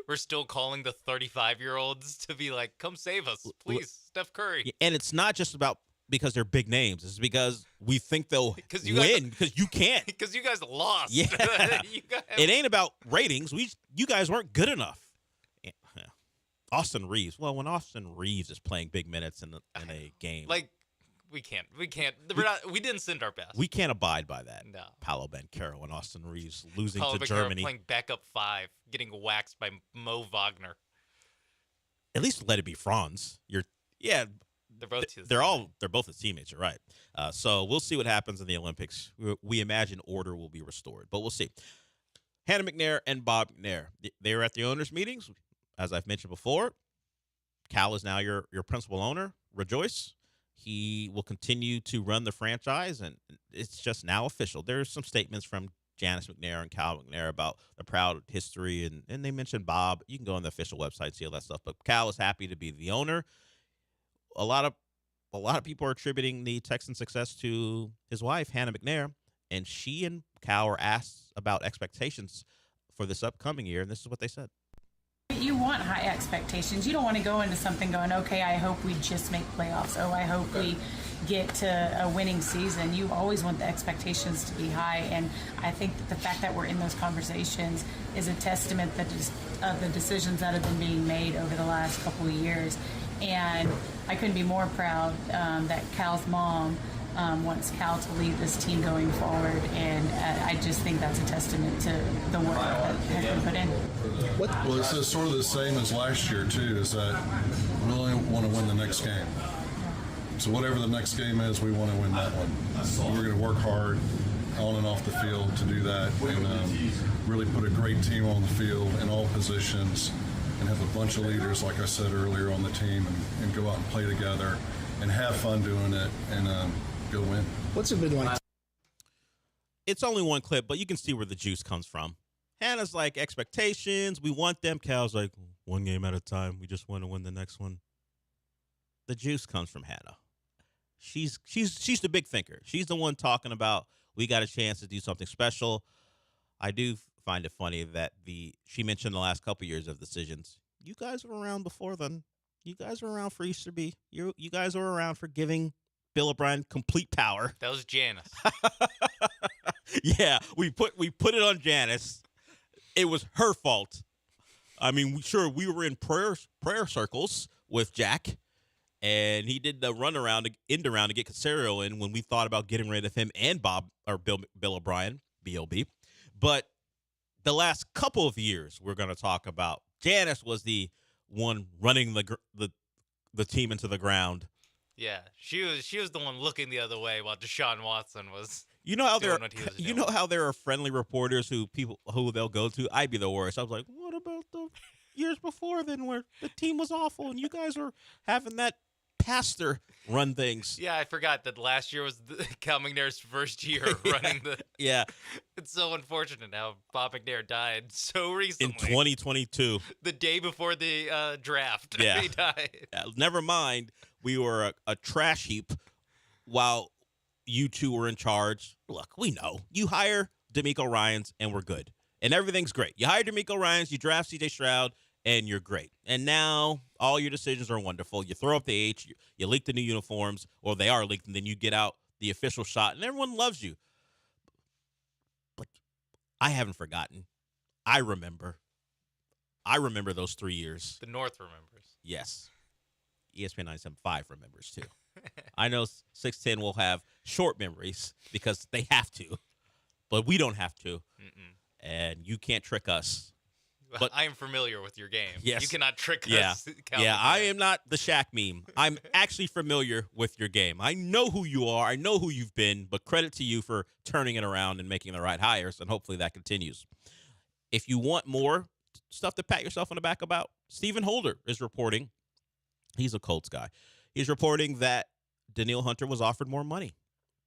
O: we're still calling the 35-year-olds to be like, come save us, please, Steph Curry.
N: And it's not just about because they're big names. It's because we think they'll win because you can't.
O: Because you guys lost.
N: Yeah. It ain't about ratings. You guys weren't good enough. Austin Reeves. Well, when Austin Reeves is playing big minutes in a game,
O: like we can't. We didn't send our best.
N: We can't abide by that.
O: No.
N: Paolo Banchero and Austin Reeves losing
O: Paolo
N: to
O: Banchero
N: Germany,
O: playing backup 5, getting waxed by Mo Wagner.
N: At least let it be Franz. They're both. They're both his teammates. You're right. So we'll see what happens in the Olympics. We imagine order will be restored, but we'll see. Hannah McNair and Bob McNair. They were at the owners' meetings. As I've mentioned before, Cal is now your principal owner. Rejoice. He will continue to run the franchise, and it's just now official. There's some statements from Janice McNair and Cal McNair about the proud history, and they mentioned Bob. You can go on the official website and see all that stuff. But Cal is happy to be the owner. A lot of people are attributing the Texan success to his wife, Hannah McNair, and she and Cal were asked about expectations for this upcoming year, and this is what they said.
S: You want high expectations. You don't want to go into something going, okay, I hope we just make playoffs. Oh, I hope we get to a winning season. You always want the expectations to be high, and I think that the fact that we're in those conversations is a testament of the decisions that have been being made over the last couple of years. And I couldn't be more proud that Cal's mom wants Cal to lead this team going forward, and I just think that's a testament to the work that has been put in.
T: Well, it's sort of the same as last year, too, is that we only want to win the next game. So whatever the next game is, we want to win that one. We're going to work hard on and off the field to do that, and really put a great team on the field in all positions, and have a bunch of leaders, like I said earlier, on the team, and go out and play together and have fun doing it, and go win.
Q: What's it been like?
N: It's only one clip, but you can see where the juice comes from. Hannah's like, expectations, we want them. Cal's like, one game at a time. We just want to win the next one. The juice comes from Hannah. She's the big thinker. She's the one talking about we got a chance to do something special. I do find it funny that she mentioned the last couple years of decisions. You guys were around before then. You guys were around for Easterby. You guys were around for giving Bill O'Brien complete power.
O: That was Janice.
N: Yeah, we put it on Janice. It was her fault. I mean, we were in prayer circles with Jack, and he did the end around to get Casario in when we thought about getting rid of him and Bill O'Brien, BLB. But the last couple of years, we're going to talk about Janice was the one running the team into the ground.
O: Yeah, she was the one looking the other way while Deshaun Watson was.
N: You know how there are friendly reporters who they'll go to. I'd be the worst. I was like, what about the years before then where the team was awful and you guys were having that pastor run things?
O: Yeah, I forgot that last year was Cal McNair's first year running the.
N: Yeah,
O: it's so unfortunate how Bob McNair died so recently
N: in 2022,
O: the day before the draft.
N: Yeah,
O: he died.
N: Never mind, we were a trash heap while you two were in charge. Look, we know you hire D'Amico Ryans and we're good, and everything's great. You hire D'Amico Ryans, you draft C.J. Stroud, and you're great. And now all your decisions are wonderful. You throw up the H, you leak the new uniforms, or they are leaked, and then you get out the official shot, and everyone loves you. But I haven't forgotten. I remember those 3 years.
O: The North remembers.
N: Yes. ESPN 97.5 remembers, too. I know 610 will have short memories because they have to, but we don't have to. And you can't trick us. But
O: I am familiar with your game.
N: Yes.
O: You cannot trick us.
N: Yeah, I am not the Shaq meme. I'm actually familiar with your game. I know who you are. I know who you've been, but credit to you for turning it around and making the right hires, and hopefully that continues. If you want more stuff to pat yourself on the back about, Stephen Holder is reporting. He's a Colts guy. He's reporting that Danielle Hunter was offered more money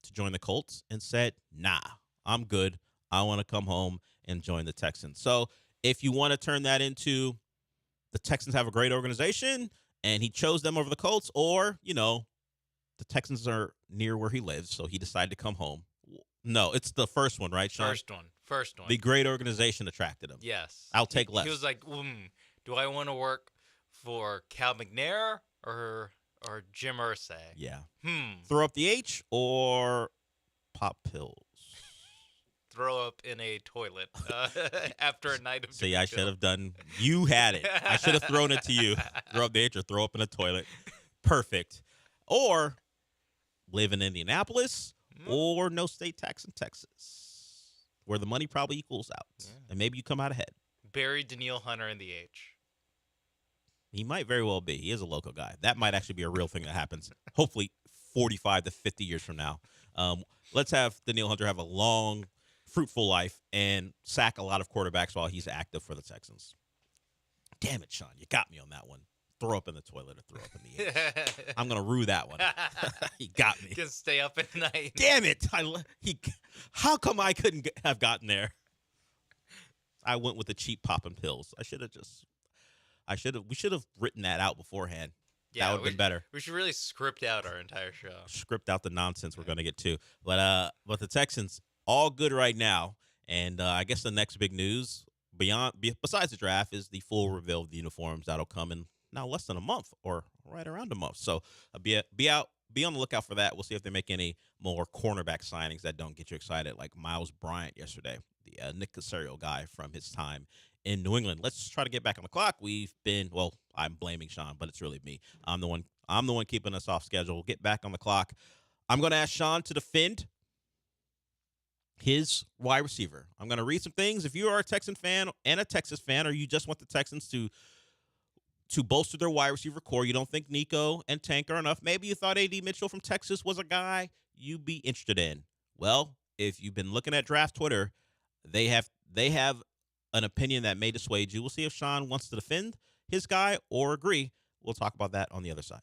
N: to join the Colts and said, nah, I'm good. I want to come home and join the Texans. So if you want to turn that into the Texans have a great organization and he chose them over the Colts, or, the Texans are near where he lives, so he decided to come home. No, it's the first one, right, Sean?
O: First one.
N: The great organization attracted him.
O: Yes.
N: I'll take less.
O: He was like, do I want to work for Cal McNair or Jim Irsay?
N: Yeah. Throw up the H or pop pills?
O: Throw up in a toilet after a night of.
N: See, I should have done. You had it. I should have thrown it to you. Throw up the H or throw up in a toilet. Perfect. Or live in Indianapolis or no state tax in Texas, where the money probably equals out, and maybe you come out ahead.
O: Bury Danielle Hunter in the H.
N: He might very well be. He is a local guy. That might actually be a real thing that happens. Hopefully 45 to 50 years from now. Let's have Danielle Hunter have a long fruitful life and sack a lot of quarterbacks while he's active for the Texans. Damn it, Sean. You got me on that one. Throw up in the toilet or throw up in the air. I'm going to rue that one. He got me.
O: Can stay up at night.
N: Damn it. How come I couldn't have gotten there? I went with the cheap popping pills. We should have written that out beforehand.
O: Yeah,
N: that would have been better.
O: We should really script out our entire show.
N: Script out the nonsense we're going to get to. But the Texans, all good right now. And I guess the next big news, besides the draft, is the full reveal of the uniforms that'll come in now less than a month or right around a month. So be on the lookout for that. We'll see if they make any more cornerback signings that don't get you excited, like Miles Bryant yesterday, the Nick Caserio guy from his time in New England. Let's try to get back on the clock. I'm blaming Sean, but it's really me. I'm the one keeping us off schedule. We'll get back on the clock. I'm going to ask Sean to defend his wide receiver. I'm going to read some things. If you are a Texan fan and a Texas fan, or you just want the Texans to bolster their wide receiver core, you don't think Nico and Tank are enough, maybe you thought A.D. Mitchell from Texas was a guy you'd be interested in. Well, if you've been looking at draft Twitter, they have an opinion that may dissuade you. We'll see if Sean wants to defend his guy or agree. We'll talk about that on the other side.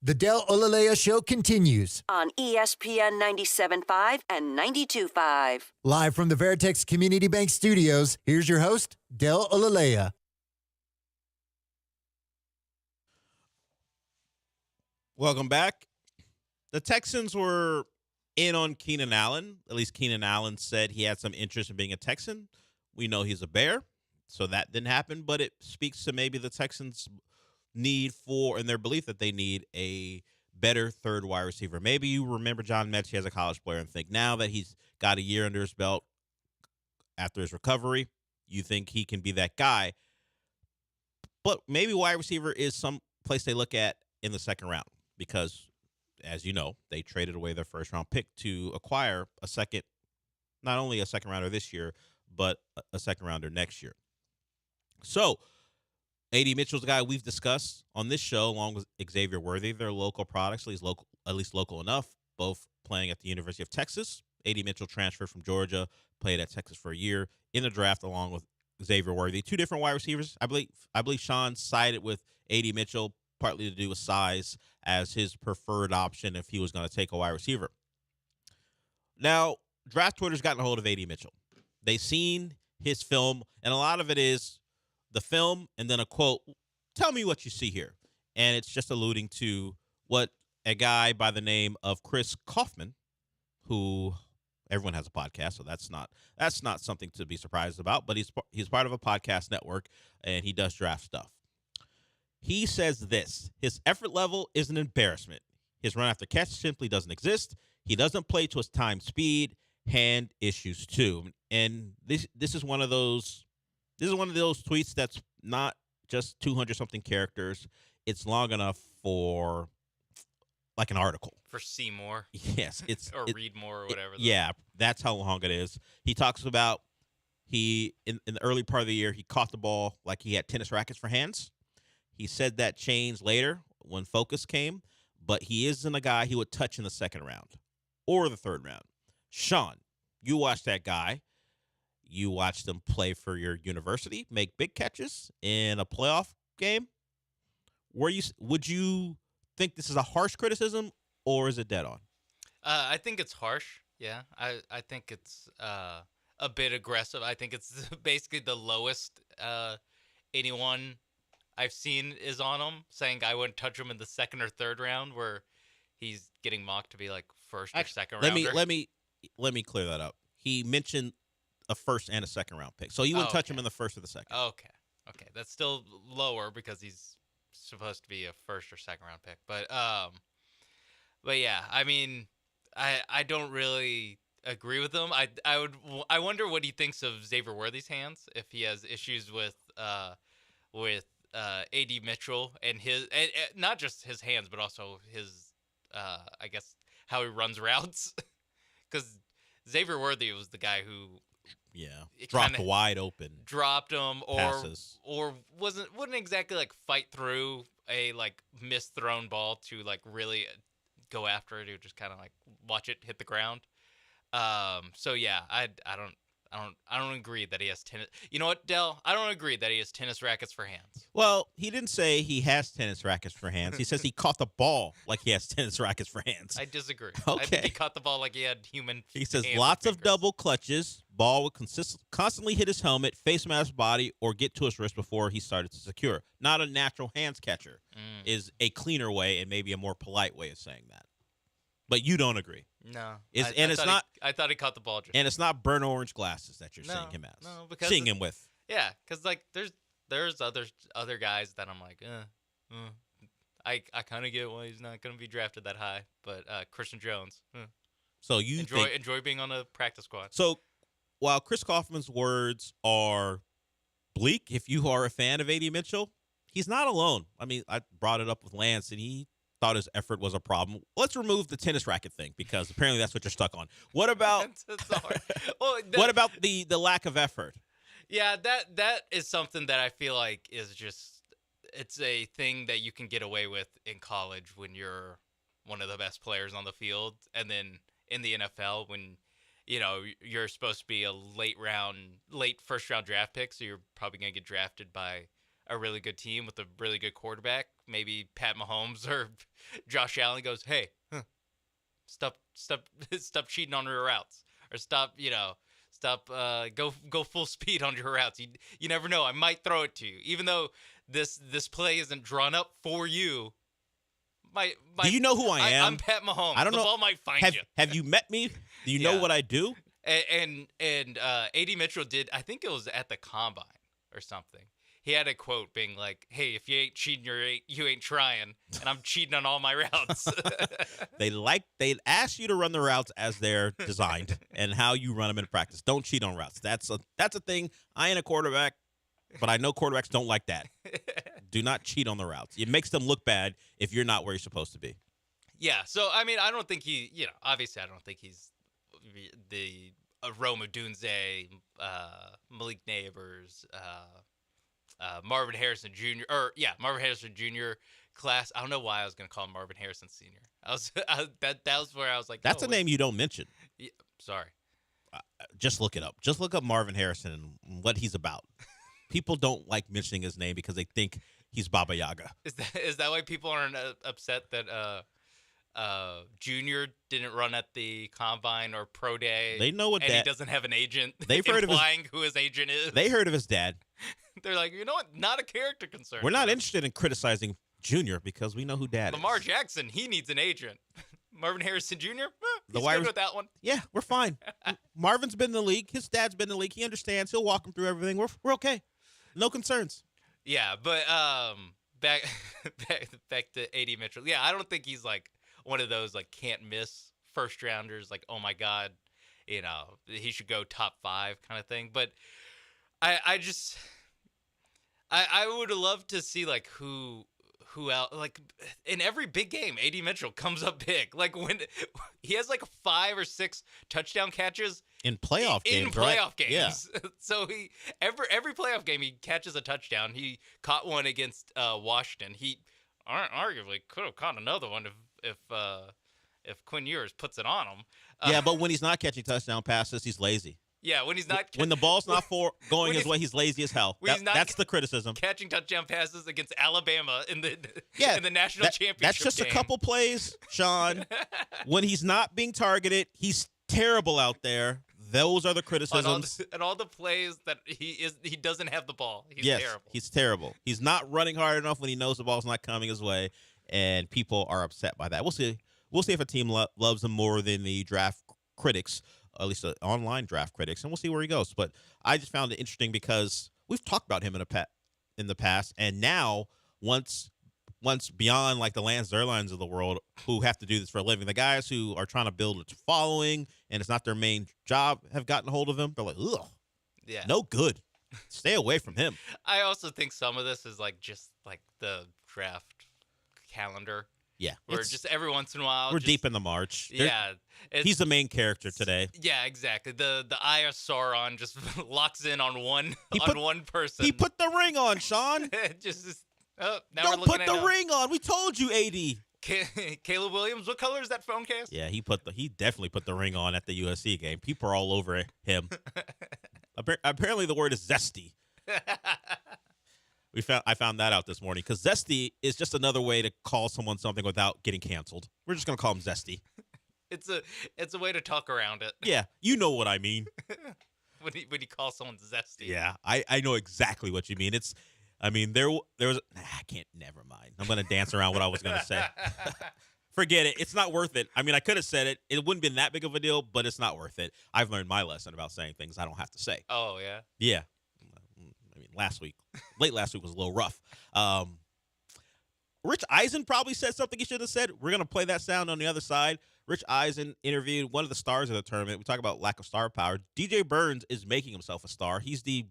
P: The Del Olaleye Show continues.
E: On ESPN 97.5 and 92.5.
P: Live from the Veritex Community Bank Studios, here's your host, Del Olaleye.
N: Welcome back. The Texans were in on Keenan Allen. At least Keenan Allen said he had some interest in being a Texan. We know he's a Bear, so that didn't happen, but it speaks to maybe the Texans' need for and their belief that they need a better third wide receiver. Maybe you remember John Mechie as a college player and think now that he's got a year under his belt after his recovery, you think he can be that guy. But maybe wide receiver is some place they look at in the second round because, as you know, they traded away their first-round pick to acquire a second, not only a second-rounder this year, but a second-rounder next year. So, A.D. Mitchell's a guy we've discussed on this show, along with Xavier Worthy. They're local products, at least local enough, both playing at the University of Texas. A.D. Mitchell transferred from Georgia, played at Texas for a year in the draft, along with Xavier Worthy. Two different wide receivers. I believe Sean sided with A.D. Mitchell, partly to do with size, as his preferred option if he was going to take a wide receiver. Now, draft Twitter's gotten a hold of A.D. Mitchell. They've seen his film, and a lot of it is the film and then a quote, tell me what you see here. And it's just alluding to what a guy by the name of Chris Kaufman, who everyone has a podcast, so that's not something to be surprised about, but he's part of a podcast network, and he does draft stuff. He says this: his effort level is an embarrassment. His run after catch simply doesn't exist. He doesn't play to his time speed, hand issues too. And this is one of those tweets that's not just 200 something characters. It's long enough for like an article.
O: For Seymour.
N: Yes,
O: Read More or whatever.
N: Yeah, that's how long it is. He talks about in the early part of the year he caught the ball like he had tennis rackets for hands. He said that changed later when focus came, but he isn't a guy he would touch in the second round or the third round. Sean, you watched that guy. You watched him play for your university, make big catches in a playoff game. Would you think this is a harsh criticism or is it dead on?
O: I think it's harsh. Yeah, I think it's a bit aggressive. I think it's basically the lowest anyone I've seen is on him, saying I wouldn't touch him in the second or third round, where he's getting mocked to be like first or second rounder.
N: Let me clear that up. He mentioned a first and a second round pick, so you wouldn't touch him in the first or the second.
O: Okay, that's still lower because he's supposed to be a first or second round pick. But yeah, I mean, I don't really agree with him. I wonder what he thinks of Xavier Worthy's hands, if he has issues with A.D. Mitchell and his and not just his hands, but also his I guess how he runs routes, because Xavier Worthy was the guy who
N: dropped wide open,
O: dropped him,
N: passes.
O: or wouldn't exactly like fight through a like misthrown ball to like really go after it. He would just kind of like watch it hit the ground. So yeah, I don't agree that he has tennis. You know what, Del? I don't agree that he has tennis rackets for hands.
N: Well, he didn't say he has tennis rackets for hands. He says he caught the ball like he has tennis rackets for hands.
O: I disagree.
N: Okay.
O: I think he caught the ball like he had human.
N: He says
O: hands
N: lots
O: and
N: of double clutches. Ball would constantly hit his helmet, face mask, body, or get to his wrist before he started to secure. Not a natural hands catcher is a cleaner way and maybe a more polite way of saying that. But you don't agree.
O: No,
N: I
O: thought he caught the ball.
N: And it's not burnt orange glasses that you're seeing him as.
O: No, because
N: seeing him with.
O: Yeah, because like there's other guys that I'm like, I kind of get why he's not going to be drafted that high. But Christian Jones.
N: So you
O: enjoy being on the practice squad.
N: So while Chris Kaufman's words are bleak, if you are a fan of A.D. Mitchell, he's not alone. I mean, I brought it up with Lance, and he thought his effort was a problem. Let's remove the tennis racket thing because apparently that's what you're stuck on. What about what about the lack of effort?
O: Yeah, that is something that I feel like is just it's a thing that you can get away with in college when you're one of the best players on the field, and then in the NFL when you're supposed to be a late first round draft pick, so you're probably going to get drafted by a really good team with a really good quarterback, maybe Pat Mahomes or Josh Allen goes, "Hey, stop cheating on your routes, or stop go full speed on your routes. You never know. I might throw it to you, even though this play isn't drawn up for you."
N: Do you know who I am?
O: I'm Pat Mahomes.
N: I don't
O: the
N: know.
O: ball might find you.
N: Have you met me? Do you know what I do?
O: And A.D. Mitchell did. I think it was at the combine or something. He had a quote being like, "Hey, if you ain't cheating, you ain't trying, and I'm cheating on all my routes."
N: They ask you to run the routes as they're designed and how you run them in practice. Don't cheat on routes. That's a thing. I ain't a quarterback, but I know quarterbacks don't like that. Do not cheat on the routes. It makes them look bad if you're not where you're supposed to be.
O: Yeah. So I mean, I don't think obviously, I don't think he's the Rome Odunze, Malik Neighbors, Marvin Harrison Jr. Marvin Harrison Jr. class. I don't know why I was going to call him Marvin Harrison Sr. That was where I was like,
N: that's a name you don't mention.
O: Yeah, sorry.
N: Just look it up. Just look up Marvin Harrison and what he's about. People don't like mentioning his name because they think he's Baba Yaga.
O: Is that why people aren't upset that Junior didn't run at the combine or pro day?
N: They know what
O: he doesn't have an agent.
N: They've heard
O: implying who his agent is.
N: They heard of his dad.
O: They're like, you know what? Not a character concern.
N: We're not interested in criticizing Junior because we know who dad
O: Lamar
N: is.
O: Jackson, he needs an agent. Marvin Harrison Jr.,
N: The
O: he's
N: wide
O: good with that one.
N: Yeah, we're fine. Marvin's been in the league. His dad's been in the league. He understands. He'll walk him through everything. We're okay. No concerns.
O: Yeah, but back to A.D. Mitchell. Yeah, I don't think he's like one of those like can't miss first rounders. Like, oh my God, he should go top 5 kind of thing. But I would love to see like who else, like in every big game, A.D. Mitchell comes up big. Like when he has like 5 or 6 touchdown catches
N: in playoff games.
O: Yeah. So he every playoff game he catches a touchdown. He caught one against Washington. He arguably could have caught another one if Quinn Ewers puts it on him.
N: Yeah, but when he's not catching touchdown passes, he's lazy.
O: Yeah, when he's not
N: when the ball's not going his way, he's lazy as hell. That's the criticism.
O: Catching touchdown passes against Alabama in the national championship.
N: That's just
O: game.
N: A couple plays, Sean. When he's not being targeted, he's terrible out there. Those are the criticisms.
O: And all the plays that he doesn't have the ball. He's terrible.
N: He's terrible. He's not running hard enough when he knows the ball's not coming his way, and people are upset by that. We'll see. We'll see if a team loves him more than the draft critics. At least the online draft critics, and we'll see where he goes. But I just found it interesting because we've talked about him in the past, and now once beyond like the Lance Zerlines of the world who have to do this for a living, the guys who are trying to build a following and it's not their main job have gotten a hold of him. They're like, ugh,
O: yeah,
N: no good. Stay away from him.
O: I also think some of this is like just like the draft calendar.
N: Yeah,
O: where just every once in a while
N: we're deep in the March. He's the main character today.
O: Yeah, exactly. The Eye of Sauron just locks in on one person.
N: He put the ring on, Sean.
O: Now
N: don't
O: we're
N: put the ring on. We told you, AD.
O: Caleb Williams, what color is that phone case?
N: Yeah, he definitely put the ring on at the USC game. People are all over him. Apparently, the word is zesty. I found that out this morning because zesty is just another way to call someone something without getting canceled. We're just gonna call him zesty.
O: It's a way to talk around it.
N: Yeah, you know what I mean.
O: when you call someone zesty.
N: Yeah, I know exactly what you mean. There was I can't. Never mind. I'm gonna dance around what I was gonna say. Forget it. It's not worth it. I mean, I could have said it. It wouldn't have been that big of a deal, but it's not worth it. I've learned my lesson about saying things I don't have to say.
O: Oh yeah.
N: Yeah. I mean, late last week was a little rough. Rich Eisen probably said something he shouldn't have said. We're going to play that sound on the other side. Rich Eisen interviewed one of the stars of the tournament. We talk about lack of star power. DJ Burns is making himself a star. He's the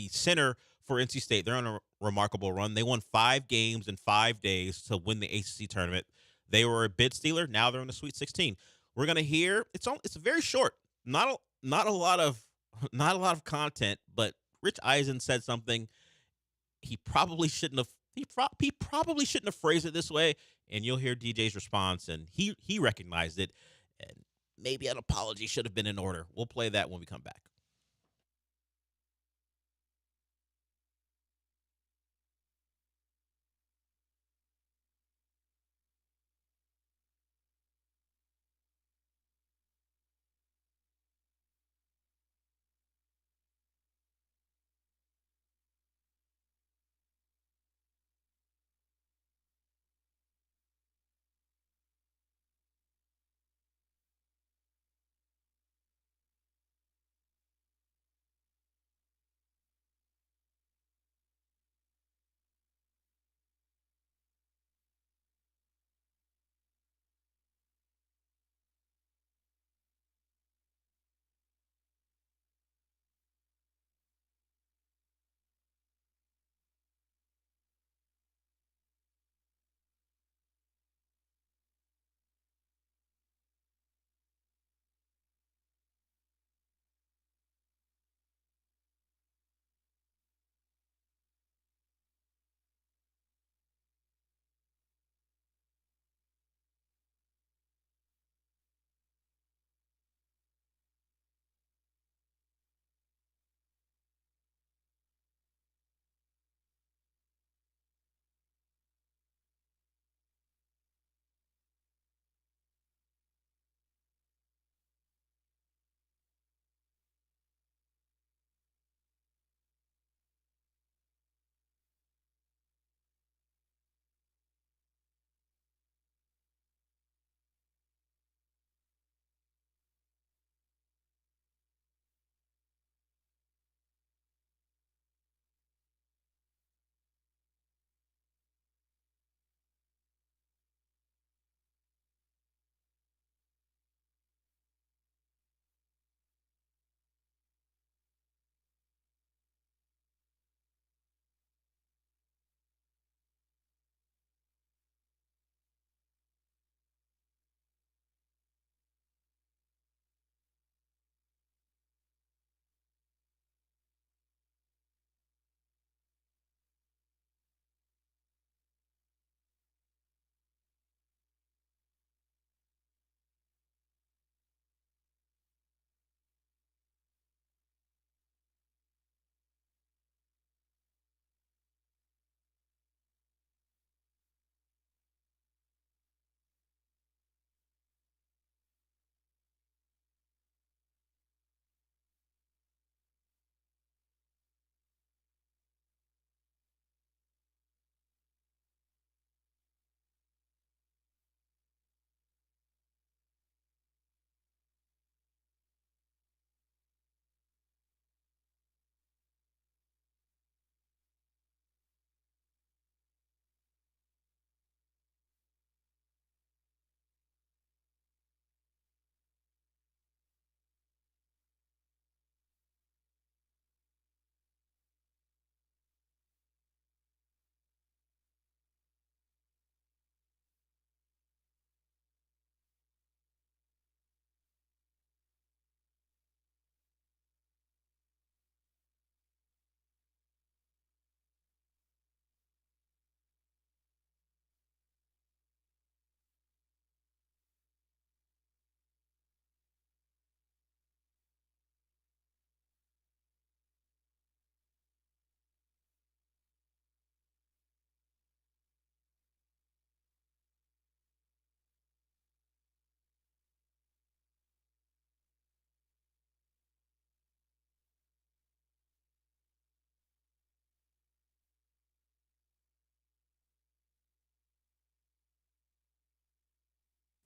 N: center for NC State. They're on a remarkable run. They won 5 games in 5 days to win the ACC tournament. They were a bid stealer. Now they're in the Sweet 16. We're going to hear it's very short. Not a lot of content, but Rich Eisen said something he probably shouldn't have. He probably shouldn't have phrased it this way, and you'll hear DJ's response, and he recognized it, and maybe an apology should have been in order. We'll play that when we come back.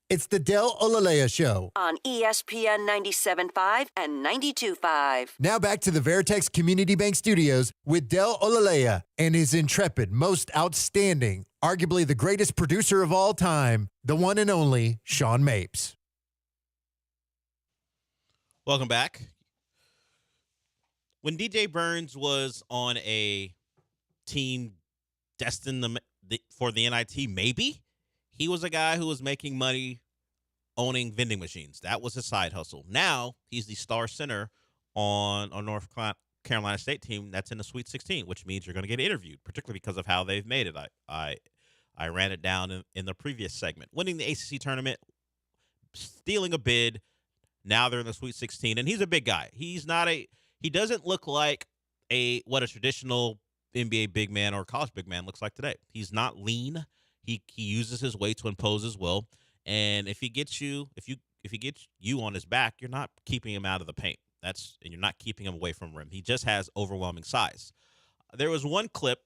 P: It's the Del Olaleye Show.
E: On ESPN 97.5 and 92.5.
P: Now back to the Veritex Community Bank Studios with Del Olaleye and his intrepid, most outstanding, arguably the greatest producer of all time, the one and only Sean Mapes.
N: Welcome back. When DJ Burns was on a team destined for the NIT, maybe, he was a guy who was making money owning vending machines. That was his side hustle. Now he's the star center on a North Carolina State team that's in the Sweet 16, which means you're going to get interviewed, particularly because of how they've made it. I ran it down in the previous segment. Winning the ACC tournament, stealing a bid. Now they're in the Sweet 16, and he's a big guy. He doesn't look like what a traditional NBA big man or college big man looks like today. He's not lean. He uses his weight to impose his will, and if he gets you on his back, you're not keeping him out of the paint. And you're not keeping him away from rim. He just has overwhelming size. There was one clip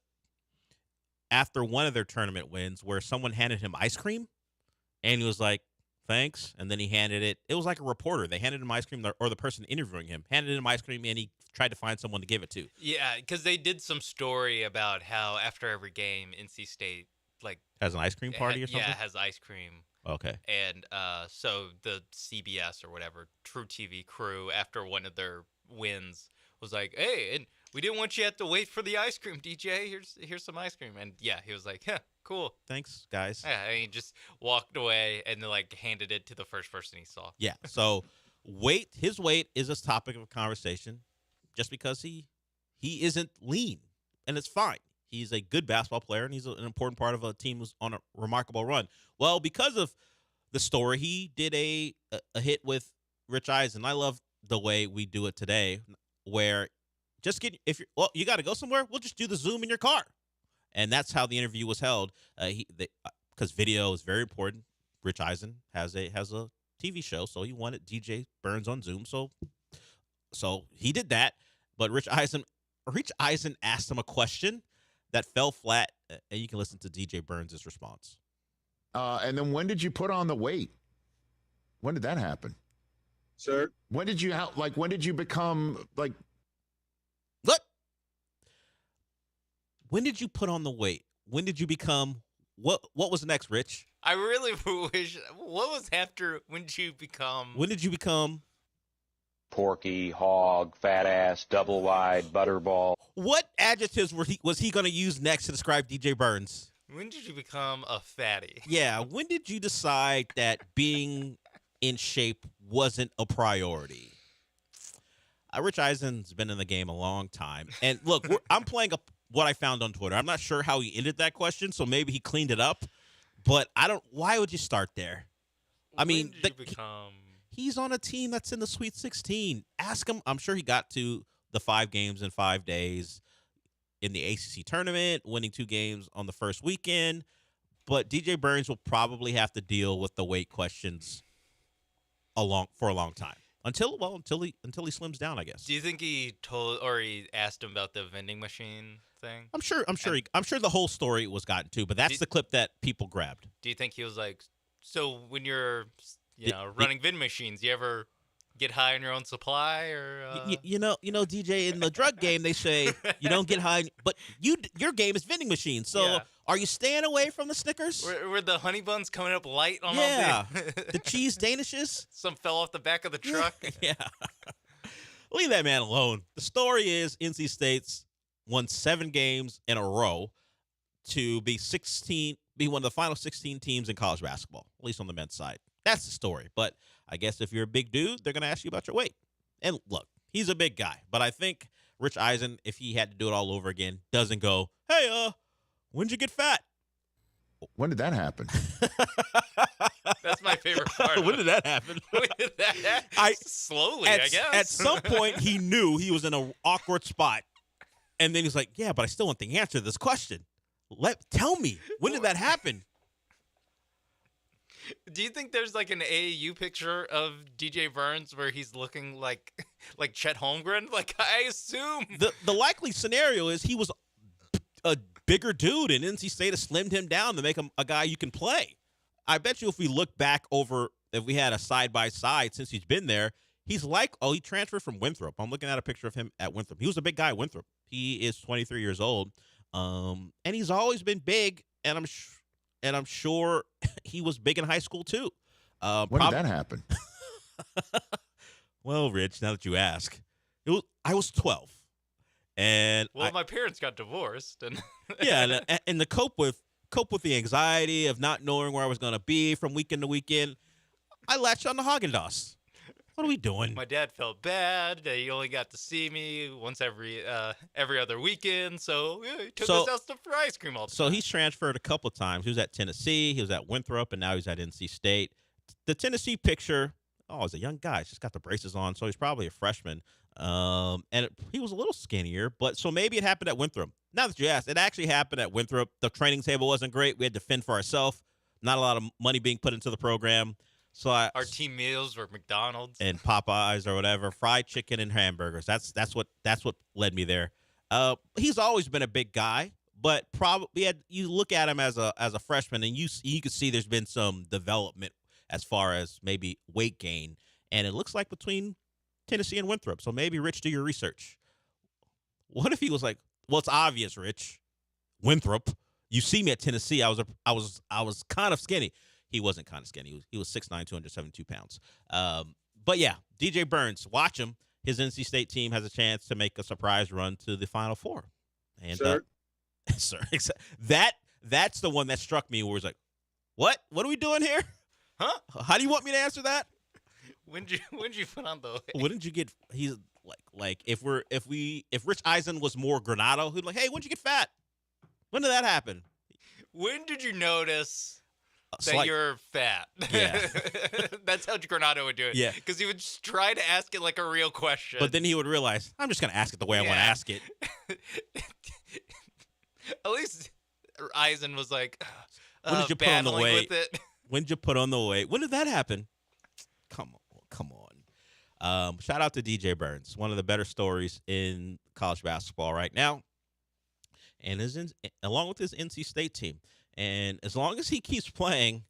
N: after one of their tournament wins where someone handed him ice cream, and he was like, "Thanks," and then he handed it. It was like a reporter. They handed him ice cream, or the person interviewing him handed him ice cream, and he tried to find someone to give it to.
O: Yeah, because they did some story about how after every game, NC State
N: Has an ice cream party or something?
O: Yeah, has ice cream.
N: Okay.
O: And so the CBS or whatever True TV crew, after one of their wins, was like, "Hey, and we didn't want you to have to wait for the ice cream, DJ. Here's some ice cream." And yeah, he was like, "Yeah, cool.
N: Thanks, guys."
O: Yeah, and he just walked away and then handed it to the first person he saw.
N: Yeah. So his weight is a topic of conversation, just because he isn't lean, and it's fine. He's a good basketball player, and he's an important part of a team who's on a remarkable run. Well, because of the story, he did a hit with Rich Eisen. I love the way we do it today, where you got to go somewhere, we'll just do the Zoom in your car, and that's how the interview was held. Because video is very important. Rich Eisen has a TV show, so he wanted DJ Burns on Zoom, so he did that. But Rich Eisen asked him a question that fell flat, and you can listen to DJ Burns' response.
U: And then when did you put on the weight? When did that happen?
V: Sir?
U: When did you become like...
N: What? When did you put on the weight? When did you become... What was next, Rich?
O: I really wish... What was after... When did you become...
W: Porky, hog, fat ass, double wide, butterball.
N: What adjectives was he going to use next to describe DJ Burns?
O: When did you become a fatty?
N: Yeah, when did you decide that being in shape wasn't a priority? Rich Eisen's been in the game a long time. And look, I'm playing up what I found on Twitter. I'm not sure how he ended that question, so maybe he cleaned it up. But why would you start there? I mean, he's on a team that's in the Sweet 16. Ask him. I'm sure he got to the 5 games in 5 days in the ACC tournament, winning 2 games on the first weekend. But DJ Burns will probably have to deal with the weight questions for a long time until he slims down, I guess.
O: Do you think he asked him about the vending machine thing?
N: I'm sure the whole story was gotten to, but that's the clip that people grabbed.
O: Do you think he was like, so when you're running vending machines, you ever get high on your own supply, or
N: you know, DJ, in the drug game they say you don't get high, but your game is vending machines. So are you staying away from the Snickers?
O: Were the honey buns coming up light on all
N: the cheese danishes?
O: Some fell off the back of the truck.
N: Yeah. Leave that man alone. The story is NC State's won 7 games in a row to be one of the final 16 teams in college basketball, at least on the men's side. That's the story. But I guess if you're a big dude, they're going to ask you about your weight. And look, he's a big guy. But I think Rich Eisen, if he had to do it all over again, doesn't go, "Hey, when'd you get fat?"
U: When did that happen?
O: That's my favorite part.
N: When did that happen?
O: Slowly, I guess.
N: At some point, he knew he was in an awkward spot. And then he's like, "Yeah, but I still want the answer to this question. Tell me, when did that happen?"
O: Do you think there's like an AAU picture of DJ Burns where he's looking like Chet Holmgren? Like, I assume
N: the likely scenario is he was a bigger dude, and NC State has slimmed him down to make him a guy you can play. I bet you if we look back if we had a side-by-side since he's been there, he's like, he transferred from Winthrop. I'm looking at a picture of him at Winthrop. He was a big guy at Winthrop. He is 23 years old, and he's always been big, and I'm sure he was big in high school too.
U: When did that happen?
N: Well, Rich, now that you ask, I was 12, and
O: my parents got divorced, and
N: yeah, and to cope with the anxiety of not knowing where I was going to be from weekend to weekend, I latched on to Haagen-Dazs. What are we doing?
O: My dad felt bad that he only got to see me once every other weekend, so he took us out for ice cream all the time.
N: So he's transferred a couple of times. He was at Tennessee, he was at Winthrop, and now he's at NC State. The Tennessee picture, he's a young guy. He's just got the braces on, so he's probably a freshman. He was a little skinnier, but so maybe it happened at Winthrop. Now that you asked, it actually happened at Winthrop. The training table wasn't great. We had to fend for ourselves. Not a lot of money being put into the program. So
O: our team meals were McDonald's
N: and Popeyes or whatever, fried chicken and hamburgers. That's what led me there. He's always been a big guy, but probably you look at him as a freshman, and you can see there's been some development as far as maybe weight gain, and it looks like between Tennessee and Winthrop. So maybe, Rich, do your research. What if he was like, well, it's obvious, Rich, Winthrop. You see me at Tennessee. I was kind of skinny. He wasn't kind of skinny. He was 6'9", 272 pounds. But yeah, DJ Burns, watch him. His NC State team has a chance to make a surprise run to the Final Four. And
U: sir,
N: that's the one that struck me, where it's like, what? What are we doing here? Huh? How do you want me to answer that?
O: When did you put on the weight?
N: When did you get? He's like if Rich Eisen was more Granado, he'd be like, hey, when did you get fat? When did that happen?
O: When did you notice that you're fat?
N: Yeah.
O: That's how Granado would do it.
N: Yeah.
O: Because he would just try to ask it like a real question.
N: But then he would realize, I'm just going to ask it the way I want to ask it.
O: At least Eisen was like,
N: when did you put on the weight?
O: With it.
N: When did you put on the weight? When did that happen? Come on. Shout out to DJ Burns, one of the better stories in college basketball right now, and along with his NC State team. And as long as he keeps playing,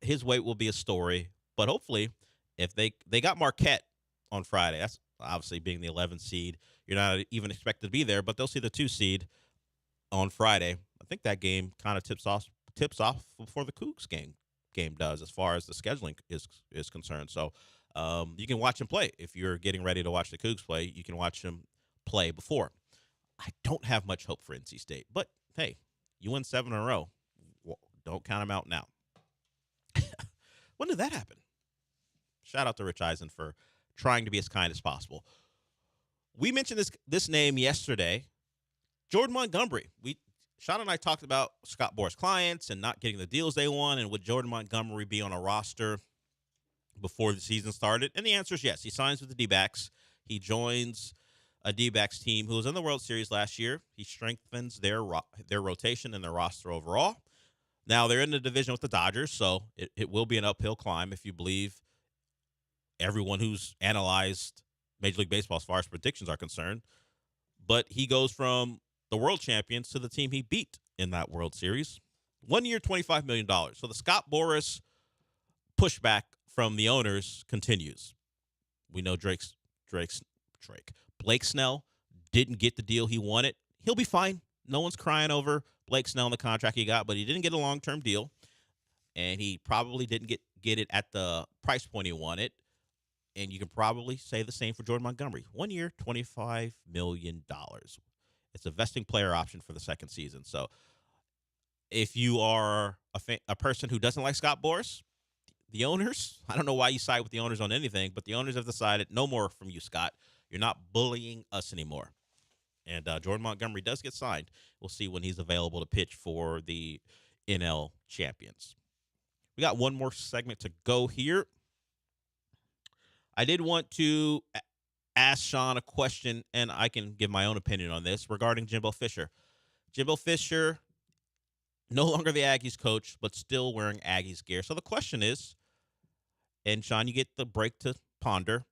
N: his weight will be a story. But hopefully, if they got Marquette on Friday, that's obviously being the 11th seed, you're not even expected to be there, but they'll see the 2 seed on Friday. I think that game kind of tips off before the Cougs game does, as far as the scheduling is concerned. So you can watch him play. If you're getting ready to watch the Cougs play, you can watch him play before. I don't have much hope for NC State, but hey, you win 7 in a row. Don't count them out now. When did that happen? Shout out to Rich Eisen for trying to be as kind as possible. We mentioned this name yesterday, Jordan Montgomery. Sean and I talked about Scott Boras' clients and not getting the deals they want, and would Jordan Montgomery be on a roster before the season started? And the answer is yes. He signs with the D-backs. He joins a D-backs team who was in the World Series last year. He strengthens their rotation and their roster overall. Now, they're in the division with the Dodgers, so it will be an uphill climb if you believe everyone who's analyzed Major League Baseball as far as predictions are concerned. But he goes from the world champions to the team he beat in that World Series. 1 year, $25 million. So the Scott Boras pushback from the owners continues. We know Blake Snell didn't get the deal he wanted. He'll be fine. No one's crying over Blake Snell and the contract he got, but he didn't get a long-term deal, and he probably didn't get it at the price point he wanted. And you can probably say the same for Jordan Montgomery. 1 year, $25 million. It's a vesting player option for the second season. So if you are a person who doesn't like Scott Boras, the owners, I don't know why you side with the owners on anything, but the owners have decided no more from you, Scott. You're not bullying us anymore. And Jordan Montgomery does get signed. We'll see when he's available to pitch for the NL champions. We got one more segment to go here. I did want to ask Sean a question, and I can give my own opinion on this, regarding Jimbo Fisher. Jimbo Fisher, no longer the Aggies coach, but still wearing Aggies gear. So the question is, and Sean, you get the break to ponder.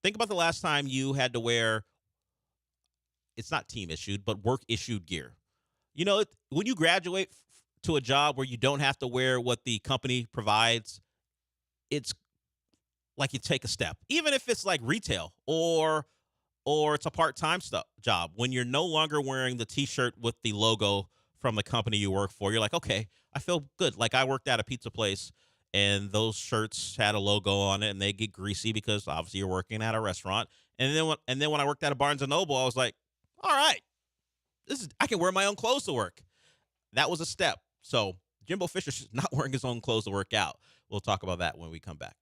N: Think about the last time you had to wear, it's not team issued, but work issued gear. You know, when you graduate to a job where you don't have to wear what the company provides, it's like you take a step. Even if it's like retail or it's a part-time job. When you're no longer wearing the T-shirt with the logo from the company you work for, you're like, okay, I feel good. Like I worked at a pizza place, and those shirts had a logo on it, and they get greasy because obviously you're working at a restaurant. And then when I worked at a Barnes & Noble, I was like, all right, I can wear my own clothes to work. That was a step. So Jimbo Fisher's not wearing his own clothes to work out. We'll talk about that when we come back.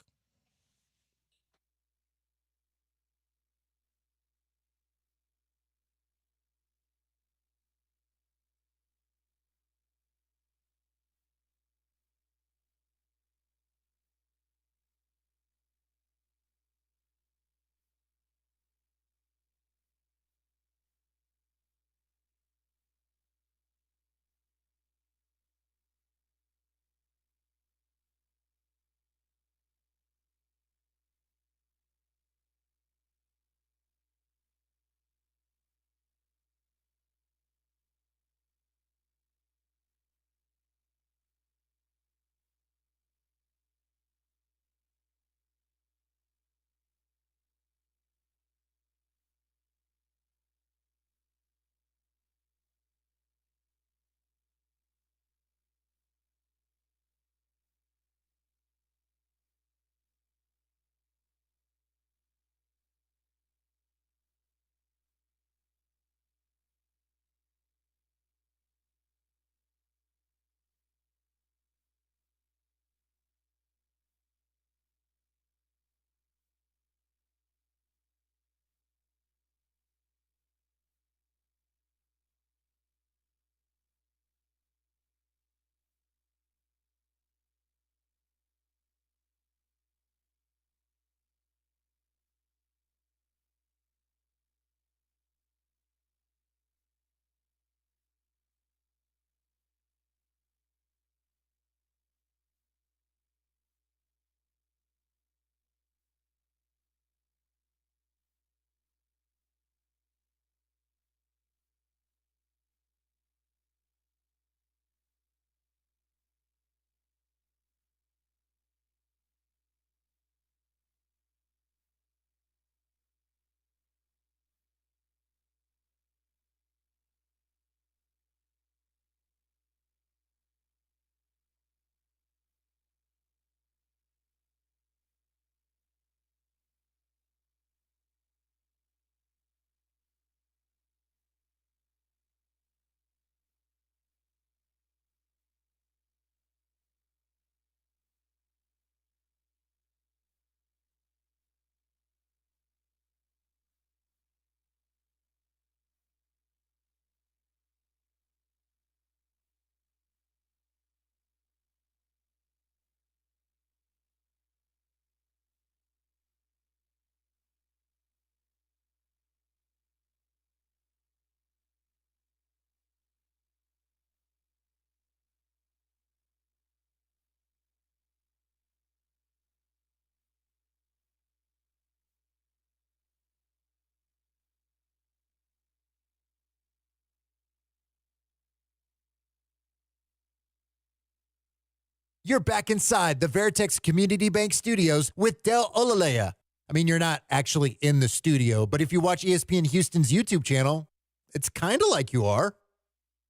P: You're back inside the Veritex Community Bank Studios with Del Olaleye. I mean, you're not actually in the studio, but if you watch ESPN Houston's YouTube channel, it's kind of like you are.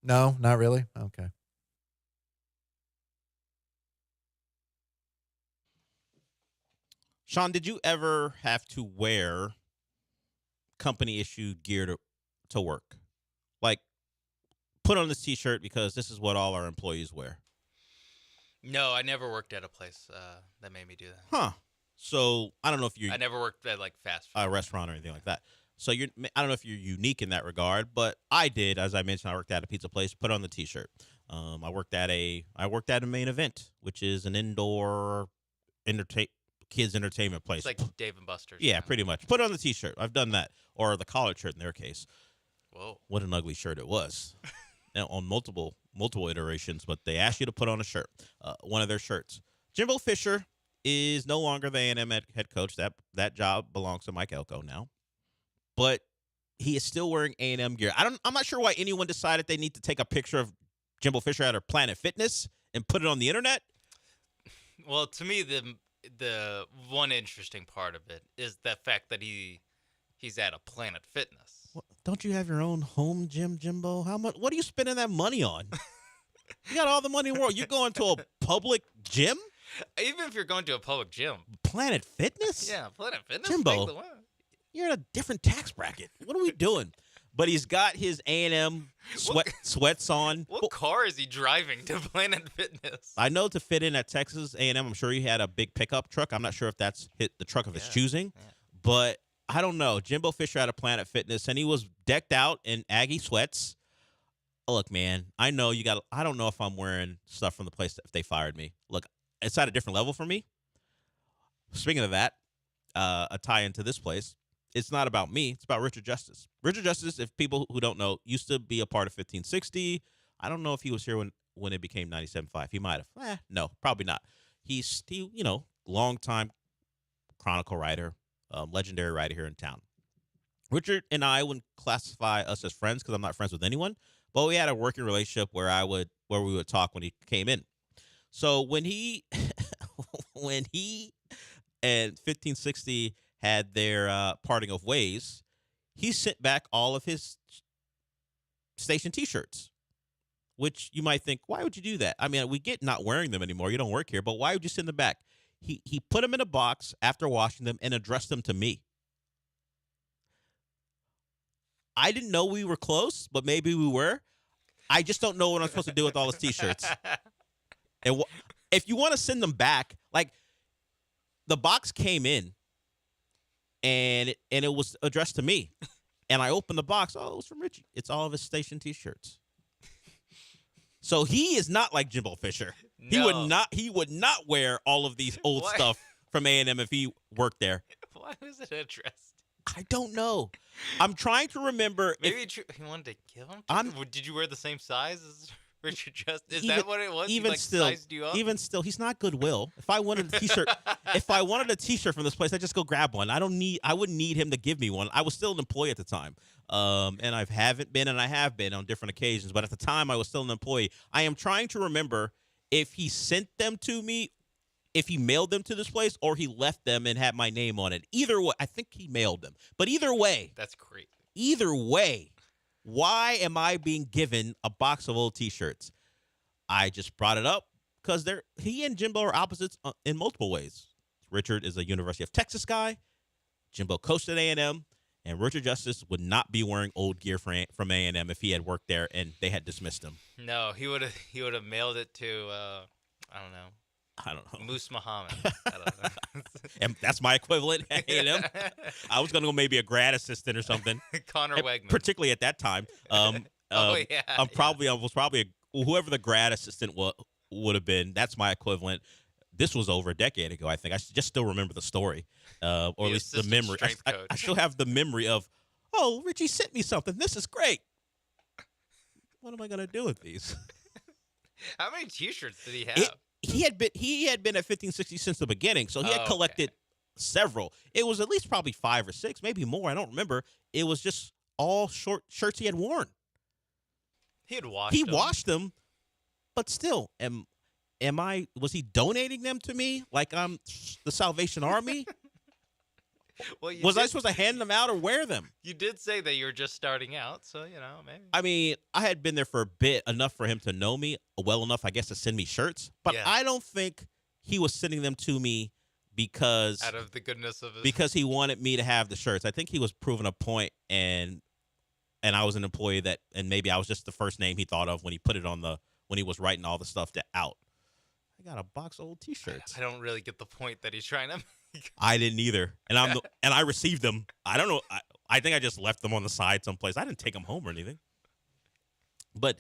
P: No, not really? Okay.
N: Sean, did you ever have to wear company-issued gear to work? Like, put on this T-shirt because this is what all our employees wear.
O: No, I never worked at a place that made me do that.
N: Huh. So I don't know if you're.
O: I never worked at like fast food.
N: A restaurant or anything like that. So I don't know if you're unique in that regard, but I did. As I mentioned, I worked at a pizza place. Put on the T-shirt. I worked at a Main Event, which is an indoor kids entertainment place.
O: It's like Dave and Buster's.
N: Yeah, pretty much. Put on the T-shirt. I've done that, or the collared shirt in their case.
O: Whoa!
N: What an ugly shirt it was. Now, on multiple iterations, but they asked you to put on a shirt, one of their shirts. Jimbo Fisher is no longer the A&M head coach. That job belongs to Mike Elko now, but he is still wearing A&M gear. I'm not sure why anyone decided they need to take a picture of Jimbo Fisher at her Planet Fitness and put it on the internet?
O: Well, to me, the one interesting part of it is the fact that he's at a Planet Fitness.
N: Well, don't you have your own home gym, Jimbo? How much? What are you spending that money on? You got all the money in the world. You're going to a public gym?
O: Even if you're going to a public gym.
N: Planet Fitness?
O: Yeah, Planet Fitness.
N: Jimbo, you're in a different tax bracket. What are we doing? But he's got his A&M sweats on.
O: What car is he driving to Planet Fitness?
N: I know to fit in at Texas A&M, I'm sure he had a big pickup truck. I'm not sure if that's the truck of his choosing. Yeah. But I don't know. Jimbo Fisher at a Planet Fitness, and he was decked out in Aggie sweats. Look, man, I know you got. I don't know if I'm wearing stuff from the place if they fired me. Look, it's at a different level for me. Speaking of that, a tie into this place. It's not about me. It's about Richard Justice. Richard Justice, if people who don't know, used to be a part of 1560. I don't know if he was here when it became 97.5. He might have. No, probably not. He's long-time Chronicle writer, legendary writer here in town. Richard and I wouldn't classify us as friends because I'm not friends with anyone, but we had a working relationship where we would talk when he came in. So when he and 1560 had their parting of ways, he sent back all of his station T-shirts, which you might think, why would you do that? I mean, we get not wearing them anymore. You don't work here, but why would you send them back? He put them in a box after washing them and addressed them to me. I didn't know we were close, but maybe we were. I just don't know what I'm supposed to do with all his T-shirts. And if you want to send them back, like the box came in, and it was addressed to me. And I opened the box. Oh, it was from Richie. It's all of his station T-shirts. So he is not like Jimbo Fisher. No. He would not wear all of these old stuff from A&M if he worked there.
O: Why was it addressed?
N: I don't know. I'm trying to remember.
O: Maybe he wanted to give him. Did you wear the same size as Richard Justice? Is that what it was?
N: Even
O: sized you up?
N: Even still, he's not Goodwill. If I wanted a T-shirt, from this place, I'd just go grab one. I wouldn't need him to give me one. I was still an employee at the time, and I haven't been, and I have been on different occasions. But at the time, I was still an employee. I am trying to remember if he sent them to me, if he mailed them to this place, or he left them and had my name on it. Either way, I think he mailed them. But either way,
O: that's great.
N: Either way. Why am I being given a box of old T-shirts? I just brought it up because he and Jimbo are opposites in multiple ways. Richard is a University of Texas guy. Jimbo coached at A&M, and Richard Justice would not be wearing old gear from A&M if he had worked there and they had dismissed him.
O: No, he would have mailed it to I don't know. Moose Muhammad. I don't know.
N: And that's my equivalent at A&M. I was going to go maybe a grad assistant or something.
O: Connor Wegman.
N: Particularly at that time.
O: Yeah.
N: I was probably whoever the grad assistant would have been. That's my equivalent. This was over a decade ago, I think. I just still remember the story, or at least the memory. I still have the memory of, oh, Richie sent me something. This is great. What am I going to do with these?
O: How many T-shirts did he have?
N: He had been at 1560 since the beginning, so he had collected several. It was at least probably 5 or 6, maybe more. I don't remember. It was just all short shirts he had worn.
O: He washed them,
N: but still, was he donating them to me like I'm the Salvation Army? Well, I supposed to hand them out or wear them?
O: You did say that you were just starting out, so, maybe.
N: I mean, I had been there for a bit, enough for him to know me well enough, I guess, to send me shirts. But I don't think he was sending them to me because
O: out of the goodness of his...
N: because he wanted me to have the shirts. I think he was proving a point, and I was an employee and maybe I was just the first name he thought of when he put it on when he was writing all the stuff out. I got a box of old T-shirts.
O: I don't really get the point that he's trying to make.
N: I didn't either, and I received them. I don't know. I think I just left them on the side someplace. I didn't take them home or anything. But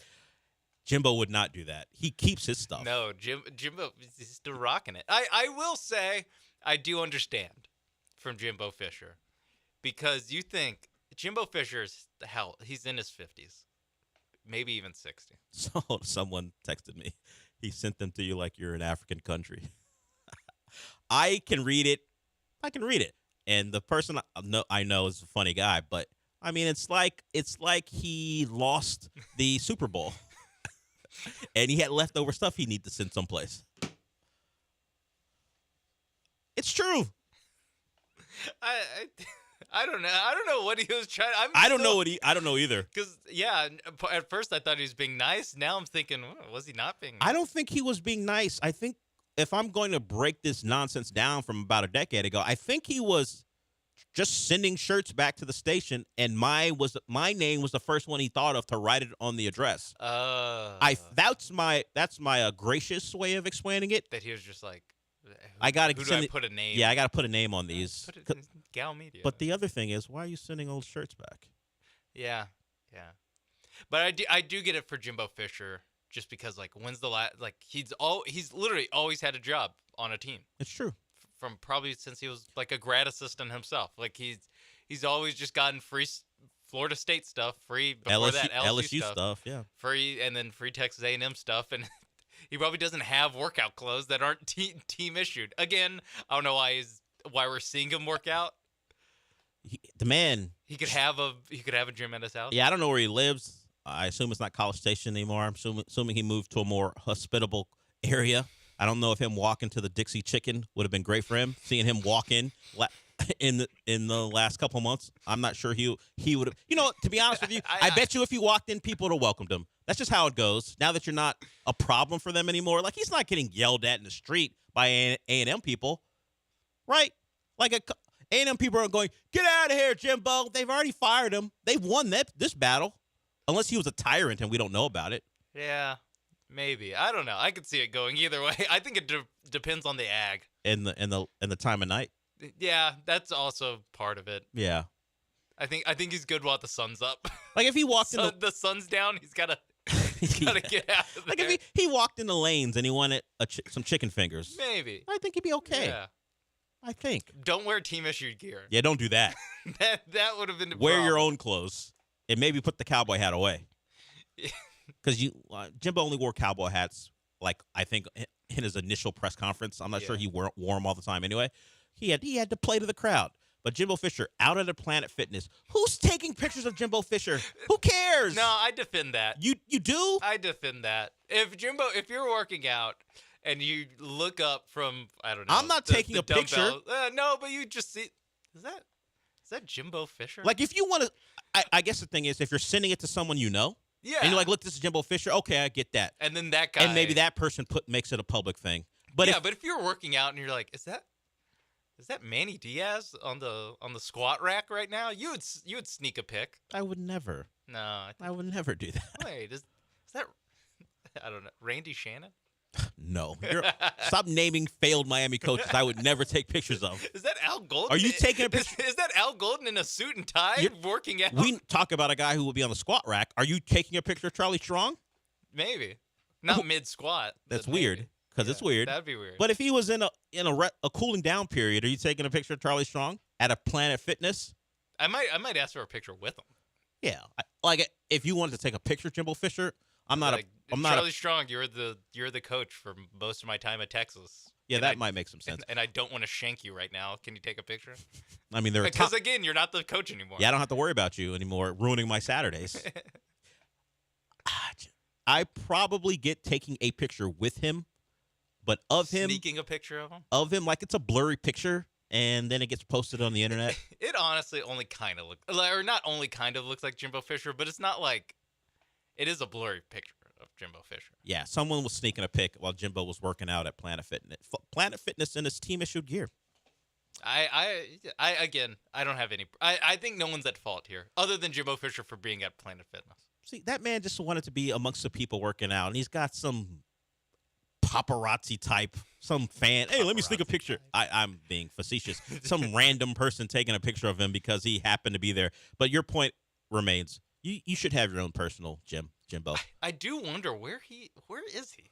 N: Jimbo would not do that. He keeps his stuff.
O: No, Jimbo is still rocking it. I will say I do understand from Jimbo Fisher, because you think Jimbo Fisher is he's in his 50s, maybe even 60.
N: So someone texted me. He sent them to you like you're an African country. I can read it. And the person I know is a funny guy, but I mean, it's like he lost the Super Bowl. and he had leftover stuff he needed to send someplace. It's true.
O: I don't know. I don't know what he was trying.
N: I don't know either.
O: Because at first I thought he was being nice. Now I'm thinking, was he not being nice?
N: I don't think he was being nice. I think if I'm going to break this nonsense down from about a decade ago, I think he was just sending shirts back to the station, and my name was the first one he thought of to write it on the address. That's my gracious way of explaining it.
O: That he was just like,
N: I gotta
O: who do I put a name?
N: Yeah, I got to put a name on these.
O: Put it in Gal Media.
N: But the other thing is, why are you sending old shirts back?
O: Yeah. But I do get it for Jimbo Fisher, just because when's the last he's literally always had a job on a team.
N: It's true.
O: From probably since he was a grad assistant himself. He's always just gotten free Florida State stuff, free before LSU
N: stuff, yeah,
O: free, and then free Texas A&M stuff, and he probably doesn't have workout clothes that aren't team issued. Again, I don't know why we're seeing him work out.
N: The man,
O: he could have a gym at his house.
N: Yeah, I don't know where he lives. I assume it's not College Station anymore. I'm assuming he moved to a more hospitable area. I don't know if him walking to the Dixie Chicken would have been great for him. Seeing him walk in the last couple of months, I'm not sure he would have. You know, to be honest with you, I bet you if he walked in, people would have welcomed him. That's just how it goes. Now that you're not a problem for them anymore, he's not getting yelled at in the street by A&M people, right? A&M people are going, get out of here, Jimbo. They've already fired him. They've won this battle, unless he was a tyrant and we don't know about it.
O: Yeah. Maybe. I don't know. I could see it going either way. I think it depends on the ag
N: and the time of night.
O: Yeah, that's also part of it.
N: Yeah.
O: I think he's good while the sun's up.
N: If he walked in
O: the sun's down, he's got to get out of there.
N: If he walked in the lanes and he wanted some chicken fingers.
O: Maybe.
N: I think he'd be okay.
O: Yeah.
N: I think.
O: Don't wear team issued gear.
N: Yeah, don't do that.
O: that would have been the
N: Wear
O: problem.
N: your own clothes and maybe put the cowboy hat away. Because Jimbo only wore cowboy hats, I think, in his initial press conference. I'm not sure he wore them all the time anyway. He had to play to the crowd. But Jimbo Fisher, out at a Planet Fitness. Who's taking pictures of Jimbo Fisher? Who cares?
O: No, I defend that.
N: You do?
O: I defend that. If you're working out and you look up from, I don't know.
N: I'm not taking a picture.
O: No, but you just see. Is that Jimbo Fisher?
N: If you want to, I guess the thing is, if you're sending it to someone you know.
O: Yeah.
N: And you're like, look, this is Jimbo Fisher. Okay, I get that.
O: And then that guy.
N: And maybe that person makes it a public thing. But
O: if you're working out and you're like, is that Manny Diaz on the squat rack right now? You would sneak a pic.
N: I would never.
O: No,
N: I would never do that.
O: Wait, is that? I don't know. Randy Shannon?
N: No. Stop naming failed Miami coaches I would never take pictures of.
O: Is that Al Golden?
N: Are you taking a picture?
O: Is that Al Golden in a suit and tie working out?
N: We talk about a guy who will be on the squat rack. Are you taking a picture of Charlie Strong?
O: Maybe. Not mid-squat.
N: That's weird, because it's weird.
O: That'd be weird.
N: But if he was in a cooling down period, are you taking a picture of Charlie Strong at a Planet Fitness?
O: I might ask for a picture with him.
N: Yeah. If you wanted to take a picture of Jimbo Fisher, I'm not
O: Charlie Strong, you're the coach for most of my time at Texas.
N: Yeah, that might make some sense.
O: And I don't want to shank you right now. Can you take a picture?
N: I mean,
O: because again, you're not the coach anymore.
N: Yeah, I don't have to worry about you anymore, ruining my Saturdays. I probably get taking a picture with him, but
O: sneaking a picture
N: of him, it's a blurry picture, and then it gets posted on the internet.
O: It honestly only kind of looks, or not only kind of looks like Jimbo Fisher, but it's not like. It is a blurry picture of Jimbo Fisher.
N: Yeah, someone was sneaking a pic while Jimbo was working out at Planet Fitness. Planet Fitness in his team-issued gear.
O: I don't have any. I think no one's at fault here, other than Jimbo Fisher for being at Planet Fitness.
N: See, that man just wanted to be amongst the people working out, and he's got some paparazzi type, some fan. Hey, let me sneak a picture. I'm being facetious. Some random person taking a picture of him because he happened to be there. But your point remains. You should have your own personal Jimbo.
O: I do wonder where is he?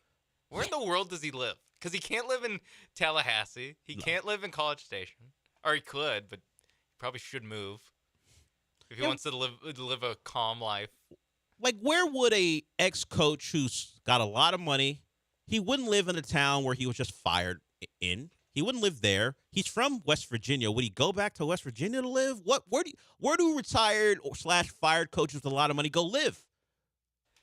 O: Where in the world does he live? Because he can't live in Tallahassee. He can't live in College Station. Or he could, but he probably should move if he wants to live a calm life.
N: Where would a ex-coach who's got a lot of money, he wouldn't live in a town where he was just fired in. He wouldn't live there. He's from West Virginia. Would he go back to West Virginia to live? Where do retired or /fired coaches with a lot of money go live?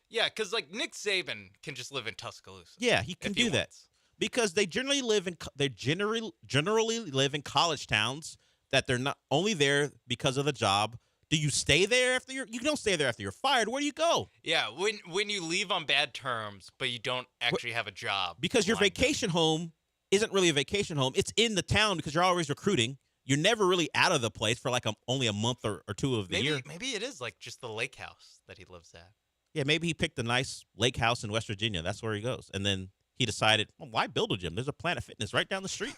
O: Yeah, because like Nick Saban can just live in Tuscaloosa.
N: Yeah, he can do that because they generally live in generally live in college towns that they're not only there because of the job. Do you stay there after you don't stay there after you're fired? Where do you go?
O: Yeah, when you leave on bad terms, but you don't actually have a job.
N: Because your vacation home isn't really a vacation home. It's in the town because you're always recruiting. You're never really out of the place for like only a month or two of the year.
O: Maybe it is like just the lake house that he lives at.
N: Yeah, maybe he picked a nice lake house in West Virginia. That's where he goes. And then he decided, well, why build a gym? There's a Planet Fitness right down the street.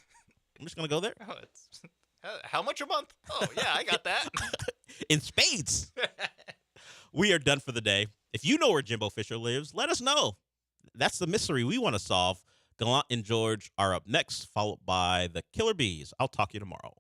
N: I'm just going to go there.
O: Oh, it's how much a month? Oh, yeah, I got that.
N: In spades. We are done for the day. If you know where Jimbo Fisher lives, let us know. That's the mystery we want to solve. Gallant and George are up next, followed by the Killer Bees. I'll talk to you tomorrow.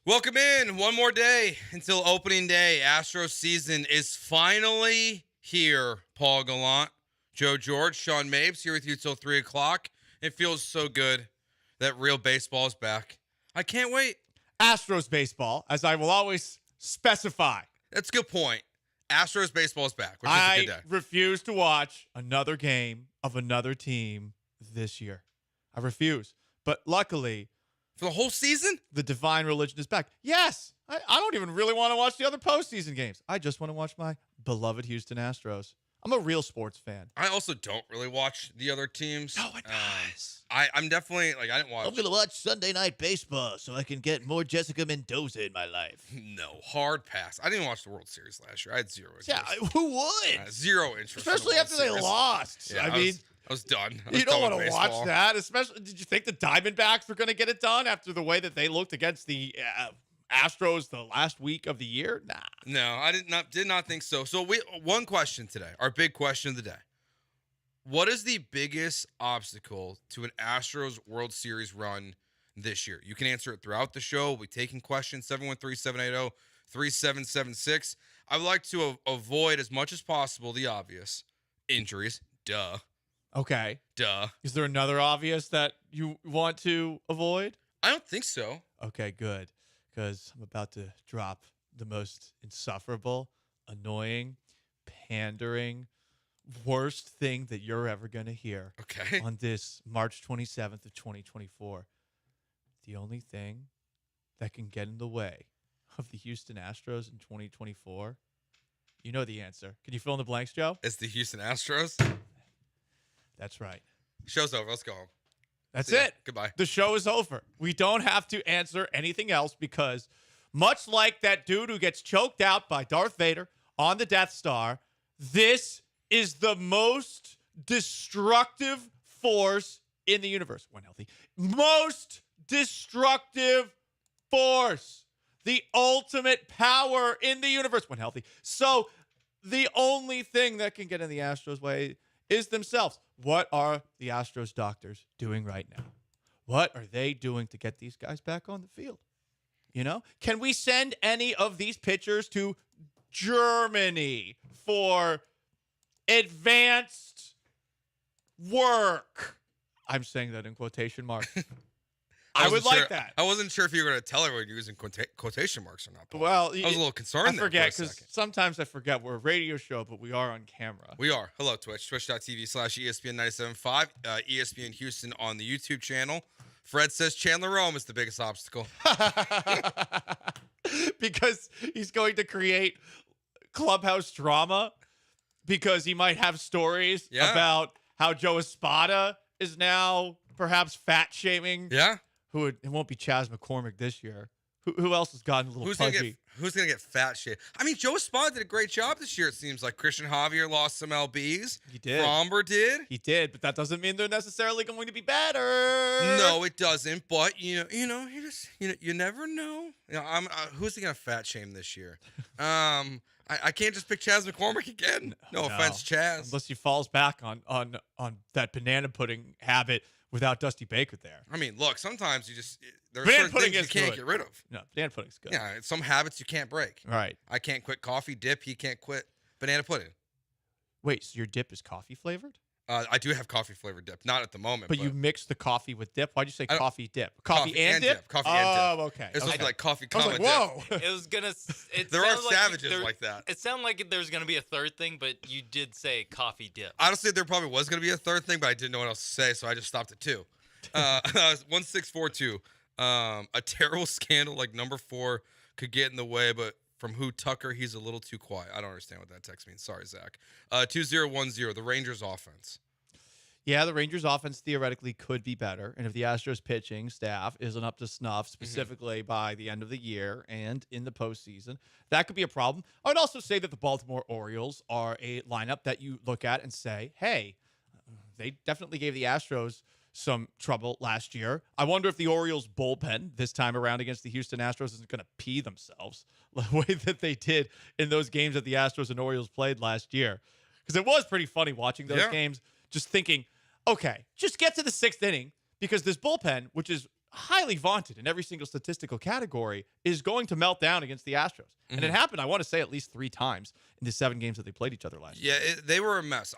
F: Welcome in. One more day until opening day. Astros season is finally here. Paul Gallant, Joe George, Sean Mapes here with you till 3 o'clock. It feels so good that real baseball is back. I can't wait.
G: Astros baseball, as I will always specify.
F: That's a good point. Astros baseball is back, which is a good day.
G: I refuse to watch another game of another team this year. I refuse. But luckily,
F: for the whole season,
G: the divine religion is back. Yes, I don't even really want to watch the other postseason games. I just want to watch my beloved Houston Astros. I'm a real sports fan.
F: I also don't really watch the other teams.
G: No one does.
F: I'm definitely, like, I didn't watch.
H: I'm going to watch Sunday Night Baseball so I can get more Jessica Mendoza in my life.
F: No, hard pass. I didn't watch the World Series last year. I had zero interest.
H: Yeah, who would?
F: Zero interest.
G: Especially after they lost.
F: Yeah, I was done.
G: You don't want to watch that. Especially, did you think the Diamondbacks were going to get it done after the way that they looked against the Astros the last week of the year? Nah.
F: No, I did not think so. So one question today, our big question of the day. What is the biggest obstacle to an Astros World Series run this year? You can answer it throughout the show. We'll be taking questions, 713-780-3776. I would like to avoid as much as possible the obvious. Injuries. Duh.
G: Okay.
F: Duh.
G: Is there another obvious that you want to avoid?
F: I don't think so.
G: Okay, good. Because I'm about to drop the most insufferable, annoying, pandering, worst thing that you're ever going to hear.
F: Okay.
G: On this March 27th of 2024. The only thing that can get in the way of the Houston Astros in 2024, you know the answer. Can you fill in the blanks, Joe?
F: It's the Houston Astros.
G: That's right.
F: Show's over. Let's go home.
G: That's
F: See ya.
G: it.
F: Goodbye.
G: The show is over. We don't have to answer anything else because much like that dude who gets choked out by Darth Vader on the Death Star, this is the most destructive force in the universe. When healthy. Most destructive force. The ultimate power in the universe when healthy. So the only thing that can get in the Astros' way is themselves. What are the Astros doctors doing right now? What are they doing to get these guys back on the field? You know, can we send any of these pitchers to Germany for advanced work? I'm saying that in quotation marks. I would like that.
F: I wasn't sure if you were going to tell everyone you're using quotation marks or not. Paul.
G: Well,
F: I was a little concerned.
G: I forget because sometimes I forget we're a radio show, but we are on camera.
F: We are. Hello, Twitch. Twitch.tv/ESPN 97.5. ESPN Houston on the YouTube channel. Fred says Chandler Rome is the biggest obstacle.
G: Because he's going to create clubhouse drama because he might have stories about how Joe Espada is now perhaps fat shaming.
F: Yeah.
G: It won't be Chaz McCormick this year. Who else has gotten a little pudgy?
F: Who's gonna get fat shamed? I mean, Joe Espada did a great job this year. It seems like Christian Javier lost some lbs.
G: He did.
F: Fromber did.
G: He did, but that doesn't mean they're necessarily going to be better.
F: No, it doesn't. But you never know. Who's he gonna fat shame this year? I can't just pick Chaz McCormick again. No offense, Chaz.
G: Unless he falls back on that banana pudding habit without Dusty Baker there.
F: I mean, look, sometimes there are
G: banana
F: certain
G: pudding
F: things you can't get rid of.
G: No, banana pudding's good.
F: Yeah, some habits you can't break.
G: Right.
F: I can't quit coffee dip. He can't quit banana pudding.
G: Wait, so your dip is coffee flavored?
F: I do have coffee flavored dip. Not at the moment.
G: But you mix the coffee with dip? Why'd you say coffee dip?
F: Coffee and dip? Coffee and dip.
G: Oh, okay.
F: It's supposed to be like coffee,
G: I was
F: comma,
G: like, whoa.
F: dip.
O: It was gonna.
F: There are savages like that.
O: It sounded like there's gonna be a third thing, but you did say coffee dip.
F: Honestly, there probably was going to be a third thing, but I didn't know what else to say, so I just stopped at 2. 1642. A terrible scandal like number 4 could get in the way, but from who Tucker, he's a little too quiet. I don't understand what that text means. Sorry, Zach. 2010. The Rangers offense.
G: Yeah, the Rangers offense theoretically could be better. And if the Astros pitching staff isn't up to snuff, specifically by the end of the year and in the postseason, that could be a problem. I would also say that the Baltimore Orioles are a lineup that you look at and say, hey, they definitely gave the Astros some trouble last year. I wonder if the Orioles bullpen this time around against the Houston Astros isn't going to pee themselves the way that they did in those games that the Astros and Orioles played last year. Because it was pretty funny watching those games, just thinking, okay, just get to the 6th inning because this bullpen, which is highly vaunted in every single statistical category, is going to melt down against the Astros. And it happened, I want to say, at least 3 times in the 7 games that they played each other last year.
F: Yeah, they were a mess.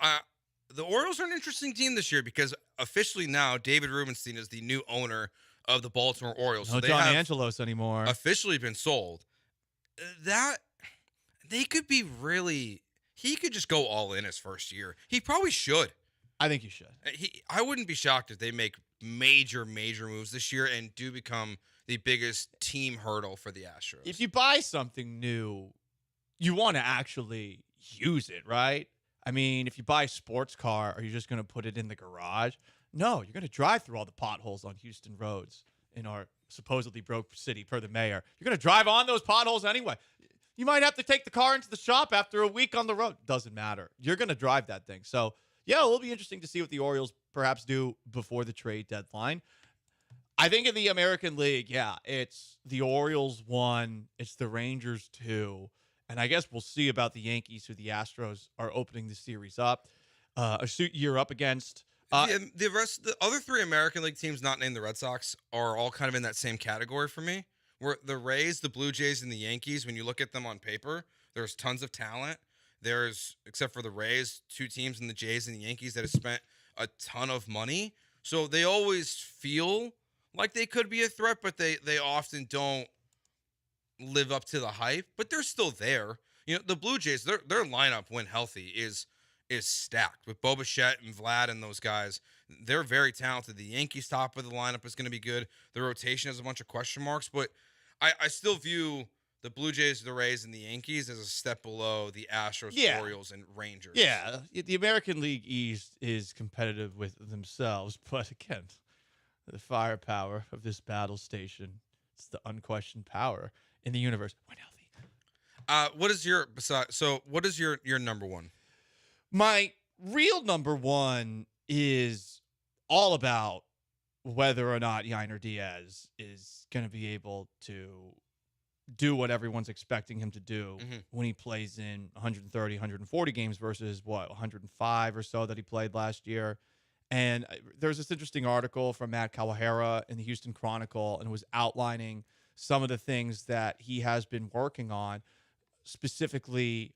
F: The Orioles are an interesting team this year because officially now David Rubenstein is the new owner of the Baltimore Orioles.
G: No
F: So they
G: John
F: have
G: Angelos anymore.
F: officially been sold. That they could be really. He could just go all in his first year. He probably should.
G: I think you should.
F: I wouldn't be shocked if they make major moves this year and do become the biggest team hurdle for the Astros.
G: If you buy something new, you want to actually use it, right? I mean, if you buy a sports car, are you just going to put it in the garage? No, you're going to drive through all the potholes on Houston roads in our supposedly broke city, per the mayor. You're going to drive on those potholes anyway. You might have to take the car into the shop after a week on the road. Doesn't matter. You're going to drive that thing. So, yeah, it will be interesting to see what the Orioles perhaps do before the trade deadline. I think in the American League, yeah, it's the Orioles 1, it's the Rangers 2, and I guess we'll see about the Yankees, who the Astros are opening the series up. A suit year up against.
F: The other 3 American League teams not named the Red Sox are all kind of in that same category for me. Where the Rays, the Blue Jays, and the Yankees, when you look at them on paper, there's tons of talent. There's, except for the Rays, 2 teams in the Jays and the Yankees that have spent a ton of money. So they always feel like they could be a threat, but they often don't live up to the hype. But they're still there. You know, the Blue Jays, their lineup when healthy is stacked with Bo Bichette and Vlad and those guys. They're very talented. The Yankees' top of the lineup is going to be good. The rotation has a bunch of question marks, but I still view the Blue Jays, the Rays, and the Yankees as a step below the Astros, Orioles, and Rangers.
G: Yeah, the American League East is competitive with themselves, but again, the firepower of this battle station, it's the unquestioned power in the universe. When healthy.
F: What is your number 1?
G: My real number 1 is all about whether or not Yainer Diaz is going to be able to do what everyone's expecting him to do when he plays in 130, 140 games versus 105 or so that he played last year. And there's this interesting article from Matt Kawahara in the Houston Chronicle, and it was outlining some of the things that he has been working on, specifically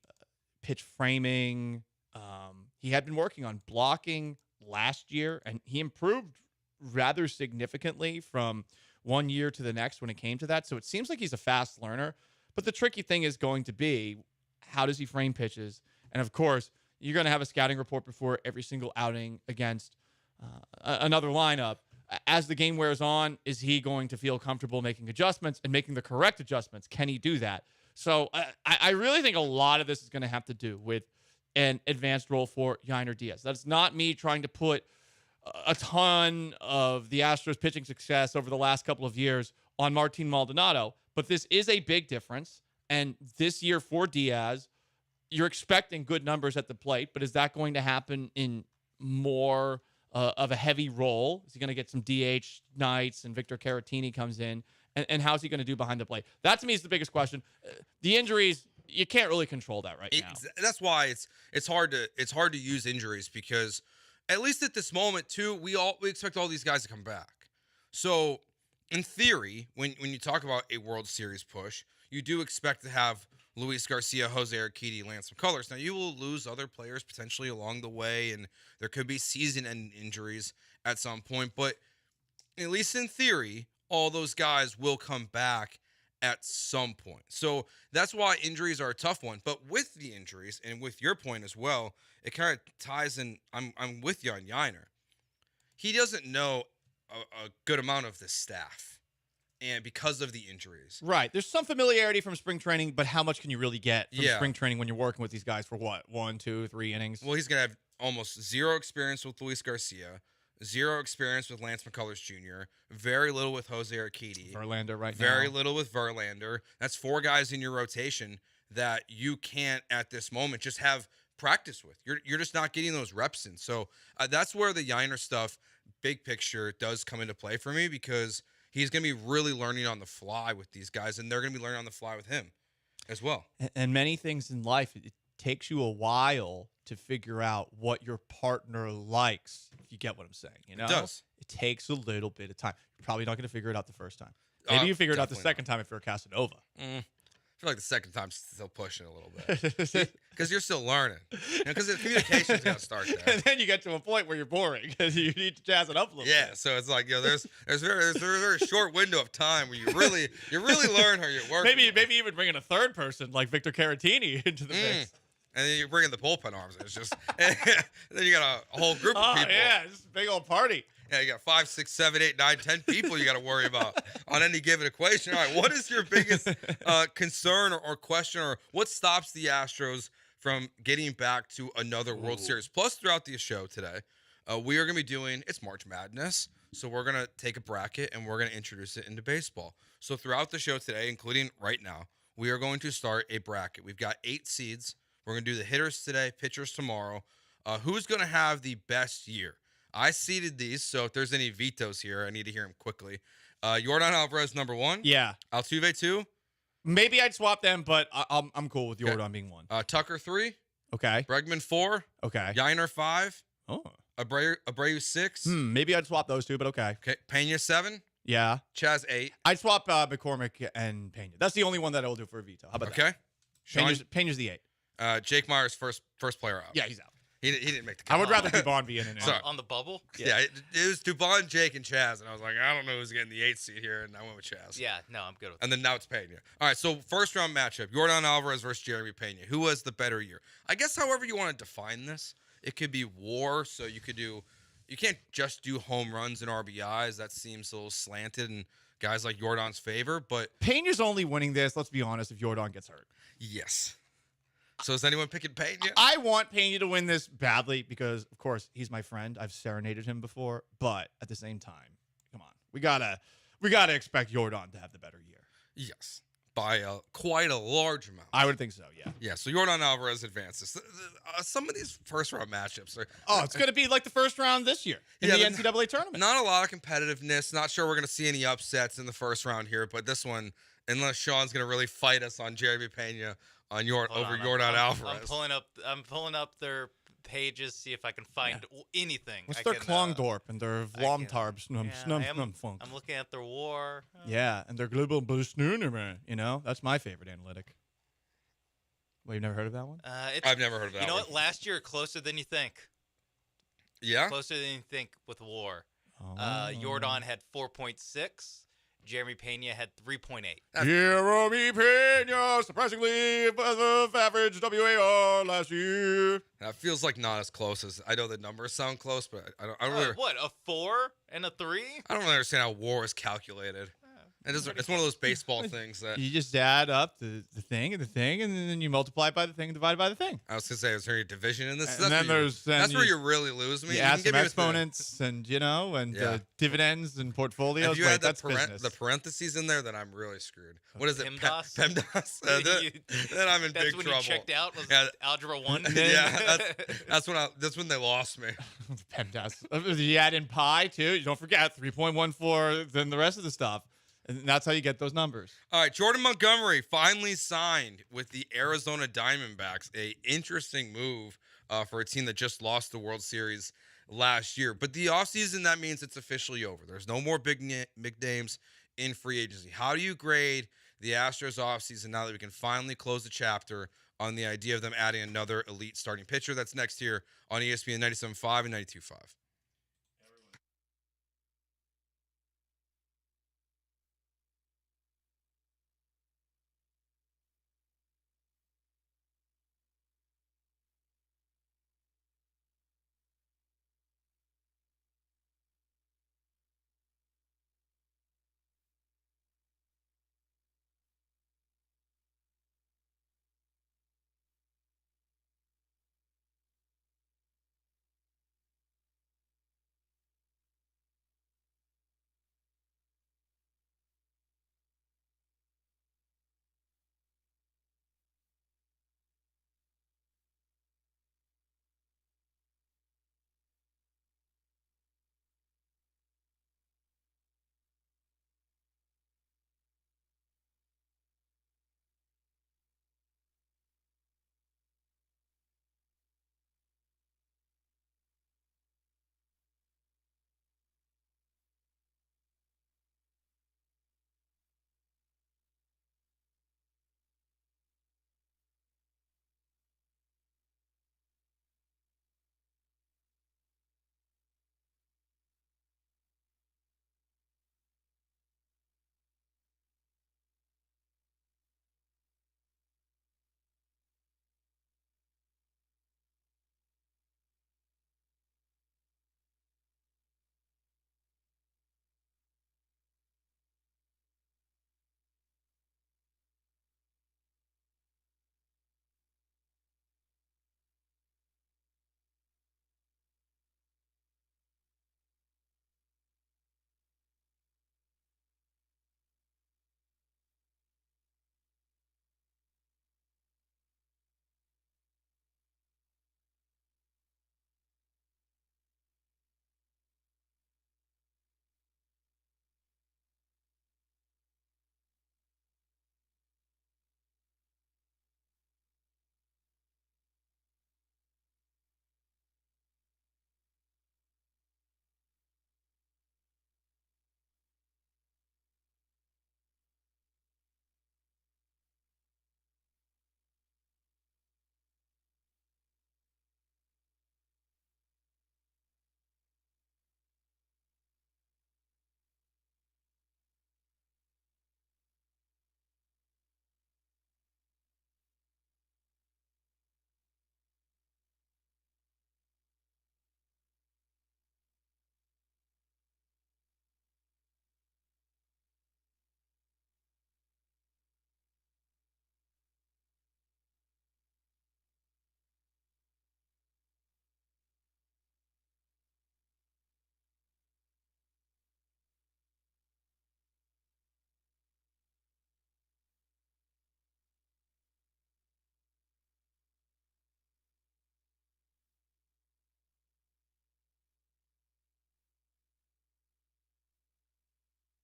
G: pitch framing. He had been working on blocking last year, and he improved rather significantly from one year to the next when it came to that. So it seems like he's a fast learner. But the tricky thing is going to be, how does he frame pitches? And, of course, you're going to have a scouting report before every single outing against another lineup. As the game wears on, is he going to feel comfortable making adjustments and making the correct adjustments? Can he do that? So I really think a lot of this is going to have to do with an advanced role for Yainer Diaz. That's not me trying to put a ton of the Astros pitching success over the last couple of years on Martin Maldonado, but this is a big difference. And this year for Diaz, you're expecting good numbers at the plate, but is that going to happen in more of a heavy role? Is he going to get some DH nights and Victor Caratini comes in? And how's he going to do behind the plate? That, to me, is the biggest question. The injuries, you can't really control that right now.
F: That's why it's hard to use injuries, because at least at this moment too, we expect all these guys to come back. So in theory, when you talk about a World Series push, you do expect to have Luis Garcia, Jose Urquidy, Lance McCullers. Now, you will lose other players potentially along the way, and there could be season-end injuries at some point. But at least in theory, all those guys will come back at some point. So that's why injuries are a tough one. But with the injuries, and with your point as well, it kind of ties in. I'm with you on Yainer. He doesn't know a good amount of the staff, and because of the injuries.
G: Right. There's some familiarity from spring training, but how much can you really get from spring training when you're working with these guys for 1, 2, 3 innings?
F: Well, he's going to have almost zero experience with Luis Garcia, zero experience with Lance McCullers Jr., very little with Jose Urquidy.
G: Verlander now.
F: Very little with Verlander. That's 4 guys in your rotation that you can't, at this moment, just have practice with. You're just not getting those reps in. So that's where the Yainer stuff, big picture, does come into play for me, because he's going to be really learning on the fly with these guys, and they're going to be learning on the fly with him as well.
G: And many things in life, it takes you a while to figure out what your partner likes, if you get what I'm saying. You know?
F: It does.
G: It takes a little bit of time. You're probably not going to figure it out the first time. Maybe you figure it out the second time if you're a Casanova.
F: feel like the second time's still pushing a little bit because you're still learning. Because the communication's got to start there.
G: And then you get to a point where you're boring because you need to jazz it up a little bit.
F: Yeah, so it's like there's a very short window of time where you really learn how you're working.
G: Maybe even bringing a third person like Victor Caratini into the mix.
F: And then you bring in the bullpen arms. It's just then you got a whole group of people.
G: Yeah, it's a big old party.
F: Yeah, you got 5, 6, 7, 8, 9, 10 people you got to worry about on any given equation. All right, what is your biggest concern or question, or what stops the Astros from getting back to another World Series? Plus, throughout the show today, we are going to be doing, it's March Madness, so we're going to take a bracket and we're going to introduce it into baseball. So throughout the show today, including right now, we are going to start a bracket. We've got 8 seeds. We're going to do the hitters today, pitchers tomorrow. Who's going to have the best year? I seeded these, so if there's any vetoes here, I need to hear them quickly. Yordan Alvarez, number 1.
G: Yeah.
F: Altuve, 2.
G: Maybe I'd swap them, but I'm cool with Yordan being 1.
F: Tucker, 3.
G: Okay.
F: Bregman, 4.
G: Okay.
F: Yiner, 5.
G: Oh.
F: Abreu, 6.
G: Maybe I'd swap those 2, but okay.
F: Okay. Pena, 7.
G: Yeah.
F: Chaz, 8.
G: I'd swap McCormick and Pena. That's the only one that I'll do for a veto. How about that?
F: Okay.
G: Pena's the 8.
F: Jake Meyer's first player out.
G: Yeah, he's out.
F: He didn't make the cut.
G: I would rather Dubon be in and out.
O: On the bubble?
F: Yeah, it was Dubon, Jake, and Chaz, and I was like, I don't know who's getting the 8th seed here, and I went with Chaz.
O: Yeah, no, I'm good with
F: And then now it's Pena. All right, so first round matchup, Yordan Alvarez versus Jeremy Pena. Who was the better year? I guess however you want to define this, it could be WAR, so you can't just do home runs and RBIs. That seems a little slanted in guys like Yordan's favor, but
G: Pena's only winning this, let's be honest, if Yordan gets hurt.
F: Yes. So is anyone picking Pena?
G: I want Pena to win this badly because, of course, he's my friend. I've serenaded him before, but at the same time, come on, we gotta expect Yordan to have the better year.
F: Yes, by quite a large amount.
G: I would think so. Yeah.
F: Yeah. So Yordan Alvarez advances. Some of these first round matchups are.
G: It's gonna be like the first round this year in the NCAA tournament.
F: Not a lot of competitiveness. Not sure we're gonna see any upsets in the first round here, but this one, unless Sean's gonna really fight us on Jeremy Pena. Yordan Alvarez.
O: I'm pulling up their pages, see if I can find anything.
G: What's their Klondorp and their Vlomtarb
O: I'm looking at their WAR.
G: Yeah, and their Global Boost. That's my favorite analytic. Well, you've never heard of that one?
F: I've never heard of that one.
O: You know what? Last year, closer than you think.
F: Yeah?
O: Closer than you think with WAR. Yordan had 4.6. Jeremy Pena had 3.8.
G: Jeremy Pena, surprisingly above average WAR last year.
F: That feels like not as close as I know the numbers sound close, but I don't really.
O: What, a 4 and a 3?
F: I don't really understand how WAR is calculated. It's one of those baseball things that
G: you just add up the thing, and then you multiply it by the thing and divide it by the thing.
F: I was gonna say, is there any division in this?
G: And that's
F: where you really lose me.
G: You add some exponents and dividends and portfolios.
F: If you add
G: the
F: parentheses in there, then I'm really screwed. What is it?
O: PEMDAS?
F: PEMDAS. Then I'm in big trouble.
O: That's when you checked out. Was Algebra 1?
F: Yeah, that's when they lost me.
G: PEMDAS. You add in pi too. You don't forget 3.14. Then the rest of the stuff. And that's how you get those numbers.
F: All right, Jordan Montgomery finally signed with the Arizona Diamondbacks. A interesting move for a team that just lost the World Series last year. But the offseason, that means it's officially over. There's no more big names in free agency. How do you grade the Astros offseason now that we can finally close the chapter on the idea of them adding another elite starting pitcher? That's next here on ESPN 97.5 and 92.5.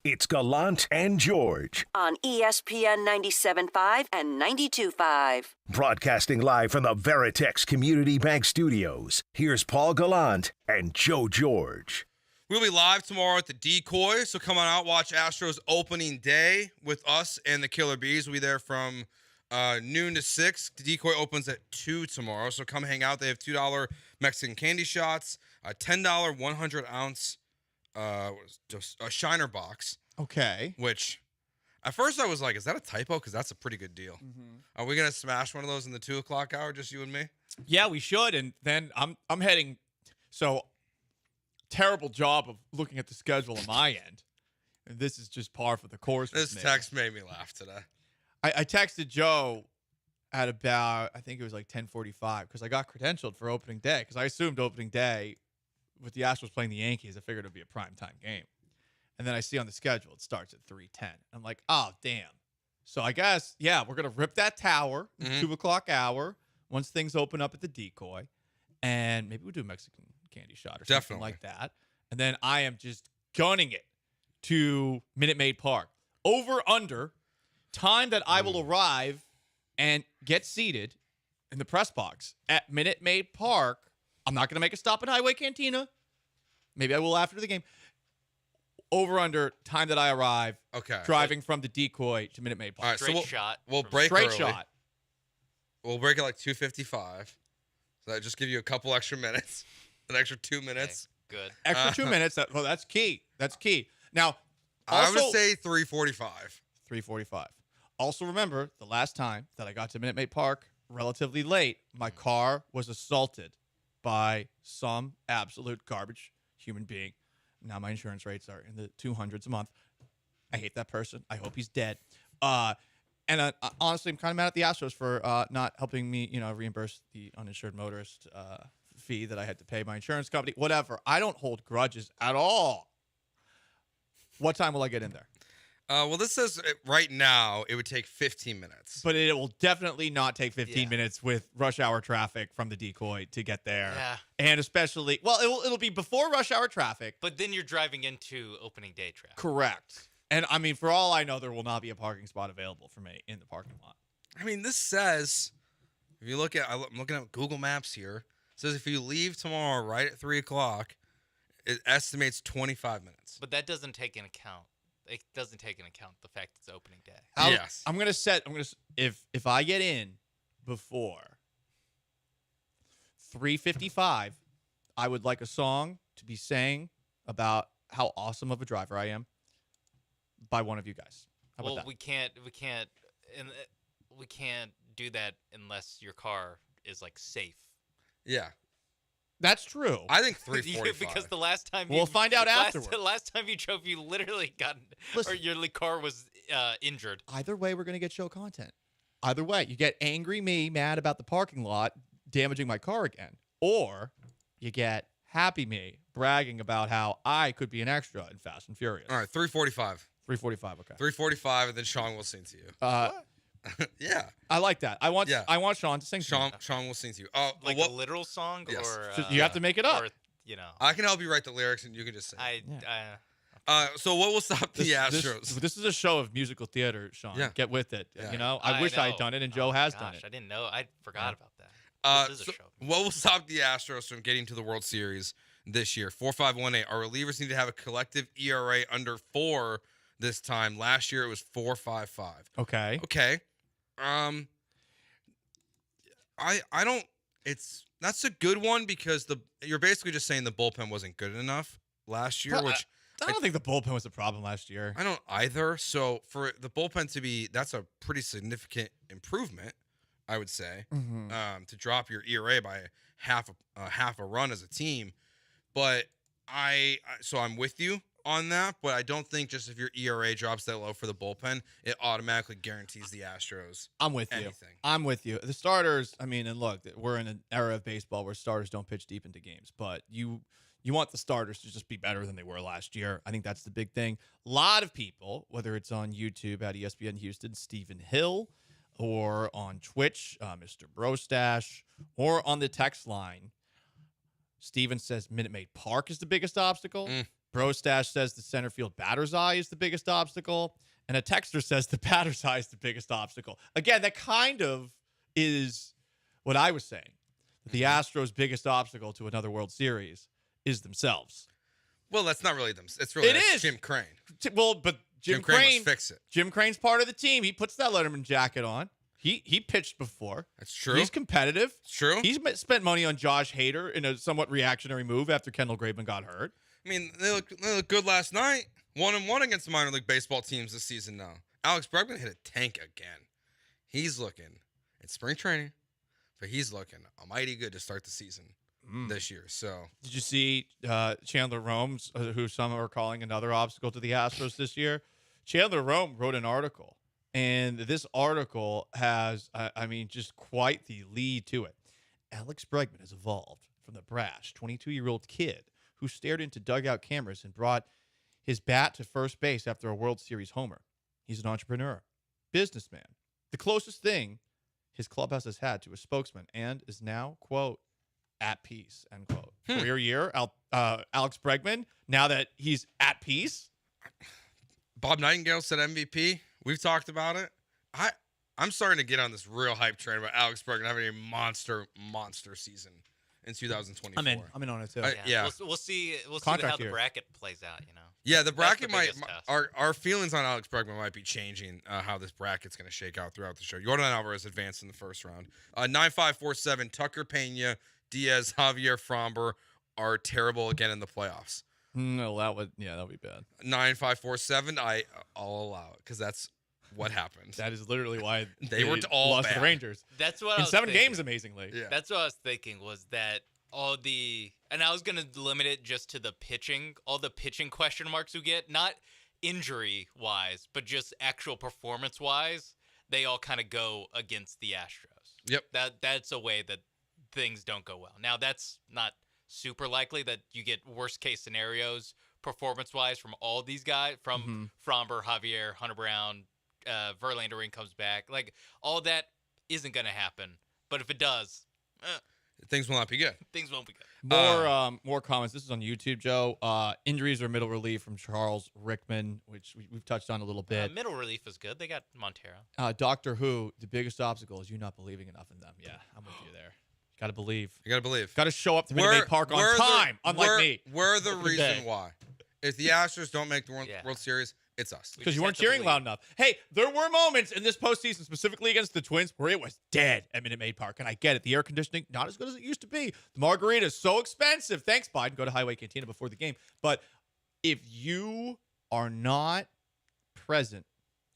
D: It's Gallant and George.
E: On ESPN 97.5 and 92.5.
D: Broadcasting live from the Veritex Community Bank Studios. Here's Paul Gallant and Joe George.
F: We'll be live tomorrow at the Decoy, so come on out, watch Astros opening day with us and the Killer Bees. We'll be there from noon to 6. The Decoy opens at 2 tomorrow, so come hang out. They have $2 Mexican candy shots, a $10 100-ounce a Shiner box.
G: Okay.
F: Which, at first I was like, is that a typo? Because that's a pretty good deal. Are we going to smash one of those in the 2 o'clock hour, just you and me?
G: Yeah, we should. And then I'm heading. So, terrible job of looking at the schedule on my end. And this is just par for the course.
F: This text made me laugh today.
G: I texted Joe at about, I think it was like 10:45, because I got credentialed for opening day. Because I assumed opening day, with the Astros playing the Yankees, I figured it would be a primetime game. And then I see on the schedule, it starts at 3:10. I'm like, oh, damn. So I guess, yeah, we're going to rip that tower in the 2 o'clock hour once things open up at the Decoy. And maybe we'll do a Mexican candy shot or something like that. And then I am just gunning it to Minute Maid Park. Over, under, time that I will arrive and get seated in the press box at Minute Maid Park. I'm not going to make a stop at Highway Cantina. Maybe I will after the game. Over, under, time that I arrive.
F: Okay.
G: Driving from the Decoy to Minute Maid Park.
F: All right,
O: Straight shot.
F: We'll break
G: Straight
F: early.
G: shot.
F: We'll break at like 2:55. So that just give you a couple extra minutes. An extra 2 minutes.
O: Okay, good.
G: Extra 2 minutes. Well, that's key. That's key. Now,
F: I
G: also,
F: would say 3:45.
G: 3:45. Also, remember, the last time that I got to Minute Maid Park relatively late, my car was assaulted by some absolute garbage human being. Now my insurance rates are in the 200s a month. I hate that person. I hope he's dead. And honestly, I'm kind of mad at the Astros for not helping me, reimburse the uninsured motorist fee that I had to pay my insurance company. Whatever. I don't hold grudges at all. What time will I get in there?
F: Well, this says right now it would take 15 minutes.
G: But it will definitely not take 15 minutes with rush hour traffic from the Decoy to get there.
O: Yeah.
G: And especially, well, it'll be before rush hour traffic.
O: But then you're driving into opening day traffic.
G: Correct. And I mean, for all I know, there will not be a parking spot available for me in the parking lot.
F: I mean, this says, if you look at, I'm looking at Google Maps here. It says if you leave tomorrow right at 3 o'clock, it estimates 25 minutes.
O: But that doesn't take into account. It doesn't take into account the fact it's opening day.
F: Yes.
G: I'm gonna if I get in before 3:55, I would like a song to be sang about how awesome of a driver I am by one of you guys. How about that?
O: we can't do that unless your car is like safe.
F: Yeah.
G: That's true.
F: I think 3:45.
O: Because the last time
G: we'll find out afterwards.
O: The last time you drove, you literally got, or your car was injured.
G: Either way, we're gonna get show content. Either way, you get angry me mad about the parking lot damaging my car again, or you get happy me bragging about how I could be an extra in Fast and Furious.
F: All right, 3:45.
G: 3:45. Okay.
F: 3:45, and then Sean will sing to you. Yeah,
G: I like that. I want Sean to sing.
F: Sean will sing to you.
O: Like a literal song,
F: Yes.
O: or
G: So you have to make it up.
O: Or,
F: I can help you write the lyrics, and you can just sing. So what will stop the Astros?
G: This is a show of musical theater, Sean.
F: Yeah.
G: Get with it.
F: Yeah.
G: I wish I had done it, and Joe has done it.
O: I didn't know. I forgot about that. This is a show.
F: What will stop the Astros from getting to the World Series this year? 4.518. Our relievers need to have a collective ERA under 4 this time. Last year it was 4.55.
G: Okay.
F: I don't. That's a good one because you're basically just saying the bullpen wasn't good enough last year, which
G: I don't think the bullpen was a problem last year.
F: I don't either. So for the bullpen to be, that's a pretty significant improvement, I would say, to drop your ERA by half a run as a team. But so I'm with you on that, but I don't think just if your ERA drops that low for the bullpen, it automatically guarantees the Astros.
G: I'm with you. I'm with you. The starters, I mean, and look, we're in an era of baseball where starters don't pitch deep into games, but you want the starters to just be better than they were last year. I think that's the big thing. A lot of people, whether it's on YouTube at ESPN Houston, Stephen Hill, or on Twitch, Mr. Brostash, or on the text line, Steven says Minute Maid Park is the biggest obstacle. Brostash says the center field batter's eye is the biggest obstacle. And a texter says the batter's eye is the biggest obstacle. Again, that kind of is what I was saying. The Astros' biggest obstacle to another World Series is themselves.
F: Well, that's not really them. It's really Jim Crane.
G: Well, but Jim
F: Crane must fix it.
G: Jim Crane's part of the team. He puts that Letterman jacket on. He pitched before.
F: That's true.
G: He's competitive.
F: It's true.
G: He's spent money on Josh Hader in a somewhat reactionary move after Kendall Graveman got hurt.
F: I mean, they look good last night. 1-1 against the minor league baseball teams this season now. Alex Bregman hit a tank again. He's looking at spring training, but he's looking mighty good to start the season this year. So,
G: did you see Chandler Rome's, who some are calling another obstacle to the Astros this year? Chandler Rome wrote an article, and this article has, just quite the lead to it. Alex Bregman has evolved from the brash 22-year-old kid who stared into dugout cameras and brought his bat to first base after a World Series homer. He's an entrepreneur, businessman, the closest thing his clubhouse has had to a spokesman, and is now, quote, at peace, end quote. Career year, Alex Bregman, now that he's at peace.
F: Bob Nightingale said MVP. We've talked about it. I'm starting to get on this real hype train about Alex Bregman having a monster season in 2024.
G: I'm in on it too.
F: Yeah.
O: We'll see how
G: Contract
O: the
G: year.
O: bracket plays out, you know.
F: Yeah, the bracket
O: That's the biggest test.
F: our feelings on Alex Bregman might be changing how this bracket's going to shake out throughout the show. Jordan Alvarez advanced in the first round. 9547, Tucker Pena, Diaz, Javier Fromber are terrible again in the playoffs.
G: No, that would be bad.
F: 9547, I'll allow it because that's what happened.
G: That is literally why
F: they were all
G: lost
F: bad.
G: to the Rangers.
O: That's what I
G: in
O: was
G: 7
O: thinking.
G: games, amazingly.
F: Yeah.
O: That's what I was thinking was that and I was going to limit it just to the pitching, all the pitching question marks we get, not injury-wise, but just actual performance-wise, they all kind of go against the Astros.
F: Yep.
O: That's a way that things don't go well. Now, that's not super likely that you get worst-case scenarios performance-wise from all these guys, from Fromber, Javier, Hunter Brown, Verlander when he comes back. Like, all that isn't going to happen. But if it does,
F: things will not be good.
O: Things won't be good.
G: More comments. This is on YouTube, Joe. Injuries or middle relief from Charles Rickman, which we've touched on a little bit.
O: Middle relief is good. They got Montero.
G: Doctor Who, the biggest obstacle is you not believing enough in them. Yeah, I'm with you there. Got to believe.
F: You got to believe.
G: Got to show up to Minute Maid Park on time, unlike me.
F: We're the reason why. If the Astros don't make the World Series, it's us.
G: Because you weren't cheering loud enough. Hey, there were moments in this postseason, specifically against the Twins, where it was dead at Minute Maid Park. And I get it. The air conditioning, not as good as it used to be. The margarita is so expensive. Thanks, Biden. Go to Highway Cantina before the game. But if you are not present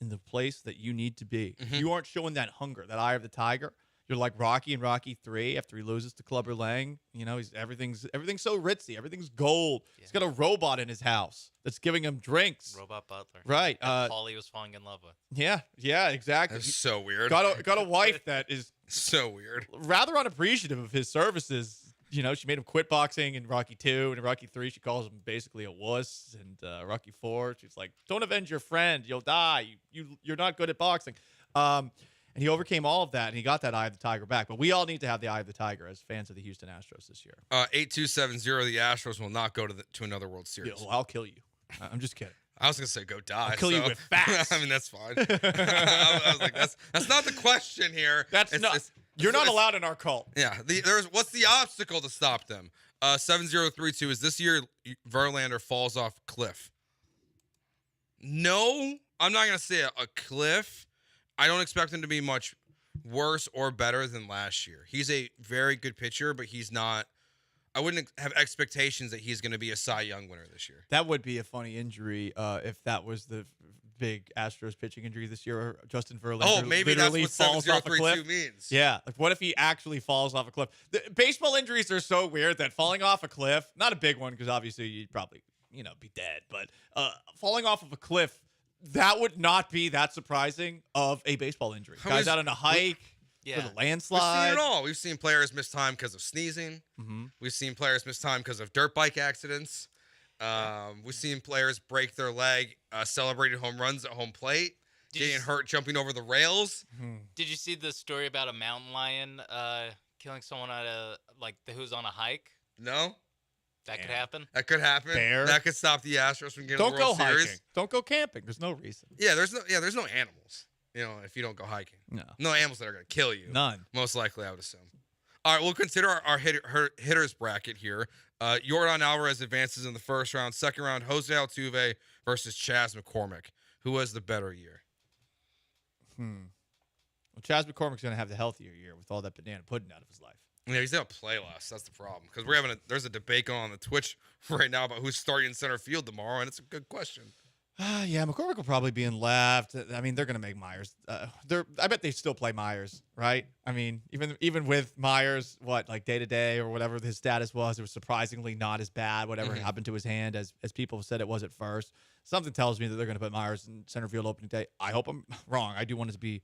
G: in the place that you need to be, if you aren't showing that hunger, that eye of the tiger, you're like Rocky in Rocky 3 after he loses to Clubber Lang. You know, everything's so ritzy. Everything's gold. Yeah. He's got a robot in his house that's giving him drinks.
O: Robot butler.
G: Right.
O: Paulie was falling in love with.
G: Yeah, exactly.
F: That's so weird.
G: Got a wife that is
F: so weird.
G: Rather unappreciative of his services. You know, she made him quit boxing in Rocky 2, and in Rocky 3, she calls him basically a wuss. And Rocky 4, she's like, "Don't avenge your friend. You'll die. You're not good at boxing." And he overcame all of that, and he got that eye of the tiger back. But we all need to have the eye of the tiger as fans of the Houston Astros this year.
F: 8270, the Astros will not go to another World Series.
G: Yeah, well, I'll kill you. I'm just kidding.
F: I was going to say go die.
G: I'll kill you with facts.
F: I mean, that's fine. I was like, that's not the question here.
G: You're not allowed in our cult.
F: Yeah. What's the obstacle to stop them? 7032, is this year Verlander falls off a cliff? No, I'm not going to say a cliff. I don't expect him to be much worse or better than last year. He's a very good pitcher, but he's not. I wouldn't have expectations that he's going to be a Cy Young winner this year.
G: That would be a funny injury if that was the big Astros pitching injury this year. Justin Verlander.
F: Oh, maybe that's what
G: falls off a cliff.
F: 7032 means.
G: Yeah, like what if he actually falls off a cliff? The baseball injuries are so weird that falling off a cliff, not a big one because obviously you'd probably be dead, but falling off of a cliff. That would not be that surprising of a baseball injury. Guys out on a hike, with a landslide.
F: We've seen it all. We've seen players miss time because of sneezing. We've seen players miss time because of dirt bike accidents. We've seen players break their leg celebrating home runs at home plate, getting hurt jumping over the rails.
O: Did you see the story about a mountain lion killing someone who's on a hike?
F: No.
O: That could happen.
F: That could happen.
G: Bear.
F: That could stop the Astros from getting
G: Don't
F: the World
G: go
F: Series.
G: hiking. Don't go camping. There's no reason.
F: Yeah, there's no animals. If you don't go hiking. No animals that are going to kill you.
G: None.
F: Most likely, I would assume. All right, we'll consider our hitters bracket here. Yordan Alvarez advances in the first round. Second round, Jose Altuve versus Chas McCormick. Who has the better year?
G: Well, Chas McCormick's going to have the healthier year with all that banana pudding out of his life.
F: Yeah, he's going to play less. That's the problem. Because there's a debate going on the Twitch right now about who's starting in center field tomorrow, and it's a good question.
G: Yeah, McCormick will probably be in left. I mean, they're going to make Myers. I bet they still play Myers, right? I mean, even with Myers, day to day or whatever his status was, it was surprisingly not as bad. Whatever happened to his hand, as people said it was at first. Something tells me that they're going to put Myers in center field opening day. I hope I'm wrong. I do want it to be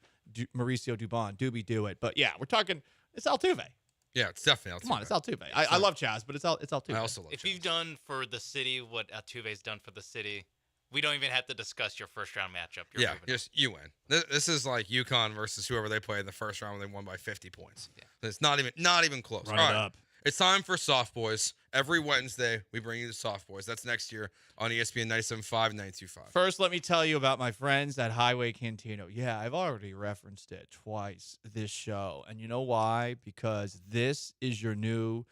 G: Mauricio Dubon. Doobie do it. But yeah, we're talking. It's Altuve.
F: Yeah, it's definitely Altuve.
G: Come on, it's Altuve. I love Chas, but it's Altuve.
F: I also love
O: If you've done for the city what Altuve's done for the city, we don't even have to discuss your first round matchup.
F: You win. This is like UConn versus whoever they played in the first round when they won by 50 points. Yeah. It's not even close.
G: Run
F: All
G: it
F: right.
G: up.
F: It's time for Soft Boys. Every Wednesday, we bring you the Soft Boys. That's next year on ESPN 97.5 and 92.5.
G: First, let me tell you about my friends at Highway Cantina. Yeah, I've already referenced it twice this show. And you know why? Because this is your new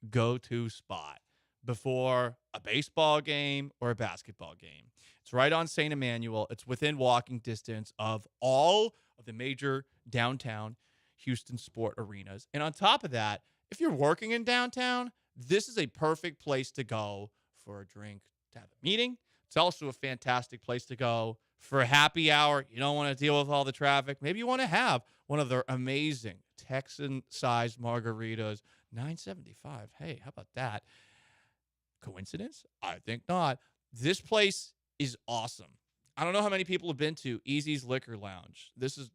G: go-to spot before a baseball game or a basketball game. It's right on St. Emmanuel. It's within walking distance of all of the major downtown Houston sport arenas. And on top of that, if you're working in downtown, this is a perfect place to go for a drink, to have a meeting. It's also a fantastic place to go for a happy hour. You don't want to deal with all the traffic. Maybe you want to have one of their amazing Texan-sized margaritas, $9.75. Hey, how about that? Coincidence? I think not. This place is awesome. I don't know how many people have been to Easy's Liquor Lounge. This is,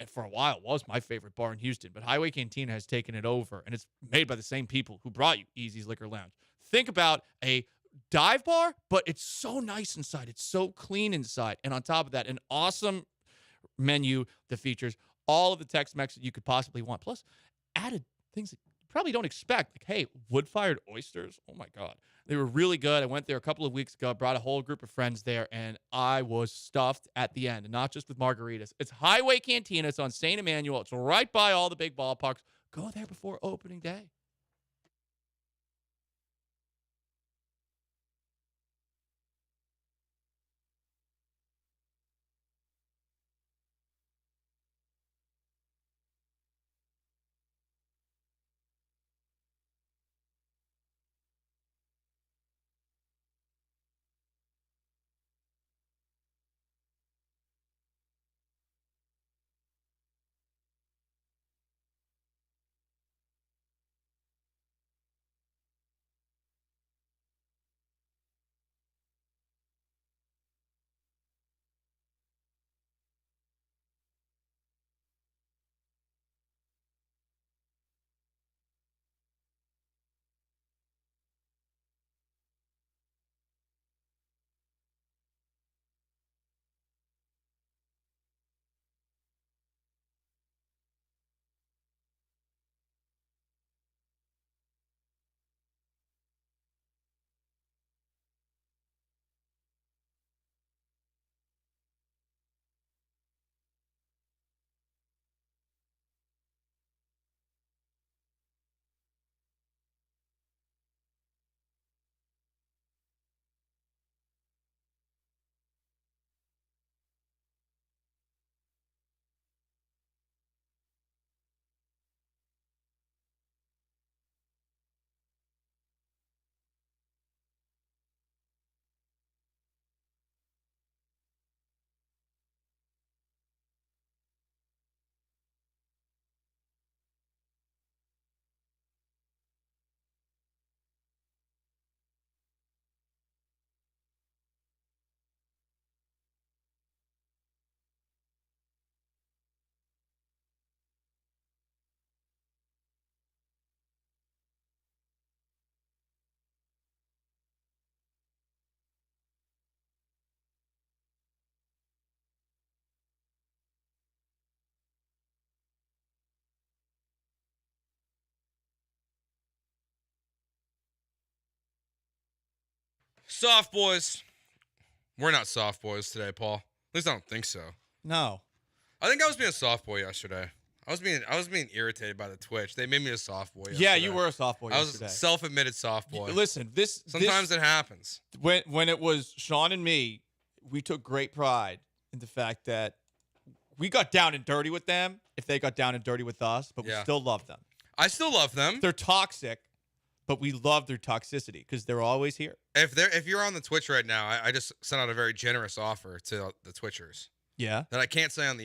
G: for a while, was my favorite bar in Houston, but Highway Cantina has taken it over, and it's made by the same people who brought you Easy's Liquor Lounge. Think about a dive bar, but it's so nice inside. It's so clean inside. And on top of that, an awesome menu that features all of the Tex-Mex that you could possibly want, plus added things that you probably don't expect. Like, hey, wood-fired oysters. Oh, my God. They were really good. I went there a couple of weeks ago, brought a whole group of friends there, and I was stuffed at the end, and not just with margaritas. It's Highway Cantina. It's on St. Emmanuel. It's right by all the big ballparks. Go there before opening day.
F: Soft boys. We're not soft boys today, Paul. At least I don't think so.
G: No.
F: I think I was being a soft boy yesterday. I was being irritated by the Twitch. They made me a soft boy yesterday.
G: Yeah, you were a soft boy yesterday.
F: I was self-admitted soft boy.
G: Listen,
F: sometimes it happens.
G: When it was Sean and me, we took great pride in the fact that we got down and dirty with them if they got down and dirty with us, but we still love them.
F: I still love them.
G: They're toxic, but we love their toxicity because they're always here.
F: If you're on the Twitch right now, I just sent out a very generous offer to the Twitchers.
G: Yeah.
F: That I can't say on the